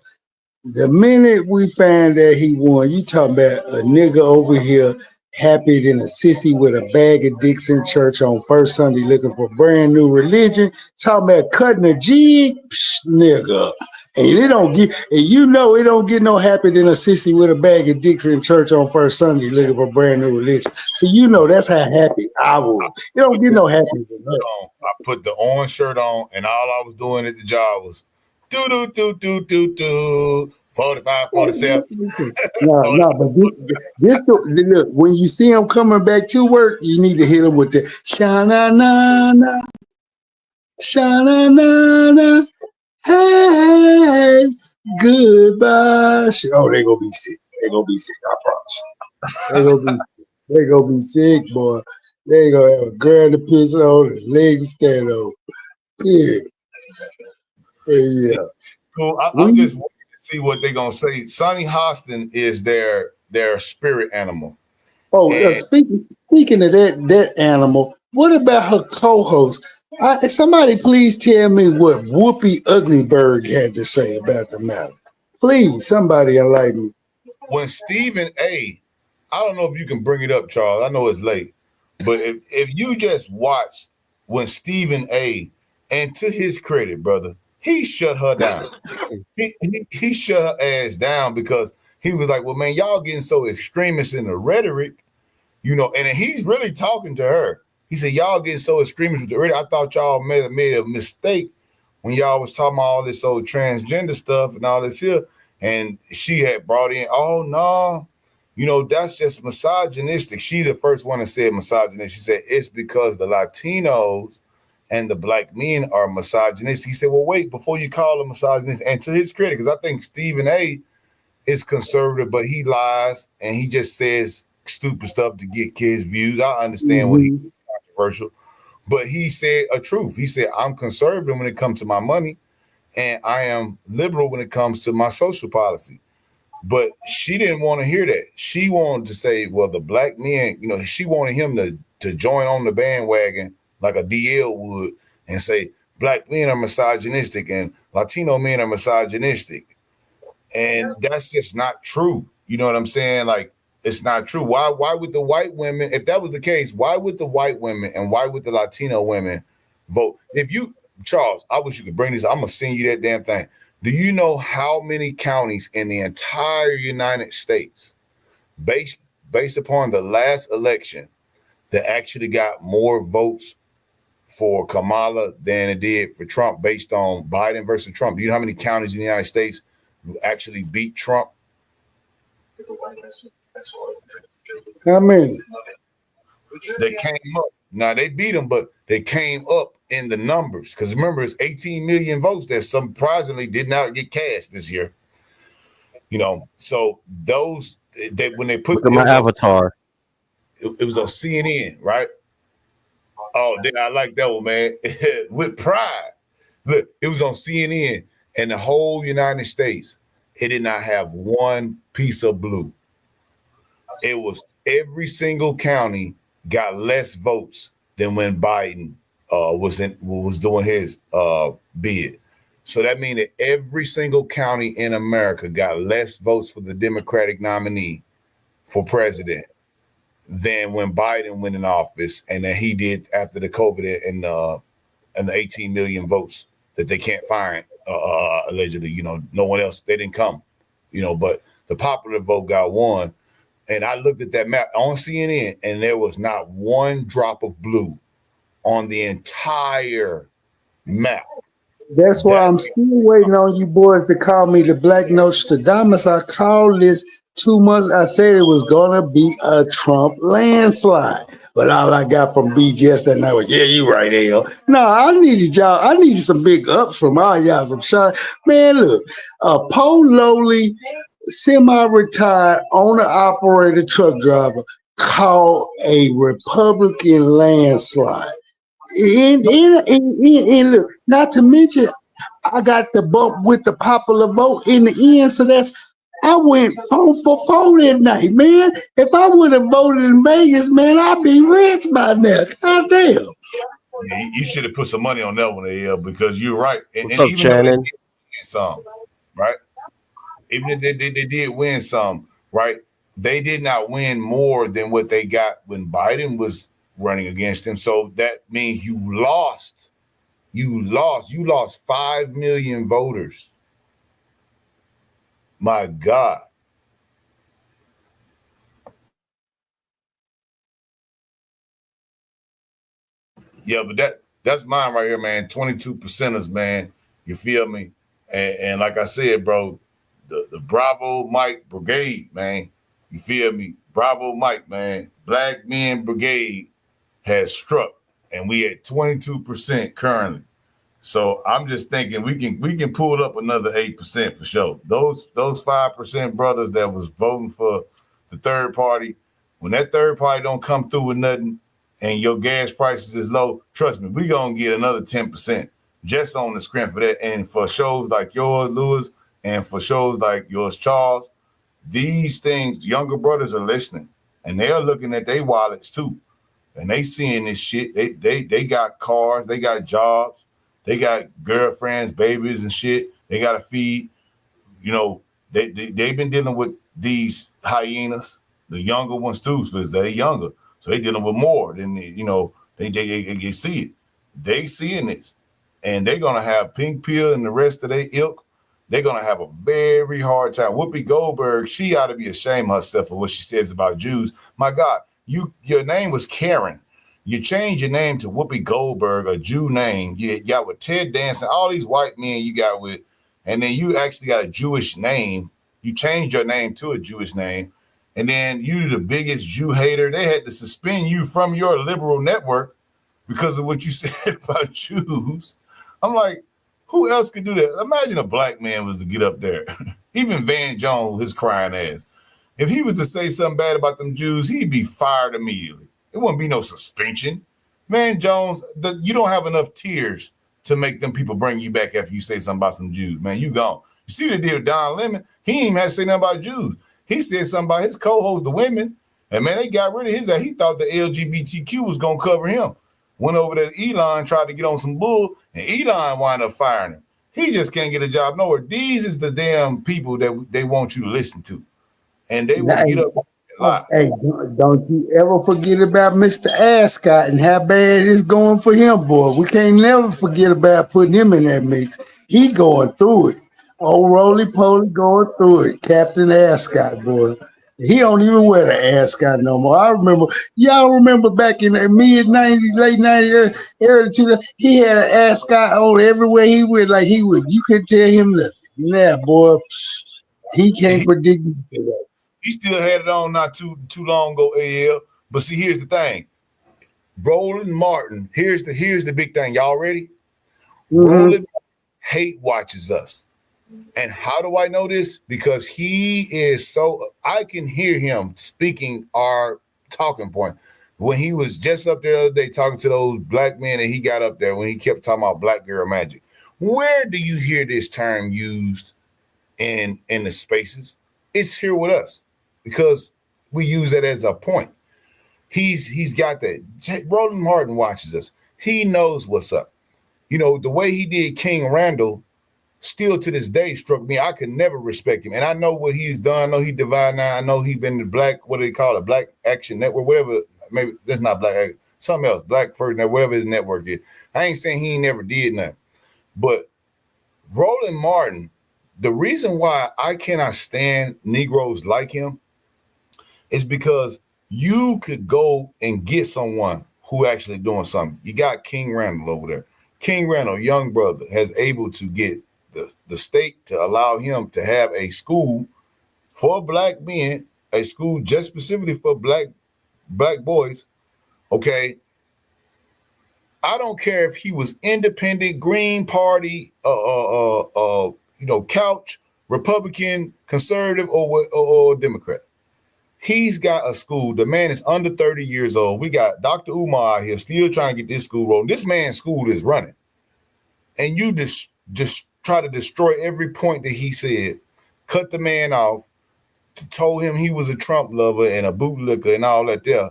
The minute we find that he won, you talking about a nigga over here happy than a sissy with a bag of dicks in church on first Sunday looking for brand new religion, talking about cutting a jig, nigga. And it don't get, and you know it don't get no happier than a sissy with a bag of dicks in church on first Sunday looking for brand new religion. So you know that's how happy I was. It don't get no happier than that. I put the orange shirt on, and all I was doing at the job was do 45, 47. No, but this look, when you see him coming back to work, you need to hit him with the sha-na-na-na, sha-na-na-na, hey, goodbye. Oh, they gonna be sick. They gonna be sick, I promise. They gonna be sick, boy. They gonna have a girl to piss on, a leg to stand on. Yeah. Yeah. Cool. I'm just waiting to see what they're gonna say. Sonny Hostin is their spirit animal. Oh, speaking of that animal, what about her co-host? Somebody please tell me what Whoopi Uglyberg had to say about the matter. Please, somebody enlighten me. When Stephen A., I don't know if you can bring it up, Charles. I know it's late, but if you just watch when Stephen A., and to his credit, brother, he shut her down. he shut her ass down because he was like, well, man, y'all getting so extremist in the rhetoric, you know, and he's really talking to her. He said, y'all getting so extremist with the rhetoric. I thought y'all made a mistake when y'all was talking about all this old transgender stuff and all this here. And she had brought in, oh, no, you know, that's just misogynistic. She the first one that said misogynistic. She said, it's because the Latinos and the black men are misogynistic. He said, well, wait, before you call them misogynistic. And to his credit, because I think Stephen A. is conservative, but he lies and he just says stupid stuff to get kids' views. I understand what he's controversial, but he said a truth. He said, I'm conservative when it comes to my money, and I am liberal when it comes to my social policy. But she didn't want to hear that. She wanted to say, well, the black men, you know, she wanted him to join on the bandwagon like a DL would and say, black men are misogynistic and Latino men are misogynistic. And that's just not true. You know what I'm saying? Like, it's not true. Why would the white women, if that was the case, why would the white women and why would the Latino women vote? If you, Charles, I wish you could bring this. I'm going to send you that damn thing. Do you know how many counties in the entire United States, based upon the last election, that actually got more votes for Kamala than it did for Trump based on Biden versus Trump? Do you know how many counties in the United States actually beat Trump? How many? They came up. Now they beat him, but they came up in the numbers. Because remember, it's 18 million votes that surprisingly did not get cast this year. You know, so those that when they put Look at my avatar. It was on CNN, right? Oh, I like that one, man. With pride. Look, it was on CNN, and the whole United States, it did not have one piece of blue. It was every single county got less votes than when Biden was doing his bid. So that means that every single county in America got less votes for the Democratic nominee for president than when Biden went in office, and that he did after the COVID and the 18 million votes that they can't find allegedly. You know, no one else, they didn't come. You know, but the popular vote got won, And I looked at that map on CNN, and there was not one drop of blue on the entire map. That's why I'm still waiting on you boys to call me the Black Nostradamus. I called this 2 months. I said it was gonna be a Trump landslide. But all I got from BGS that night was, yeah, you right, L. No, I needed y'all. I needed some big ups from all y'all. Some shot. Man, look, a poor, lowly, semi-retired owner-operator truck driver called a Republican landslide. And look, not to mention, I got the bump with the popular vote in the end. So I went 4 for 4 that night, man. If I would have voted in Vegas, man, I'd be rich by now. God damn. Yeah, you should have put some money on that one, AL, because you're right. What's up, even Shannon? though they did win some, right? Even if they did win some, right? They did not win more than what they got when Biden was running against him. So that means you lost 5 million voters. My God. Yeah, but that's mine right here, man. 22 percenters, man. You feel me? And like I said, bro, the Bravo Mike Brigade, man. You feel me? Bravo Mike, man. Black Men Brigade has struck, and we at 22% currently. So I'm just thinking we can pull up another 8% for sure. Those 5% brothers that was voting for the third party, when that third party don't come through with nothing and your gas prices is low, trust me, we gonna get another 10% just on the screen for that. And for shows like yours, Lewis, and for shows like yours, Charles, these things, younger brothers are listening, and they are looking at their wallets too, and they seeing this shit. They got cars, they got jobs. They got girlfriends, babies, and shit. They got to feed. You know, they've been dealing with these hyenas, the younger ones too, because they're younger. So they dealing with more than, they see it. They seeing this. And they're going to have Pink Pill and the rest of their ilk. They're going to have a very hard time. Whoopi Goldberg, she ought to be ashamed of herself for what she says about Jews. My God, your name was Karen. You change your name to Whoopi Goldberg, a Jew name. You got with Ted Danson, all these white men you got with, and then you actually got a Jewish name. You changed your name to a Jewish name, and then you the biggest Jew hater. They had to suspend you from your liberal network because of what you said about Jews. I'm like, who else could do that? Imagine a black man was to get up there. Even Van Jones, his crying ass. If he was to say something bad about them Jews, he'd be fired immediately. It wouldn't be no suspension. Man, Jones, you don't have enough tears to make them people bring you back after you say something about some Jews. Man, you gone. You see what they did with Don Lemon? He ain't even had to say nothing about Jews. He said something about his co-host, the women, and man, they got rid of his ass. He thought the LGBTQ was going to cover him. Went over there to Elon, tried to get on some bull, and Elon wound up firing him. He just can't get a job nowhere. These is the damn people that they want you to listen to. And they will get up. Hey, don't you ever forget about Mr. Ascot and how bad it's going for him, boy. We can't never forget about putting him in that mix. He going through it. Old roly-poly going through it. Captain Ascot, boy. He don't even wear the ascot no more. I remember, y'all remember back in the mid-90s, late 90s, early 2000s, he had an ascot on everywhere he went. Like he was, you couldn't tell him nothing. Yeah, boy. He can't predict that. He still had it on not too long ago, AL. But see, here's the thing. Roland Martin, here's the big thing. Y'all ready? Roland hate watches us. And how do I know this? Because he is I can hear him speaking our talking point. When he was just up there the other day talking to those black men and he got up there when he kept talking about black girl magic. Where do you hear this term used in the spaces? It's here with us because we use that as a point. He's got that. Roland Martin watches us. He knows what's up. You know, the way he did King Randall still to this day struck me. I could never respect him. And I know what he's done. I know he Divide Now. I know he's been the Black, what do they call it? Black Action Network, whatever. Maybe that's not Black, something else. Black First Network, whatever his network is. I ain't saying he ain't never did nothing. But Roland Martin, the reason why I cannot stand Negroes like him It's because you could go and get someone who actually doing something. You got King Randall over there. King Randall, young brother, has able to get the state to allow him to have a school for black men, a school just specifically for black boys. Okay. I don't care if he was independent, Green Party, couch, Republican, conservative, or Democrat. He's got a school. The man is under 30 years old. We got Dr. Umar out here still trying to get this school rolling. This man's school is running. And you just try to destroy every point that he said, cut the man off, told him he was a Trump lover and a bootlicker and all that there.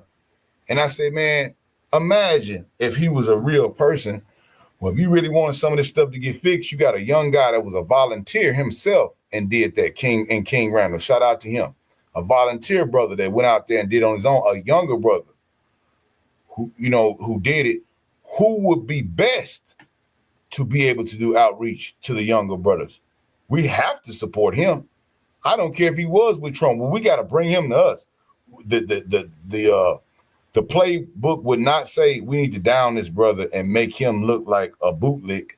And I said, man, imagine if he was a real person. Well, if you really wanted some of this stuff to get fixed, you got a young guy that was a volunteer himself and did that, King Randall. Shout out to him. A volunteer brother that went out there and did on his own, a younger brother who did it, who would be best to be able to do outreach to the younger brothers. We have to support him. I don't care if he was with Trump. Well, we got to bring him to us. The playbook would not say we need to down this brother and make him look like a bootlick.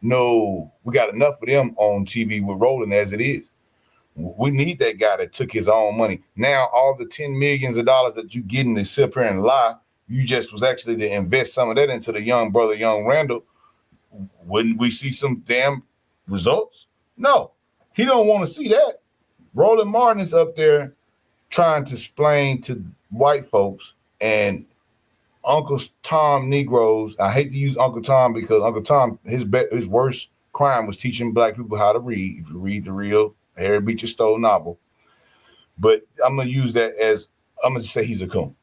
No, we got enough of them on TV with rolling as it is. We need that guy that took his own money. Now, all the $10 million that you getting to sit here and lie, you just was actually to invest some of that into the young brother, young Randall. Wouldn't we see some damn results? No, he don't want to see that. Roland Martin is up there trying to explain to white folks and Uncle Tom Negroes. I hate to use Uncle Tom because Uncle Tom, his worst crime was teaching black people how to read. If you read the real Harry Beecher Stowe novel. But I'm going to use that as, I'm going to say he's a coon.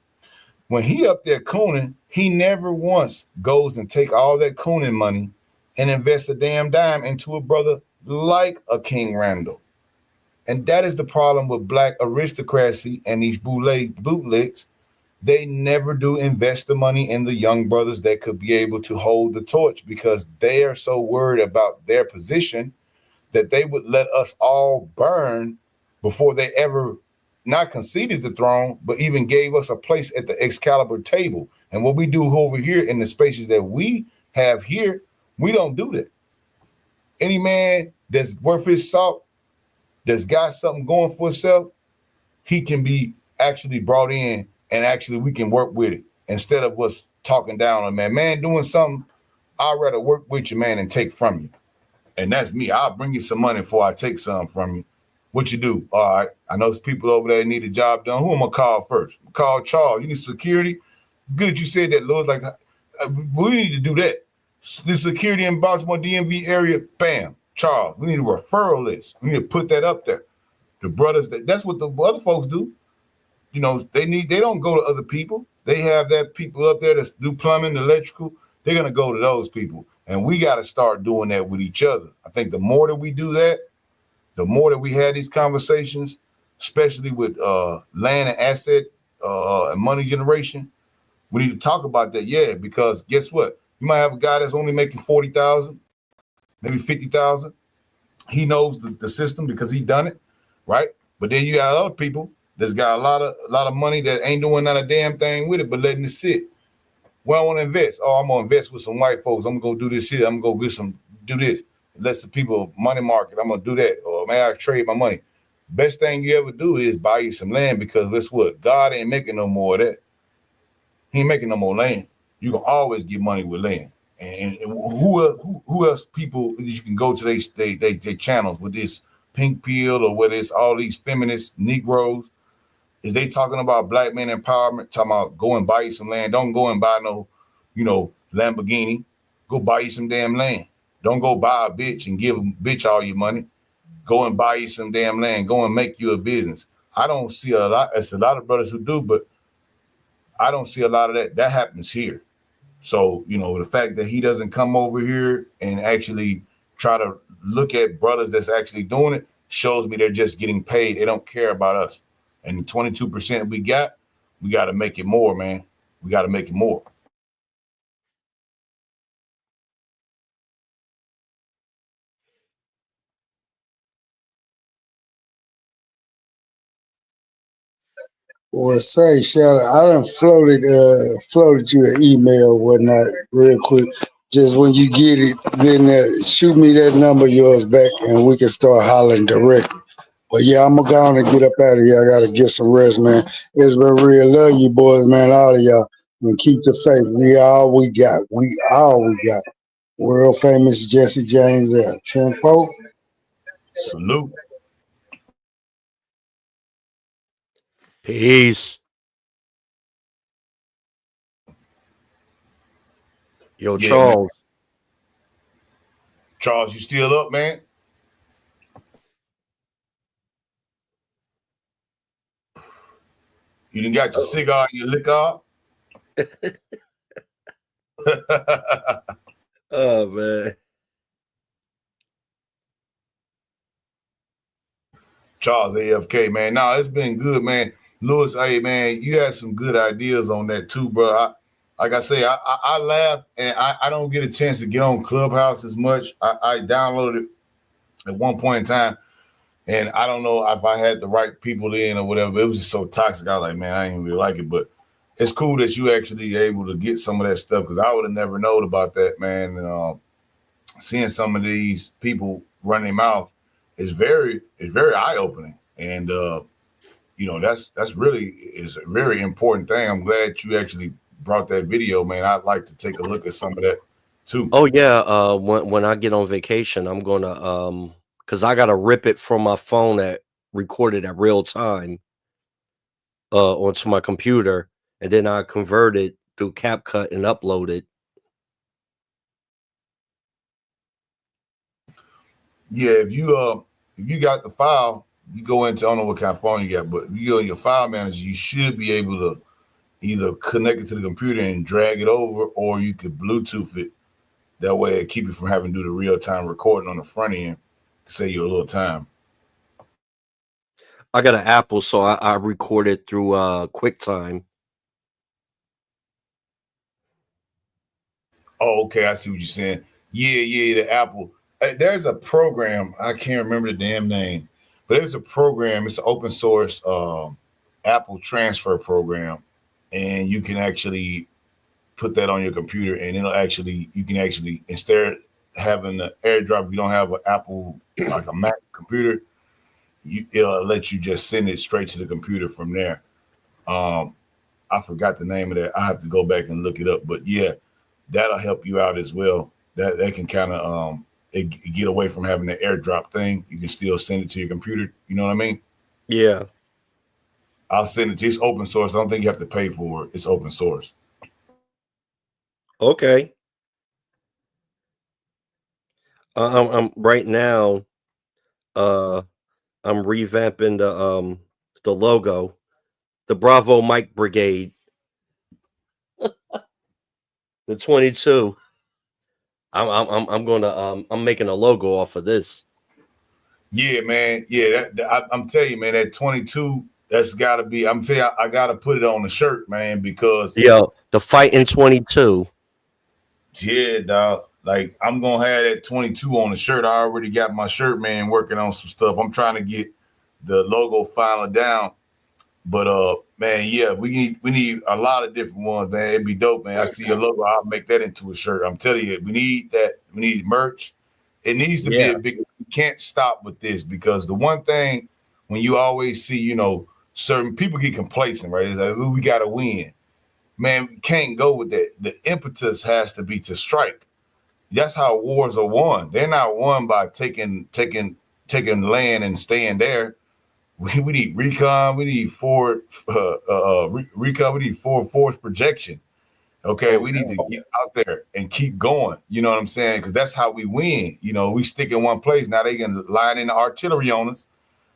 When he up there cooning, he never once goes and take all that cooning money and invest a damn dime into a brother like a King Randall. And that is the problem with black aristocracy and these bootlicks. They never do invest the money in the young brothers that could be able to hold the torch because they are so worried about their position that they would let us all burn before they ever not conceded the throne, but even gave us a place at the Excalibur table. And what we do over here in the spaces that we have here, we don't do that. Any man that's worth his salt, that's got something going for himself, he can be actually brought in and actually we can work with it instead of us talking down on man. Man doing something, I'd rather work with you, man, and take from you. And that's me. I'll bring you some money before I take some from you. What you do? All right. I know there's people over there that need a job done. Who am I gonna call first? Call Charles. You need security? Good, you said that, Lord. Like, we need to do that. The security in Baltimore DMV area, bam, Charles. We need a referral list. We need to put that up there. The brothers, that's what the other folks do. You know, they don't go to other people. They have that people up there that do plumbing, electrical. They're gonna go to those people. And we got to start doing that with each other. I think the more that we do that, the more that we had these conversations, especially with land and asset and money generation, we need to talk about that. Yeah, because guess what? You might have a guy that's only making 40,000, maybe 50,000. He knows the system because he done it, right? But then you got other people that's got a lot of money that ain't doing not a damn thing with it, but letting it sit. Well, I want to invest. Oh, I'm gonna invest with some white folks. I'm gonna go do this shit. I'm gonna go do this. Let some people money market. I'm gonna do that. Or may I trade my money? Best thing you ever do is buy you some land because guess what? God ain't making no more of that. He ain't making no more land. You can always get money with land. And who else people you can go to they channels with this pink pill or whether it's all these feminist Negroes. Is they talking about black men empowerment, talking about go and buy you some land. Don't go and buy no, Lamborghini. Go buy you some damn land. Don't go buy a bitch and give a bitch all your money. Go and buy you some damn land. Go and make you a business. I don't see a lot. It's a lot of brothers who do, but I don't see a lot of that. That happens here. So, the fact that he doesn't come over here and actually try to look at brothers that's actually doing it shows me they're just getting paid. They don't care about us. And the 22% we got to make it more, man. We got to make it more. Well, say, Shadow, I done floated you an email, whatnot, real quick. Just when you get it, then shoot me that number of yours back, and we can start hollering directly. But yeah, I'm gonna go on and get up out of here. I gotta get some rest, man. It's been real. Love you boys, man. All of y'all. And keep the faith. We all we got. We all we got. World famous Jesse James there. 10-4. Salute. Peace. Yo, Yeah, Charles. man. Charles, you still up, man? You done got your cigar and your liquor? Oh, man. Charles AFK, man. No, it's been good, man. Lewis, hey, man, you had some good ideas on that too, bro. Like I say, I laugh, and I don't get a chance to get on Clubhouse as much. I downloaded it at one point in time, and I don't know if I had the right people in or whatever. It was just so toxic. I was like, man, I didn't really like it, but it's cool that you actually able to get some of that stuff, because I would have never known about that, man. And seeing some of these people run their mouth is very eye-opening. And that's really is a very important thing. I'm glad you actually brought that video, man. I'd like to take a look at some of that too. Oh yeah, when I get on vacation, I'm gonna because I gotta rip it from my phone that recorded at real time onto my computer, and then I convert it through CapCut and upload it. Yeah, if you got the file, you go into, I don't know what kind of phone you got, but if you go in your file manager, you should be able to either connect it to the computer and drag it over, or you could Bluetooth it. That way it keep you from having to do the real-time recording on the front end to save you a little time. I got an Apple, so I record it through QuickTime. Oh, okay, I see what you're saying. Yeah, the Apple. There's a program, I can't remember the damn name, but there's a program, it's an open source Apple transfer program, and you can actually put that on your computer, and you can actually, instead of having the AirDrop, if you don't have an Apple, like a Mac computer, it'll let you just send it straight to the computer from there. I forgot the name of that. I have to go back and look it up, but yeah, that'll help you out as well. That can kind of get away from having the AirDrop thing. You can still send it to your computer. You know what I mean? Yeah. I'll send it to you. It's open source. I don't think you have to pay for it. It's open source. Okay. I'm right now. I'm revamping the logo, the Bravo Mike Brigade, the 22. I'm making a logo off of this. Yeah, man. Yeah, I'm telling you, man. That 22. That's got to be. I'm telling you, I got to put it on the shirt, man, because the Fighting 22. Yeah, dog. Like, I'm gonna have that 22 on the shirt. I already got my shirt, man, working on some stuff. I'm trying to get the logo final down. But man, yeah, we need a lot of different ones, man. It'd be dope, man. I see a logo, I'll make that into a shirt. I'm telling you, we need that. We need merch. It needs to be a big. We can't stop with this, because the one thing when you always see, certain people get complacent, right? It's like, we gotta win. Man, we can't go with that. The impetus has to be to strike. That's how wars are won. They're not won by taking land and staying there. We need recon. We need forward recon. We need forward force projection. Okay, we need to get out there and keep going. You know what I'm saying? Because that's how we win. We stick in one place. Now they can line in the artillery on us,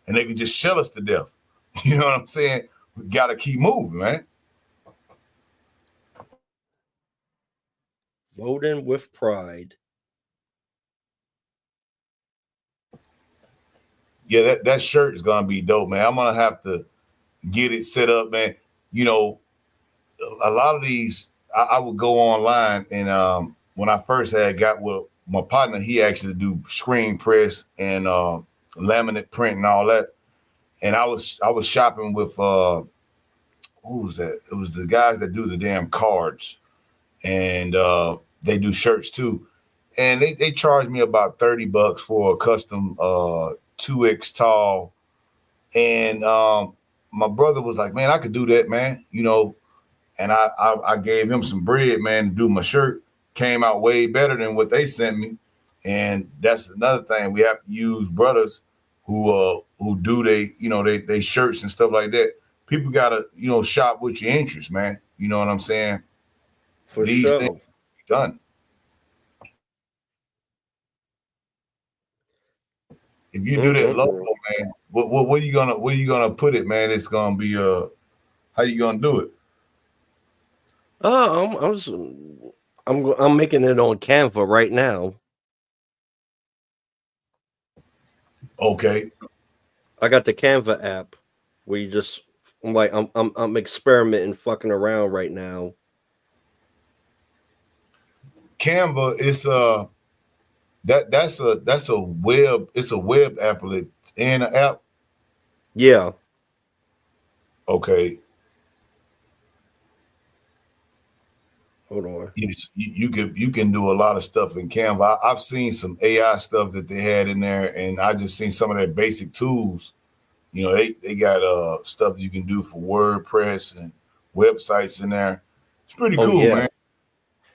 and they can just shell us to death. You know what I'm saying? We got to keep moving, man. Voting with pride. Yeah, that shirt is gonna be dope, man. I'm gonna have to get it set up, man. A lot of these, I would go online, and when I first got with my partner, he actually do screen press and laminate print and all that. And I was shopping with who was that? It was the guys that do the damn cards, and they do shirts too. And they charged me about $30 for a custom 2X tall. And my brother was like, man, I could do that, man. You know, and I gave him some bread, man, to do my shirt. Came out way better than what they sent me. And that's another thing. We have to use brothers who do they shirts and stuff like that. People gotta, shop with your interests, man. You know what I'm saying? For These sure. things be done. If you do that logo, man, where you gonna put it, man? It's gonna be how you gonna do it? I'm making it on Canva right now. Okay. I got the Canva app where you just I'm experimenting, fucking around right now. Canva is that's a web, it's a web applet and an app. Yeah. Okay. Hold on. You can do a lot of stuff in Canva. I've seen some AI stuff that they had in there, and I just seen some of their basic tools. You know, they got stuff you can do for WordPress and websites in there. It's pretty cool, yeah. man.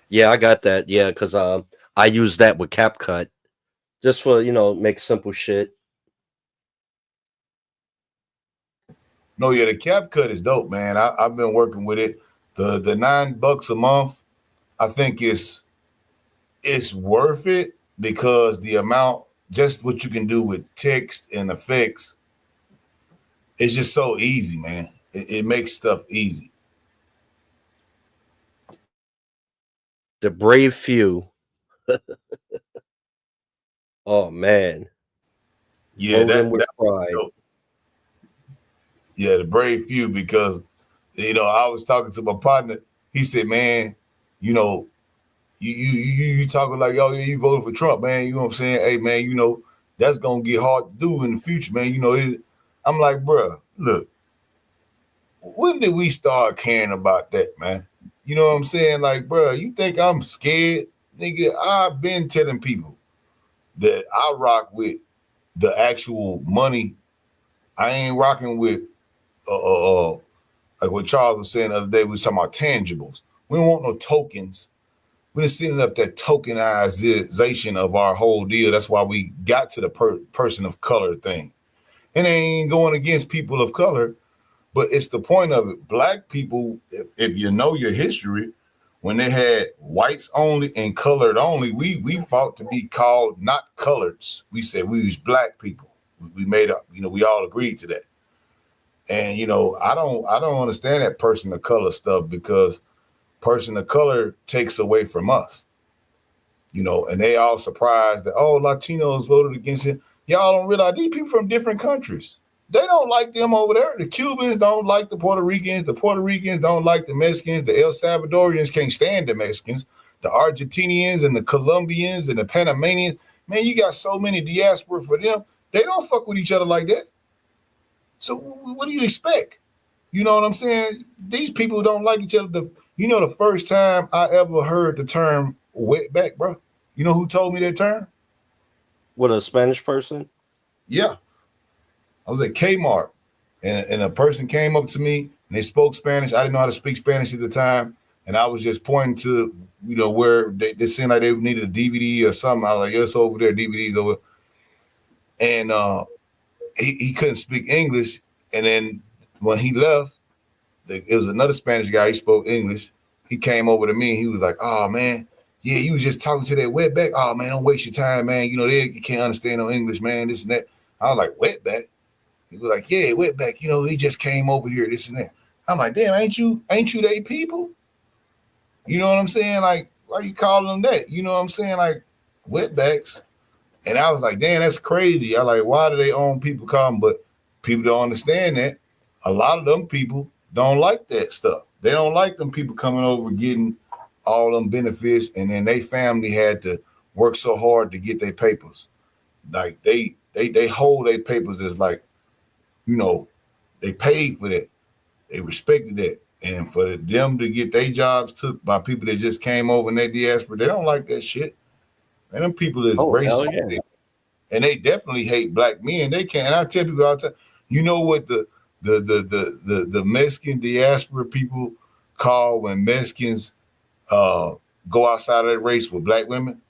Yeah, I got that. Yeah, because I use that with CapCut just for make simple shit. No, yeah, the CapCut is dope, man. I've been working with it. The $9 a month, I think it's worth it because the amount, just what you can do with text and effects, it's just so easy, man. It makes stuff easy. The brave few. Oh man. Yeah, Voting with pride. Yeah, the brave few, because I was talking to my partner. He said, man, you talking like, oh yeah, you voted for Trump, man. You know what I'm saying? Hey man, that's gonna get hard to do in the future, man. I'm like, bro, look, when did we start caring about that, man? You know what I'm saying? Like, bro, you think I'm scared? Nigga, I've been telling people that I rock with the actual money. I ain't rocking with like what Charles was saying the other day. We was talking about tangibles. We don't want no tokens. We're just setting up that tokenization of our whole deal. That's why we got to the person of color thing. And they ain't going against people of color, but it's the point of it. Black people, if you know your history, when they had whites only and colored only, we fought to be called not coloreds. We said we was black people. We made up, we all agreed to that. And I don't understand that person of color stuff, because person of color takes away from us. And they all surprised that, oh, Latinos voted against him. Y'all don't realize these people from different countries. They don't like them over there. The Cubans don't like the Puerto Ricans. The Puerto Ricans don't like the Mexicans. The El Salvadorians can't stand the Mexicans. The Argentinians and the Colombians and the Panamanians. Man, you got so many diaspora for them. They don't fuck with each other like that. So what do you expect? You know what I'm saying? These people don't like each other. The first time I ever heard the term wetback, bro. You know who told me that term? What, a Spanish person? Yeah. I was at Kmart, and a person came up to me and they spoke Spanish. I didn't know how to speak Spanish at the time. And I was just pointing to, where they seemed like they needed a DVD or something. I was like, yeah, it's over there, DVD's over. And he couldn't speak English. And then when he left, it was another Spanish guy. He spoke English. He came over to me and he was like, oh man, yeah, you was just talking to that wetback. Oh man, don't waste your time, man. You can't understand no English, man, this and that. I was like, wetback? He was like, yeah, wetback. He just came over here, this and that. I'm like, damn, ain't you they people? You know what I'm saying? Like, why you calling them that? You know what I'm saying? Like, wetbacks. And I was like, damn, that's crazy. I like, why do they own people call them? But people don't understand that. A lot of them people don't like that stuff. They don't like them people coming over getting all them benefits, and then they family had to work so hard to get their papers. Like they hold their papers as like, they paid for that. They respected that. And for them to get their jobs took by people that just came over in their diaspora, they don't like that shit. And them people is racist. Yeah. And they definitely hate black men. They can't. And I tell people all the time, you know what the Mexican diaspora people call when Mexicans go outside of that race with black women?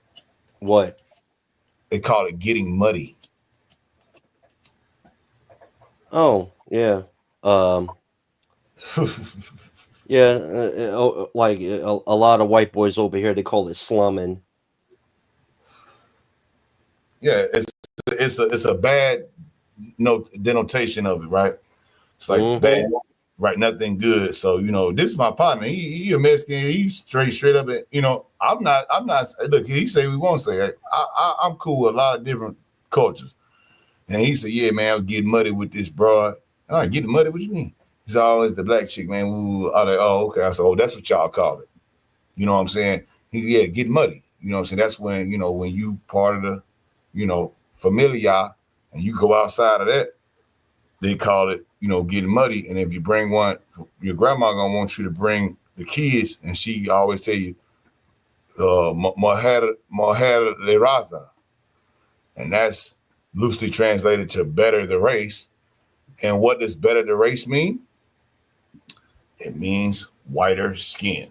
What? They call it getting muddy. Oh, yeah. Yeah, like a lot of white boys over here, they call it slumming. Yeah, it's a bad denotation of it, right? It's like bad, right? Nothing good. So this is my partner. He a Mexican. He's straight up. I'm not. Look, he say we won't say it. I'm cool with a lot of different cultures. And he said, "Yeah, man, I'm getting muddy with this broad." All right, getting muddy. What you mean? He's always the black chick, man. Ooh, I'm like, oh, okay. I said, oh, that's what y'all call it. You know what I'm saying? Get muddy. You know what I'm saying? That's when when you part of the familia, and you go outside of that, they call it, getting muddy. And if you bring one, your grandma gonna want you to bring the kids, and she always tell you, mujer de raza. And that's loosely translated to better the race. And what does better the race mean? It means whiter skin.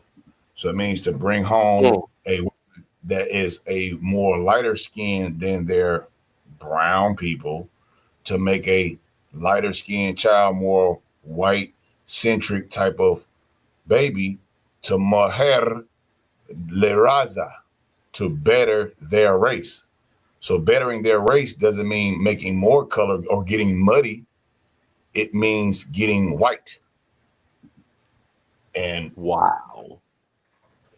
So it means to bring home a woman that is a more lighter skin than their brown people, to make a lighter skinned child, more white centric type of baby, to mujer le raza, to better their race. So bettering their race doesn't mean making more color or getting muddy. It means getting white. And wow.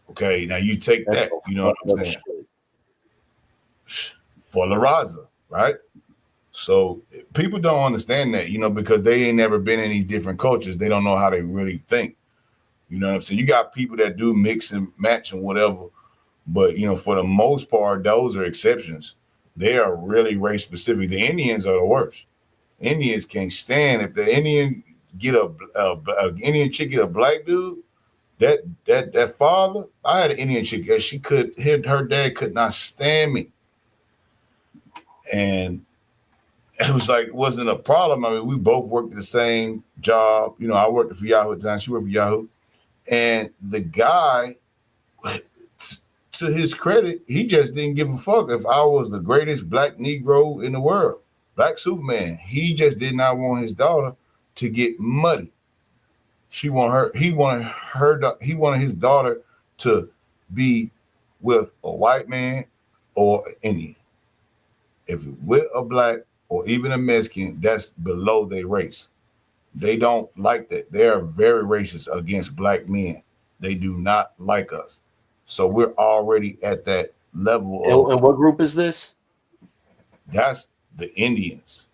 Okay, now you take that, you know what I'm saying? For La Raza, right? So people don't understand that, because they ain't never been in these different cultures. They don't know how they really think. You know what I'm saying? You got people that do mix and match and whatever, but for the most part, those are exceptions. They are really race specific. The Indians are the worst. Indians can't stand if the Indian get a Indian chick get a black dude. That father, I had an Indian chick. Her dad could not stand me, and it was like, it wasn't a problem. I mean, we both worked the same job. I worked for Yahoo at the time. She worked for Yahoo, and the guy, to his credit, he just didn't give a fuck if I was the greatest black Negro in the world, black Superman. He just did not want his daughter to get muddy. He wanted his daughter to be with a white man or Indian. If with a black or even a Mexican, that's below their race. They don't like that. They are very racist against black men. They do not like us. So we're already at that level. And what group is this? That's the Indians.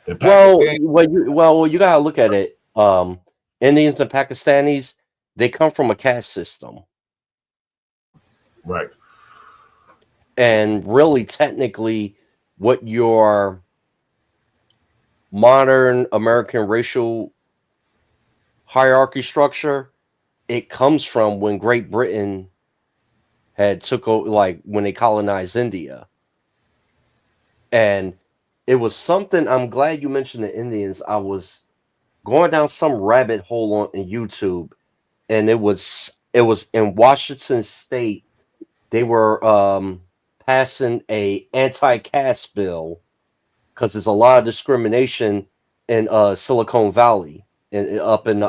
The Well, you gotta look at it. Indians and Pakistanis, they come from a caste system. Right. And really, technically, what your modern American racial hierarchy structure, it comes from when Great Britain had took over, like when they colonized India. And it was something, I'm glad you mentioned the Indians. I was going down some rabbit hole on YouTube, and it was in Washington State. They were passing a anti-caste bill because there's a lot of discrimination in Silicon Valley and up in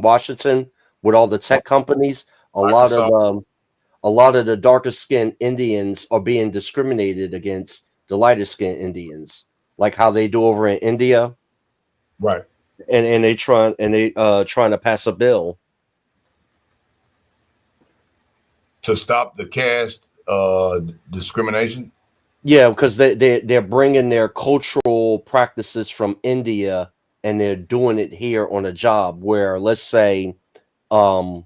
Washington with all the tech companies. A lot of the darker skinned Indians are being discriminated against the lighter skinned Indians, like how they do over in India. Right. And they trying to pass a bill to stop the caste discrimination. Yeah, because they're bringing their cultural practices from India and they're doing it here on a job where, let's say, I'm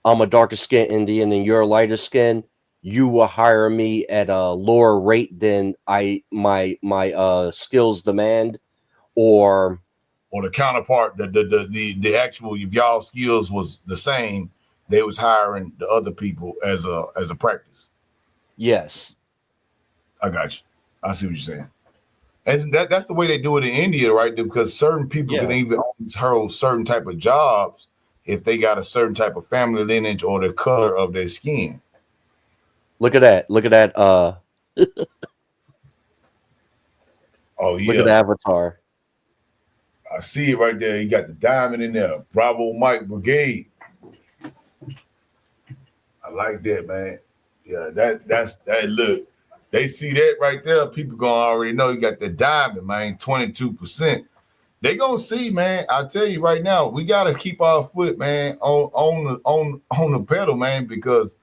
a darker skin Indian and you're a lighter skin, you will hire me at a lower rate than my skills demand, or or the counterpart, the actual, if y'all skills was the same, they was hiring the other people as a practice. Yes. I got you. I see what you're saying. And that's the way they do it in India, right? Because certain people can even hold certain type of jobs if they got a certain type of family lineage or the color of their skin. Look at that. Look at that. Oh yeah. Look at the avatar. I see it right there. You got the diamond in there. Bravo Mike Brigade. I like that, man. Yeah, that's that look. They see that right there. People gonna already know you got the diamond, man. 22%. They gonna see, man. I tell you right now, we gotta keep our foot, man, on the pedal, man, because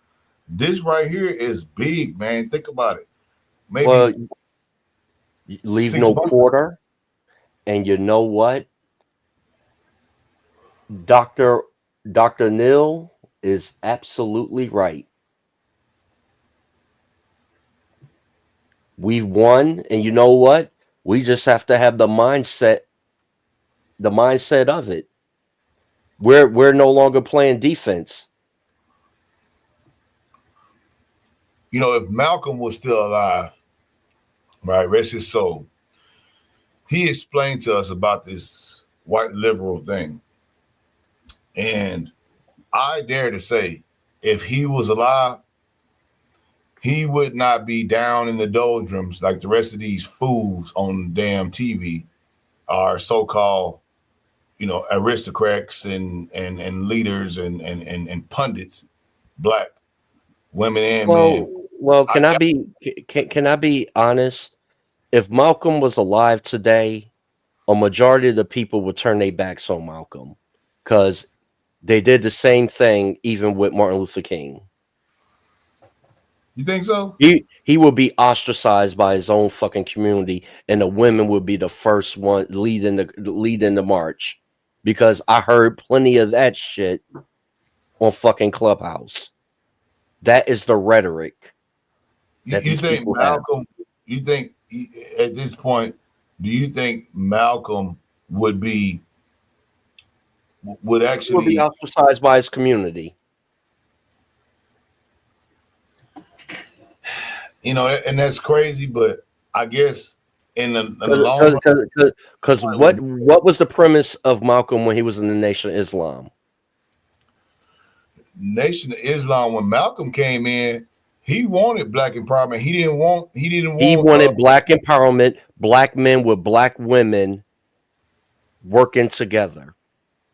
this right here is big, man. Think about it. Maybe Well, leave 6 no months. quarter, and you know what? Dr. Neil is absolutely right. We've won, and you know what? We just have to have the mindset of it. We're no longer playing defense. You know, if Malcolm was still alive, right, rest his soul, he explained to us about this white liberal thing. And I dare to say, if he was alive, he would not be down in the doldrums like the rest of these fools on damn TV are so-called, you know, aristocrats and leaders and pundits, black women and men. Well, can I be honest? If Malcolm was alive today, a majority of the people would turn their backs on Malcolm because they did the same thing even with Martin Luther King. You think so? He would be ostracized by his own fucking community, and the women would be the first one leading the march. Because I heard plenty of that shit on fucking Clubhouse. That is the rhetoric that You these think people have. Malcolm? You think at this point, do you think Malcolm would actually be ostracized by his community? You know, and that's crazy, but I guess in the long run, Because what was the premise of Malcolm when he was in the Nation of Islam? Nation of Islam, when Malcolm came in, he wanted black empowerment. He wanted black empowerment, black men with black women working together.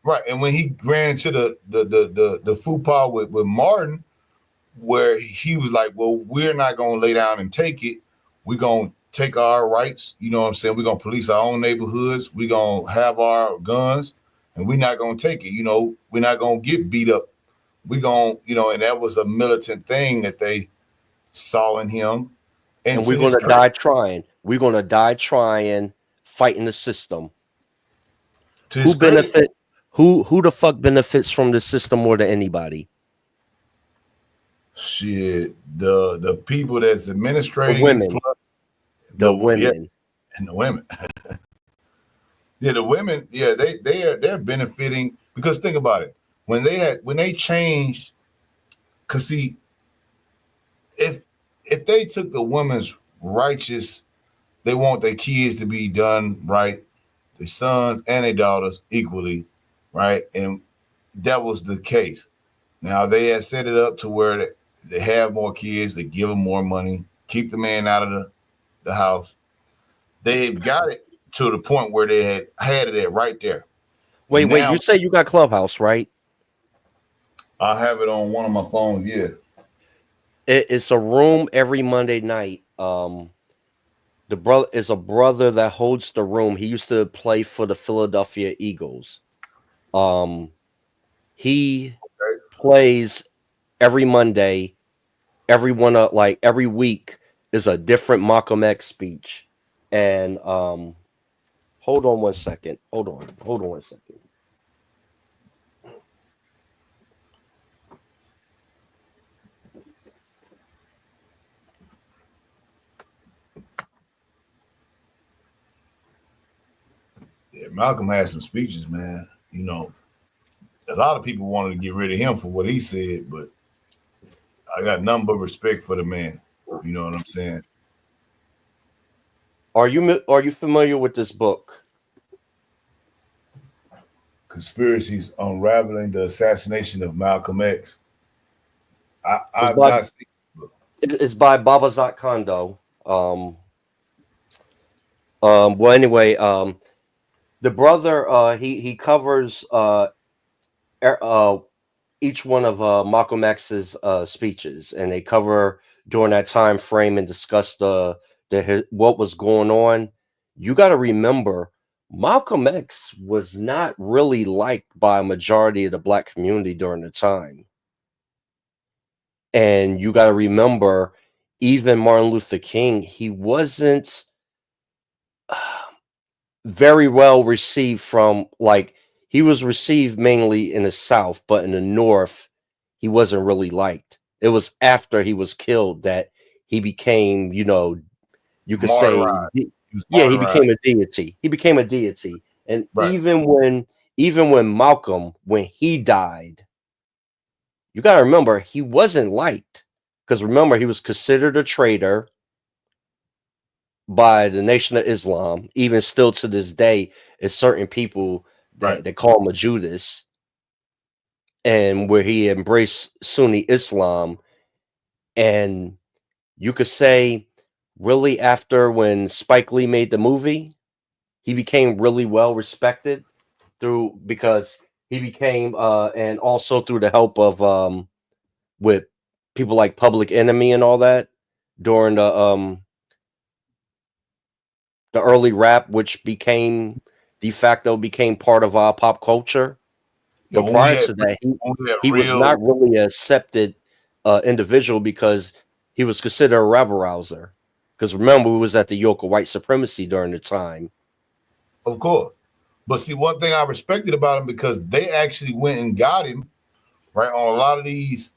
Right. And when he ran into the FUPA with Martin, where he was like, well, we're not going to lay down and take it. We're going to take our rights. You know what I'm saying? We're going to police our own neighborhoods. We're going to have our guns, and we're not going to take it. You know, we're not going to get beat up. We're going to, you know, and that was a militant thing that they saw in him. And we're going to die trying. We're going to die trying, fighting the system. Who benefit? Who the fuck benefits from the system more than anybody? Shit, the people that's administrating the women, the women, yeah, and the women. Yeah, the women. Yeah, they're benefiting because think about it. When they changed, cause see, if they took the women's righteous, they want their kids to be done right, their sons and their daughters equally, right, and that was the case. Now they had set it up to where they have more kids, they give them more money, keep the man out of the house. They've got it to the point where they had it right there. Wait, you say you got Clubhouse, right? I have it on one of my phones, yeah. It's a room every Monday night. The brother is a brother that holds the room. He used to play for the Philadelphia Eagles. He plays every Monday. Every week is a different Malcolm X speech. And hold on one second. Hold on one second. Yeah, Malcolm had some speeches, man. You know, a lot of people wanted to get rid of him for what he said, but I got nothing but respect for the man. You know what I'm saying? Are you familiar with this book? Conspiracies Unraveling the Assassination of Malcolm X. I've by- not seen It's by Babazat Kondo. Well, anyway, the brother he covers each one of Malcolm X's speeches, and they cover during that time frame and discuss the what was going on. You got to remember, Malcolm X was not really liked by a majority of the black community during the time. And you got to remember, even Martin Luther King, he wasn't very well received from, like, he was received mainly in the South, but in the North, he wasn't really liked. It was after he was killed that he became, you know, you could say, martyrized. he became a deity. He became a deity. And Right. even when Malcolm, when he died, you got to remember, he wasn't liked, because remember, he was considered a traitor by the Nation of Islam. Even still to this day, it's certain people that they call him a Judas, and where he embraced Sunni Islam. And you could say, really, after when Spike Lee made the movie, he became really well respected because he became and also through the help of with people like Public Enemy and all that during the early rap, which became de facto became part of our pop culture. But prior to that, he was not really a accepted individual because he was considered a rabble rouser. Because remember, we was at the yoke of white supremacy during the time. Of course. But see, one thing I respected about him, because they actually went and got him, right, on a lot of these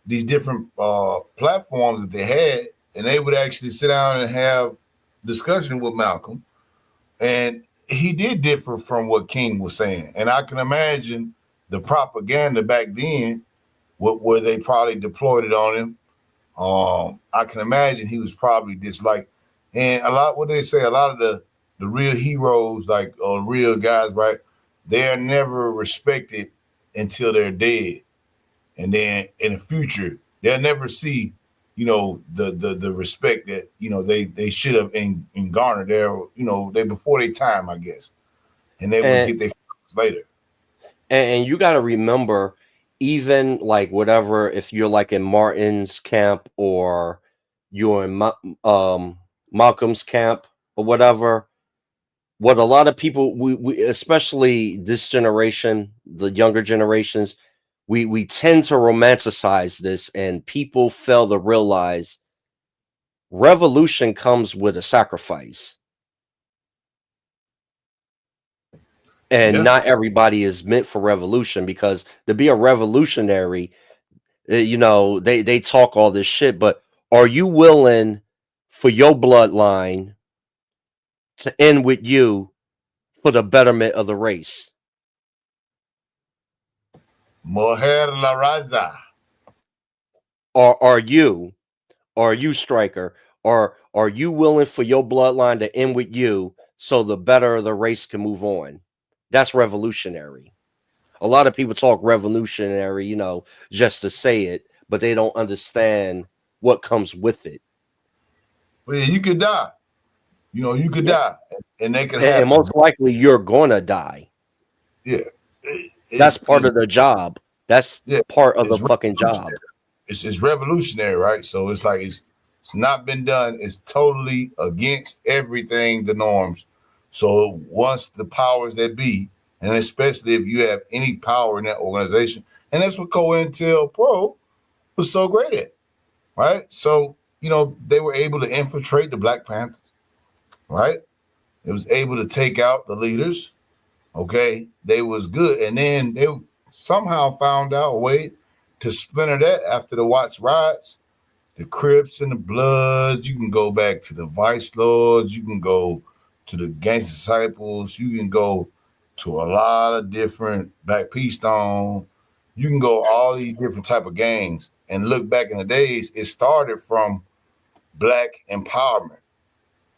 different platforms that they had, and they would actually sit down and have discussion with Malcolm. And he did differ from what King was saying. And I can imagine the propaganda back then, where they probably deployed it on him. I can imagine he was probably disliked. And a lot of the real heroes, like real guys, right? They're never respected until they're dead. And then in the future, they'll never see, you know, the respect that, you know, they should have in garnered there, you know, they before their time, I guess. And they would get their flowers later. And you got to remember, even like whatever, if you're like in Martin's camp or you're in Malcolm's camp or whatever, what a lot of people, we especially this generation, the younger generations, we tend to romanticize this, and people fail to realize revolution comes with a sacrifice. And not everybody is meant for revolution, because to be a revolutionary, you know, they talk all this shit, but are you willing for your bloodline to end with you for the betterment of the race? Moher la Raza. Or are you Striker, or are you willing for your bloodline to end with you so the better of the race can move on? That's revolutionary. A lot of people talk revolutionary, you know, just to say it, but they don't understand what comes with it. Well, yeah, you could die. You know, you could die, and they could happen. And most likely you're gonna die. Yeah. That's part of the job. That's part of the fucking job. It's revolutionary, right? So it's like it's not been done. It's totally against everything, the norms. So once the powers that be, and especially if you have any power in that organization, and that's what COINTELPRO was so great at, right? So, you know, they were able to infiltrate the Black Panthers, right? It was able to take out the leaders, okay? They was good. And then they somehow found out a way to splinter that after the Watts riots, the Crips and the Bloods. You can go back to the Vice Lords. You can go to the Gangster Disciples. You can go to a lot of different Black P Stone. You can go all these different type of gangs and look back in the days. It started from Black empowerment,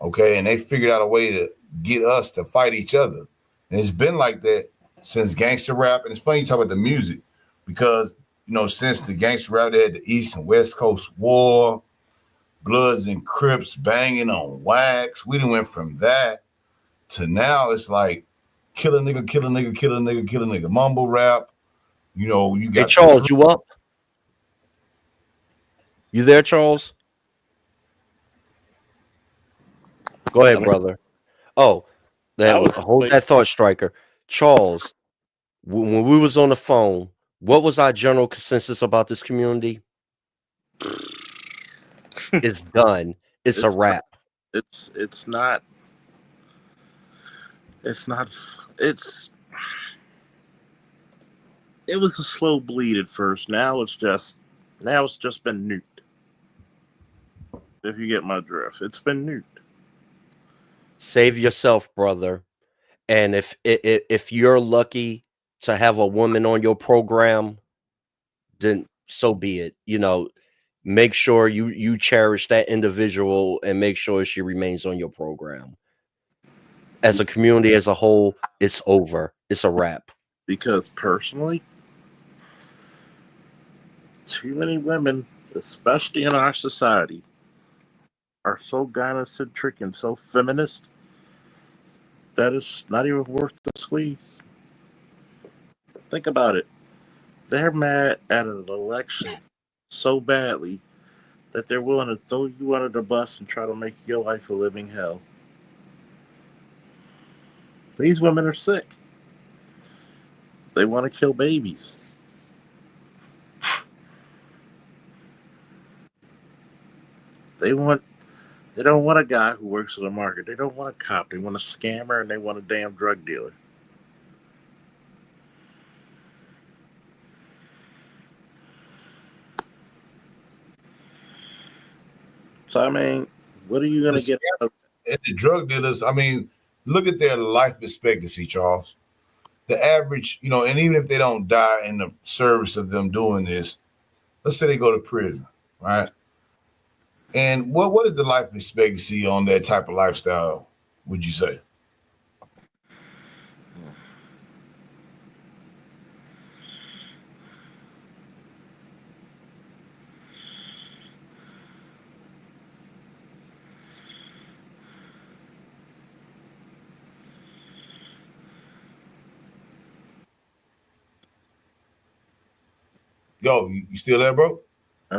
okay, and they figured out a way to get us to fight each other, and it's been like that since gangster rap. And it's funny you talk about the music because since the gangster rap, they had the East and West Coast War, Bloods and Crips banging on wax. We done went from that to now it's like kill a nigga, kill a nigga, kill a nigga, kill a nigga, mumble rap. You got Hey, Charles, you up? You there, Charles? Go ahead, brother. Oh, hold that thought, Striker. Charles, when we was on the phone, what was our general consensus about this community? It's done. It's a wrap. It's not. It was a slow bleed at first. Now it's just been nuked. If you get my drift, it's been nuked. Save yourself, brother. And if you're lucky to have a woman on your program, then so be it. Make sure you cherish that individual and make sure she remains on your program. As a community as a whole, it's over. It's a wrap. Because personally, too many women, especially in our society, are so gynocentric and so feminist that it's not even worth the squeeze. Think about it. They're mad at an election so badly that they're willing to throw you under the bus and try to make your life a living hell. These women are sick. They want to kill babies. They don't want a guy who works in the market. They don't want a cop. They want a scammer and they want a damn drug dealer. So, I mean, what are you going to get out of and the drug dealers? I mean, look at their life expectancy, Charles. The average, and even if they don't die in the service of them doing this, let's say they go to prison, right? And what is the life expectancy on that type of lifestyle, would you say? Yo, you still there, bro?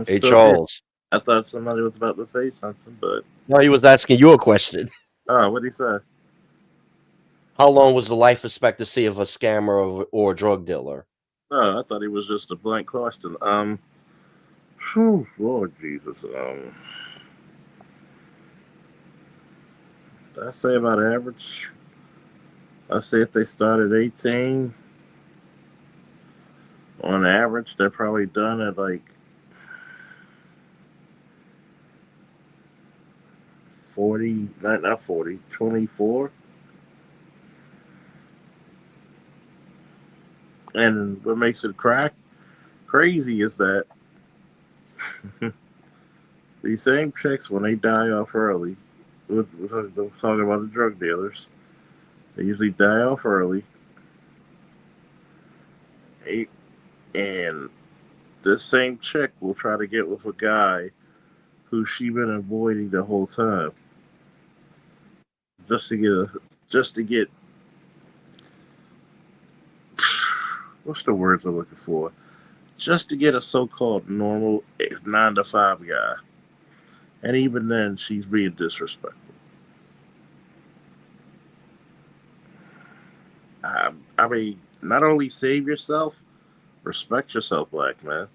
Hey, Charles. I thought somebody was about to say something, but No, he was asking you a question. oh, what did he say? How long was the life expectancy of a scammer or a drug dealer? Oh, I thought he was just a blank question. Lord Jesus. I say about average. I say if they start at 18, on average, they're probably done at like 40, not 40, 24. And what makes it crazy is that these same chicks, when they die off early, we're talking about the drug dealers, they usually die off early. And this same chick will try to get with a guy who she been avoiding the whole time. Just to get what's the words I'm looking for? Just to get a so-called normal 9-to-5 guy. And even then, she's being disrespectful. I mean, not only save yourself, respect yourself, black man.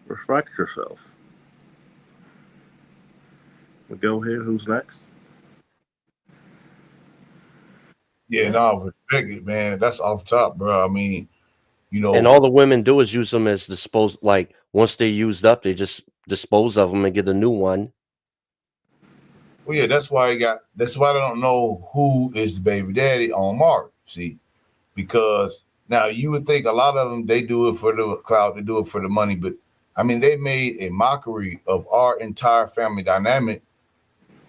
Respect yourself. But go ahead, who's next? Yeah, no, respect it, man. That's off top, bro. I mean, And all the women do is use them as like once they're used up, they just dispose of them and get a new one. Well, yeah, that's why they don't know who is the baby daddy on Mark. See, because now you would think a lot of them, they do it for the clout, they do it for the money, but I mean, they made a mockery of our entire family dynamic,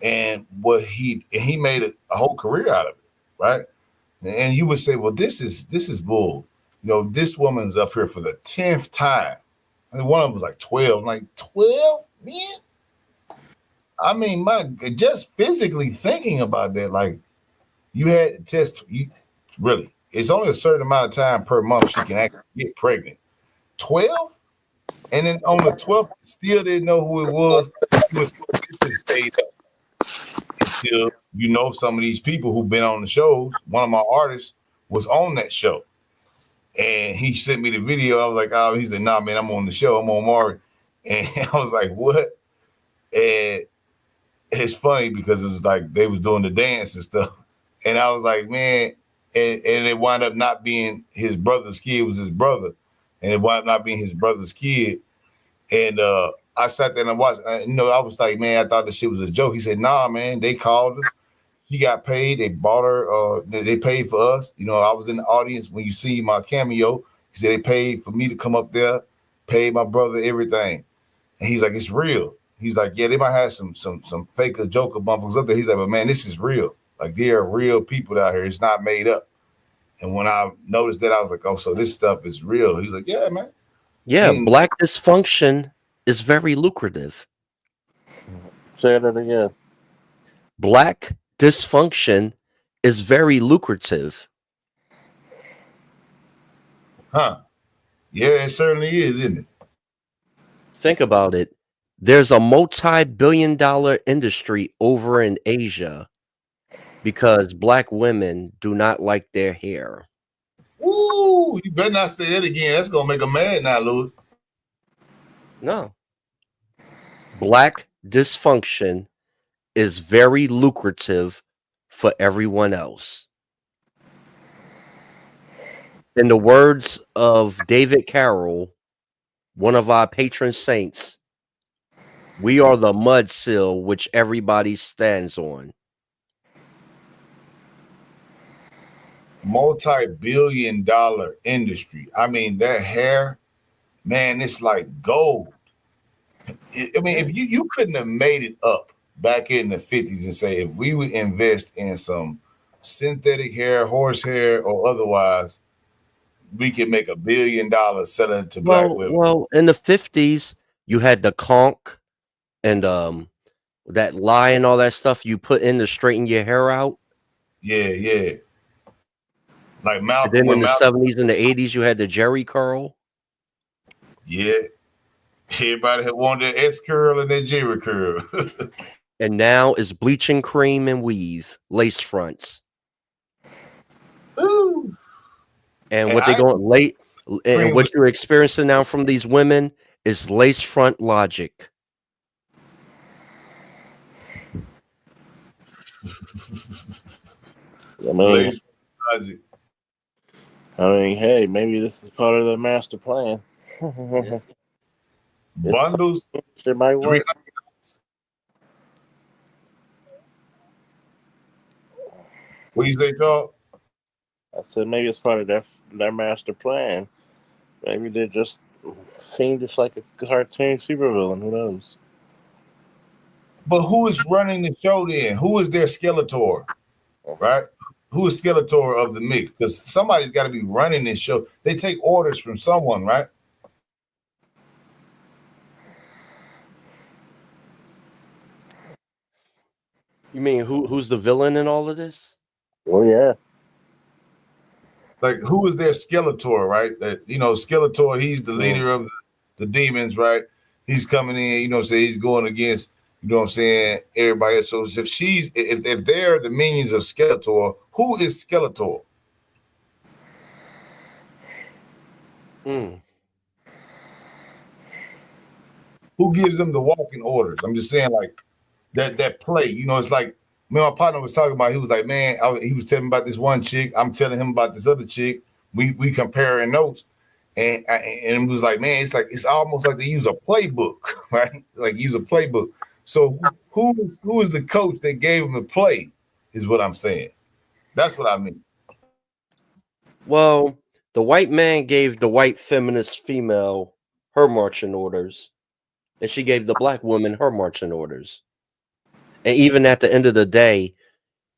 and he made a whole career out of it, right? And you would say, well, this is bull. You know, this woman's up here for the 10th time. I mean, one of them was like 12. I'm like, 12, man? I mean, just physically thinking about that, like, you had to test, really, it's only a certain amount of time per month she can actually get pregnant. 12? And then on the 12th, still didn't know who it was. He was stayed up until you know some of these people who've been on the shows. One of my artists was on that show. And he sent me the video. I was like, oh, he said, nah, man, I'm on the show. I'm on Maury. And I was like, what? And it's funny because it was like they was doing the dance and stuff. And I was like, man, and it wound up not being his brother's kid, it was his brother. And it wound up not being his brother's kid. And I sat there and watched. I was like, man, I thought this shit was a joke. He said, nah, man, they called us. She got paid. They bought her. They paid for us. You know, I was in the audience when you see my cameo. He said they paid for me to come up there, paid my brother everything. And he's like, it's real. He's like, yeah, they might have some faker joker motherfuckers up there. He's like, but man, this is real. Like, there are real people out here. It's not made up. And when I noticed that, I was like, oh, so this stuff is real. He's like, yeah, man. Yeah, black dysfunction is very lucrative. Say that again. Black dysfunction is very lucrative. Huh. Yeah, it certainly is, isn't it? Think about it. There's a multi-billion-dollar industry over in Asia because black women do not like their hair. Ooh, you better not say that again. That's gonna make them mad now, Louis. No. Black dysfunction is very lucrative for everyone else. In the words of David Carroll, one of our patron saints, we are the mud sill which everybody stands on. Multi-billion-dollar industry. I mean, that hair, man, it's like gold. I mean, if you couldn't have made it up back in the 50s and say, if we would invest in some synthetic hair, horse hair, or otherwise, we could make $1 billion selling it to black women. Well, in the 50s, you had the conch and that lie and all that stuff you put in to straighten your hair out. Yeah. Like Malcolm. And then in the 70s and the 80s, you had the Jerry curl. Yeah. Everybody had wanted their S curl and their Jerry curl. And now it's bleaching cream and weave, lace fronts. Ooh. And what they're going late, and what you're experiencing now from these women is lace front logic. Lace logic. I mean, hey, maybe this is part of the master plan. Bundles. It might work. What you say, Charles? I said maybe it's part of their master plan. Maybe they're just seen just like a cartoon supervillain. Who knows? But who is running the show then? Who is their Skeletor? Right? Who is Skeletor of the mix? Because somebody's got to be running this show. They take orders from someone, right? You mean who's the villain in all of this? Oh yeah. Like, who is their Skeletor, right? That, Skeletor, he's the leader of the demons, right? He's coming in, he's going against, everybody else. So if they're the minions of Skeletor, who is Skeletor? Who gives them the walking orders? I'm just saying, like, that play, it's like, my partner was talking about, he was like, man, he was telling me about this one chick. I'm telling him about this other chick. We comparing notes. And it was like, man, it's almost like they use a playbook, right? Like, use a playbook. So who is the coach that gave him the play is what I'm saying. That's what I mean. Well, the white man gave the white feminist female her marching orders, and she gave the black woman her marching orders. And even at the end of the day,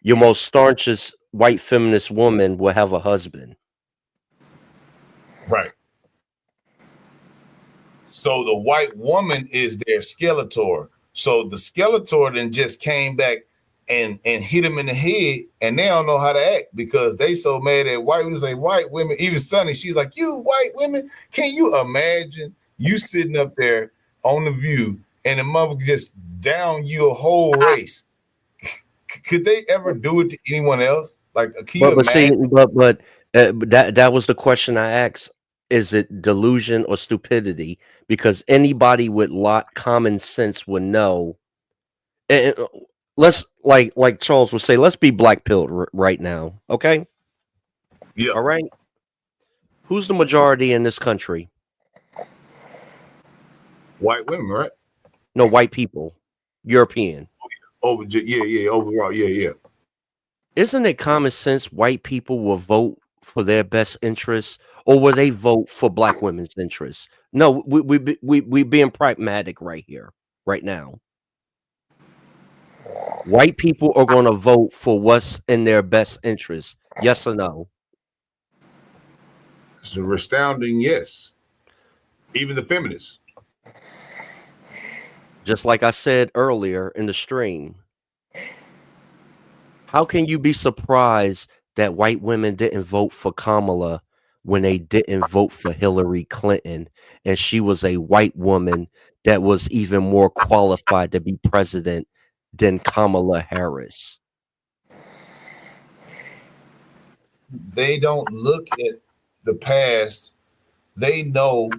your most staunchest white feminist woman will have a husband. Right. So the white woman is their Skeletor. So the Skeletor then just came back and hit him in the head, and they don't know how to act because they so mad at white women. Say white women, even Sunny, she's like, you white women, can you imagine you sitting up there on The View and the mother just down you a whole race? Could they ever do it to anyone else? Like, can you imagine? That was the question I asked. Is it delusion or stupidity? Because anybody with common sense would know. And let's like Charles would say, let's be black pilled right now, okay? Yeah. All right. Who's the majority in this country? White women, right? No, white people. European. Overall, yeah. Isn't it common sense white people will vote for their best interests, or will they vote for black women's interests? No, we being pragmatic right here, right now. White people are going to vote for what's in their best interest. Yes or no? It's a resounding yes. Even the feminists. Just like I said earlier in the stream, how can you be surprised that white women didn't vote for Kamala when they didn't vote for Hillary Clinton, and she was a white woman that was even more qualified to be president than Kamala Harris? They don't look at the past. They know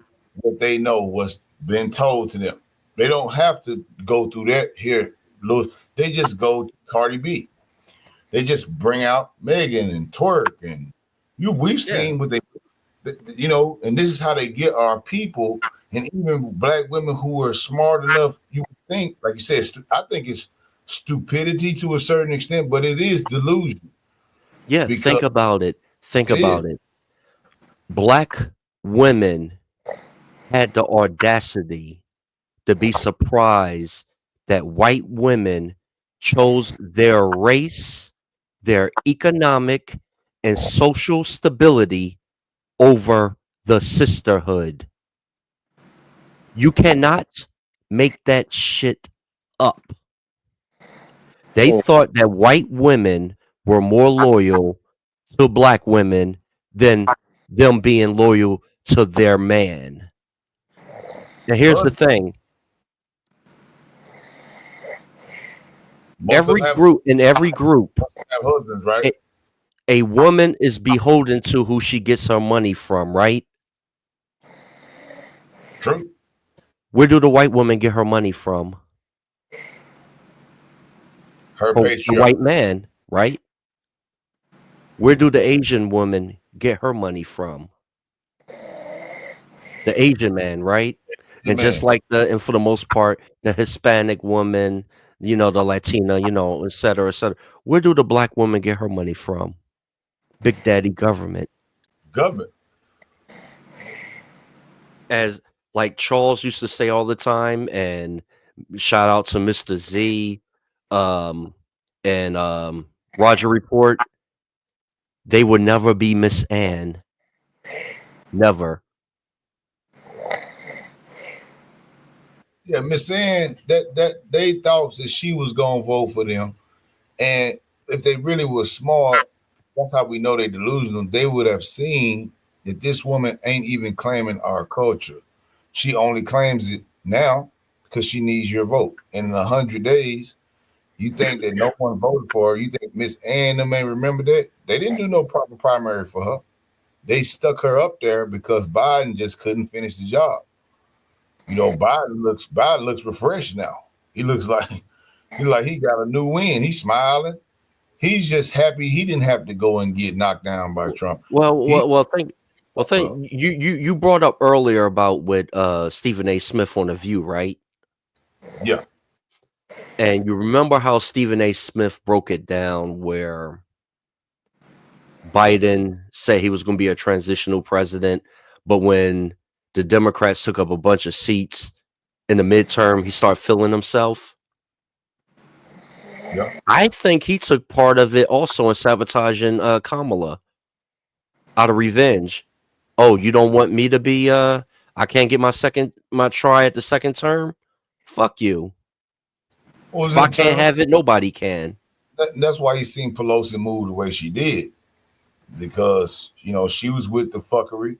what they know was been told to them. They don't have to go through that here, Louis. They just go to Cardi B. They just bring out Megan and Twerk, and we've seen what they, and this is how they get our people, and even black women who are smart enough. You would think, like you said, I think it's stupidity to a certain extent, but it is delusion. Yeah, think about it. Think about it. Black women had the audacity to be surprised that white women chose their race, their economic and social stability over the sisterhood. You cannot make that shit up. They thought that white women were more loyal to black women than them being loyal to their man. Now here's the thing. Every group have husbands, right? A woman is beholden to who she gets her money from, right? True. Where do the white woman get her money from? Her The white man, right? Where do the Asian woman get her money from? The Asian man, right? And just like and for the most part, the Hispanic woman, the Latina, et cetera, et cetera. Where do the black woman get her money from? Big Daddy government. As like Charles used to say all the time, and shout out to Mr. Z and Roger Report, they would never be Miss Ann. Never. Yeah, Miss Ann, that they thought that she was gonna vote for them, and if they really were smart, that's how we know they delusional. They would have seen that this woman ain't even claiming our culture. She only claims it now because she needs your vote. And in 100 days, you think that no one voted for her. You think Miss Ann may remember that? They didn't do no proper primary for her. They stuck her up there because Biden just couldn't finish the job. Biden looks refreshed now. He looks like he got a new win. He's smiling. He's just happy he didn't have to go and get knocked down by Trump. You brought up earlier about with Stephen A. Smith on The View, right? Yeah. And you remember how Stephen A. Smith broke it down where Biden said he was going to be a transitional president, but when the Democrats took up a bunch of seats in the midterm, he started feeling himself. Yeah. I think he took part of it also in sabotaging Kamala out of revenge. Oh, you don't want me to be I can't get my try at the second term? Fuck you. If I can't have it, nobody can. That's why you seen Pelosi move the way she did. Because, you know, she was with the fuckery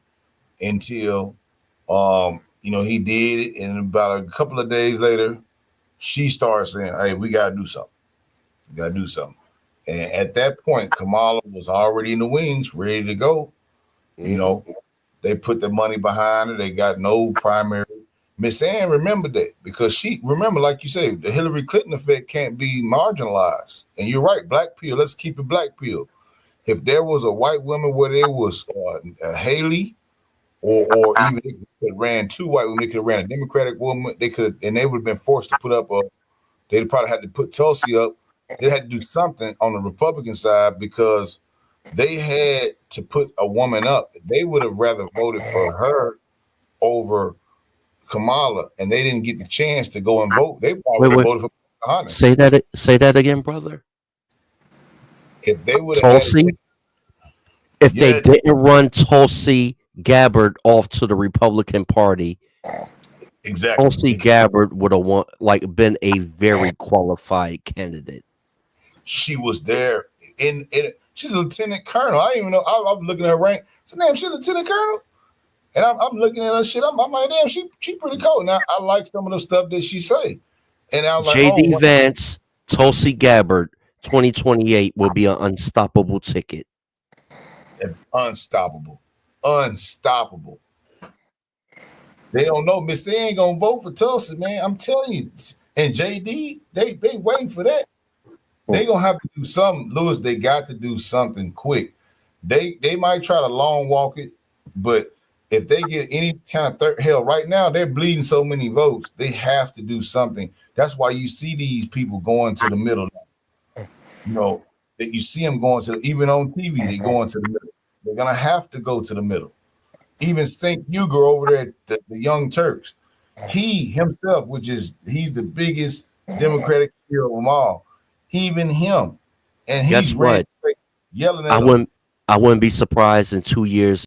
until you know, he did it, and about a couple of days later, she starts saying, hey, we gotta do something. We gotta do something. And at that point, Kamala was already in the wings, ready to go. You know, they put the money behind her. They got no primary. Miss Ann remembered that because she remember, like you say, the Hillary Clinton effect can't be marginalized. And you're right, black pill. Let's keep it black pill. If there was a white woman where there was Haley, or even they could have ran two white women, they could have ran a Democratic woman. They could, and they would have been forced to put up they'd probably had to put Tulsi up. They had to do something on the Republican side because they had to put a woman up. They would have rather voted for her over Kamala, and they didn't get the chance to go and vote. They probably voted for Pocahontas. Say that again, brother. If they would have Tulsi, if they didn't run Tulsi Gabbard off to the Republican Party, exactly, Tulsi Gabbard would have been a very qualified candidate. She was there in she's a lieutenant colonel. I didn't even know. I'm looking at her rank. So damn, she's a lieutenant colonel. And I'm looking at her shit. I'm like, damn, she pretty cool. Now I like some of the stuff that she say. And I was like, JD Vance, Tulsi Gabbard, 2028 will be an unstoppable ticket. Unstoppable. They don't know. Miss A ain't gonna vote for Tulsi, man. I'm telling you. And JD, they waiting for that. They gonna have to do something, Lewis. They got to do something quick. They might try to long walk it, but if they get any kind of hell right now, they're bleeding so many votes. They have to do something. That's why you see these people going to the middle now. You know, that you see them going to even on TV, they going to the middle. They're gonna have to go to the middle. Even St. Huger over there, the Young Turks, he himself, he's the biggest Democratic hero of them all. Even him, and he's Guess what? Yelling at I wouldn't be surprised in 2 years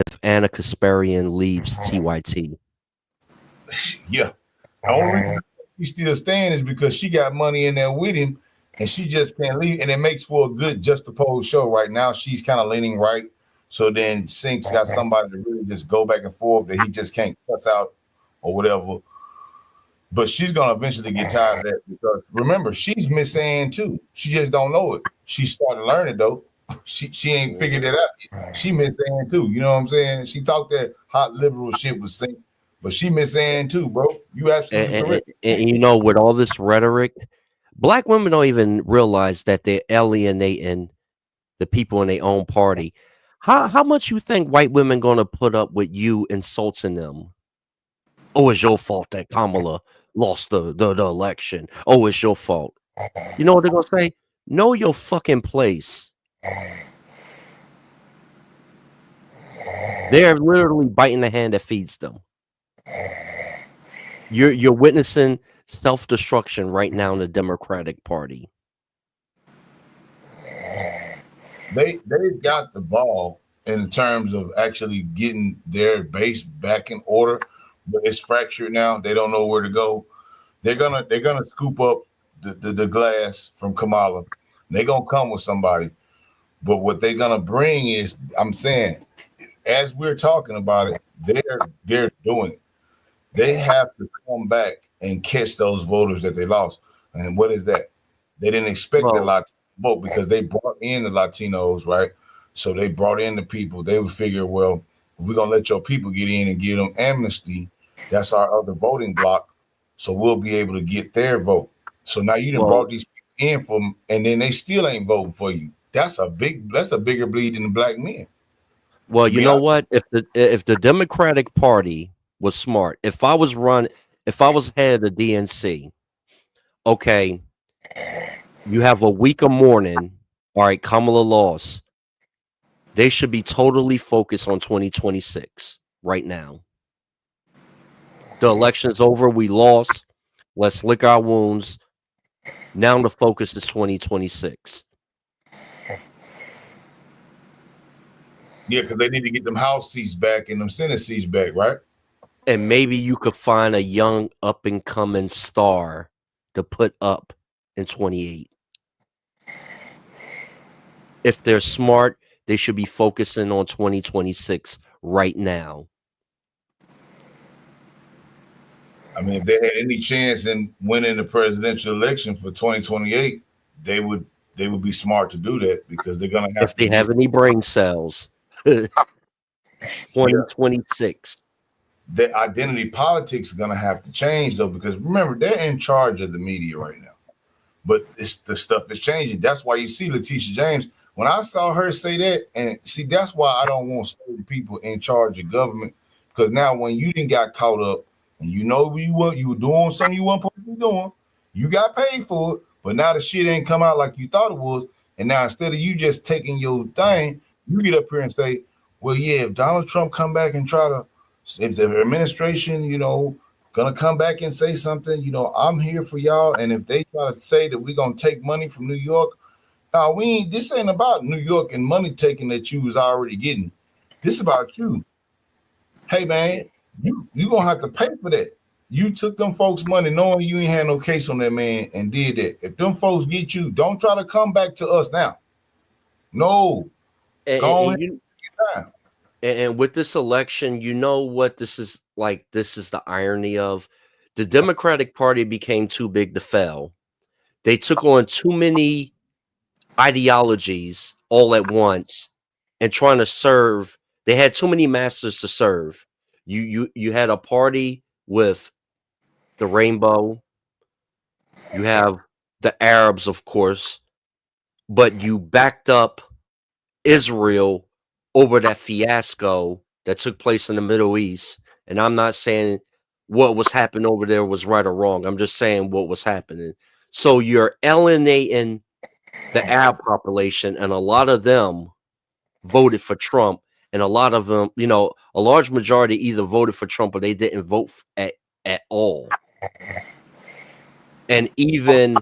if Anna Kasparian leaves TYT. Yeah, the only reason she's still staying is because she got money in there with him, and she just can't leave. And it makes for a good juxtaposed show. Right now, she's kind of leaning right. So then Sink's got somebody to really just go back and forth that he just can't cuss out or whatever. But she's gonna eventually get tired of that because remember, she's Miss Ann too. She just don't know it. She started learning though. She ain't figured it out yet. She Miss Ann too. You know what I'm saying? She talked that hot liberal shit with Sink, but she Miss Ann too, bro. You absolutely correct. And you know, with all this rhetoric, black women don't even realize that they're alienating the people in their own party. How much you think white women gonna put up with you insulting them? Oh, it's your fault that Kamala lost the election. Oh, it's your fault. You know what they're gonna say? Know your fucking place. They're literally biting the hand that feeds them. You're witnessing self-destruction right now in the Democratic Party. They've got the ball in terms of actually getting their base back in order, but it's fractured now. They don't know where to go. They're gonna scoop up the glass from Kamala. They're gonna come with somebody, but what they're gonna bring is, I'm saying, as we're talking about it, they're doing it. They have to come back and catch those voters that they lost. And what is that? They didn't expect a lot to vote because they brought in the Latinos, right? So they brought in the people. They would figure, well, if we're gonna let your people get in and give them amnesty, that's our other voting block. So we'll be able to get their vote. So now you done brought these people in from, and then they still ain't voting for you. That's a bigger bleed than the black men. Well, you know what? If the Democratic Party was smart, if I was head of the DNC, okay, you have a week of mourning. All right, Kamala lost. They should be totally focused on 2026 right now. The election's over. We lost. Let's lick our wounds. Now the focus is 2026. Yeah, because they need to get them House seats back and them Senate seats back, right? And maybe you could find a young up-and-coming star to put up in 28. If they're smart, they should be focusing on 2026 right now. I mean, if they had any chance in winning the presidential election for 2028, they would be smart to do that because they're gonna have If they have any brain cells. 2026. The identity politics is gonna have to change though, because remember, they're in charge of the media right now. But the stuff is changing. That's why you see Letitia James. When I saw her say that, and see, that's why I don't want certain people in charge of government. Because now when you didn't got caught up and you know you were doing something you weren't supposed to be doing, you got paid for it, but now the shit ain't come out like you thought it was. And now instead of you just taking your thing, you get up here and say, well, yeah, if Donald Trump come back and try to, if the administration, gonna come back and say something, I'm here for y'all. And if they try to say that we're gonna take money from New York, now this ain't about New York and money taking that you was already getting. This is about you. Hey man, you gonna have to pay for that. You took them folks' money knowing you ain't had no case on that man and did that. If them folks get you, don't try to come back to us now. No. Go ahead. And with this election, you know what this is like? This is the irony of the Democratic Party became too big to fail. They took on too many ideologies all at once and trying to serve. They had too many masters to serve. You had a party with the rainbow. You have the Arabs, of course, but you backed up Israel over that fiasco that took place in the Middle East. And I'm not saying what was happening over there was right or wrong. I'm just saying what was happening. So you're alienating the Arab population, and a lot of them voted for Trump, and a lot of them, a large majority either voted for Trump or they didn't vote at all. And even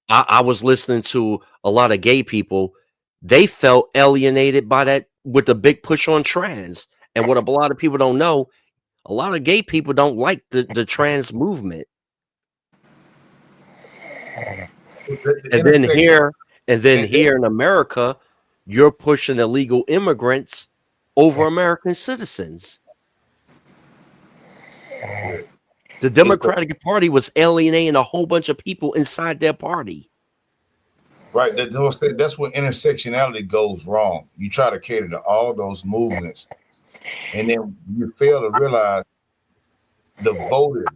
I was listening to a lot of gay people. They felt alienated by that with the big push on trans. And what a lot of people don't know, a lot of gay people don't like the trans movement. And then here in America, you're pushing illegal immigrants over American citizens. The Democratic Party was alienating a whole bunch of people inside their party. Right. That's where intersectionality goes wrong. You try to cater to all those movements, and then you fail to realize the voters.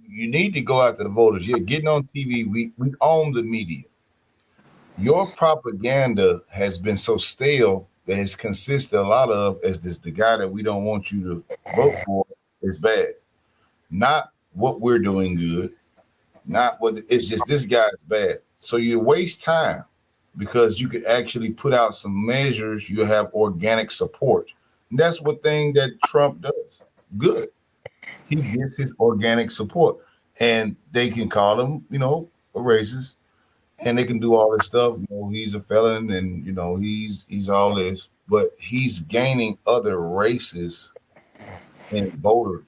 You need to go after the voters. You're getting on TV. We own the media. Your propaganda has been so stale that it's consisted a lot of as the guy that we don't want you to vote for is bad. Not what we're doing good. Not what it's just this guy's bad. So you waste time because you could actually put out some measures. You have organic support. And that's one thing that Trump does. Good. He gets his organic support. And they can call him, a racist. And they can do all this stuff. He's a felon and, he's all this. But he's gaining other races and voters.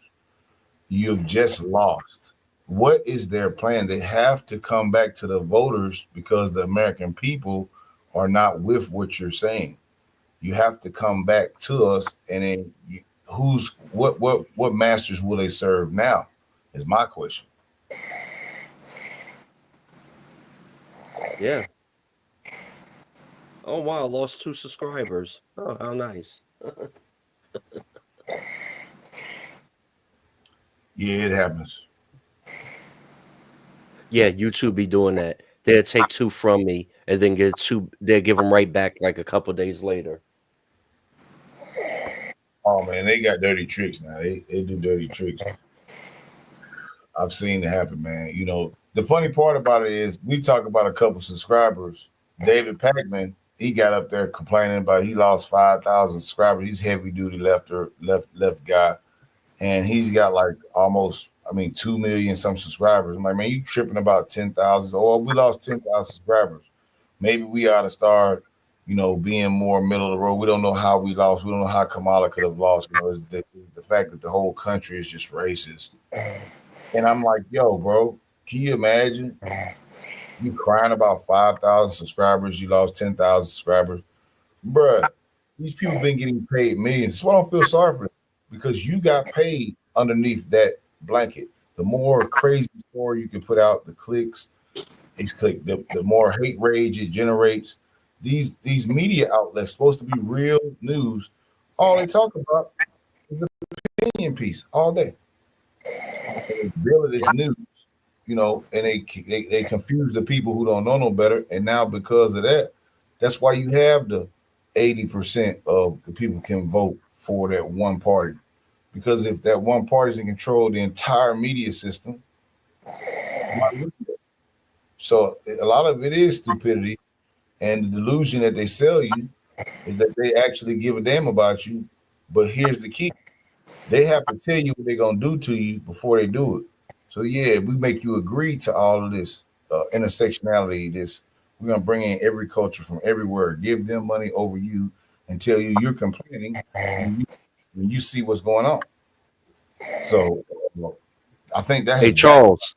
You've just lost. What is their plan? They have to come back to the voters because the American people are not with what you're saying. You have to come back to us, and then what masters will they serve now? Is my question. Yeah. Oh wow, I lost 2 subscribers. Oh, how nice. Yeah, it happens. Yeah, YouTube be doing that. They'll take 2 from me and then get 2. They'll give them right back like a couple days later. Oh man, they got dirty tricks now. They do dirty tricks. I've seen it happen, man. The funny part about it is we talk about a couple subscribers. David Pacman, he got up there complaining about he lost 5,000 subscribers. He's heavy duty left guy, and he's got like almost 2 million some subscribers. I'm like, man, you tripping about 10,000? Oh, we lost 10,000 subscribers. Maybe we ought to start, being more middle of the road. We don't know how we lost. We don't know how Kamala could have lost. It's the fact that the whole country is just racist. And I'm like, yo, bro, can you imagine? You crying about 5,000 subscribers, you lost 10,000 subscribers. Bruh, these people been getting paid millions. That's why I don't feel sorry for them, because you got paid underneath that blanket. The more crazy story you can put out, the clicks, the more hate rage it generates. These media outlets supposed to be real news. All they talk about is the opinion piece all day. They bill it as news. And they confuse the people who don't know no better. And now because of that, that's why you have the 80% of the people can vote for that one party. Because if that one party is in control of the entire media system, so a lot of it is stupidity, and the delusion that they sell you is that they actually give a damn about you. But here's the key: they have to tell you what they're gonna do to you before they do it. So yeah, we make you agree to all of this intersectionality. We're gonna bring in every culture from everywhere, give them money over you, and tell you you're complaining when you see what's going on. So I think that. Hey, Charles.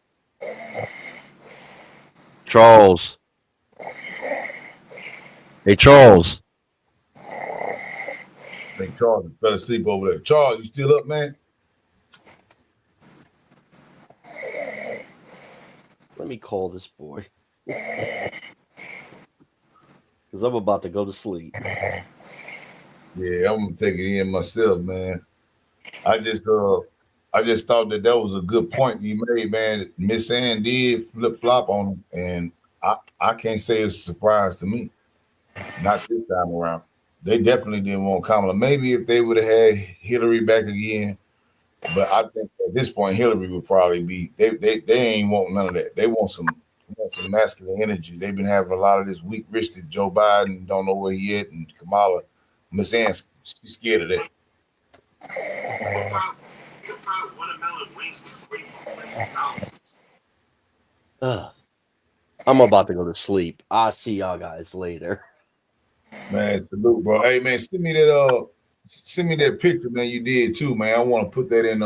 Charles. Hey, Charles. I think Charles fell asleep over there. Charles, you still up, man? Let me call this boy. Because I'm about to go to sleep. Yeah, I'm gonna take it in myself, man. I just thought that was a good point you made, man. Miss Ann did flip flop on him, and I can't say it's a surprise to me. Not this time around. They definitely didn't want Kamala. Maybe if they would have had Hillary back again, but I think at this point Hillary would probably be. They ain't want none of that. They want some masculine energy. They've been having a lot of this weak-wristed Joe Biden, don't know where he at, and Kamala, Miss Ann, she's scared of that. I'm about to go to sleep. I'll see y'all guys later. Man, salute, bro. Hey, man, send me that picture, man. You did too, man. I want to put that in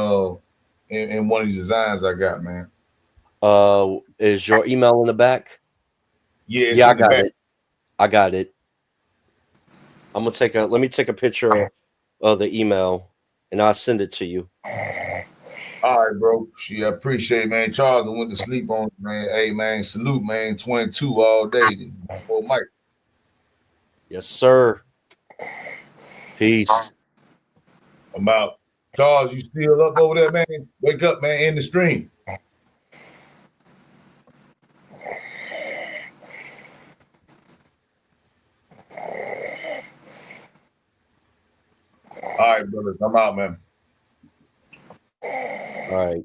one of these designs I got, man. Is your email in the back? Yeah, I got it. I got it. I'm gonna let me take a picture of the email and I'll send it to you. All right, bro. I appreciate it, man. Charles, I went to sleep on it, man. Hey, man, salute, man. 22 all day. Oh, Mike. Yes, sir. Peace. I'm out. Charles, you still up over there, man? Wake up, man. End the stream. All right, brothers. I'm out, man. All right.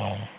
Bye.